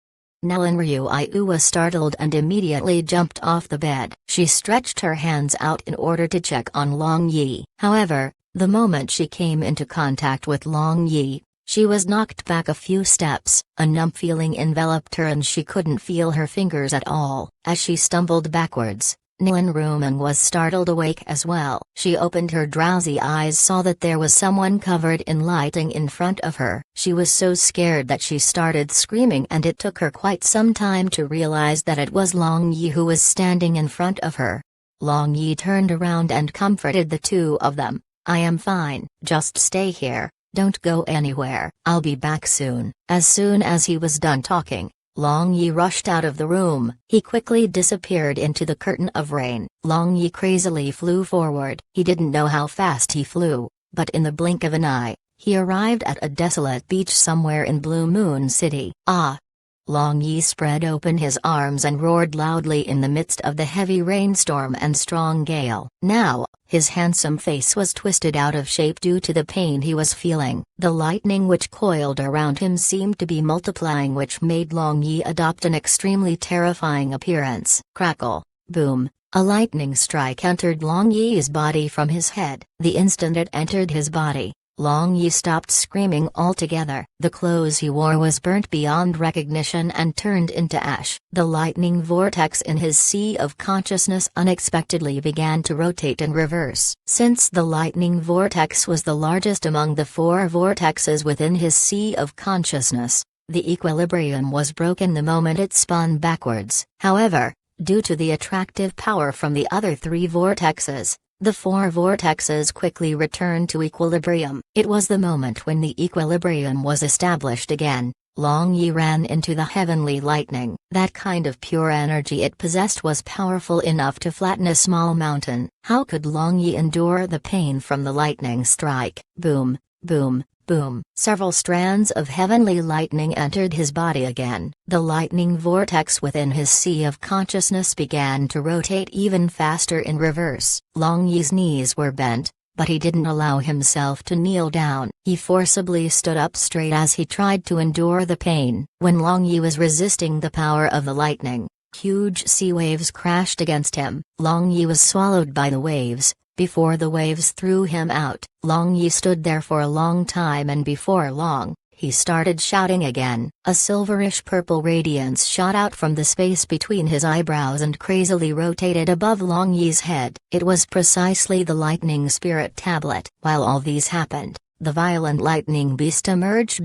A: Nelan Ryu was startled and immediately jumped off the bed. She stretched her hands out in order to check on Long Yi. However, the moment she came into contact with Long Yi, she was knocked back a few steps. A numb feeling enveloped her and she couldn't feel her fingers at all. As she stumbled backwards, Nelan Ryu was startled awake as well. She opened her drowsy eyes, saw that there was someone covered in lighting in front of her. She was so scared that she started screaming and it took her quite some time to realize that it was Long Yi who was standing in front of her. Long Yi turned around and comforted the two of them. "I am fine. Just stay here, don't go anywhere. I'll be back soon." As soon as he was done talking, Long Yi rushed out of the room. He quickly disappeared into the curtain of rain. Long Yi crazily flew forward. He didn't know how fast he flew, but in the blink of an eye, he arrived at a desolate beach somewhere in Blue Moon City. "Ah!" Long Yi spread open his arms and roared loudly in the midst of the heavy rainstorm and strong gale. Now, his handsome face was twisted out of shape due to the pain he was feeling. The lightning which coiled around him seemed to be multiplying, which made Long Yi adopt an extremely terrifying appearance. Crackle, boom, a lightning strike entered Long Yi's body from his head. The instant it entered his body, Long Yi stopped screaming altogether. The clothes he wore was burnt beyond recognition and turned into ash. The lightning vortex in his sea of consciousness unexpectedly began to rotate in reverse. Since the lightning vortex was the largest among the 4 vortexes within his sea of consciousness, the equilibrium was broken the moment it spun backwards. However, due to the attractive power from the other 3 vortexes, the 4 vortexes quickly returned to equilibrium. It was the moment when the equilibrium was established again. Long Yi ran into the heavenly lightning. That kind of pure energy it possessed was powerful enough to flatten a small mountain. How could Long Yi endure the pain from the lightning strike? Boom, boom, boom. Several strands of heavenly lightning entered his body again. The lightning vortex within his sea of consciousness began to rotate even faster in reverse. Long Yi's knees were bent, but he didn't allow himself to kneel down. He forcibly stood up straight as he tried to endure the pain. When Long Yi was resisting the power of the lightning, huge sea waves crashed against him. Long Yi was swallowed by the waves, before the waves threw him out. Long Yi stood there for a long time, and before long, he started shouting again. A silverish purple radiance shot out from the space between his eyebrows and crazily rotated above Long Yi's head. It was precisely the lightning spirit tablet. While all these happened, the violent lightning beast emerged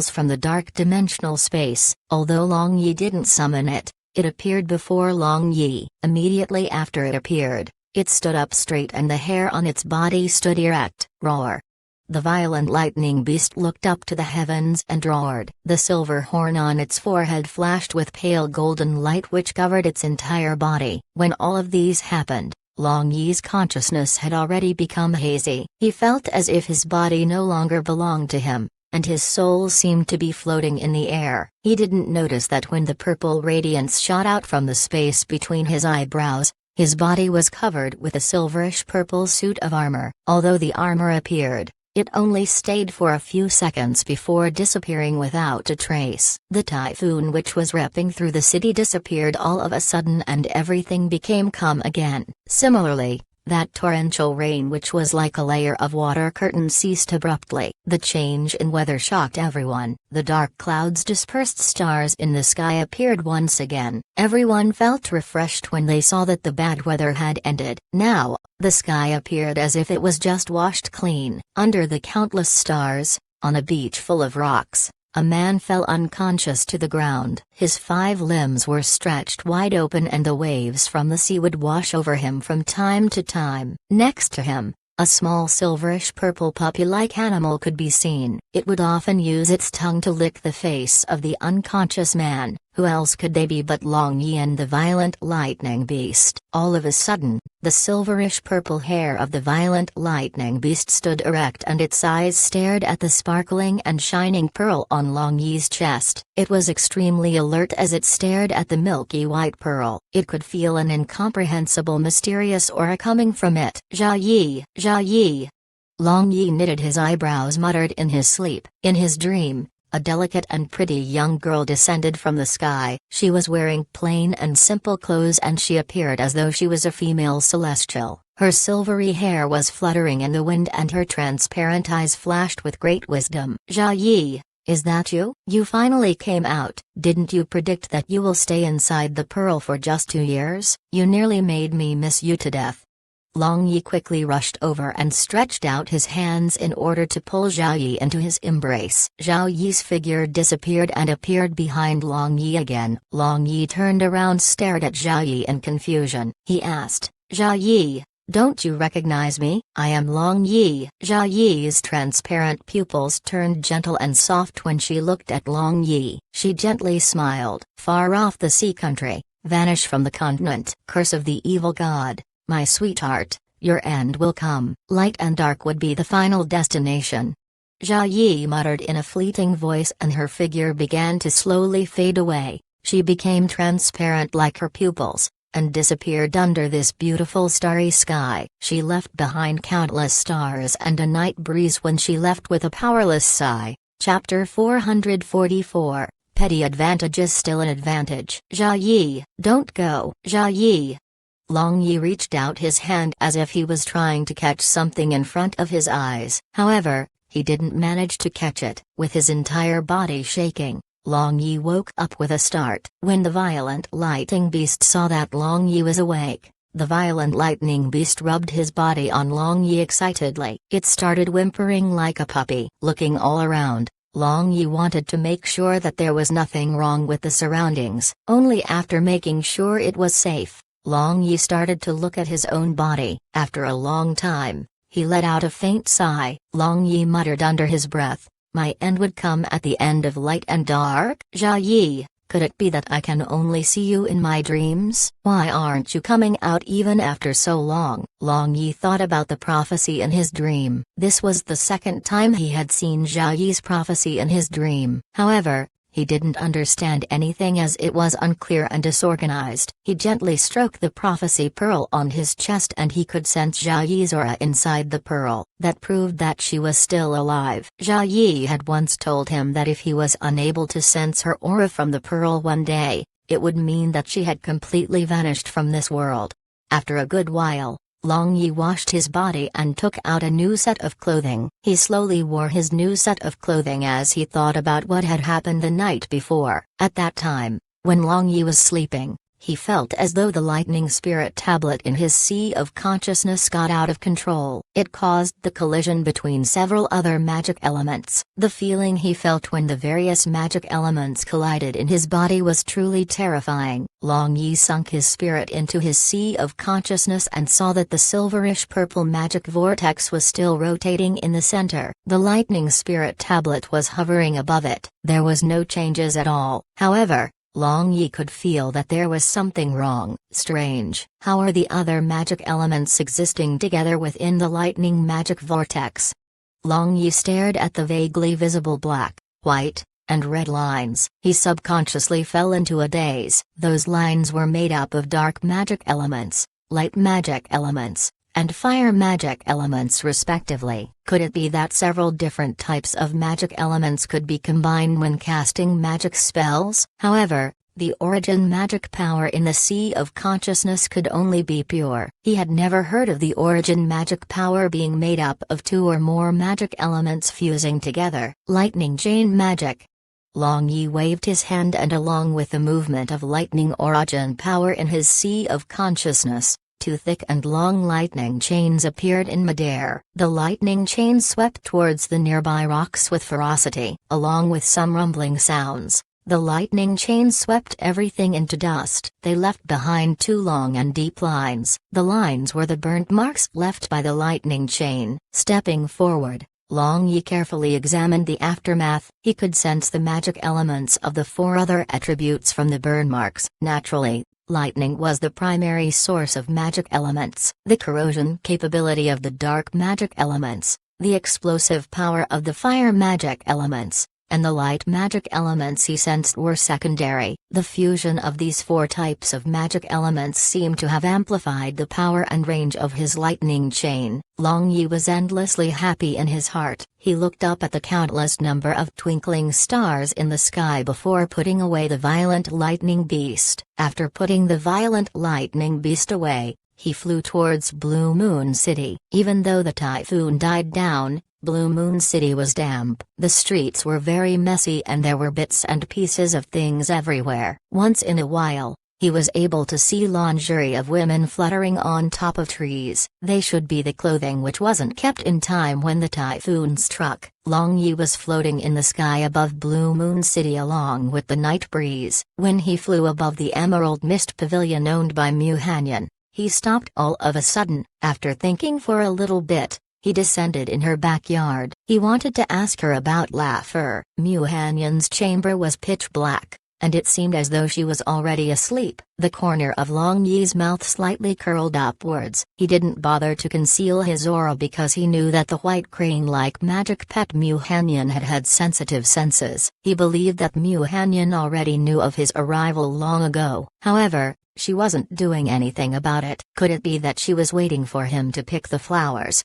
A: from the dark dimensional space. Although Long Yi didn't summon it, it appeared before Long Yi. Immediately after it appeared, it stood up straight and the hair on its body stood erect. Roar! The violent lightning beast looked up to the heavens and roared. The silver horn on its forehead flashed with pale golden light which covered its entire body. When all of these happened, Long Yi's consciousness had already become hazy. He felt as if his body no longer belonged to him, and his soul seemed to be floating in the air. He didn't notice that when the purple radiance shot out from the space between his eyebrows, his body was covered with a silverish purple suit of armor. Although the armor appeared, it only stayed for a few seconds before disappearing without a trace. The typhoon which was ripping through the city disappeared all of a sudden and everything became calm again. Similarly, that torrential rain which was like a layer of water curtain ceased abruptly. The change in weather shocked everyone. The dark clouds dispersed, stars in the sky appeared once again. Everyone felt refreshed when they saw that the bad weather had ended. Now, the sky appeared as if it was just washed clean. Under the countless stars, on a beach full of rocks, a man fell unconscious to the ground. His 5 limbs were stretched wide open and the waves from the sea would wash over him from time to time. Next to him, a small silverish purple puppy-like animal could be seen. It would often use its tongue to lick the face of the unconscious man. Who else could they be but Long Yi and the violent lightning beast? All of a sudden, the silverish purple hair of the violent lightning beast stood erect and its eyes stared at the sparkling and shining pearl on Long Yi's chest. It was extremely alert as it stared at the milky white pearl. It could feel an incomprehensible mysterious aura coming from it. Jia Yi, Jia Yi. Long Yi knitted his eyebrows, muttered in his sleep. In his dream, a delicate and pretty young girl descended from the sky. She was wearing plain and simple clothes and she appeared as though she was a female celestial. Her silvery hair was fluttering in the wind and her transparent eyes flashed with great wisdom. Jia Yi, is that you? You finally came out. Didn't you predict that you will stay inside the pearl for just 2 years? You nearly made me miss you to death. Long Yi quickly rushed over and stretched out his hands in order to pull Zhao Yi into his embrace. Zhao Yi's figure disappeared and appeared behind Long Yi again. Long Yi turned around, stared at Zhao Yi in confusion. He asked, Zhao Yi, don't you recognize me? I am Long Yi. Zhao Yi's transparent pupils turned gentle and soft when she looked at Long Yi. She gently smiled. Far off the sea country, vanish from the continent. Curse of the evil god. My sweetheart, your end will come. Light and dark would be the final destination. Zhao Yi muttered in a fleeting voice and her figure began to slowly fade away. She became transparent like her pupils, and disappeared under this beautiful starry sky. She left behind countless stars and a night breeze when she left with a powerless sigh. Chapter 444, Petty Advantages Still an Advantage. Zhao Yi, don't go. Zhao Yi. Long Yi reached out his hand as if he was trying to catch something in front of his eyes. However, he didn't manage to catch it. With his entire body shaking, Long Yi woke up with a start. When the violent lightning beast saw that Long Yi was awake, the violent lightning beast rubbed his body on Long Yi excitedly. It started whimpering like a puppy. Looking all around, Long Yi wanted to make sure that there was nothing wrong with the surroundings. Only after making sure it was safe, Long Yi started to look at his own body. After a long time, he let out a faint sigh. Long Yi muttered under his breath, my end would come at the end of light and dark? Zhao Yi, could it be that I can only see you in my dreams? Why aren't you coming out even after so long? Long Yi thought about the prophecy in his dream. This was the second time he had seen Zhao Yi's prophecy in his dream. However, he didn't understand anything as it was unclear and disorganized. He gently stroked the prophecy pearl on his chest and he could sense Zhao Yi's aura inside the pearl. That proved that she was still alive. Zhao Yi had once told him that if he was unable to sense her aura from the pearl one day, it would mean that she had completely vanished from this world. After a good while, Long Yi washed his body and took out a new set of clothing. He slowly wore his new set of clothing as he thought about what had happened the night before. At that time, when Long Yi was sleeping, he felt as though the lightning spirit tablet in his sea of consciousness got out of control. It caused the collision between several other magic elements. The feeling he felt when the various magic elements collided in his body was truly terrifying. Long Yi sunk his spirit into his sea of consciousness and saw that the silverish purple magic vortex was still rotating in the center. The lightning spirit tablet was hovering above it. There was no changes at all. However, Long Yi could feel that there was something wrong. Strange. How are the other magic elements existing together within the lightning magic vortex? Long Yi stared at the vaguely visible black, white, and red lines. He subconsciously fell into a daze. Those lines were made up of dark magic elements, light magic elements, and fire magic elements respectively. Could it be that several different types of magic elements could be combined when casting magic spells? However, the origin magic power in the sea of consciousness could only be pure. He had never heard of the origin magic power being made up of two or more magic elements fusing together. Lightning chain magic. Long Yi waved his hand, and along with the movement of lightning origin power in his sea of consciousness, two thick and long lightning chains appeared in midair. The lightning chains swept towards the nearby rocks with ferocity. Along with some rumbling sounds, the lightning chains swept everything into dust. They left behind two long and deep lines. The lines were the burnt marks left by the lightning chain. Stepping forward, Long Yi carefully examined the aftermath. He could sense the magic elements of the four other attributes from the burn marks. Naturally, lightning was the primary source of magic elements. The corrosion capability of the dark magic elements, the explosive power of the fire magic elements, and the light magic elements he sensed were secondary. The fusion of these four types of magic elements seemed to have amplified the power and range of his lightning chain. Long Yi was endlessly happy in his heart. He looked up at the countless number of twinkling stars in the sky before putting away the violent lightning beast. After putting the violent lightning beast away, he flew towards Blue Moon City. Even though the typhoon died down, Blue Moon City was damp. The streets were very messy and there were bits and pieces of things everywhere. Once in a while, he was able to see lingerie of women fluttering on top of trees. They should be the clothing which wasn't kept in time when the typhoon struck. Long Yi was floating in the sky above Blue Moon City along with the night breeze. When he flew above the Emerald Mist Pavilion owned by Mu Hanyan, he stopped all of a sudden. After thinking for a little bit, he descended in her backyard. He wanted to ask her about Laffer. Mu Hanyan's chamber was pitch black, and it seemed as though she was already asleep. The corner of Long Yi's mouth slightly curled upwards. He didn't bother to conceal his aura because he knew that the white crane-like magic pet Mu Hanyan had sensitive senses. He believed that Mu Hanyan already knew of his arrival long ago. However, she wasn't doing anything about it. Could it be that she was waiting for him to pick the flowers?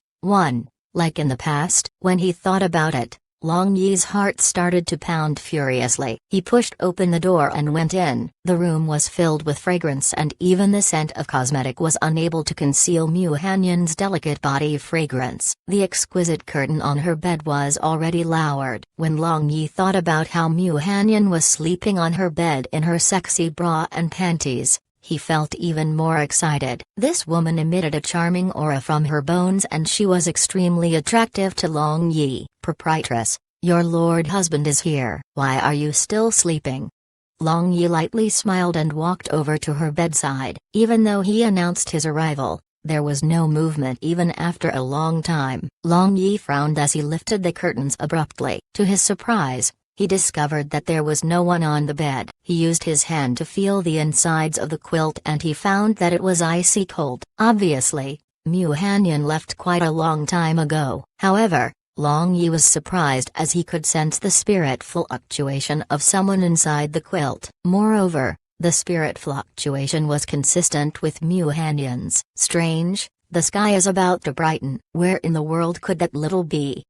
A: Like in the past? When he thought about it, Long Yi's heart started to pound furiously. He pushed open the door and went in. The room was filled with fragrance and even the scent of cosmetic was unable to conceal Mu Hanyan's delicate body fragrance. The exquisite curtain on her bed was already lowered. When Long Yi thought about how Mu Hanyan was sleeping on her bed in her sexy bra and panties, he felt even more excited. This woman emitted a charming aura from her bones and she was extremely attractive to Long Yi. Proprietress, your lord husband is here. Why are you still sleeping? Long Yi lightly smiled and walked over to her bedside. Even though he announced his arrival, there was no movement even after a long time. Long Yi frowned as he lifted the curtains abruptly. To his surprise, he discovered that there was no one on the bed. He used his hand to feel the insides of the quilt and he found that it was icy cold. Obviously, Mu Hanyan left quite a long time ago. However, Long Yi was surprised as he could sense the spirit fluctuation of someone inside the quilt. Moreover, the spirit fluctuation was consistent with Mu Hanyan's. Strange, the sky is about to brighten. Where in the world could that little be?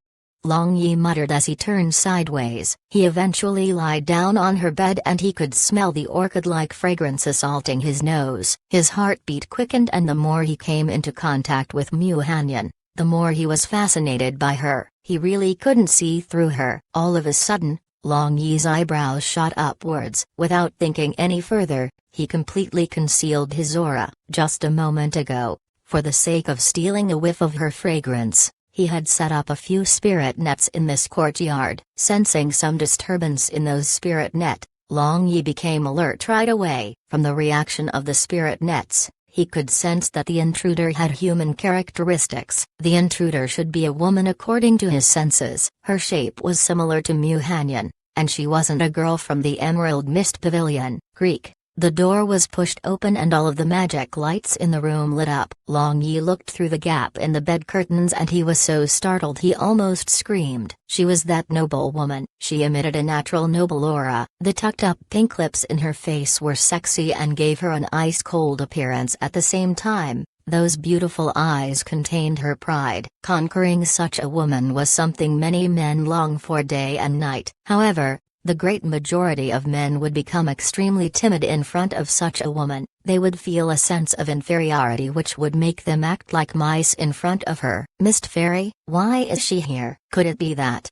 A: Long Yi muttered as he turned sideways. He eventually lied down on her bed and he could smell the orchid-like fragrance assaulting his nose. His heartbeat quickened, and the more he came into contact with Mu Hanyan, the more he was fascinated by her. He really couldn't see through her. All of a sudden, Long Yi's eyebrows shot upwards. Without thinking any further, he completely concealed his aura. Just a moment ago, for the sake of stealing a whiff of her fragrance, he had set up a few spirit nets in this courtyard. Sensing some disturbance in those spirit net, Long Yi became alert right away. From the reaction of the spirit nets, he could sense that the intruder had human characteristics. The intruder should be a woman according to his senses. Her shape was similar to Mu Hanyan, and she wasn't a girl from the Emerald Mist Pavilion. Greek. The door was pushed open and all of the magic lights in the room lit up. Long Yi looked through the gap in the bed curtains and he was so startled he almost screamed. She was that noble woman. She emitted a natural noble aura. The tucked-up pink lips in her face were sexy and gave her an ice-cold appearance at the same time. Those beautiful eyes contained her pride. Conquering such a woman was something many men long for day and night. However, the great majority of men would become extremely timid in front of such a woman. They would feel a sense of inferiority which would make them act like mice in front of her. Mist Fairy, why is she here? Could it be that?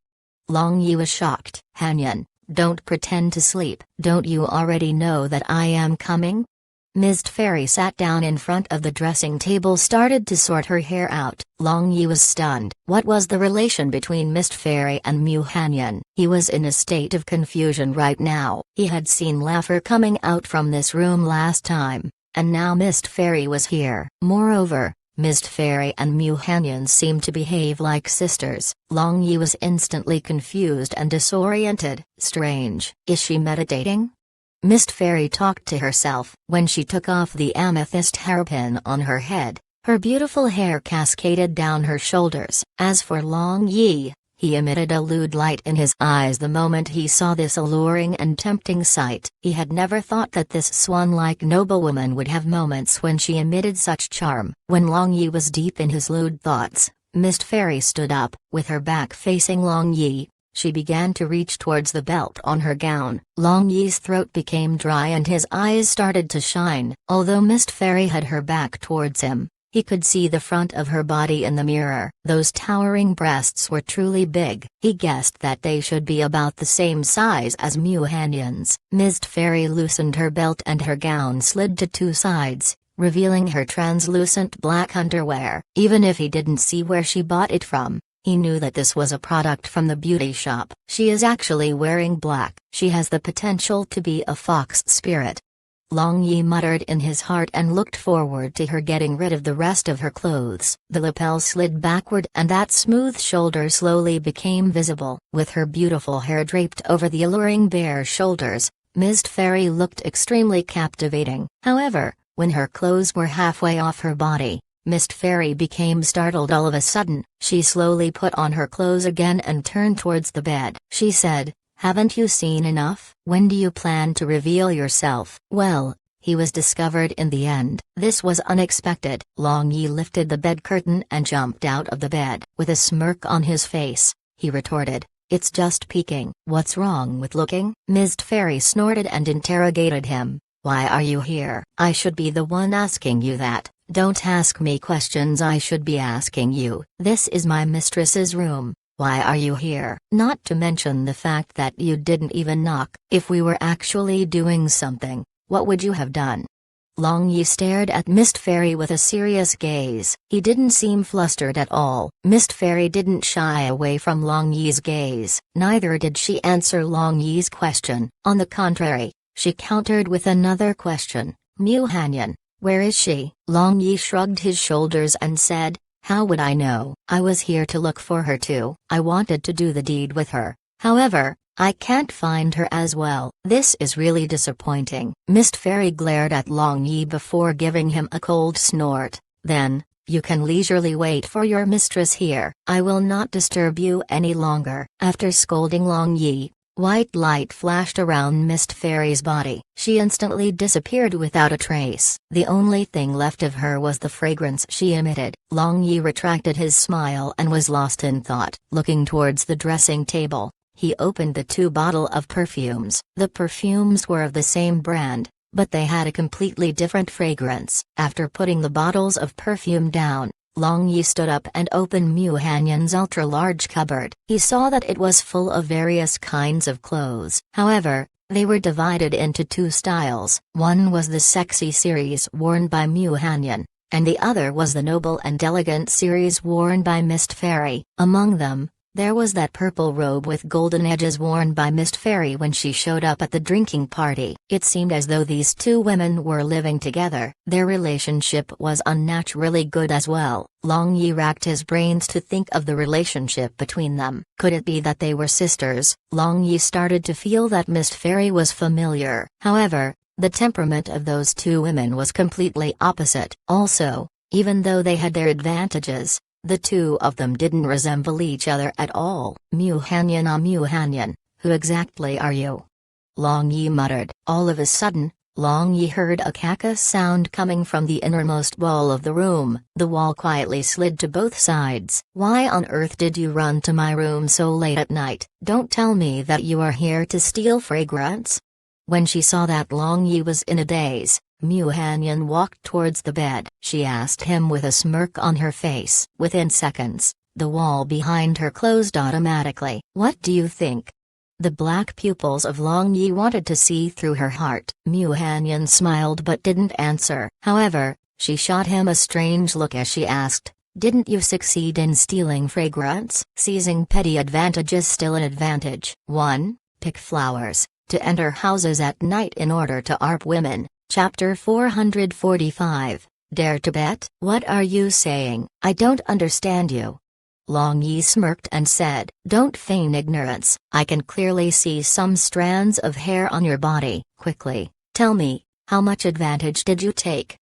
A: Long Yi was shocked. Hanyan, don't pretend to sleep. Don't you already know that I am coming? Mist Fairy sat down in front of the dressing table, started to sort her hair out. Long Yi was stunned. What was the relation between Mist Fairy and Mu Hanyan? He was in a state of confusion right now. He had seen laughter coming out from this room last time, and now Mist Fairy was here. Moreover, Mist Fairy and Mu Hanyan seemed to behave like sisters. Long Yi was instantly confused and disoriented. Strange. Is she meditating? Mist Fairy talked to herself. When she took off the amethyst hairpin on her head, her beautiful hair cascaded down her shoulders. As for Long Yi, he emitted a lewd light in his eyes the moment he saw this alluring and tempting sight. He had never thought that this swan-like noblewoman would have moments when she emitted such charm. When Long Yi was deep in his lewd thoughts, Mist Fairy stood up. With her back facing Long Yi, she began to reach towards the belt on her gown. Long Yi's throat became dry and his eyes started to shine. Although Mist Fairy had her back towards him, he could see the front of her body in the mirror. Those towering breasts were truly big. He guessed that they should be about the same size as Mu Hanyan's. Mist Fairy loosened her belt and her gown slid to two sides, revealing her translucent black underwear. Even if he didn't see where she bought it from, he knew that this was a product from the beauty shop. She is actually wearing black. She has the potential to be a fox spirit. Long Yi muttered in his heart and looked forward to her getting rid of the rest of her clothes. The lapel slid backward and that smooth shoulder slowly became visible. With her beautiful hair draped over the alluring bare shoulders, Mist Fairy looked extremely captivating. However, when her clothes were halfway off her body, Mist Fairy became startled all of a sudden. She slowly put on her clothes again and turned towards the bed. She said, "Haven't you seen enough? When do you plan to reveal yourself?" Well, he was discovered in the end. This was unexpected. Long Yi lifted the bed curtain and jumped out of the bed. With a smirk on his face, he retorted, "It's just peeking." "What's wrong with looking?" Mist Fairy snorted and interrogated him. "Why are you here?" "I should be the one asking you that. Don't ask me questions I should be asking you. This is my mistress's room. Why are you here?" "Not to mention the fact that you didn't even knock. If we were actually doing something, what would you have done?" Long Yi stared at Mist Fairy with a serious gaze. He didn't seem flustered at all. Mist Fairy didn't shy away from Long Yi's gaze. Neither did she answer Long Yi's question. On the contrary, she countered with another question. "Mu Hanyan, where is she?" Long Yi shrugged his shoulders and said, "How would I know? I was here to look for her too. I wanted to do the deed with her. However, I can't find her as well." "This is really disappointing." Mist Fairy glared at Long Yi before giving him a cold snort. "Then, you can leisurely wait for your mistress here. I will not disturb you any longer." After scolding Long Yi, White light flashed around Mist Fairy's body. She instantly disappeared without a trace. The only thing left of her was the fragrance she emitted. Long Yi retracted his smile and was lost in thought. Looking towards the dressing table, he opened the 2 bottles of perfumes. The perfumes were of the same brand, but they had a completely different fragrance. After putting the bottles of perfume down, Long Yi stood up and opened Mu Hanyan's ultra-large cupboard. He saw that it was full of various kinds of clothes. However, they were divided into 2 styles. One was the sexy series worn by Mu Hanyan, and the other was the noble and elegant series worn by Mist Fairy. Among them, there was that purple robe with golden edges worn by Mist Fairy when she showed up at the drinking party. It seemed as though these 2 women were living together. Their relationship was unnaturally good as well. Long Yi racked his brains to think of the relationship between them. Could it be that they were sisters? Long Yi started to feel that Mist Fairy was familiar. However, the temperament of those 2 women was completely opposite. Also, even though they had their advantages, the 2 of them didn't resemble each other at all. Mu Hanyan, Mu Hanyan, who exactly are you? Long Yi muttered. All of a sudden, Long Yi heard a caca sound coming from the innermost wall of the room. The wall quietly slid to both sides. Why on earth did you run to my room so late at night? Don't tell me that you are here to steal fragrance. When she saw that Long Yi was in a daze, Mu Hanyan walked towards the bed. She asked him with a smirk on her face. Within seconds, the wall behind her closed automatically. What do you think? The black pupils of Long Yi wanted to see through her heart. Mu Hanyan smiled but didn't answer. However, she shot him a strange look as she asked, didn't you succeed in stealing fragrance? Seizing petty advantage is still an advantage. 1. Pick flowers. To enter houses at night in order to ARP women. Chapter 445. Dare to bet? What are you saying? I don't understand you. Long Yi smirked and said, don't feign ignorance. I can clearly see some strands of hair on your body. Quickly, tell me, how much advantage did you take?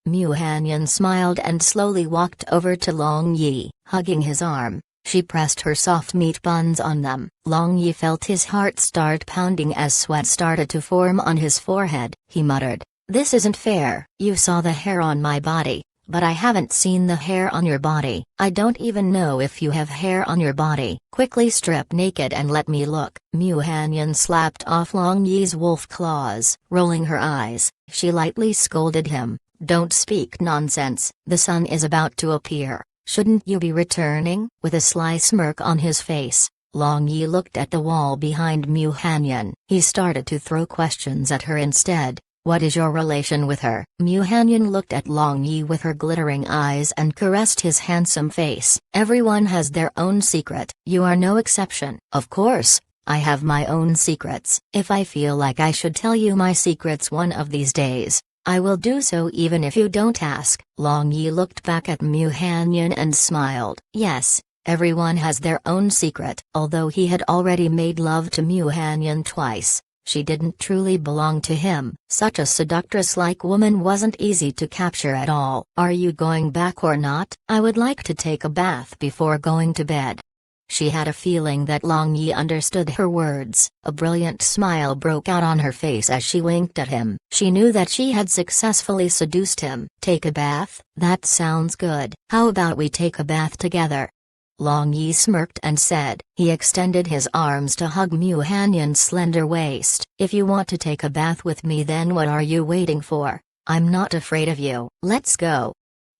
A: Mu Hanyan smiled and slowly walked over to Long Yi. Hugging his arm, she pressed her soft meat buns on them. Long Yi felt his heart start pounding as sweat started to form on his forehead. He muttered, this isn't fair. You saw the hair on my body, but I haven't seen the hair on your body. I don't even know if you have hair on your body. Quickly strip naked and let me look. Mu Hanyan slapped off Long Yi's wolf claws. Rolling her eyes, she lightly scolded him, don't speak nonsense. The sun is about to appear. Shouldn't you be returning? With a sly smirk on his face, Long Yi looked at the wall behind Mu Hanyan. He started to throw questions at her instead. What is your relation with her? Mu Hanyan looked at Long Yi with her glittering eyes and caressed his handsome face. Everyone has their own secret. You are no exception. Of course, I have my own secrets. If I feel like I should tell you my secrets one of these days, I will do so even if you don't ask. Long Yi looked back at Mu Hanyan and smiled. Yes, everyone has their own secret. Although he had already made love to Mu Hanyan twice, she didn't truly belong to him. Such a seductress-like woman wasn't easy to capture at all. Are you going back or not? I would like to take a bath before going to bed. She had a feeling that Long Yi understood her words. A brilliant smile broke out on her face as she winked at him. She knew that she had successfully seduced him. Take a bath? That sounds good. How about we take a bath together? Long Yi smirked and said. He extended his arms to hug Mu Hanyan's slender waist. If you want to take a bath with me, then what are you waiting for? I'm not afraid of you. Let's go.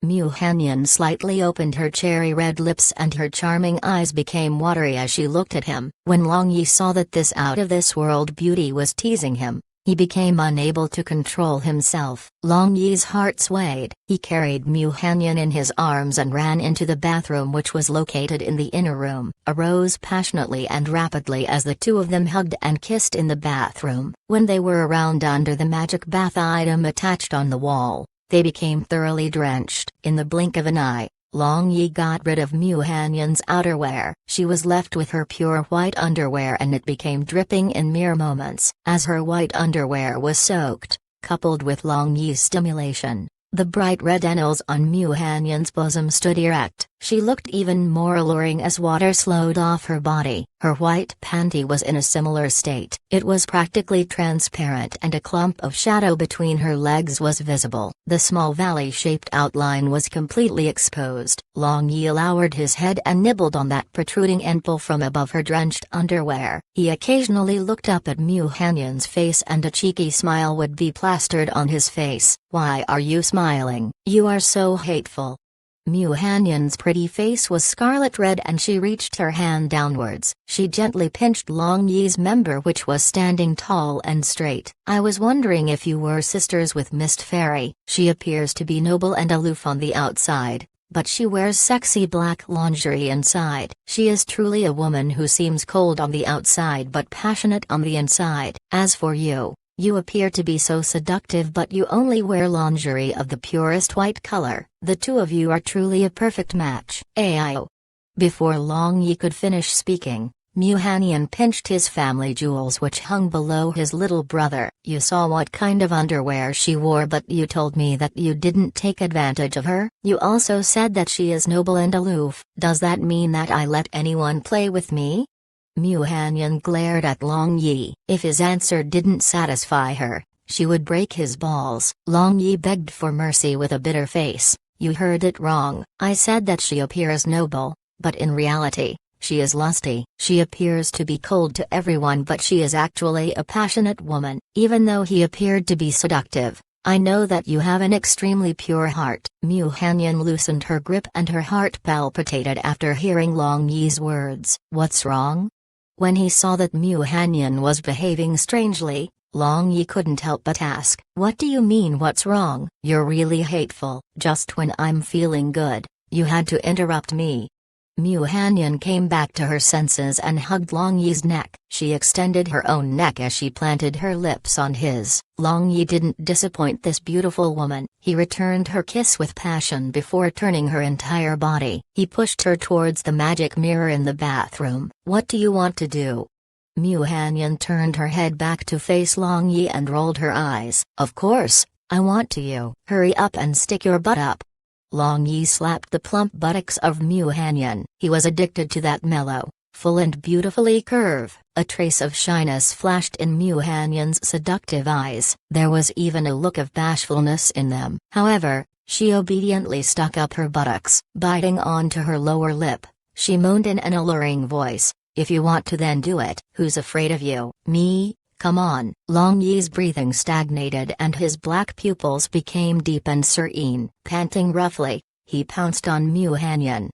A: Mu Hanyan slightly opened her cherry red lips and her charming eyes became watery as she looked at him. When Long Yi saw that this out-of-this-world beauty was teasing him, he became unable to control himself. Long Yi's heart swayed. He carried Mu Hanyan in his arms and ran into the bathroom, which was located in the inner room. Arose passionately and rapidly as the 2 of them hugged and kissed in the bathroom. When they were around under the magic bath item attached on the wall, they became thoroughly drenched. In the blink of an eye, Long Yi got rid of Mu Hanyan's outerwear. She was left with her pure white underwear and it became dripping in mere moments. As her white underwear was soaked, coupled with Long Yi's stimulation, the bright red annals on Mu Hanyan's bosom stood erect. She looked even more alluring as water slowed off her body. Her white panty was in a similar state. It was practically transparent and a clump of shadow between her legs was visible. The small valley-shaped outline was completely exposed. Long Yi lowered his head and nibbled on that protruding nipple from above her drenched underwear. He occasionally looked up at Mu Hanyan's face and a cheeky smile would be plastered on his face. "Why are you smiling? You are so hateful." Mu Hanyan's pretty face was scarlet red and she reached her hand downwards. She gently pinched Long Yi's member which was standing tall and straight. "I was wondering if you were sisters with Mist Fairy. She appears to be noble and aloof on the outside, but she wears sexy black lingerie inside. She is truly a woman who seems cold on the outside but passionate on the inside. As for you, you appear to be so seductive but you only wear lingerie of the purest white color. The two of you are truly a perfect match." Ayo. Before Long Yi could finish speaking, Mu Hanyan pinched his family jewels which hung below his little brother. "You saw what kind of underwear she wore but you told me that you didn't take advantage of her. You also said that she is noble and aloof. Does that mean that I let anyone play with me?" Mu Hanyan glared at Long Yi. If his answer didn't satisfy her, she would break his balls. Long Yi begged for mercy with a bitter face. "You heard it wrong. I said that she appears noble, but in reality, she is lusty. She appears to be cold to everyone but she is actually a passionate woman." Even though he appeared to be seductive, "I know that you have an extremely pure heart." Mu Hanyan loosened her grip and her heart palpitated after hearing Long Yi's words. "What's wrong?" When he saw that Mu Hanyan was behaving strangely, Long Yi couldn't help but ask. "What do you mean what's wrong? You're really hateful. Just when I'm feeling good, you had to interrupt me." Mu Hanyan came back to her senses and hugged Long Yi's neck. She extended her own neck as she planted her lips on his. Long Yi didn't disappoint this beautiful woman. He returned her kiss with passion before turning her entire body. He pushed her towards the magic mirror in the bathroom. "What do you want to do?" Mu Hanyan turned her head back to face Long Yi and rolled her eyes. "Of course, I want to you. Hurry up and stick your butt up." Long Yi slapped the plump buttocks of Mu Hanyan. He was addicted to that mellow, full and beautifully curve. A trace of shyness flashed in Mu Hanyan's seductive eyes. There was even a look of bashfulness in them. However, she obediently stuck up her buttocks. Biting onto her lower lip, she moaned in an alluring voice, "If you want to then do it. Who's afraid of you? Me? Come on." Long Yi's breathing stagnated and his black pupils became deep and serene. Panting roughly, he pounced on Mu Hanyan.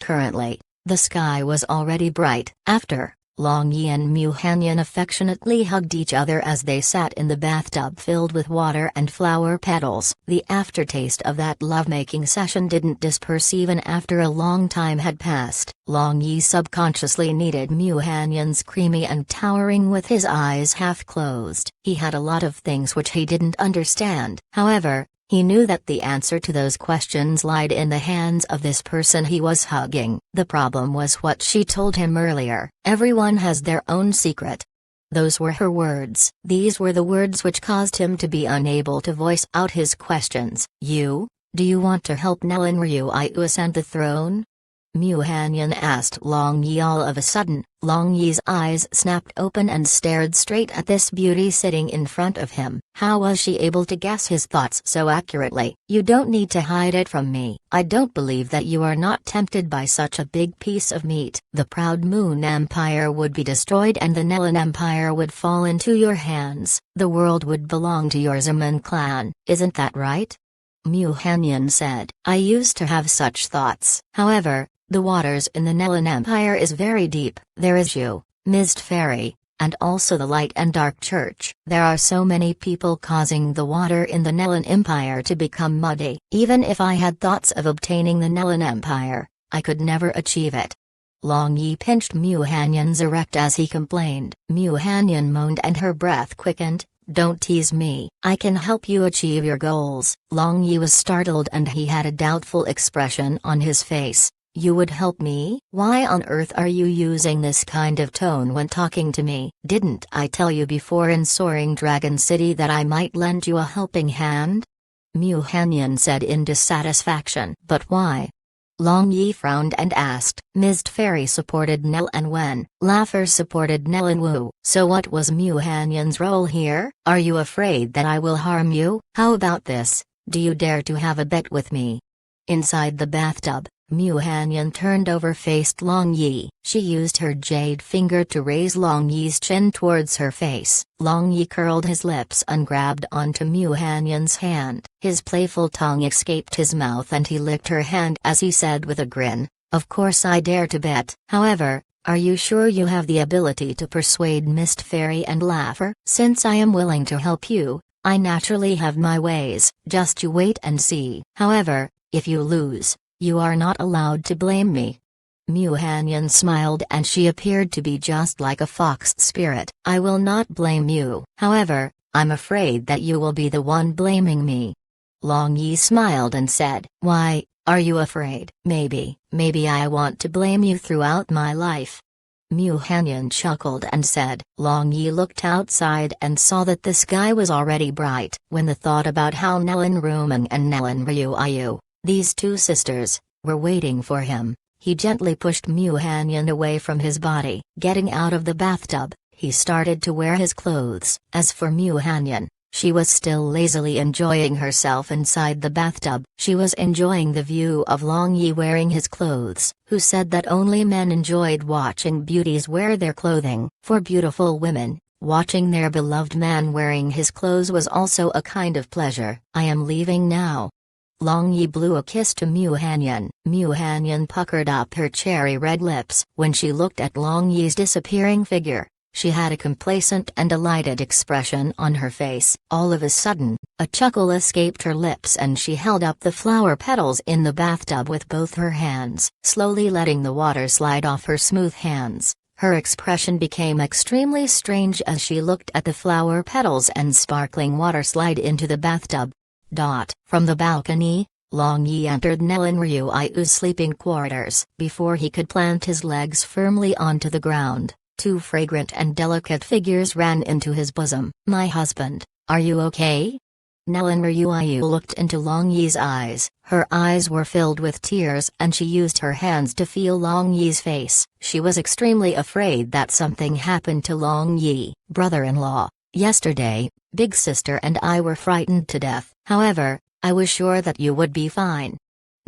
A: Currently, the sky was already bright. After, Long Yi and Mu Hanyan affectionately hugged each other as they sat in the bathtub filled with water and flower petals. The aftertaste of that lovemaking session didn't disperse even after a long time had passed. Long Yi subconsciously needed Mu Hanyan's creamy and towering with his eyes half closed. He had a lot of things which he didn't understand. However, he knew that the answer to those questions lied in the hands of this person he was hugging. The problem was what she told him earlier. Everyone has their own secret. Those were her words. These were the words which caused him to be unable to voice out his questions. "You? Do you want to help Nellen Ryuiu ascend the throne?" Mu Hanyan asked Long Yi all of a sudden. Long Yi's eyes snapped open and stared straight at this beauty sitting in front of him. How was she able to guess his thoughts so accurately? "You don't need to hide it from me. I don't believe that you are not tempted by such a big piece of meat. The proud Moon Empire would be destroyed and the Nellen Empire would fall into your hands. The world would belong to your Zaman clan. Isn't that right?" Mu Hanyan said. "I used to have such thoughts. However, the waters in the Nellen Empire is very deep. There is you, Mist Fairy, and also the Light and Dark Church. There are so many people causing the water in the Nellen Empire to become muddy. Even if I had thoughts of obtaining the Nellen Empire, I could never achieve it." Long Yi pinched Mu Hanyan's erect as he complained. Mu Hanyan moaned and her breath quickened. "Don't tease me. I can help you achieve your goals." Long Yi was startled and he had a doubtful expression on his face. "You would help me? Why on earth are you using this kind of tone when talking to me? Didn't I tell you before in Soaring Dragon City that I might lend you a helping hand?" Mu Hanyan said in dissatisfaction. "But why?" Long Yi frowned and asked. Mist Fairy supported Nell and Wen. Laughter supported Nell and Wu. So what was Mu Hanyan's role here? Are you afraid that I will harm you? How about this? Do you dare to have a bet with me? Inside the bathtub, Mu Hanyan turned over faced Long Yi. She used her jade finger to raise Long Yi's chin towards her face. Long Yi curled his lips and grabbed onto Mu Hanyan's hand. His playful tongue escaped his mouth and he licked her hand as he said with a grin, "Of course I dare to bet. However, are you sure you have the ability to persuade Mist Fairy and Laughter? Since I am willing to help you, I naturally have my ways. Just you wait and see. However, if you lose, you are not allowed to blame me." Mu Hanyan smiled and she appeared to be just like a fox spirit. "I will not blame you. However, I'm afraid that you will be the one blaming me." Long Yi smiled and said, "Why, are you afraid?" Maybe I want to blame you throughout my life." Mu Hanyan chuckled and said. Long Yi looked outside and saw that the sky was already bright. When the thought about how Nellen Rumeng and Nellen Ryuayu, these two sisters, were waiting for him, he gently pushed Mu Hanyan away from his body. Getting out of the bathtub, he started to wear his clothes. As for Mu Hanyan, she was still lazily enjoying herself inside the bathtub. She was enjoying the view of Long Yi wearing his clothes, who said that only men enjoyed watching beauties wear their clothing. For beautiful women, watching their beloved man wearing his clothes was also a kind of pleasure. "I am leaving now." Long Yi blew a kiss to Mu Hanyan. Mu Hanyan puckered up her cherry red lips. When she looked at Long Yi's disappearing figure, she had a complacent and delighted expression on her face. All of a sudden, a chuckle escaped her lips and she held up the flower petals in the bathtub with both her hands, slowly letting the water slide off her smooth hands. Her expression became extremely strange as she looked at the flower petals and sparkling water slide into the bathtub. From the balcony, Long Yi entered Nellen Ryuayu's sleeping quarters. Before he could plant his legs firmly onto the ground, two fragrant and delicate figures ran into his bosom. "My husband, are you okay?" Nellen Ryuayu looked into Long Yi's eyes. Her eyes were filled with tears and she used her hands to feel Long Yi's face. She was extremely afraid that something happened to Long Yi. "Brother-in-law, yesterday, Big Sister and I were frightened to death. However, I was sure that you would be fine."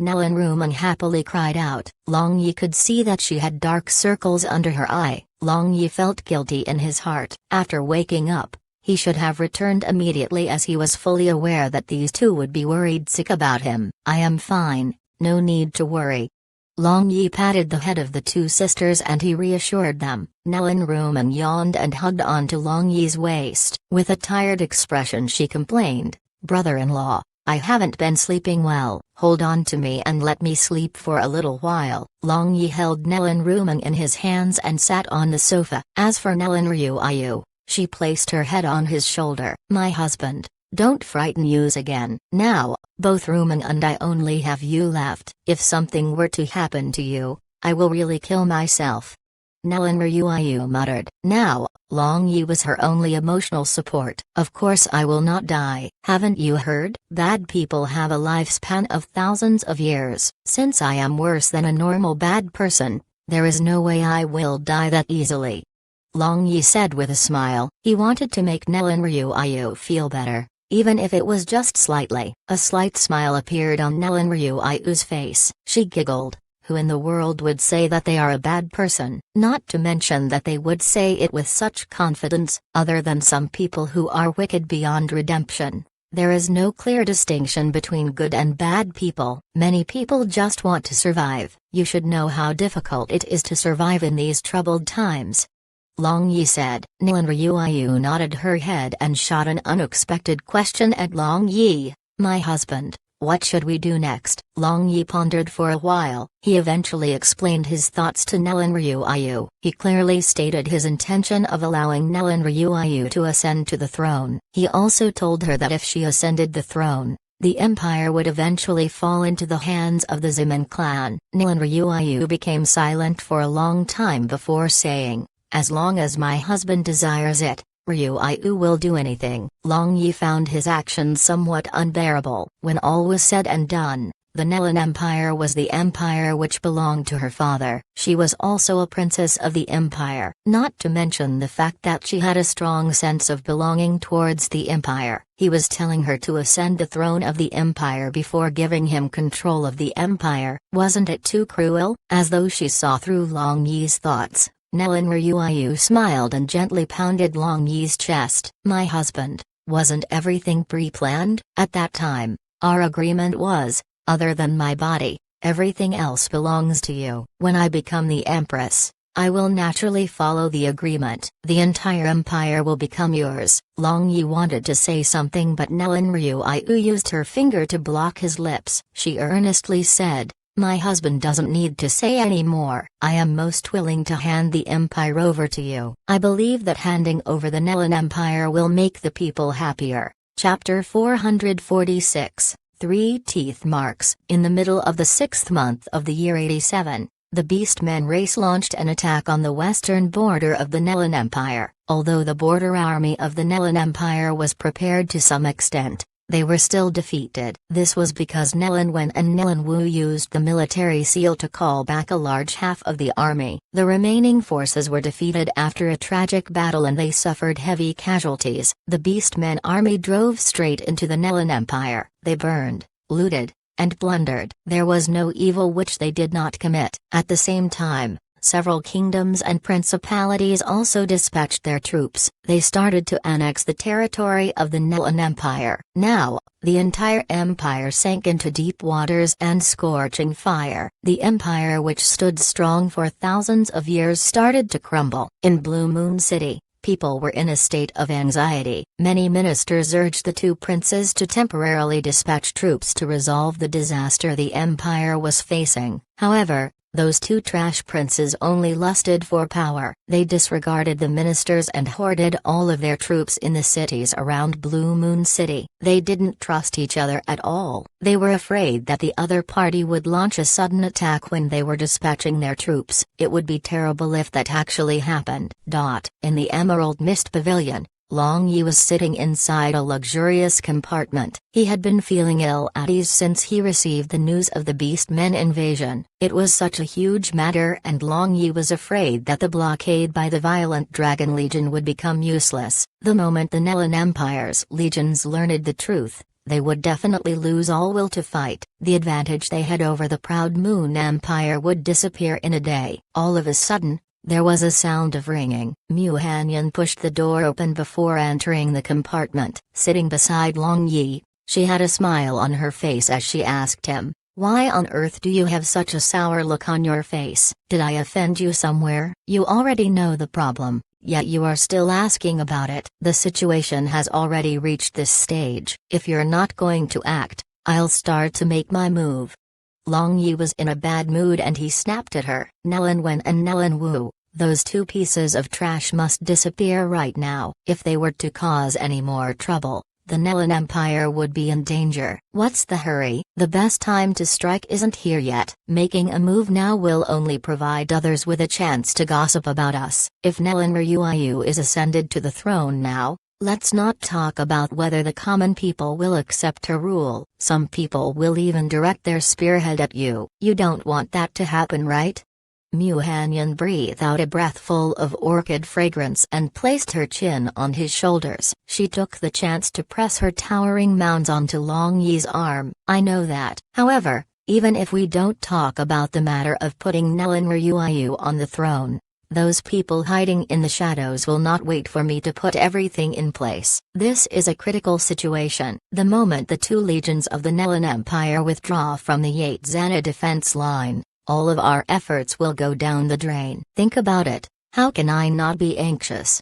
A: Nellen Rumeng happily cried out. Long Yi could see that she had dark circles under her eye. Long Yi felt guilty in his heart. After waking up, he should have returned immediately as he was fully aware that these two would be worried sick about him. "I am fine, no need to worry." Long Yi patted the head of the two sisters and he reassured them. Nellen Rumeng yawned and hugged onto Long Yi's waist. With a tired expression she complained, "Brother-in-law, I haven't been sleeping well. Hold on to me and let me sleep for a little while." Long Yi held Nellen Rumeng in his hands and sat on the sofa. As for Nellen Ryuayu, she placed her head on his shoulder. "My husband, don't frighten yous again. Now, both Rumeng and I only have you left. If something were to happen to you, I will really kill myself." Nellen Ryuayu muttered. Now, Long Yi was her only emotional support. "Of course I will not die. Haven't you heard? Bad people have a lifespan of thousands of years. Since I am worse than a normal bad person, there is no way I will die that easily." Long Yi said with a smile. He wanted to make Nellen Ryuayu feel better, even if it was just slightly. A slight smile appeared on Nellen Ryuayu's face. She giggled. Who in the world would say that they are a bad person? Not to mention that they would say it with such confidence, other than some people who are wicked beyond redemption. There is no clear distinction between good and bad people. Many people just want to survive. You should know how difficult it is to survive in these troubled times. Long Yi said. Nellen Ryuayu nodded her head and shot an unexpected question at Long Yi. "My husband, what should we do next?" Long Yi pondered for a while. He eventually explained his thoughts to Nellen Ryuayu. He clearly stated his intention of allowing Nellen Ryuayu to ascend to the throne. He also told her that if she ascended the throne, the empire would eventually fall into the hands of the Zemin clan. Nellen Ryuayu became silent for a long time before saying, "As long as my husband desires it, Ryuayu will do anything." Long Yi found his actions somewhat unbearable. When all was said and done, The Nelan Empire was the empire which belonged to her father. She was also a princess of the empire, not to mention the fact that she had a strong sense of belonging towards the empire. He was telling her to ascend the throne of the empire before giving him control of the empire. Wasn't it too cruel? As though she saw through Long Yi's thoughts, Nelan Ryuayu smiled and gently pounded Long Yi's chest. My husband, wasn't everything pre-planned? At that time, our agreement was, other than my body, everything else belongs to you. When I become the empress, I will naturally follow the agreement. The entire empire will become yours. Long Yi wanted to say something, but Nelan Ryuayu used her finger to block his lips. She earnestly said, my husband doesn't need to say any more. I am most willing to hand the empire over to you. I believe that handing over the Nelan Empire will make the people happier. Chapter 446. 3 Teeth Marks. In the middle of the 6th month of the year 87, the Beastmen race launched an attack on the western border of the Nelan Empire. Although the border army of the Nelan Empire was prepared to some extent, they were still defeated. This was because Nelan Wen and Nelan Wu used the military seal to call back a large half of the army. The remaining forces were defeated after a tragic battle and they suffered heavy casualties. The Beastmen army drove straight into the Nelan Empire. They burned, looted, and plundered. There was no evil which they did not commit. At the same time, several kingdoms and principalities also dispatched their troops. They started to annex the territory of the Nelan Empire. Now, the entire empire sank into deep waters and scorching fire. The empire which stood strong for thousands of years started to crumble. In Blue Moon City, people were in a state of anxiety. Many ministers urged the two princes to temporarily dispatch troops to resolve the disaster the empire was facing. However, those two trash princes only lusted for power. They disregarded the ministers and hoarded all of their troops in the cities around Blue Moon City. They didn't trust each other at all. They were afraid that the other party would launch a sudden attack when they were dispatching their troops. It would be terrible if that actually happened. In the Emerald Mist Pavilion, Long Yi was sitting inside a luxurious compartment. He had been feeling ill at ease since he received the news of the Beastmen invasion. It was such a huge matter and Long Yi was afraid that the blockade by the violent Dragon Legion would become useless. The moment the Nelan Empire's legions learned the truth, they would definitely lose all will to fight. The advantage they had over the Proud Moon Empire would disappear in a day. All of a sudden, there was a sound of ringing. Mu Hanyan pushed the door open before entering the compartment. Sitting beside Long Yi, she had a smile on her face as she asked him, why on earth do you have such a sour look on your face? Did I offend you somewhere? You already know the problem, yet you are still asking about it. The situation has already reached this stage. If you're not going to act, I'll start to make my move. Long Yi was in a bad mood and he snapped at her. Nelan Wen and Nelan Wu, those two pieces of trash must disappear right now. If they were to cause any more trouble, the Nelan Empire would be in danger. What's the hurry? The best time to strike isn't here yet. Making a move now will only provide others with a chance to gossip about us. If Nelan Ryuayu is ascended to the throne now, let's not talk about whether the common people will accept her rule. Some people will even direct their spearhead at you. You don't want that to happen, right? Mu Hanyan breathed out a breath full of orchid fragrance and placed her chin on his shoulders. She took the chance to press her towering mounds onto Long Yi's arm. I know that. However, even if we don't talk about the matter of putting Nelan Ryuayu on the throne, those people hiding in the shadows will not wait for me to put everything in place. This is a critical situation. The moment the two legions of the Nelan Empire withdraw from the Yatzana defense line, all of our efforts will go down the drain. Think about it. How can I not be anxious?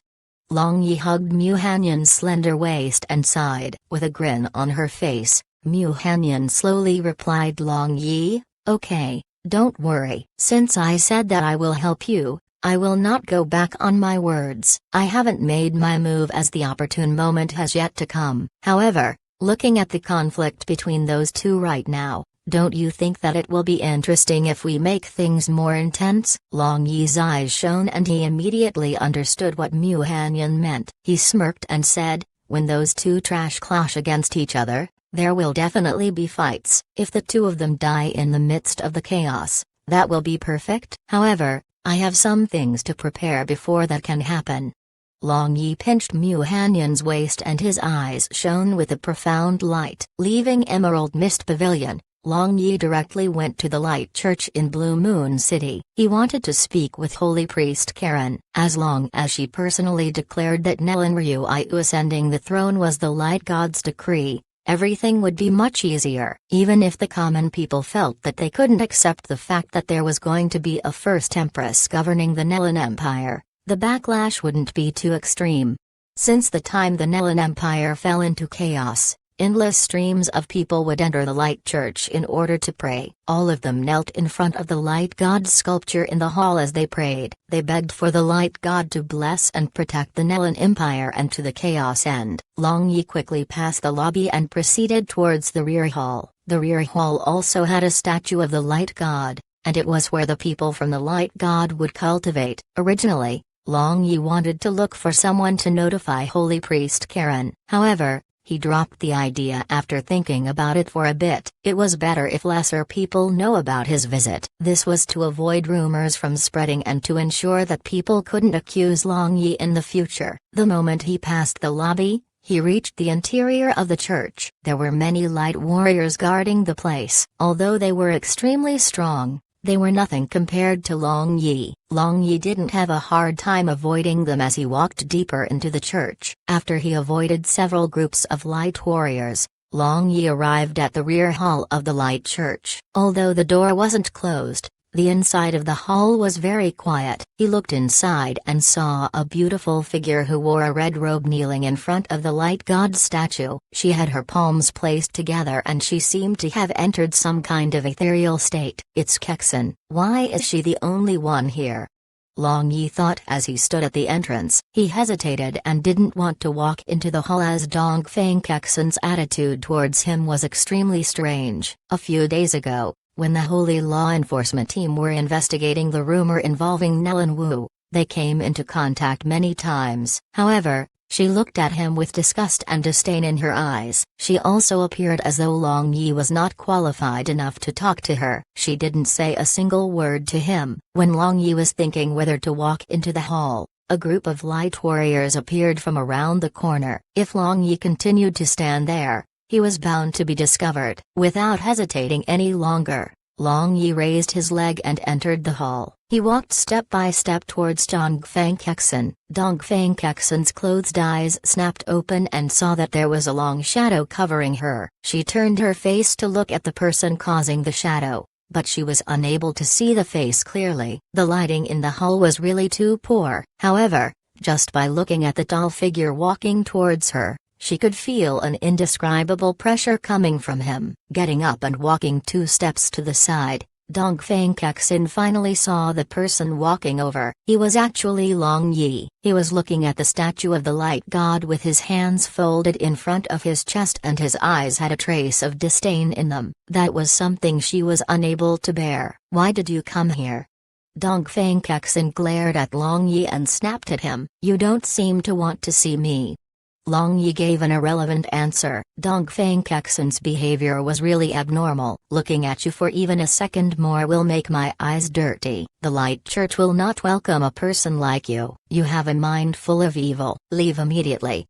A: Long Yi hugged Mu Hanyan's slender waist and sighed. With a grin on her face, Mu Hanyan slowly replied, Long Yi, okay, don't worry. Since I said that I will help you, I will not go back on my words. I haven't made my move as the opportune moment has yet to come. However, looking at the conflict between those two right now, don't you think that it will be interesting if we make things more intense? Long Yi's eyes shone and he immediately understood what Mu Hanyan meant. He smirked and said, when those two trash clash against each other, There will definitely be fights. If the two of them die in the midst of the chaos, that will be perfect. However, I have some things to prepare before that can happen." Long Yi pinched Mu Hanyan's waist and his eyes shone with a profound light. Leaving Emerald Mist Pavilion, Long Yi directly went to the Light Church in Blue Moon City. He wanted to speak with Holy Priest Karen. As long as she personally declared that Nelan Ryuiu ascending the throne was the Light God's decree, everything would be much easier. Even if the common people felt that they couldn't accept the fact that there was going to be a first empress governing the Nelan Empire, the backlash wouldn't be too extreme. Since the time the Nelan Empire fell into chaos, endless streams of people would enter the Light Church in order to pray. All of them knelt in front of the Light God's sculpture in the hall as they prayed. They begged for the Light God to bless and protect the Nelan Empire and to the chaos end. Long Yi quickly passed the lobby and proceeded towards the rear hall. The rear hall also had a statue of the Light God, and it was where the people from the Light God would cultivate. Originally, Long Yi wanted to look for someone to notify Holy Priest Karen. However, he dropped the idea after thinking about it for a bit. It was better if lesser people know about his visit. This was to avoid rumors from spreading and to ensure that people couldn't accuse Long Yi in the future. The moment he passed the lobby, he reached the interior of the church. There were many light warriors guarding the place. Although they were extremely strong, they were nothing compared to Long Yi. Long Yi didn't have a hard time avoiding them as he walked deeper into the church. After he avoided several groups of light warriors, Long Yi arrived at the rear hall of the Light Church. Although the door wasn't closed, the inside of the hall was very quiet. He looked inside and saw a beautiful figure who wore a red robe kneeling in front of the Light God statue. She had her palms placed together and she seemed to have entered some kind of ethereal state. "It's Kexen. Why is she the only one here?" Long Yi thought as he stood at the entrance. He hesitated and didn't want to walk into the hall as Dongfeng Kexen's attitude towards him was extremely strange. A few days ago, when the Holy Law Enforcement team were investigating the rumor involving Nelan Wu, they came into contact many times. However, she looked at him with disgust and disdain in her eyes. She also appeared as though Long Yi was not qualified enough to talk to her. She didn't say a single word to him. When Long Yi was thinking whether to walk into the hall, a group of light warriors appeared from around the corner. If Long Yi continued to stand there, he was bound to be discovered. Without hesitating any longer, Long Yi raised his leg and entered the hall. He walked step by step towards Dongfeng Kexen. Dongfeng Kexen's closed eyes snapped open and saw that there was a long shadow covering her. She turned her face to look at the person causing the shadow, but she was unable to see the face clearly. The lighting in the hall was really too poor. However, just by looking at the tall figure walking towards her, she could feel an indescribable pressure coming from him. Getting up and walking 2 steps to the side, Dongfeng Kexen finally saw the person walking over. He was actually Long Yi. He was looking at the statue of the Light God with his hands folded in front of his chest and his eyes had a trace of disdain in them. That was something she was unable to bear. "Why did you come here?" Dongfeng Kexen glared at Long Yi and snapped at him. "You don't seem to want to see me." Long Yi gave an irrelevant answer. Dongfeng Kexen's behavior was really abnormal. "Looking at you for even a second more will make my eyes dirty. The Light Church will not welcome a person like you. You have a mind full of evil. Leave immediately."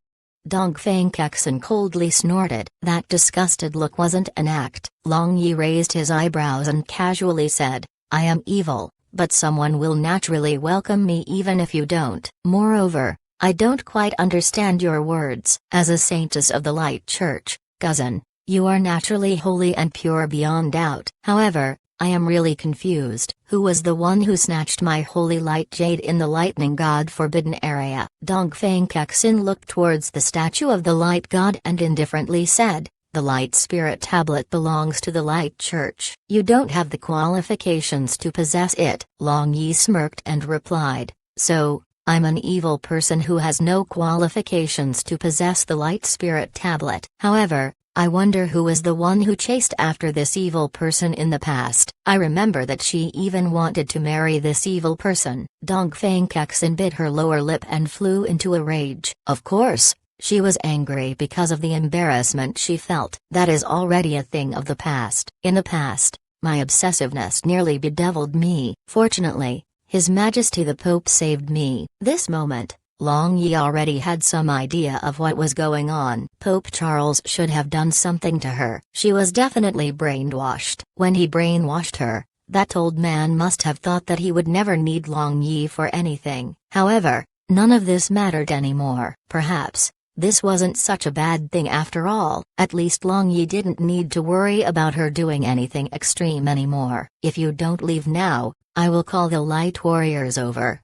A: Dongfeng Kexen coldly snorted. That disgusted look wasn't an act. Long Yi raised his eyebrows and casually said, "I am evil, but someone will naturally welcome me even if you don't. Moreover, I don't quite understand your words. As a saintess of the Light Church, cousin, you are naturally holy and pure beyond doubt. However, I am really confused. Who was the one who snatched my holy light jade in the Lightning God Forbidden area?" Dongfeng Kexen looked towards the statue of the Light God and indifferently said, "The Light Spirit Tablet belongs to the Light Church. You don't have the qualifications to possess it." Long Yi smirked and replied, "So, I'm an evil person who has no qualifications to possess the Light Spirit Tablet. However, I wonder who was the one who chased after this evil person in the past. I remember that she even wanted to marry this evil person." Dongfeng Kexen bit her lower lip and flew into a rage. "Of course, She was angry because of the embarrassment she felt. That is already a thing of the past. In the past, my obsessiveness nearly bedeviled me. Fortunately, His Majesty the Pope saved me. This moment, Long Yi already had some idea of what was going on. Pope Charles should have done something to her. She was definitely brainwashed. When he brainwashed her, that old man must have thought that he would never need Long Yi for anything. However, none of this mattered anymore. Perhaps this wasn't such a bad thing after all. At least Long Yi didn't need to worry about her doing anything extreme anymore. If you don't leave now, I will call the Light Warriors over.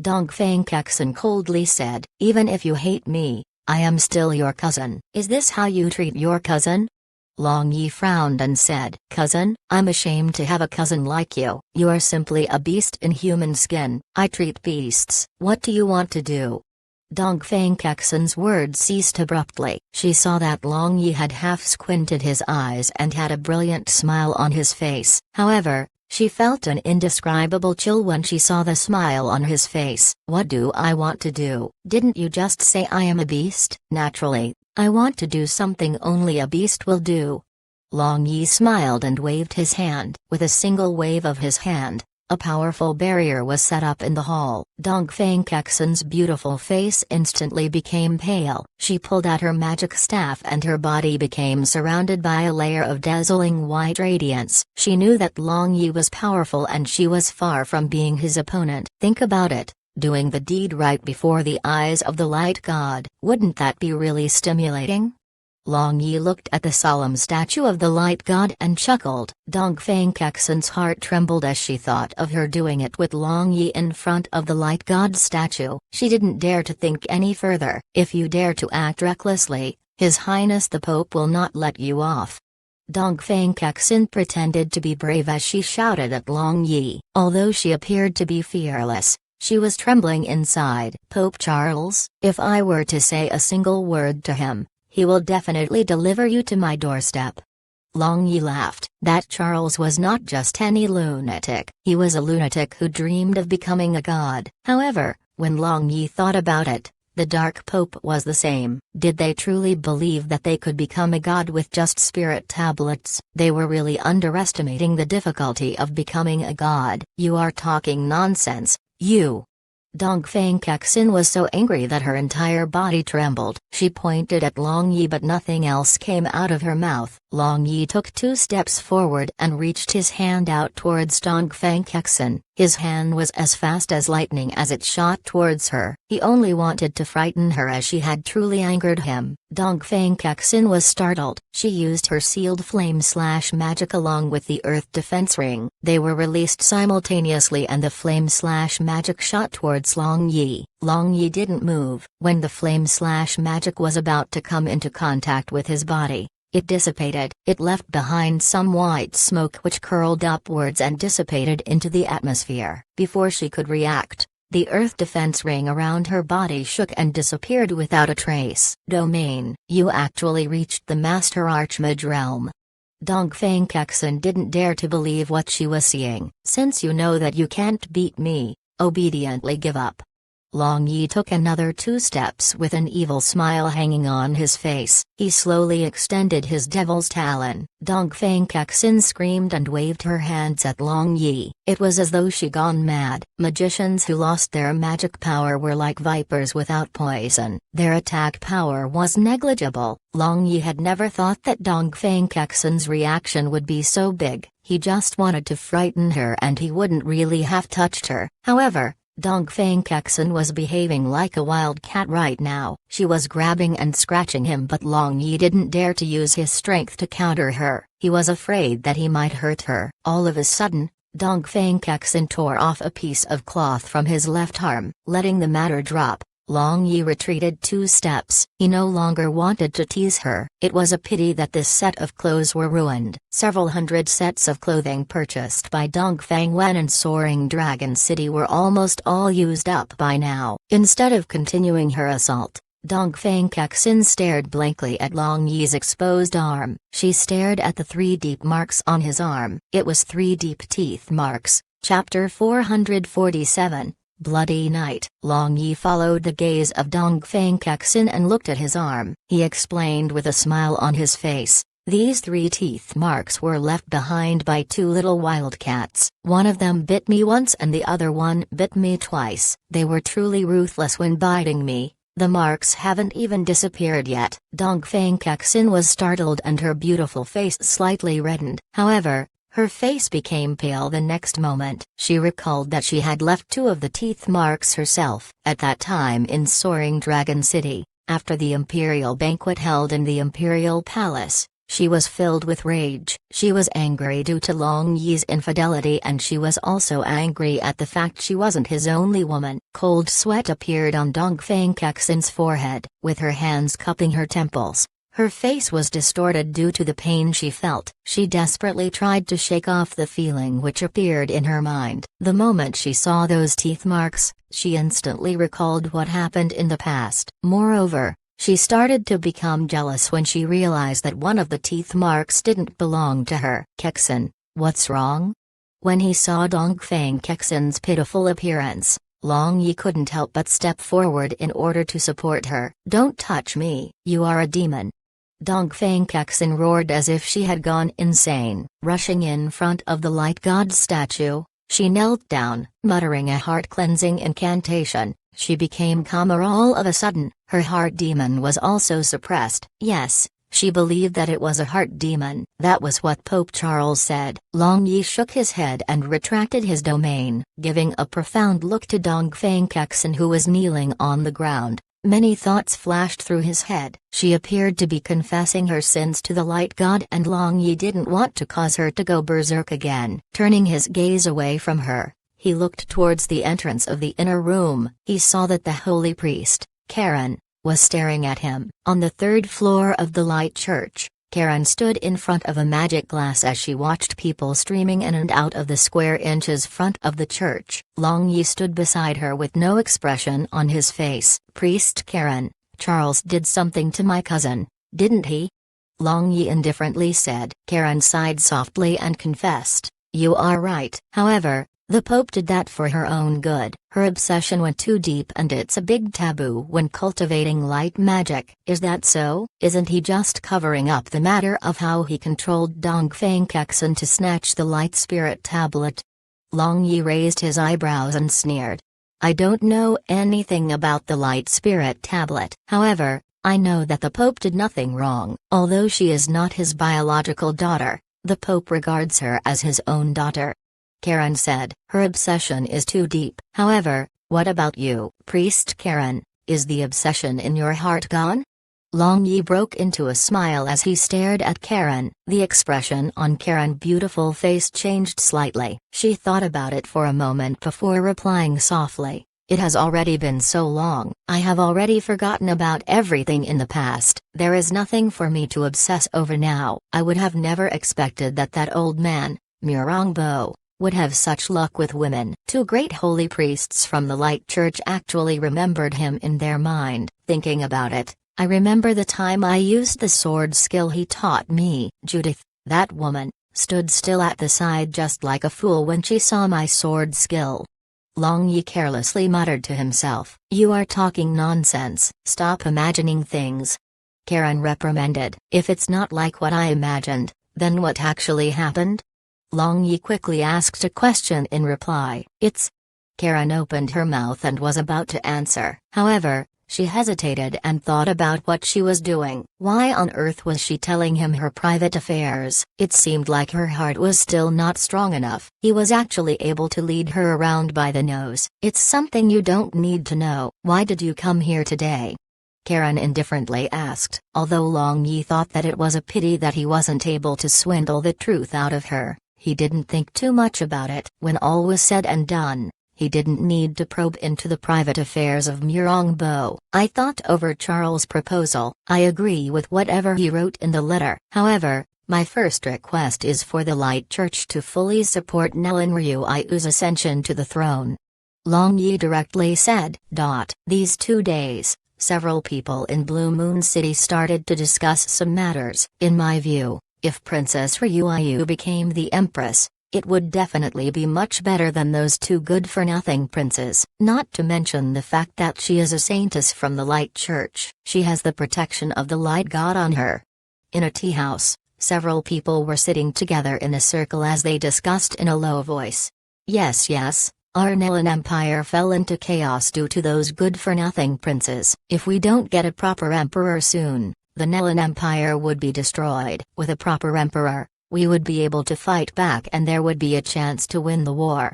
A: Dongfang Kexin coldly said, even if you hate me, I am still your cousin. Is this how you treat your cousin? Long Yi frowned and said, cousin, I'm ashamed to have a cousin like you. You are simply a beast in human skin. I treat beasts. What do you want to do? Dongfang Kexin's words ceased abruptly. She saw that Long Yi had half squinted his eyes and had a brilliant smile on his face. However, she felt an indescribable chill when she saw the smile on his face. What do I want to do? Didn't you just say I am a beast? Naturally, I want to do something only a beast will do. Long Yi smiled and waved his hand. With a single wave of his hand, a powerful barrier was set up in the hall. Dongfang Kexin's beautiful face instantly became pale. She pulled out her magic staff and her body became surrounded by a layer of dazzling white radiance. She knew that Long Yi was powerful and she was far from being his opponent. Think about it, doing the deed right before the eyes of the Light God. Wouldn't that be really stimulating? Long Yi looked at the solemn statue of the Light God and chuckled. Dongfang Kexin's heart trembled as she thought of her doing it with Long Yi in front of the Light God statue. She didn't dare to think any further. If you dare to act recklessly, His Highness the Pope will not let you off. Dongfang Kexin pretended to be brave as she shouted at Long Yi. Although she appeared to be fearless, she was trembling inside. Pope Charles, if I were to say a single word to him, he will definitely deliver you to my doorstep. Long Yi laughed. That Charles was not just any lunatic. He was a lunatic who dreamed of becoming a god. However, when Long Yi thought about it, the Dark Pope was the same. Did they truly believe that they could become a god with just spirit tablets? They were really underestimating the difficulty of becoming a god. You are talking nonsense, you. Dongfang Kexin was so angry that her entire body trembled. She pointed at Long Yi but nothing else came out of her mouth. Long Yi took 2 steps forward and reached his hand out towards Dongfang Kexin. His hand was as fast as lightning as it shot towards her. He only wanted to frighten her as she had truly angered him. Dongfang Kexin was startled. She used her sealed flame/magic along with the earth defense ring. They were released simultaneously and the flame/magic shot towards Long Yi. Long Yi didn't move. When the flame/magic was about to come into contact with his body, it dissipated. It left behind some white smoke which curled upwards and dissipated into the atmosphere. Before she could react, the earth defense ring around her body shook and disappeared without a trace. Domain, you actually reached the Master Archmage realm. Dongfang Kexin didn't dare to believe what she was seeing. Since you know that you can't beat me, obediently give up. Long Yi took another 2 steps with an evil smile hanging on his face. He slowly extended his devil's talon. Dongfang Kexin screamed and waved her hands at Long Yi. It was as though she'd gone mad. Magicians who lost their magic power were like vipers without poison. Their attack power was negligible. Long Yi had never thought that Dongfang Kexin's reaction would be so big. He just wanted to frighten her and he wouldn't really have touched her. However, Dongfang Kexin was behaving like a wild cat right now. She was grabbing and scratching him but Long Yi didn't dare to use his strength to counter her. He was afraid that he might hurt her. All of a sudden, Dongfang Kexin tore off a piece of cloth from his left arm. Letting the matter drop, Long Yi retreated 2 steps. He no longer wanted to tease her. It was a pity that this set of clothes were ruined. Several hundred sets of clothing purchased by Dongfang Wen and Soaring Dragon City were almost all used up by now. Instead of continuing her assault, Dongfang Kexin stared blankly at Long Yi's exposed arm. She stared at the 3 deep marks on his arm. It was 3 deep teeth marks. Chapter 447. Bloody night. Long Yi followed the gaze of Dongfang Kexin and looked at his arm. He explained with a smile on his face. These 3 teeth marks were left behind by 2 little wildcats. One of them bit me once and the other one bit me twice. They were truly ruthless when biting me. The marks haven't even disappeared yet. Dongfang Kexin was startled and her beautiful face slightly reddened. However, her face became pale the next moment. She recalled that she had left 2 of the teeth marks herself. At that time in Soaring Dragon City, after the imperial banquet held in the imperial palace, she was filled with rage. She was angry due to Long Yi's infidelity and she was also angry at the fact she wasn't his only woman. Cold sweat appeared on Dongfang Kexin's forehead. With her hands cupping her temples, her face was distorted due to the pain she felt. She desperately tried to shake off the feeling which appeared in her mind. The moment she saw those teeth marks, she instantly recalled what happened in the past. Moreover, she started to become jealous when she realized that one of the teeth marks didn't belong to her. Kexin, what's wrong? When he saw Dongfang Kexin's pitiful appearance, Long Yi couldn't help but step forward in order to support her. Don't touch me, you are a demon. Dongfang Kexin roared as if she had gone insane. Rushing in front of the light god statue, she knelt down, muttering a heart-cleansing incantation. She became calmer all of a sudden. Her heart demon was also suppressed. Yes, she believed that it was a heart demon. That was what Pope Charles said. Long Yi shook his head and retracted his domain, giving a profound look to Dongfang Kexin who was kneeling on the ground. Many thoughts flashed through his head. She appeared to be confessing her sins to the light god and Long Yi didn't want to cause her to go berserk again. Turning his gaze away from her, he looked towards the entrance of the inner room. He saw that the holy priest, Karen, was staring at him. On the 3rd floor of the light church, Karen stood in front of a magic glass as she watched people streaming in and out of the square inches front of the church. Long Yi stood beside her with no expression on his face. Priest Karen, Charles did something to my cousin, didn't he? Long Yi indifferently said. Karen sighed softly and confessed, you are right. However, the Pope did that for her own good. Her obsession went too deep and it's a big taboo when cultivating light magic. Is that so? Isn't he just covering up the matter of how he controlled Dongfang Kexin to snatch the light spirit tablet? Long Yi raised his eyebrows and sneered. I don't know anything about the light spirit tablet. However, I know that the Pope did nothing wrong. Although she is not his biological daughter, the Pope regards her as his own daughter. Karen said. Her obsession is too deep. However, what about you? Priest Karen, is the obsession in your heart gone? Long Yi broke into a smile as he stared at Karen. The expression on Karen's beautiful face changed slightly. She thought about it for a moment before replying softly. It has already been so long. I have already forgotten about everything in the past. There is nothing for me to obsess over now. I would have never expected that old man, Murongbo, would have such luck with women. 2 great holy priests from the Light Church actually remembered him in their mind. Thinking about it, I remember the time I used the sword skill he taught me. Judith, that woman, stood still at the side just like a fool when she saw my sword skill. Long Yi carelessly muttered to himself. You are talking nonsense. Stop imagining things. Karen reprimanded. If it's not like what I imagined, then what actually happened? Long Yi quickly asked a question in reply. It's... Karen opened her mouth and was about to answer. However, she hesitated and thought about what she was doing. Why on earth was she telling him her private affairs? It seemed like her heart was still not strong enough. He was actually able to lead her around by the nose. It's something you don't need to know. Why did you come here today? Karen indifferently asked. Although Long Yi thought that it was a pity that he wasn't able to swindle the truth out of her, he didn't think too much about it. When all was said and done, he didn't need to probe into the private affairs of Murongbo. I thought over Charles' proposal. I agree with whatever he wrote in the letter. However, my first request is for the Light Church to fully support Nelin Ryu's ascension to the throne. Long Yi directly said. These 2 days, several people in Blue Moon City started to discuss some matters. In my view, if Princess Ryuyu became the Empress, It would definitely be much better than those two good-for-nothing princes. Not to mention the fact that she is a saintess from the Light Church. She has the protection of the Light God on her. In a tea house, several people were sitting together in a circle as they discussed in a low voice. Yes, our Nilin Empire fell into chaos due to those good-for-nothing princes. If we don't get a proper emperor soon, the Nilin Empire would be destroyed. With a proper emperor, we would be able to fight back and there would be a chance to win the war.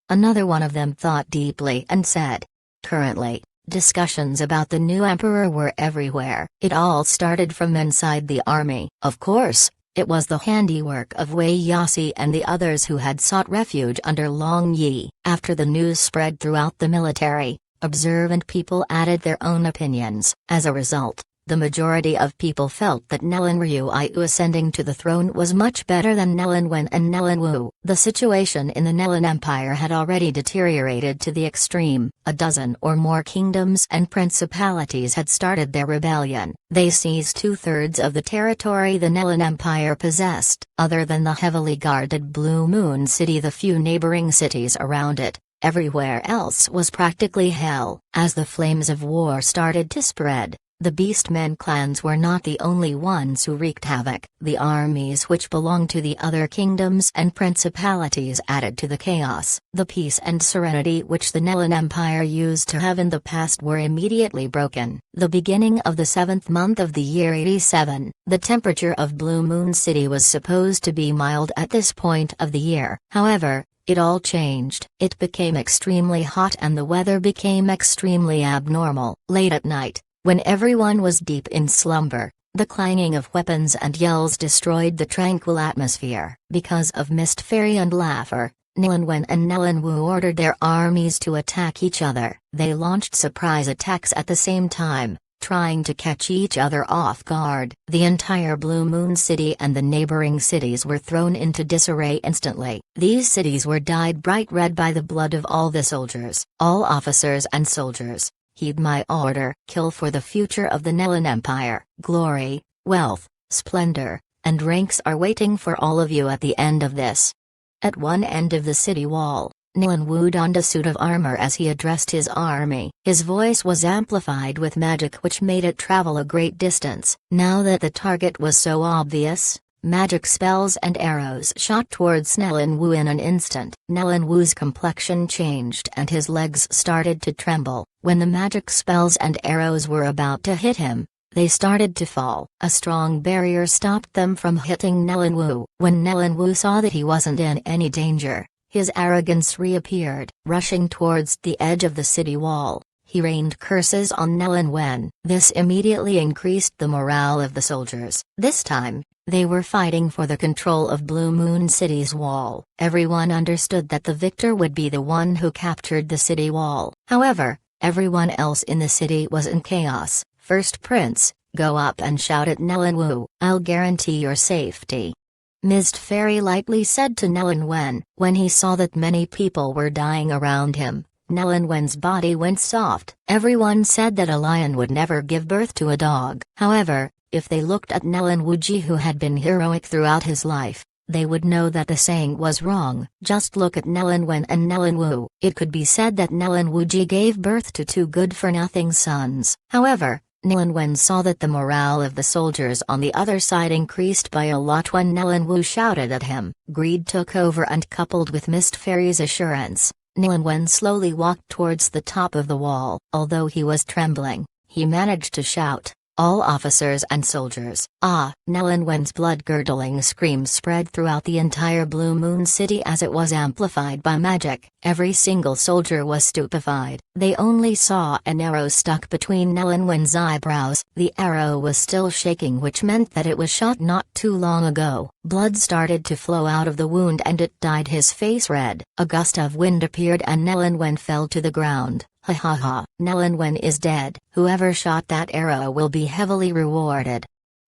A: Another one of them thought deeply and said. Currently, discussions about the new emperor were everywhere. It all started from inside the army. Of course, it was the handiwork of Wei Yasi and the others who had sought refuge under Long Yi. After the news spread throughout the military, observant people added their own opinions. As a result, the majority of people felt that Nilin Ryuiyu ascending to the throne was much better than Nilin Wen and Nilin Wu. The situation in the Nilin Empire had already deteriorated to the extreme. A dozen or more kingdoms and principalities had started their rebellion. They seized 2/3 of the territory the Nilin Empire possessed. Other than the heavily guarded Blue Moon City, the few neighboring cities around it, everywhere else was practically hell. As the flames of war started to spread, the Beastmen clans were not the only ones who wreaked havoc. The armies which belonged to the other kingdoms and principalities added to the chaos. The peace and serenity which the Nilin Empire used to have in the past were immediately broken. The beginning of the 7th month of the year 87, the temperature of Blue Moon City was supposed to be mild at this point of the year. However, it all changed. It became extremely hot and the weather became extremely abnormal. Late at night, when everyone was deep in slumber, the clanging of weapons and yells destroyed the tranquil atmosphere. Because of Mist Fairy and Laugher, Nilin Wen and Nilin Wu ordered their armies to attack each other. They launched surprise attacks at the same time, trying to catch each other off guard. The entire Blue Moon City and the neighboring cities were thrown into disarray instantly. These cities were dyed bright red by the blood of all the soldiers. All officers and soldiers, heed my order. Kill for the future of the Nilin Empire. Glory, wealth, splendor, and ranks are waiting for all of you at the end of this. At one end of the city wall, Nilin Wu donned a suit of armor as he addressed his army. His voice was amplified with magic which made it travel a great distance. Now that the target was so obvious, magic spells and arrows shot towards Nilin Wu in an instant. Nilin Wu's complexion changed and his legs started to tremble. When the magic spells and arrows were about to hit him, they started to fall. A strong barrier stopped them from hitting Nilin Wu. When Nilin Wu saw that he wasn't in any danger, his arrogance reappeared. Rushing towards the edge of the city wall, he rained curses on Nilin Wen. This immediately increased the morale of the soldiers. This time, they were fighting for the control of Blue Moon City's wall. Everyone understood that the victor would be the one who captured the city wall. However, everyone else in the city was in chaos. First Prince, go up and shout at Nilin Wu. I'll guarantee your safety. Mist Fairy lightly said to Nilin Wen. When he saw that many people were dying around him, Nilin Wen's body went soft. Everyone said that a lion would never give birth to a dog. However, if they looked at Nilin Wuji, who had been heroic throughout his life, they would know that the saying was wrong. Just look at Nilin Wen and Nilin Wu. It could be said that Nilin Wuji gave birth to two good-for-nothing sons. However, Nilin Wen saw that the morale of the soldiers on the other side increased by a lot when Nilin Wu shouted at him. Greed took over, and coupled with Mist Fairy's assurance, Nilin Wen slowly walked towards the top of the wall. Although he was trembling, he managed to shout, "All officers and soldiers!" Ah! Nilin Wen's blood-curdling scream spread throughout the entire Blue Moon City as it was amplified by magic. Every single soldier was stupefied. They only saw an arrow stuck between Nilin Wen's eyebrows. The arrow was still shaking, which meant that it was shot not too long ago. Blood started to flow out of the wound and it dyed his face red. A gust of wind appeared and Nilin Wen fell to the ground. Ha ha ha! Nilin Wen is dead. Whoever shot that arrow will be heavily rewarded.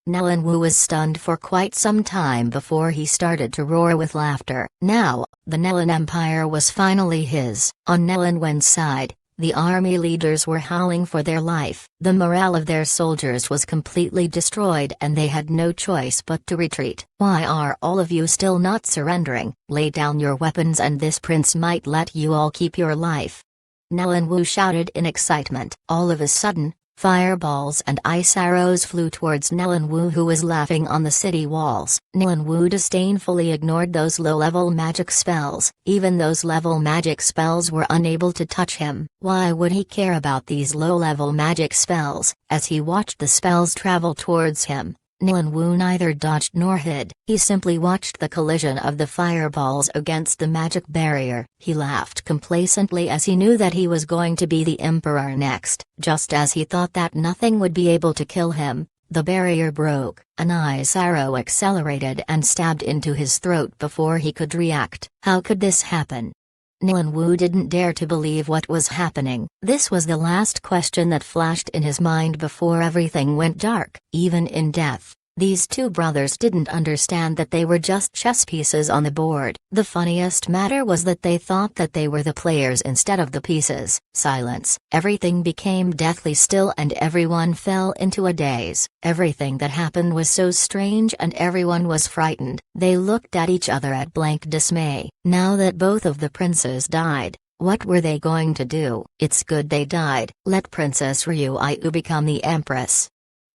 A: Nilin Wu was stunned for quite some time before he started to roar with laughter. Now, the Nilin Empire was finally his. On Nilin Wen's side, The army leaders were howling for their life. The morale of their soldiers was completely destroyed and they had no choice but to retreat. "Why are all of you still not surrendering? Lay down your weapons and this prince might let you all keep your life," Nilan Wu shouted in excitement. All of a sudden, fireballs and ice arrows flew towards Nilan Wu, who was laughing on the city walls. Nilan Wu disdainfully ignored those low-level magic spells. Even those level magic spells were unable to touch him. Why would he care about these low-level magic spells? As he watched the spells travel towards him, Nilan Wu neither dodged nor hid. He simply watched the collision of the fireballs against the magic barrier. He laughed complacently as he knew that he was going to be the emperor next. Just as he thought that nothing would be able to kill him, the barrier broke. An ice arrow accelerated and stabbed into his throat before he could react. How could this happen? Nilan Wu didn't dare to believe what was happening. This was the last question that flashed in his mind before everything went dark. Even in death, these two brothers didn't understand that they were just chess pieces on the board. The funniest matter was that they thought that they were the players instead of the pieces. Silence. Everything became deathly still and everyone fell into a daze. Everything that happened was so strange and everyone was frightened. They looked at each other at blank dismay. Now that both of the princes died, what were they going to do? It's good they died. Let Princess Ryuyu become the empress.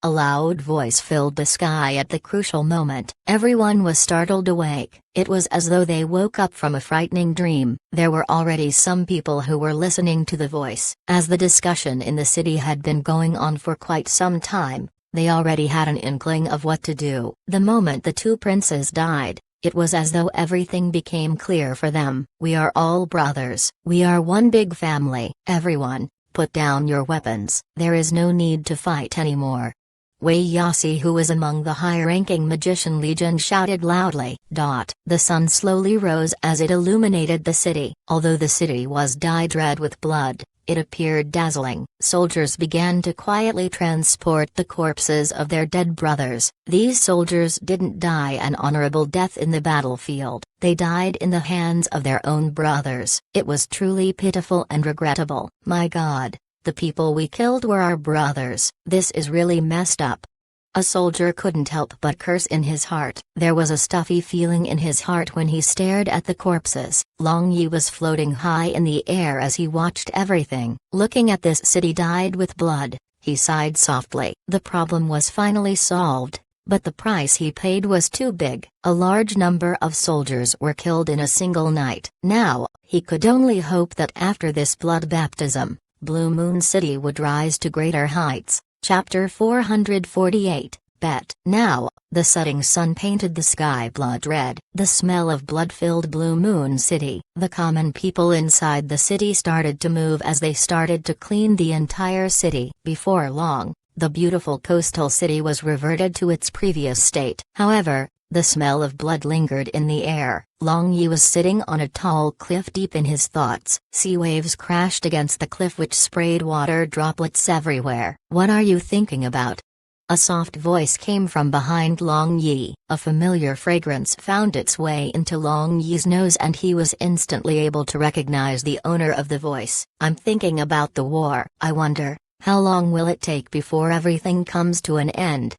A: A loud voice filled the sky at the crucial moment. Everyone was startled awake. It was as though they woke up from a frightening dream. There were already some people who were listening to the voice. As the discussion in the city had been going on for quite some time, they already had an inkling of what to do. The moment the two princes died, it was as though everything became clear for them. "We are all brothers. We are one big family. Everyone, put down your weapons. There is no need to fight anymore." Wei Yasi, who was among the high-ranking magician legion, shouted loudly. The sun slowly rose as it illuminated the city. Although the city was dyed red with blood, it appeared dazzling. Soldiers began to quietly transport the corpses of their dead brothers. These soldiers didn't die an honorable death in the battlefield. They died in the hands of their own brothers. It was truly pitiful and regrettable. My God. The people we killed were our brothers. This is really messed up. A soldier couldn't help but curse in his heart. There was a stuffy feeling in his heart when he stared at the corpses. Long Yi was floating high in the air as he watched everything. Looking at this city dyed with blood, he sighed softly. The problem was finally solved, but the price he paid was too big. A large number of soldiers were killed in a single night. Now, he could only hope that after this blood baptism, Blue Moon City would rise to greater heights. Chapter 448, Bet. Now, the setting sun painted the sky blood red. The smell of blood filled Blue Moon City. The common people inside the city started to move as they started to clean the entire city. Before long, the beautiful coastal city was reverted to its previous state. However, the smell of blood lingered in the air. Long Yi was sitting on a tall cliff deep in his thoughts. Sea waves crashed against the cliff which sprayed water droplets everywhere. "What are you thinking about?" A soft voice came from behind Long Yi. A familiar fragrance found its way into Long Yi's nose and he was instantly able to recognize the owner of the voice. "I'm thinking about the war. I wonder, how long will it take before everything comes to an end?"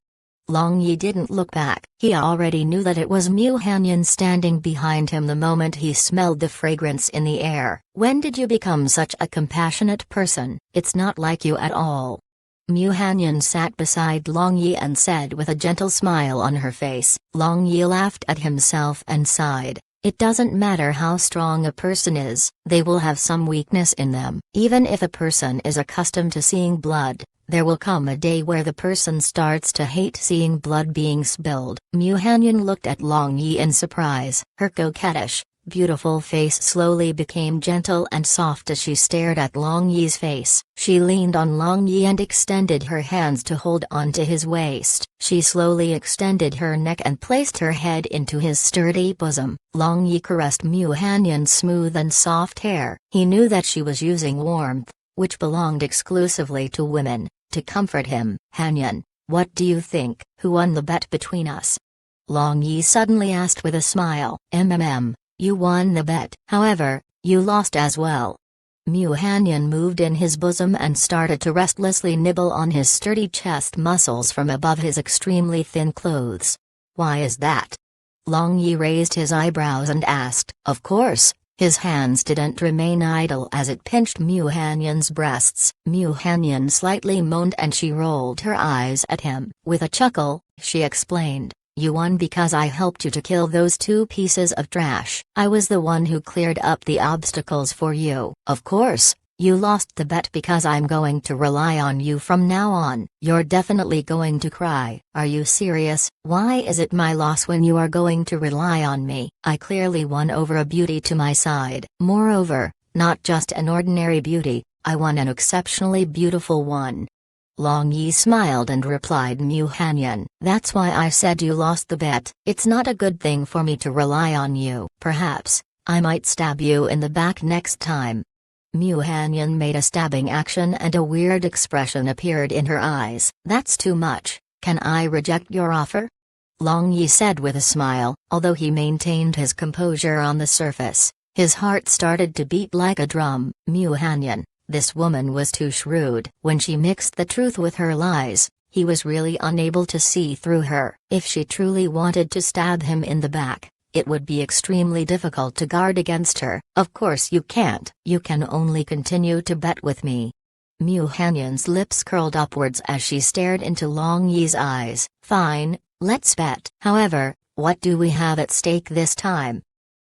A: Long Yi didn't look back. He already knew that it was Mu Hanyan standing behind him the moment he smelled the fragrance in the air. "When did you become such a compassionate person? It's not like you at all." Mu Hanyan sat beside Long Yi and said with a gentle smile on her face. Long Yi laughed at himself and sighed. It doesn't matter how strong a person is, they will have some weakness in them. Even if a person is accustomed to seeing blood, there will come a day where the person starts to hate seeing blood being spilled. Mu Hanyan looked at Long Yi in surprise. Her coquettish, beautiful face slowly became gentle and soft as she stared at Long Yi's face. She leaned on Long Yi and extended her hands to hold onto his waist. She slowly extended her neck and placed her head into his sturdy bosom. Long Yi caressed Mu Hanyan's smooth and soft hair. He knew that she was using warmth, which belonged exclusively to women, to comfort him. "Hanyan, what do you think? Who won the bet between us?" Long Yi suddenly asked with a smile. You won the bet. However, you lost as well." Mu Hanyan moved in his bosom and started to restlessly nibble on his sturdy chest muscles from above his extremely thin clothes. Why is that? Long Yi raised his eyebrows and asked. Of course, his hands didn't remain idle as it pinched Mu Hanyan's breasts. Mu Hanyan slightly moaned and she rolled her eyes at him. With a chuckle, she explained. You won because I helped you to kill those two pieces of trash. I was the one who cleared up the obstacles for you. Of course, you lost the bet because I'm going to rely on you from now on. You're definitely going to cry. Are you serious? Why is it my loss when you are going to rely on me? I clearly won over a beauty to my side. Moreover, not just an ordinary beauty, I won an exceptionally beautiful one. Long Yi smiled and replied, Mu Hanyan, that's why I said you lost the bet. It's not a good thing for me to rely on you. Perhaps, I might stab you in the back next time. Mu Hanyan made a stabbing action and a weird expression appeared in her eyes. That's too much. Can I reject your offer? Long Yi said with a smile, although he maintained his composure on the surface. His heart started to beat like a drum. Mu Hanyan. This woman was too shrewd. When she mixed the truth with her lies, he was really unable to see through her. If she truly wanted to stab him in the back, it would be extremely difficult to guard against her. Of course you can't. You can only continue to bet with me. Mu Hanyan's lips curled upwards as she stared into Long Yi's eyes. Fine, let's bet. However, what do we have at stake this time?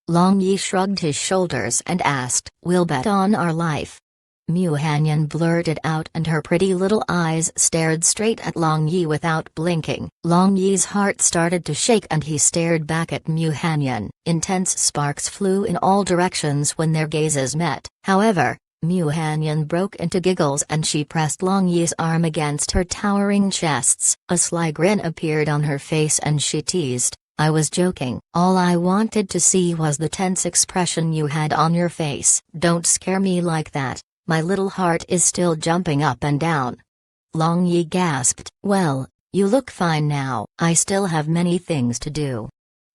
A: Long Yi shrugged his shoulders and asked. We'll bet on our life. Mu Hanyan blurted out and her pretty little eyes stared straight at Long Yi without blinking. Long Yi's heart started to shake and he stared back at Mu Hanyan. Intense sparks flew in all directions when their gazes met. However, Mu Hanyan broke into giggles and she pressed Long Yi's arm against her towering chests. A sly grin appeared on her face and she teased. I was joking. All I wanted to see was the tense expression you had on your face. Don't scare me like that. My little heart is still jumping up and down. Long Yi gasped. Well, you look fine now. I still have many things to do.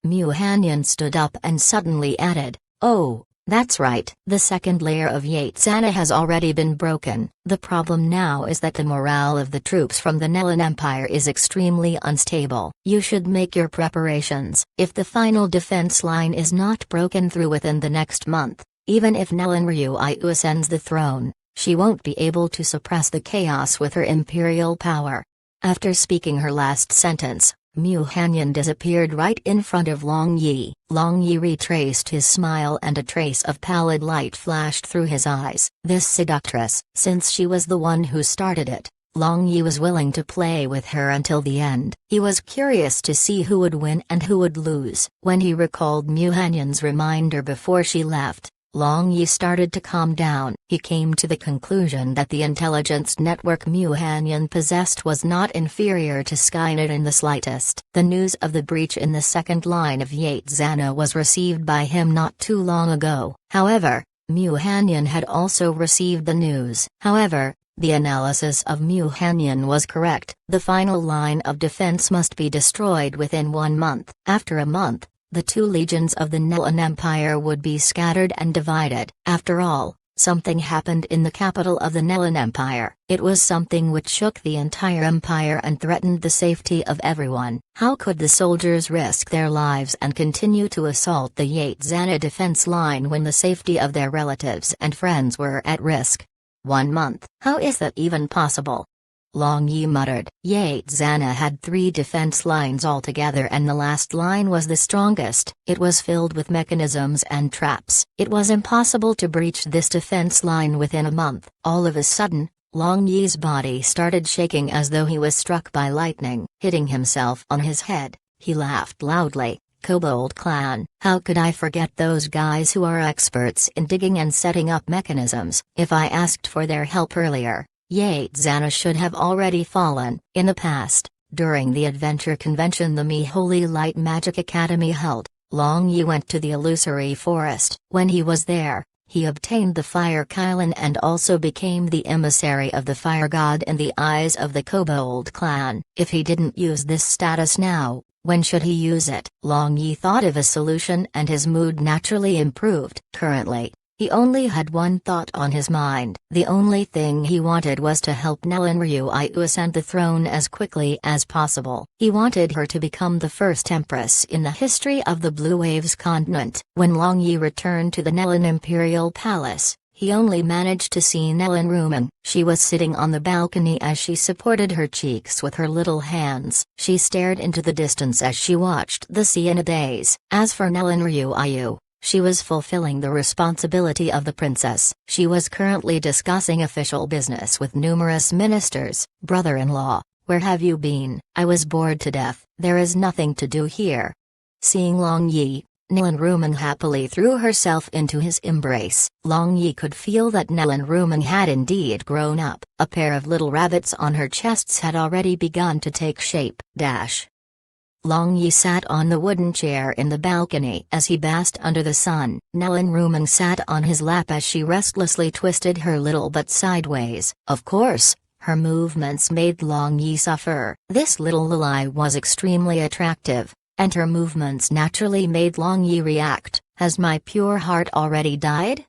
A: Mu Hanyan stood up and suddenly added, oh, that's right. The second layer of Yatsana has already been broken. The problem now is that the morale of the troops from the Nelan Empire is extremely unstable. You should make your preparations. If the final defense line is not broken through within the next month, even if Nelan Ryu ascends the throne, she won't be able to suppress the chaos with her imperial power. After speaking her last sentence, Mu Hanyan disappeared right in front of Long Yi. Long Yi retraced his smile and a trace of pallid light flashed through his eyes. This seductress, since she was the one who started it, Long Yi was willing to play with her until the end. He was curious to see who would win and who would lose. When he recalled Mu Hanyan's reminder before she left, Long Yi started to calm down. He came to the conclusion that the intelligence network Mu Hanyan possessed was not inferior to Skynet in the slightest. The news of the breach in the second line of Yatsana was received by him not too long ago. However, Mu Hanyan had also received the news. However, the analysis of Mu Hanyan was correct. The final line of defense must be destroyed within 1 month. After a month, the two legions of the Nelan Empire would be scattered and divided. After all, something happened in the capital of the Nelan Empire. It was something which shook the entire empire and threatened the safety of everyone. How could the soldiers risk their lives and continue to assault the Yatsana defense line when the safety of their relatives and friends were at risk? 1 month. How is that even possible? Long Yi muttered. Yatsana had 3 defense lines altogether and the last line was the strongest. It was filled with mechanisms and traps. It was impossible to breach this defense line within a month. All of a sudden, Long Yi's body started shaking as though he was struck by lightning. Hitting himself on his head, he laughed loudly. Kobold Clan. How could I forget those guys who are experts in digging and setting up mechanisms? If I asked for their help earlier, Yatsana should have already fallen. In the past, during the adventure convention the Mi Holy Light Magic Academy held, Long Yi went to the illusory forest. When he was there, he obtained the Fire Kylan and also became the emissary of the Fire God in the eyes of the Kobold Clan. If he didn't use this status now, when should he use it? Long Yi thought of a solution and his mood naturally improved. Currently, He only had one thought on his mind. The only thing he wanted was to help Nellen Ryuayu ascend the throne as quickly as possible. He wanted her to become the first empress in the history of the Blue Waves continent. When Long Yi returned to the Nellen Imperial Palace, he only managed to see Nellen Rumen. She was sitting on the balcony as she supported her cheeks with her little hands. She stared into the distance as she watched the sea in a daze. As for Nellen Ryuayu, she was fulfilling the responsibility of the princess. She was currently discussing official business with numerous ministers. Brother-in-law, where have you been? I was bored to death. There is nothing to do here. Seeing Long Yi, Nellen Rumen happily threw herself into his embrace. Long Yi could feel that Nellen Rumen had indeed grown up. A pair of little rabbits on her chests had already begun to take shape. Long Yi sat on the wooden chair in the balcony as he basked under the sun. Nellen Rumen sat on his lap as she restlessly twisted her little butt sideways. Of course, her movements made Long Yi suffer. This little lily was extremely attractive, and her movements naturally made Long Yi react. Has my pure heart already died?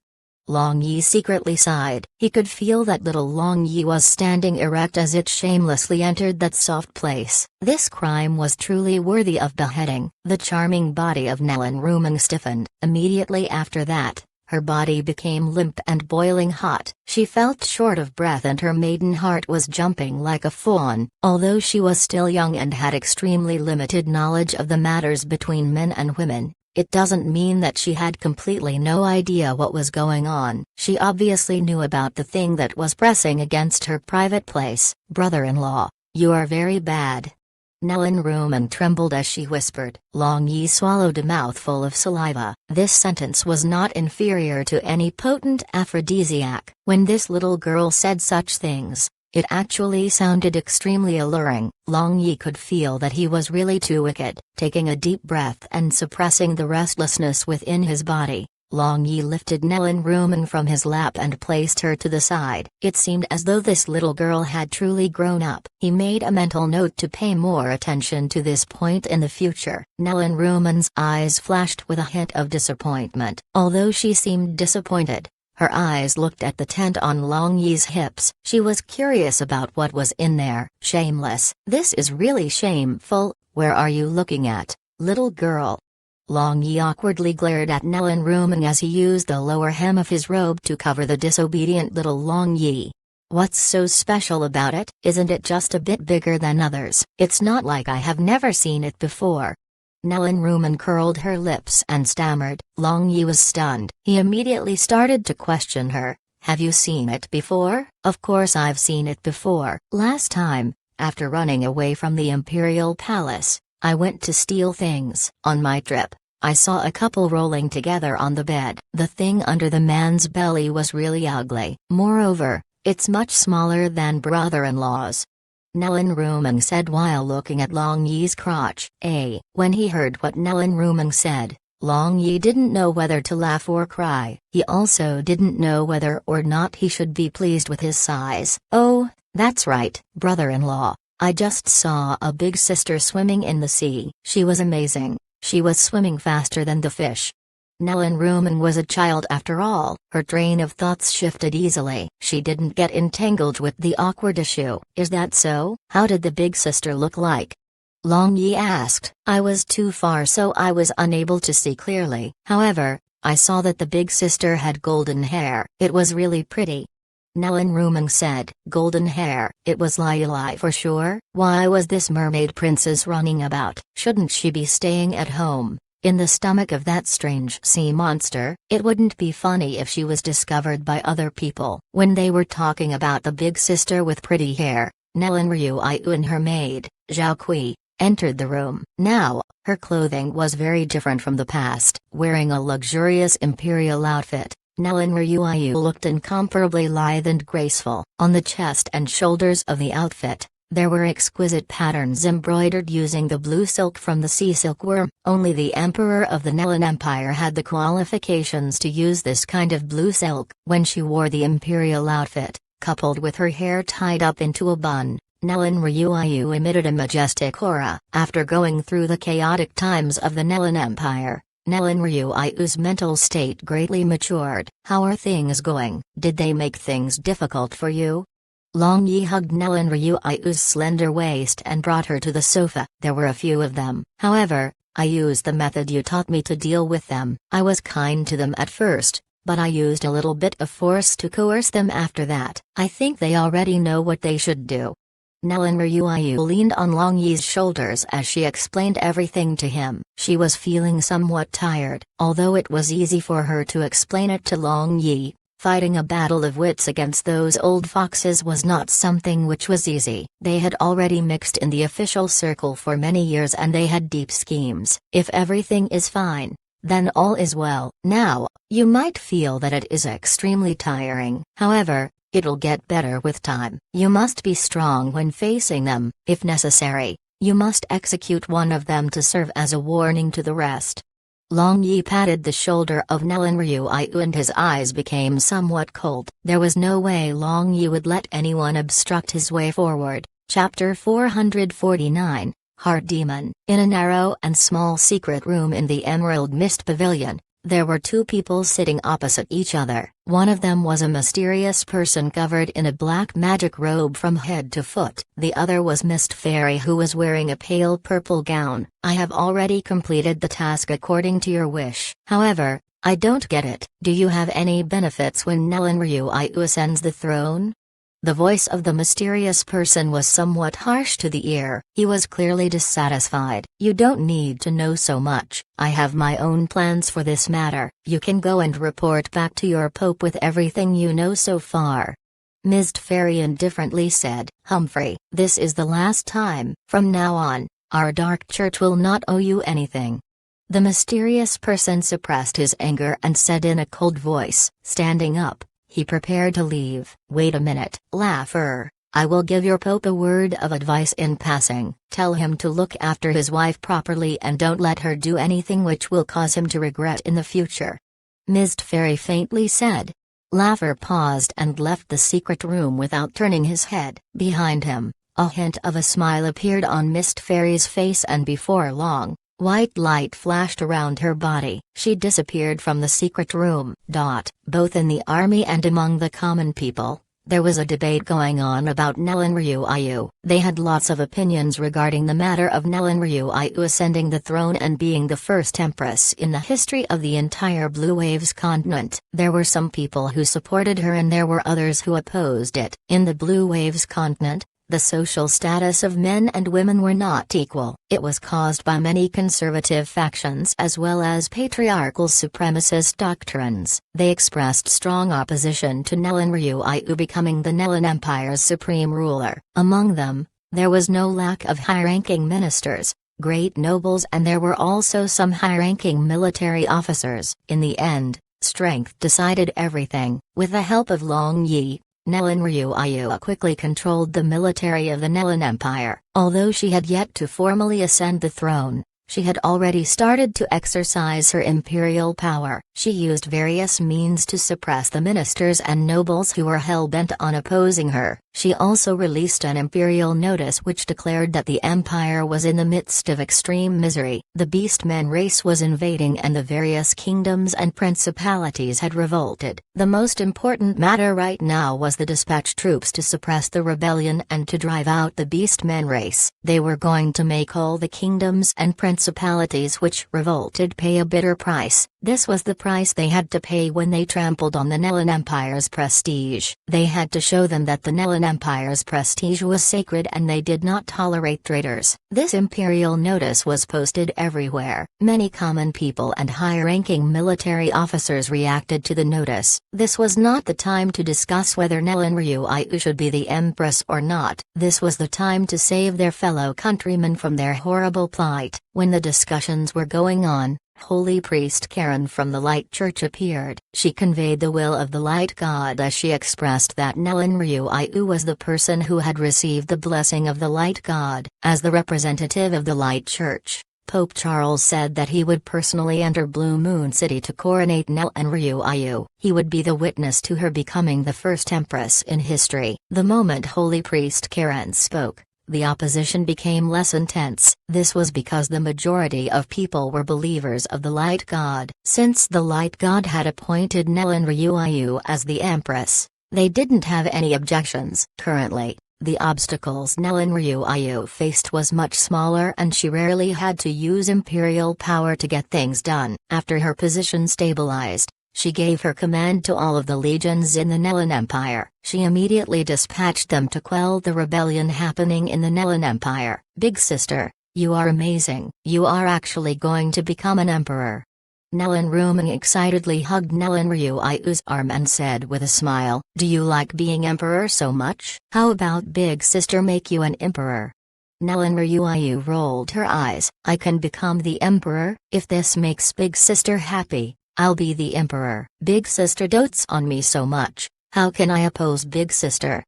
A: Long Yi secretly sighed. He could feel that little Long Yi was standing erect as it shamelessly entered that soft place. This crime was truly worthy of beheading. The charming body of Nellen Rumen stiffened. Immediately after that, her body became limp and boiling hot. She felt short of breath and her maiden heart was jumping like a fawn. Although she was still young and had extremely limited knowledge of the matters between men and women, it doesn't mean that she had completely no idea what was going on. She obviously knew about the thing that was pressing against her private place. Brother-in-law, you are very bad. Nellen Rumen trembled as she whispered. Long Yi swallowed a mouthful of saliva. This sentence was not inferior to any potent aphrodisiac. When this little girl said such things, it actually sounded extremely alluring. Long Yi could feel that he was really too wicked. Taking a deep breath and suppressing the restlessness within his body, Long Yi lifted Nellen Rumen from his lap and placed her to the side. It seemed as though this little girl had truly grown up. He made a mental note to pay more attention to this point in the future. Nellen Rumen's eyes flashed with a hint of disappointment. Although she seemed disappointed, her eyes looked at the tent on Long Yi's hips. She was curious about what was in there. Shameless. This is really shameful. Where are you looking at, little girl? Long Yi awkwardly glared at Nellen Rumen as he used the lower hem of his robe to cover the disobedient little Long Yi. What's so special about it? Isn't it just a bit bigger than others? It's not like I have never seen it before. Nellen Rumen curled her lips and stammered. Long Yi was stunned. He immediately started to question her. Have you seen it before? Of course I've seen it before. Last time, after running away from the Imperial Palace, I went to steal things. On my trip, I saw a couple rolling together on the bed. The thing under the man's belly was really ugly. Moreover, it's much smaller than brother-in-law's. Nellen Rumen said while looking at Long Yi's crotch. When he heard what Nellen Rumen said, Long Yi didn't know whether to laugh or cry. He also didn't know whether or not he should be pleased with his size. Oh, that's right, brother-in-law. I just saw a big sister swimming in the sea. She was amazing. She was swimming faster than the fish. Nellen Rumen was a child after all. Her train of thoughts shifted easily. She didn't get entangled with the awkward issue. Is that so? How did the big sister look like? Long Yi asked. I was too far so I was unable to see clearly. However, I saw that the big sister had golden hair. It was really pretty. Nellen Rumen said. Golden hair. It was Lili for sure. Why was this mermaid princess running about? Shouldn't she be staying at home, in the stomach of that strange sea monster? It wouldn't be funny if she was discovered by other people. When they were talking about the big sister with pretty hair, Nellen Ryuayu and her maid, Zhao Kui, entered the room. Now, her clothing was very different from the past. Wearing a luxurious imperial outfit, Nellen Ryuayu looked incomparably lithe and graceful. On the chest and shoulders of the outfit, there were exquisite patterns embroidered using the blue silk from the sea silkworm. Only the Emperor of the Nellen Empire had the qualifications to use this kind of blue silk. When she wore the imperial outfit, coupled with her hair tied up into a bun, Nellen Ryuayu emitted a majestic aura. After going through the chaotic times of the Nellen Empire, Nellen Ryuiu's mental state greatly matured. "How are things going? Did they make things difficult for you?" Long Yi hugged Nellen Ryuiu's slender waist and brought her to the sofa. "There were a few of them. However, I used the method you taught me to deal with them. I was kind to them at first, but I used a little bit of force to coerce them after that. I think they already know what they should do." Nellen Ryuiu leaned on Long Yi's shoulders as she explained everything to him. She was feeling somewhat tired. Although it was easy for her to explain it to Long Yi, fighting a battle of wits against those old foxes was not something which was easy. They had already mixed in the official circle for many years and they had deep schemes. If everything is fine, then all is well. Now, you might feel that it is extremely tiring. However, it'll get better with time. You must be strong when facing them. If necessary, you must execute one of them to serve as a warning to the rest. Long Yi patted the shoulder of Nellen Ryuiu and his eyes became somewhat cold. There was no way Long Yi would let anyone obstruct his way forward. Chapter 449, Heart Demon. In a narrow and small secret room in the Emerald Mist Pavilion, there were two people sitting opposite each other. One of them was a mysterious person covered in a black magic robe from head to foot. The other was Mist Fairy, who was wearing a pale purple gown. "I have already completed the task according to your wish. However, I don't get it. Do you have any benefits when Nellen Ryuiu ascends the throne?" The voice of the mysterious person was somewhat harsh to the ear. He was clearly dissatisfied. "You don't need to know so much. I have my own plans for this matter. You can go and report back to your Pope with everything you know so far." Mist Fairy indifferently said. "Humphrey, this is the last time. From now on, our Dark Church will not owe you anything." The mysterious person suppressed his anger and said in a cold voice. Standing up, he prepared to leave. "Wait a minute, Laugher. I will give your Pope a word of advice in passing. Tell him to look after his wife properly and don't let her do anything which will cause him to regret in the future." Mist Fairy faintly said. Laugher paused and left the secret room without turning his head. Behind him, a hint of a smile appeared on Mist Fairy's face and before long, white light flashed around her body. She disappeared from the secret room. Both in the army and among the common people, there was a debate going on about Nellen Ryuiu. They had lots of opinions regarding the matter of Nellen Ryuiu ascending the throne and being the first empress in the history of the entire Blue Waves continent. There were some people who supported her and there were others who opposed it. In the Blue Waves continent, the social status of men and women were not equal. It was caused by many conservative factions as well as patriarchal supremacist doctrines. They expressed strong opposition to Nellen Ryuiu becoming the Nellen Empire's supreme ruler. Among them, there was no lack of high-ranking ministers, great nobles, and there were also some high-ranking military officers. In the end, strength decided everything. With the help of Long Yi, Nellen Ryuiu quickly controlled the military of the Nellen Empire. Although she had yet to formally ascend the throne, she had already started to exercise her imperial power. She used various means to suppress the ministers and nobles who were hell-bent on opposing her. She also released an imperial notice which declared that the empire was in the midst of extreme misery. The Beastmen race was invading and the various kingdoms and principalities had revolted. The most important matter right now was to dispatch troops to suppress the rebellion and to drive out the Beastmen race. They were going to make all the kingdoms and principalities which revolted pay a bitter price. This was the price they had to pay when they trampled on the Nellen Empire's prestige. They had to show them that the Nellen Empire's prestige was sacred and they did not tolerate traitors. This imperial notice was posted everywhere. Many common people and high-ranking military officers reacted to the notice. This was not the time to discuss whether Nellen Ryuiu should be the empress or not. This was the time to save their fellow countrymen from their horrible plight. When the discussions were going on, Holy Priest Karen from the Light Church appeared. She conveyed the will of the Light God as she expressed that Nellen Ryuiu was the person who had received the blessing of the Light God. As the representative of the Light Church, Pope Charles said that he would personally enter Blue Moon City to coronate Nellen Ryuiu. He would be the witness to her becoming the first empress in history. The moment Holy Priest Karen spoke, the opposition became less intense. This was because the majority of people were believers of the Light God. Since the Light God had appointed Nellen Ryuayu as the Empress, they didn't have any objections. Currently, the obstacles Nellen Ryuayu faced was much smaller and she rarely had to use imperial power to get things done. After her position stabilized, she gave her command to all of the legions in the Nellen Empire. She immediately dispatched them to quell the rebellion happening in the Nellen Empire. Big sister, you are amazing. You are actually going to become an emperor. Nellen Rumeng excitedly hugged Nellen Ryuayu's arm and said with a smile, "Do you like being emperor so much? How about big sister make you an emperor?" Nellen Ryuayu rolled her eyes. "I can become the emperor? If this makes big sister happy, I'll be the emperor. Big sister dotes on me so much, how can I oppose big sister?"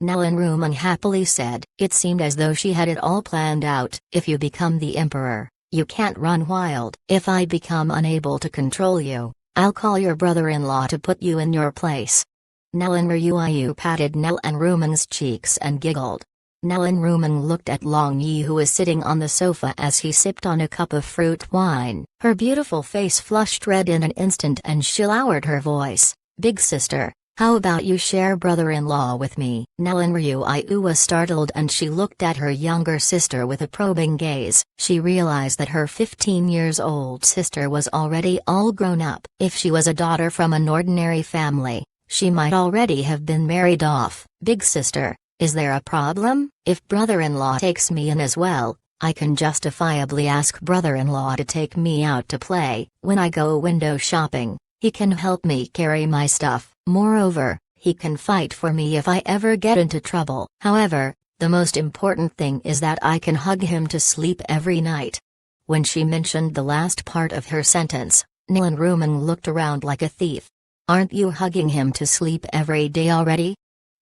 A: Nellen Rumeng happily said. It seemed as though she had it all planned out. "If you become the emperor, you can't run wild. If I become unable to control you, I'll call your brother-in-law to put you in your place." Nellen Ryuayu patted Nellen Rumeng's cheeks and giggled. Nellen Rumeng looked at Long Yi, who was sitting on the sofa as he sipped on a cup of fruit wine. Her beautiful face flushed red in an instant and she lowered her voice. "Big sister, how about you share brother-in-law with me?" Nellen Ryuayu was startled and she looked at her younger sister with a probing gaze. She realized that her 15-years-old sister was already all grown up. If she was a daughter from an ordinary family, she might already have been married off. "Big sister, is there a problem? If brother-in-law takes me in as well, I can justifiably ask brother-in-law to take me out to play. When I go window shopping, he can help me carry my stuff. Moreover, he can fight for me if I ever get into trouble. However, the most important thing is that I can hug him to sleep every night." When she mentioned the last part of her sentence, Nellen Rumeng looked around like a thief. "Aren't you hugging him to sleep every day already?"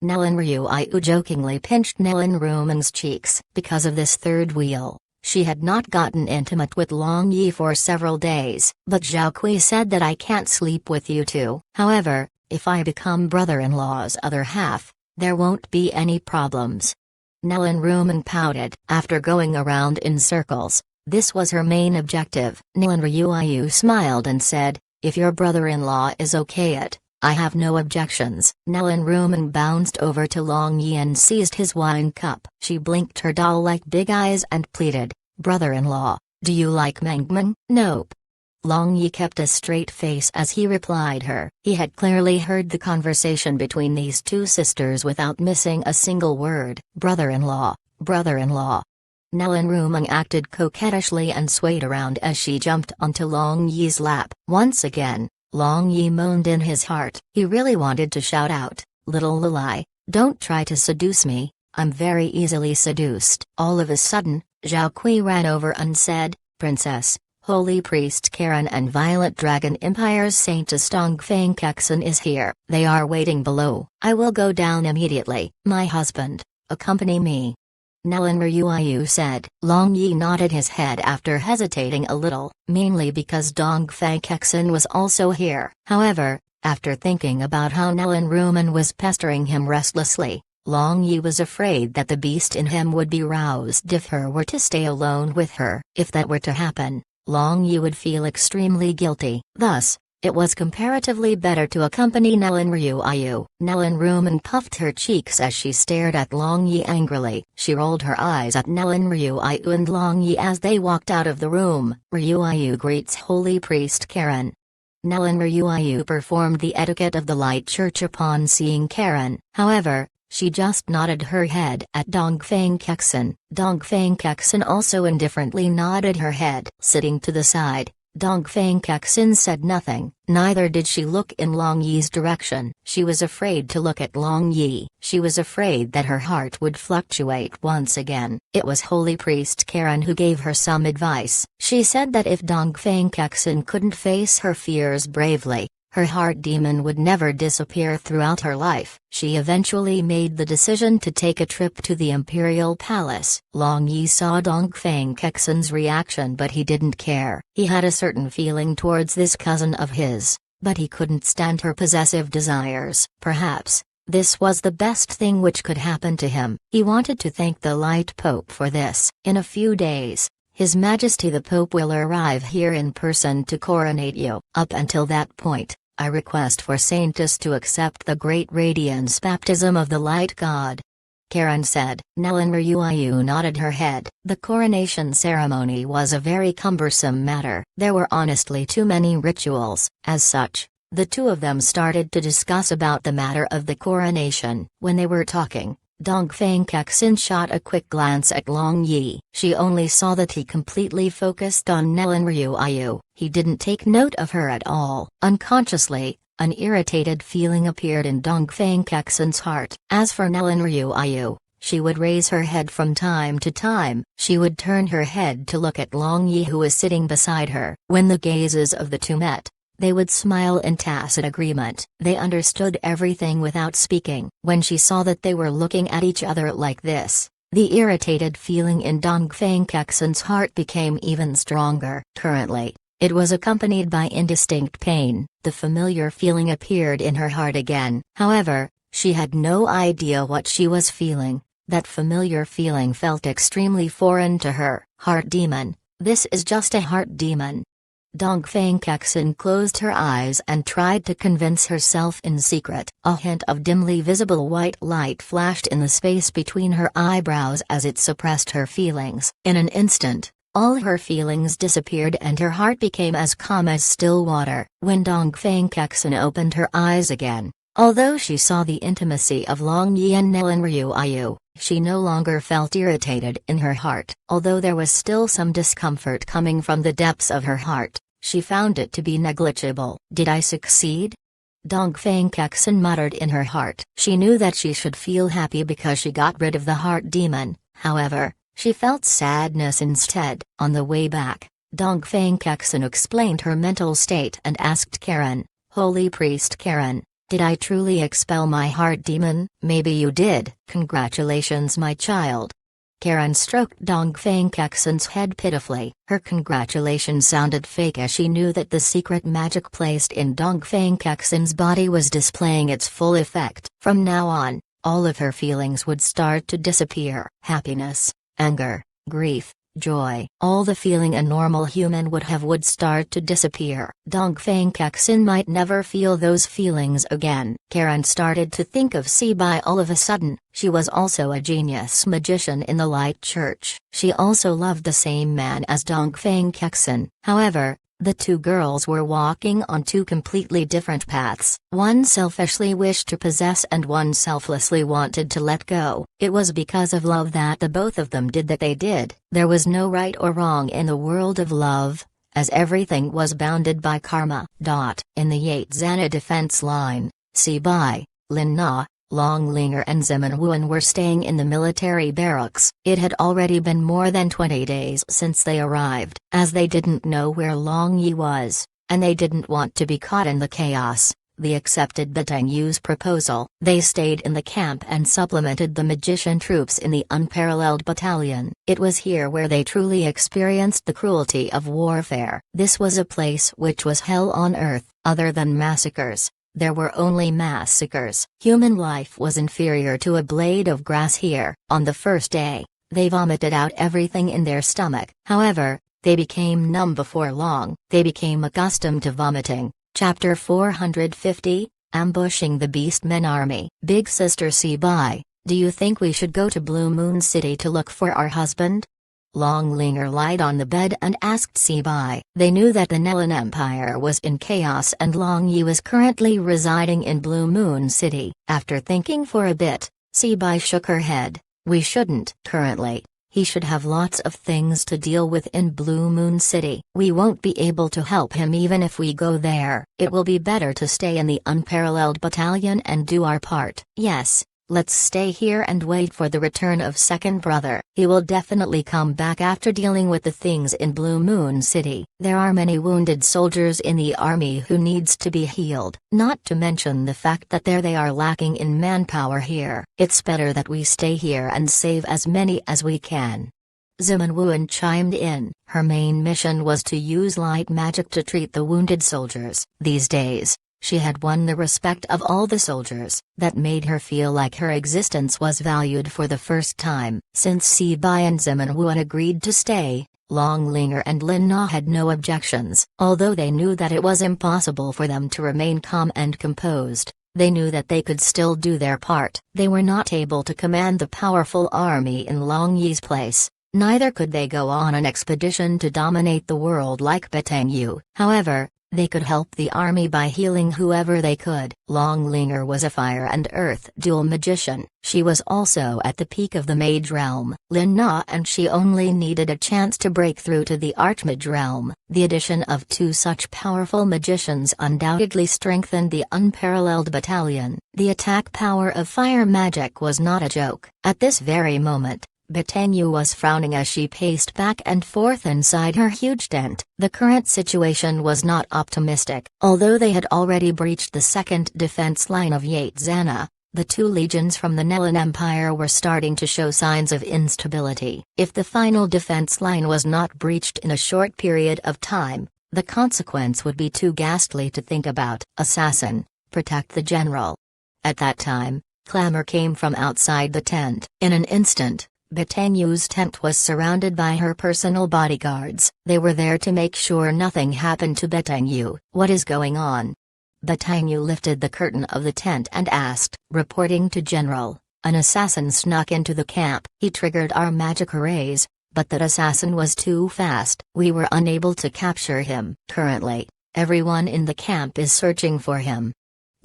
A: Nellen Ryuayu jokingly pinched Nellen Rumeng's cheeks. Because of this third wheel, she had not gotten intimate with Long Yi for several days. "But Zhao Kui said that I can't sleep with you two. However, if I become brother-in-law's other half, there won't be any problems." Nellen Rumeng pouted. After going around in circles, this was her main objective. Nellen Ryuayu smiled and said, "If your brother-in-law is okay it, I have no objections." Nellen Rumeng bounced over to Long Yi and seized his wine cup. She blinked her doll-like big eyes and pleaded, "Brother-in-law, do you like Mengmeng?" "Nope." Long Yi kept a straight face as he replied her. He had clearly heard the conversation between these two sisters without missing a single word. "Brother-in-law, brother-in-law." Nellen Rumeng acted coquettishly and swayed around as she jumped onto Long Yi's lap. Once again, Long Yi moaned in his heart. He really wanted to shout out, "Little Lulai, don't try to seduce me, I'm very easily seduced." All of a sudden, Zhao Kui ran over and said, "Princess, Holy Priest Karen and Violet Dragon Empire's Saintess Dongfang Kexen is here. They are waiting below." "I will go down immediately." "My husband, accompany me," Nellen Ryuayu said. Long Yi nodded his head after hesitating a little, mainly because Dongfang Kexen was also here. However, after thinking about how Nellen Rumeng was pestering him restlessly, Long Yi was afraid that the beast in him would be roused if he were to stay alone with her. If that were to happen, Long Yi would feel extremely guilty. Thus, it was comparatively better to accompany Nellen Ryuayu. Nellen Rumeng puffed her cheeks as she stared at Long Yi angrily. She rolled her eyes at Nellen Ryuayu and Long Yi as they walked out of the room. "Ryuayu greets Holy Priest Karen." Nellen Ryuayu performed the etiquette of the Light Church upon seeing Karen. However, she just nodded her head at Dongfang Kexen. Dongfang Kexen also indifferently nodded her head. Sitting to the side, Dongfang Kexen said nothing, neither did she look in Long Yi's direction. She was afraid to look at Long Yi. She was afraid that her heart would fluctuate once again. It was Holy Priest Karen who gave her some advice. She said that if Dongfang Kexen couldn't face her fears bravely, her heart demon would never disappear throughout her life. She eventually made the decision to take a trip to the Imperial Palace. Long Yi saw Dongfang Kexen's reaction, but he didn't care. He had a certain feeling towards this cousin of his, but he couldn't stand her possessive desires. Perhaps, This was the best thing which could happen to him. He wanted to thank the Light Pope for this. In a few days, His Majesty the Pope will arrive here in person to coronate you. Up until that point, I request for Saintus to accept the great radiance baptism of the light god," Karen said. Nelinrayu nodded her head. The coronation ceremony was a very cumbersome matter. There were honestly too many rituals. As such, the two of them started to discuss about the matter of the coronation. When they were talking, Dongfang Kexin shot a quick glance at Long Yi. She only saw that he completely focused on Nelinrayu. He didn't take note of her at all. Unconsciously, an irritated feeling appeared in Dongfang Kexin's heart. As for Nelinrayu, she would raise her head from time to time. She would turn her head to look at Long Yi, who was sitting beside her. When the gazes of the two met, they would smile in tacit agreement. They understood everything without speaking. When she saw that they were looking at each other like this, the irritated feeling in Dongfang Kexin's heart became even stronger. Currently, it was accompanied by indistinct pain. The familiar feeling appeared in her heart again. However, she had no idea what she was feeling. That familiar feeling felt extremely foreign to her. Heart demon. This is just a heart demon. Dongfang Kexin closed her eyes and tried to convince herself in secret. A hint of dimly visible white light flashed in the space between her eyebrows as it suppressed her feelings. In an instant, all her feelings disappeared and her heart became as calm as still water. When Dongfang Kexin opened her eyes again, although she saw the intimacy of Long Yi and Nelinrayu, she no longer felt irritated in her heart. Although there was still some discomfort coming from the depths of her heart, she found it to be negligible. Did I succeed? Dongfang Kexin muttered in her heart. She knew that she should feel happy because she got rid of the heart demon. However, she felt sadness instead. On the way back, Dongfang Kexin explained her mental state and asked Karen, "Holy Priest Karen, did I truly expel my heart demon?" "Maybe you did. Congratulations, my child." Karen stroked Dongfang Kexin's head pitifully. Her congratulations sounded fake as she knew that the secret magic placed in Dongfang Kexin's body was displaying its full effect. From now on, all of her feelings would start to disappear. Happiness, anger, grief, joy. All the feeling a normal human would have would start to disappear. Dongfang Kexin might never feel those feelings again. Karen started to think of Sibai all of a sudden. She was also a genius magician in the Light Church. She also loved the same man as Dongfang Kexin. However, the two girls were walking on two completely different paths. One selfishly wished to possess and one selflessly wanted to let go. It was because of love that the both of them did that they did. There was no right or wrong in the world of love, as everything was bounded by karma. In the Yatzana defense line, Sibai, Lin Na, Long Linger and Ziman Wuan were staying in the military barracks. It had already been more than 20 days since they arrived. As they didn't know where Long Yi was, and they didn't want to be caught in the chaos, they accepted Batang Yu's proposal. They stayed in the camp and supplemented the magician troops in the unparalleled battalion. It was here where they truly experienced the cruelty of warfare. This was a place which was hell on earth. Other than massacres, there were only massacres. Human life was inferior to a blade of grass here. On the first day, they vomited out everything in their stomach. However, they became numb before long. They became accustomed to vomiting. Chapter 450, Ambushing the Beastmen Army. Big Sister Sibai, do you think we should go to Blue Moon City to look for our husband? Long Linger lied on the bed and asked Sibai. They knew that the Nelan Empire was in chaos and Long Yi was currently residing in Blue Moon City. After thinking for a bit, Sibai shook her head. We shouldn't. Currently, he should have lots of things to deal with in Blue Moon City. We won't be able to help him even if we go there. It will be better to stay in the unparalleled battalion and do our part. Yes. Let's stay here and wait for the return of second brother. He will definitely come back after dealing with the things in Blue Moon City. There are many wounded soldiers in the army who needs to be healed. Not to mention the fact that they are lacking in manpower here. It's better that we stay here and save as many as we can. Ziman Wuan chimed in. Her main mission was to use light magic to treat the wounded soldiers. These days, She had won the respect of all the soldiers. That made her feel like her existence was valued for the first time. Since Si-bai and Zimin Wuan agreed to stay, Long Linger and Lin Na had no objections. Although they knew that it was impossible for them to remain calm and composed, they knew that they could still do their part. They were not able to command the powerful army in Long Yi's place. Neither could they go on an expedition to dominate the world like Batang Yu. However, they could help the army by healing whoever they could. Long Linger was a fire and earth dual magician. She was also at the peak of the mage realm. Lin Na and she only needed a chance to break through to the archmage realm. The addition of two such powerful magicians undoubtedly strengthened the unparalleled battalion. The attack power of fire magic was not a joke. At this very moment, Batang Yu was frowning as she paced back and forth inside her huge tent. The current situation was not optimistic. Although they had already breached the second defense line of Yatzana, the two legions from the Nelan Empire were starting to show signs of instability. If the final defense line was not breached in a short period of time, the consequence would be too ghastly to think about. Assassin, protect the general. At that time, clamor came from outside the tent. In an instant, Batang Yu's tent was surrounded by her personal bodyguards. They were there to make sure nothing happened to Batang Yu. What is going on? Batang Yu lifted the curtain of the tent and asked. Reporting to General, an assassin snuck into the camp. He triggered our magic arrays, but that assassin was too fast. We were unable to capture him. Currently, everyone in the camp is searching for him.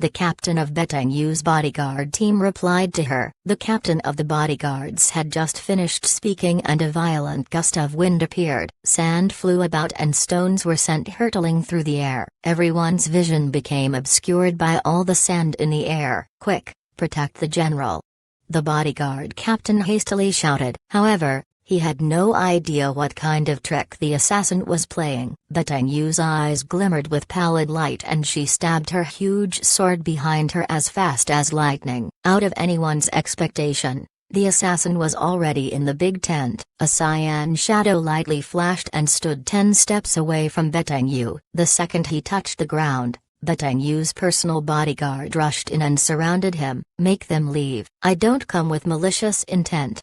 A: The captain of Batang Yu's bodyguard team replied to her. The captain of the bodyguards had just finished speaking and a violent gust of wind appeared. Sand flew about and stones were sent hurtling through the air. Everyone's vision became obscured by all the sand in the air. Quick, protect the general. The bodyguard captain hastily shouted. However, he had no idea what kind of trick the assassin was playing. Batang Yu's eyes glimmered with pallid light and she stabbed her huge sword behind her as fast as lightning. Out of anyone's expectation, the assassin was already in the big tent. A cyan shadow lightly flashed and stood 10 steps away from Batang Yu. The second he touched the ground, Batang Yu's personal bodyguard rushed in and surrounded him. Make them leave. I don't come with malicious intent.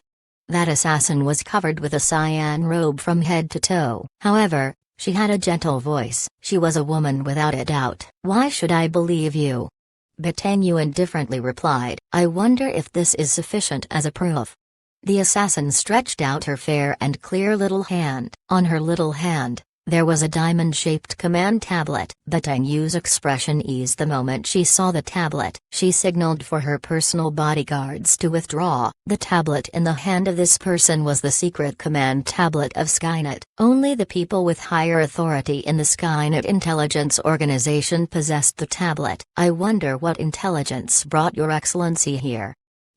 A: That assassin was covered with a cyan robe from head to toe. However, she had a gentle voice. She was a woman without a doubt. Why should I believe you? Batang Yu indifferently replied. I wonder if this is sufficient as a proof. The assassin stretched out her fair and clear little hand. On her little hand, there was a diamond-shaped command tablet. Batang Yu's expression eased the moment she saw the tablet. She signaled for her personal bodyguards to withdraw. The tablet in the hand of this person was the secret command tablet of Skynet. Only the people with higher authority in the Skynet intelligence organization possessed the tablet. I wonder what intelligence brought Your Excellency here?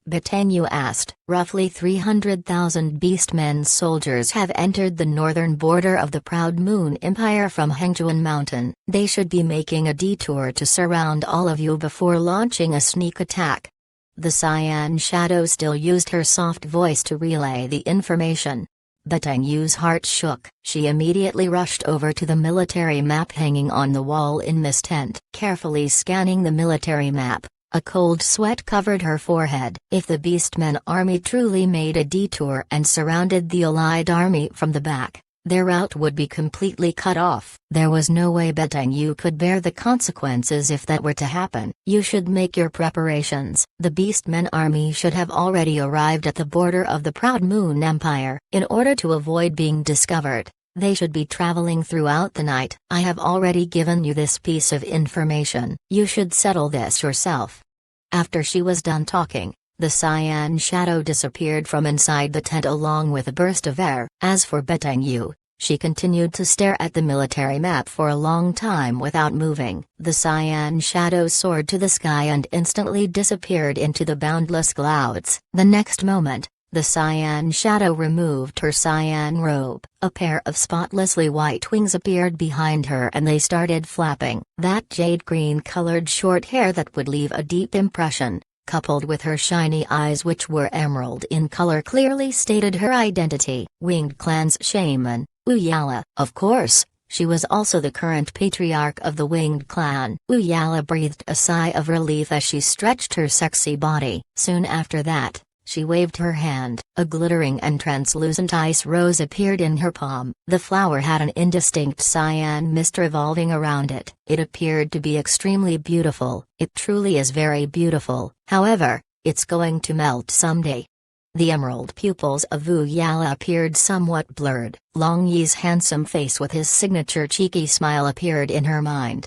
A: Batang Yu asked. Roughly 300,000 Beastmen soldiers have entered the northern border of the Proud Moon Empire from Hengjuan Mountain. They should be making a detour to surround all of you before launching a sneak attack. The cyan shadow still used her soft voice to relay the information. Batang Yu's heart shook. She immediately rushed over to the military map hanging on the wall in this tent. Carefully scanning the military map, a cold sweat covered her forehead. If the Beastmen army truly made a detour and surrounded the Allied army from the back, their route would be completely cut off. There was no way Batang Yu could bear the consequences if that were to happen. You should make your preparations. The Beastmen army should have already arrived at the border of the Proud Moon Empire. In order to avoid being discovered, they should be traveling throughout the night. I have already given you this piece of information. You should settle this yourself. After she was done talking, the cyan shadow disappeared from inside the tent along with a burst of air. As for Batang Yu, she continued to stare at the military map for a long time without moving. The cyan shadow soared to the sky and instantly disappeared into the boundless clouds. The next moment, the cyan shadow removed her cyan robe. A pair of spotlessly white wings appeared behind her and they started flapping. That jade green colored short hair that would leave a deep impression, coupled with her shiny eyes which were emerald in color, clearly stated her identity. Winged Clan's shaman, Uyala. Of course, She was also the current patriarch of the winged clan. Uyala breathed a sigh of relief as she stretched her sexy body. Soon after that, she waved her hand. A glittering and translucent ice rose appeared in her palm. The flower had an indistinct cyan mist revolving around it. It appeared to be extremely beautiful. It truly is very beautiful. However, it's going to melt someday. The emerald pupils of Wu Yala appeared somewhat blurred. Long Yi's handsome face with his signature cheeky smile appeared in her mind.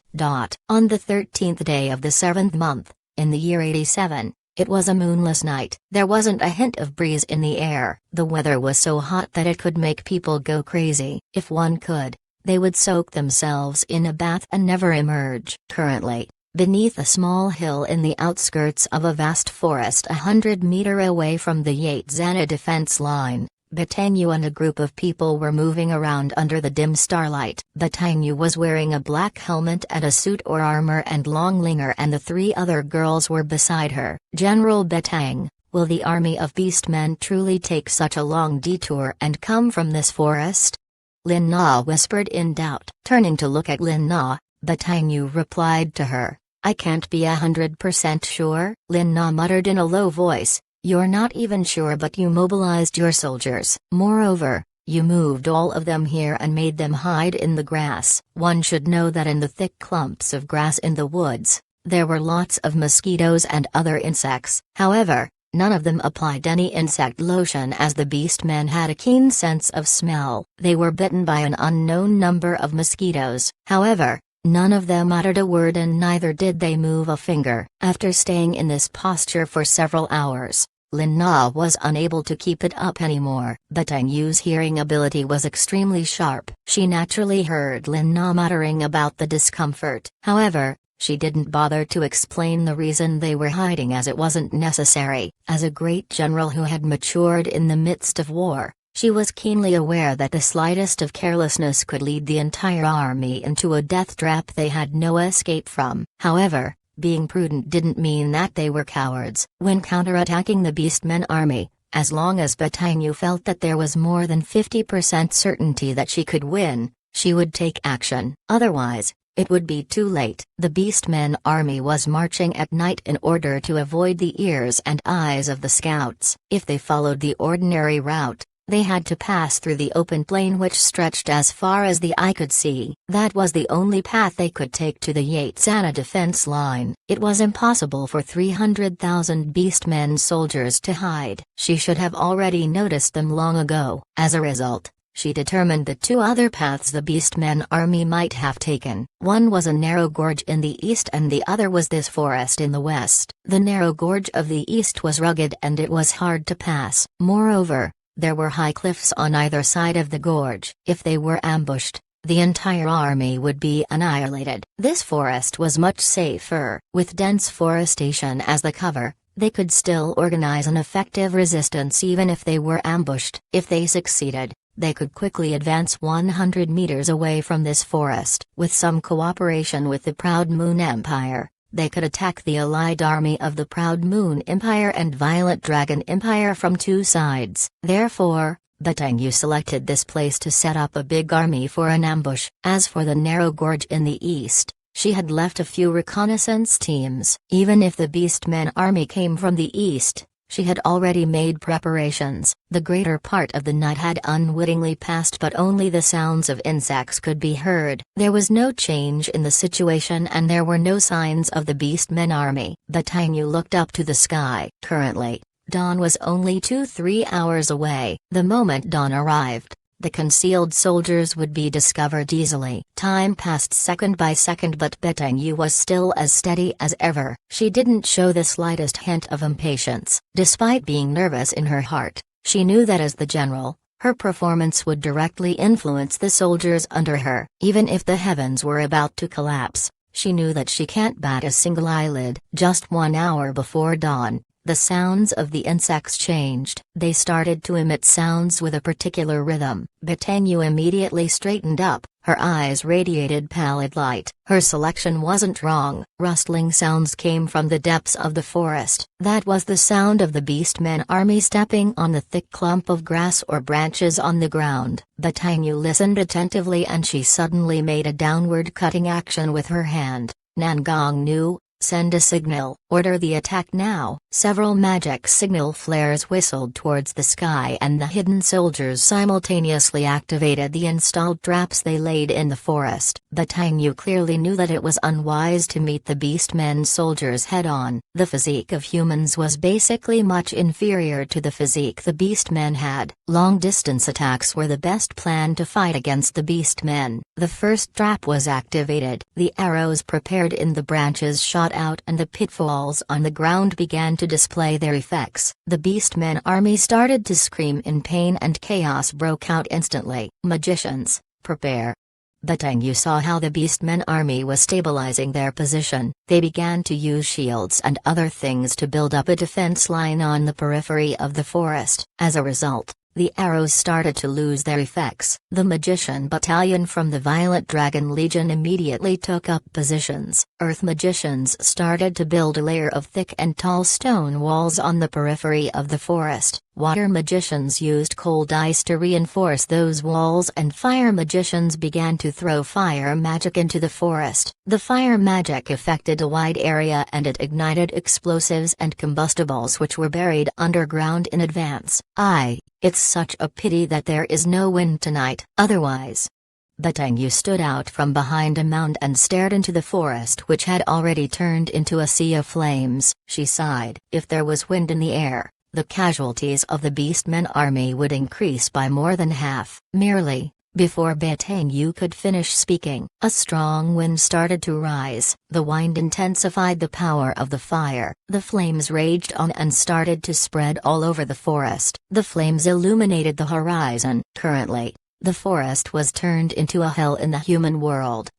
A: On the 13th day of the 7th month, in the year 87, it was a moonless night. There wasn't a hint of breeze in the air. The weather was so hot that it could make people go crazy. If one could, they would soak themselves in a bath and never emerge. Currently, beneath a small hill in the outskirts of a vast forest 100 meters away from the Yatsana defense line, Batanyu and a group of people were moving around under the dim starlight. Batanyu was wearing a black helmet and a suit or armor and long linger, and the 3 other girls were beside her. General Batang, will the army of beastmen truly take such a long detour and come from this forest? Lin Na whispered in doubt. Turning to look at Lin Na, Batanyu replied to her, I can't be 100% sure. Lin Na muttered in a low voice, you're not even sure, but you mobilized your soldiers. Moreover, you moved all of them here and made them hide in the grass. One should know that in the thick clumps of grass in the woods, there were lots of mosquitoes and other insects. However, none of them applied any insect lotion, as the beastmen had a keen sense of smell. They were bitten by an unknown number of mosquitoes. However, none of them uttered a word, and neither did they move a finger. After staying in this posture for several hours, Lin Na was unable to keep it up anymore. Batanyu's hearing ability was extremely sharp. She naturally heard Lin Na muttering about the discomfort. However, she didn't bother to explain the reason they were hiding, as it wasn't necessary. As a great general who had matured in the midst of war, she was keenly aware that the slightest of carelessness could lead the entire army into a death trap they had no escape from. However, being prudent didn't mean that they were cowards. When counterattacking the Beastmen army, as long as Batanyu felt that there was more than 50% certainty that she could win, she would take action. Otherwise, it would be too late. The Beastmen army was marching at night in order to avoid the ears and eyes of the scouts. If they followed the ordinary route, they had to pass through the open plain which stretched as far as the eye could see. That was the only path they could take to the Yatsana defense line. It was impossible for 300,000 beastmen soldiers to hide. She should have already noticed them long ago. As a result, she determined the 2 other paths the beastmen army might have taken. One was a narrow gorge in the east and the other was this forest in the west. The narrow gorge of the east was rugged and it was hard to pass. Moreover, there were high cliffs on either side of the gorge. If they were ambushed, the entire army would be annihilated. This forest was much safer. With dense forestation as the cover, they could still organize an effective resistance even if they were ambushed. If they succeeded, they could quickly advance 100 meters away from this forest. With some cooperation with the Proud Moon Empire, they could attack the allied army of the Proud Moon Empire and Violet Dragon Empire from 2 sides. Therefore, Batanyu selected this place to set up a big army for an ambush. As for the narrow gorge in the east, she had left a few reconnaissance teams. Even if the Beastmen army came from the east, she had already made preparations. The greater part of the night had unwittingly passed, but only the sounds of insects could be heard. There was no change in the situation and there were no signs of the Beastmen army. Batanyu looked up to the sky. Currently, dawn was only 2-3 hours away. The moment dawn arrived, the concealed soldiers would be discovered easily. Time passed second by second, but Batanyu was still as steady as ever. She didn't show the slightest hint of impatience. Despite being nervous in her heart, she knew that as the general, her performance would directly influence the soldiers under her. Even if the heavens were about to collapse, she knew that she can't bat a single eyelid. Just 1 hour before dawn, the sounds of the insects changed. They started to emit sounds with a particular rhythm. Batanyu immediately straightened up, Her eyes radiated pallid light. Her selection wasn't wrong. Rustling sounds came from the depths of the forest. That was the sound of the Beastmen army stepping on the thick clump of grass or branches on the ground. Batanyu listened attentively and she suddenly made a downward cutting action with her hand. Nangong knew. Send a signal. Order the attack now. Several magic signal flares whistled towards the sky and the hidden soldiers simultaneously activated the installed traps they laid in the forest. Batanyu clearly knew that it was unwise to meet the Beastmen soldiers head-on. The physique of humans was basically much inferior to the physique the Beastmen had. Long-distance attacks were the best plan to fight against the Beastmen. The first trap was activated. The arrows prepared in the branches shot out and the pitfalls on the ground began to display their effects. The Beastmen army started to scream in pain and chaos broke out instantly. Magicians, prepare. Batanyu saw how the Beastmen army was stabilizing their position. They began to use shields and other things to build up a defense line on the periphery of the forest. As a result, the arrows started to lose their effects. The magician battalion from the Violet Dragon Legion immediately took up positions. Earth magicians started to build a layer of thick and tall stone walls on the periphery of the forest. Water magicians used cold ice to reinforce those walls and fire magicians began to throw fire magic into the forest. The fire magic affected a wide area and it ignited explosives and combustibles which were buried underground in advance. It's such a pity that there is no wind tonight, otherwise. Batanyu stood out from behind a mound and stared into the forest which had already turned into a sea of flames. She sighed. If there was wind in the air, the casualties of the Beastmen army would increase by more than half. Before Batanyu could finish speaking, a strong wind started to rise. The wind intensified the power of the fire. The flames raged on and started to spread all over the forest. The flames illuminated the horizon. Currently, the forest was turned into a hell in the human world.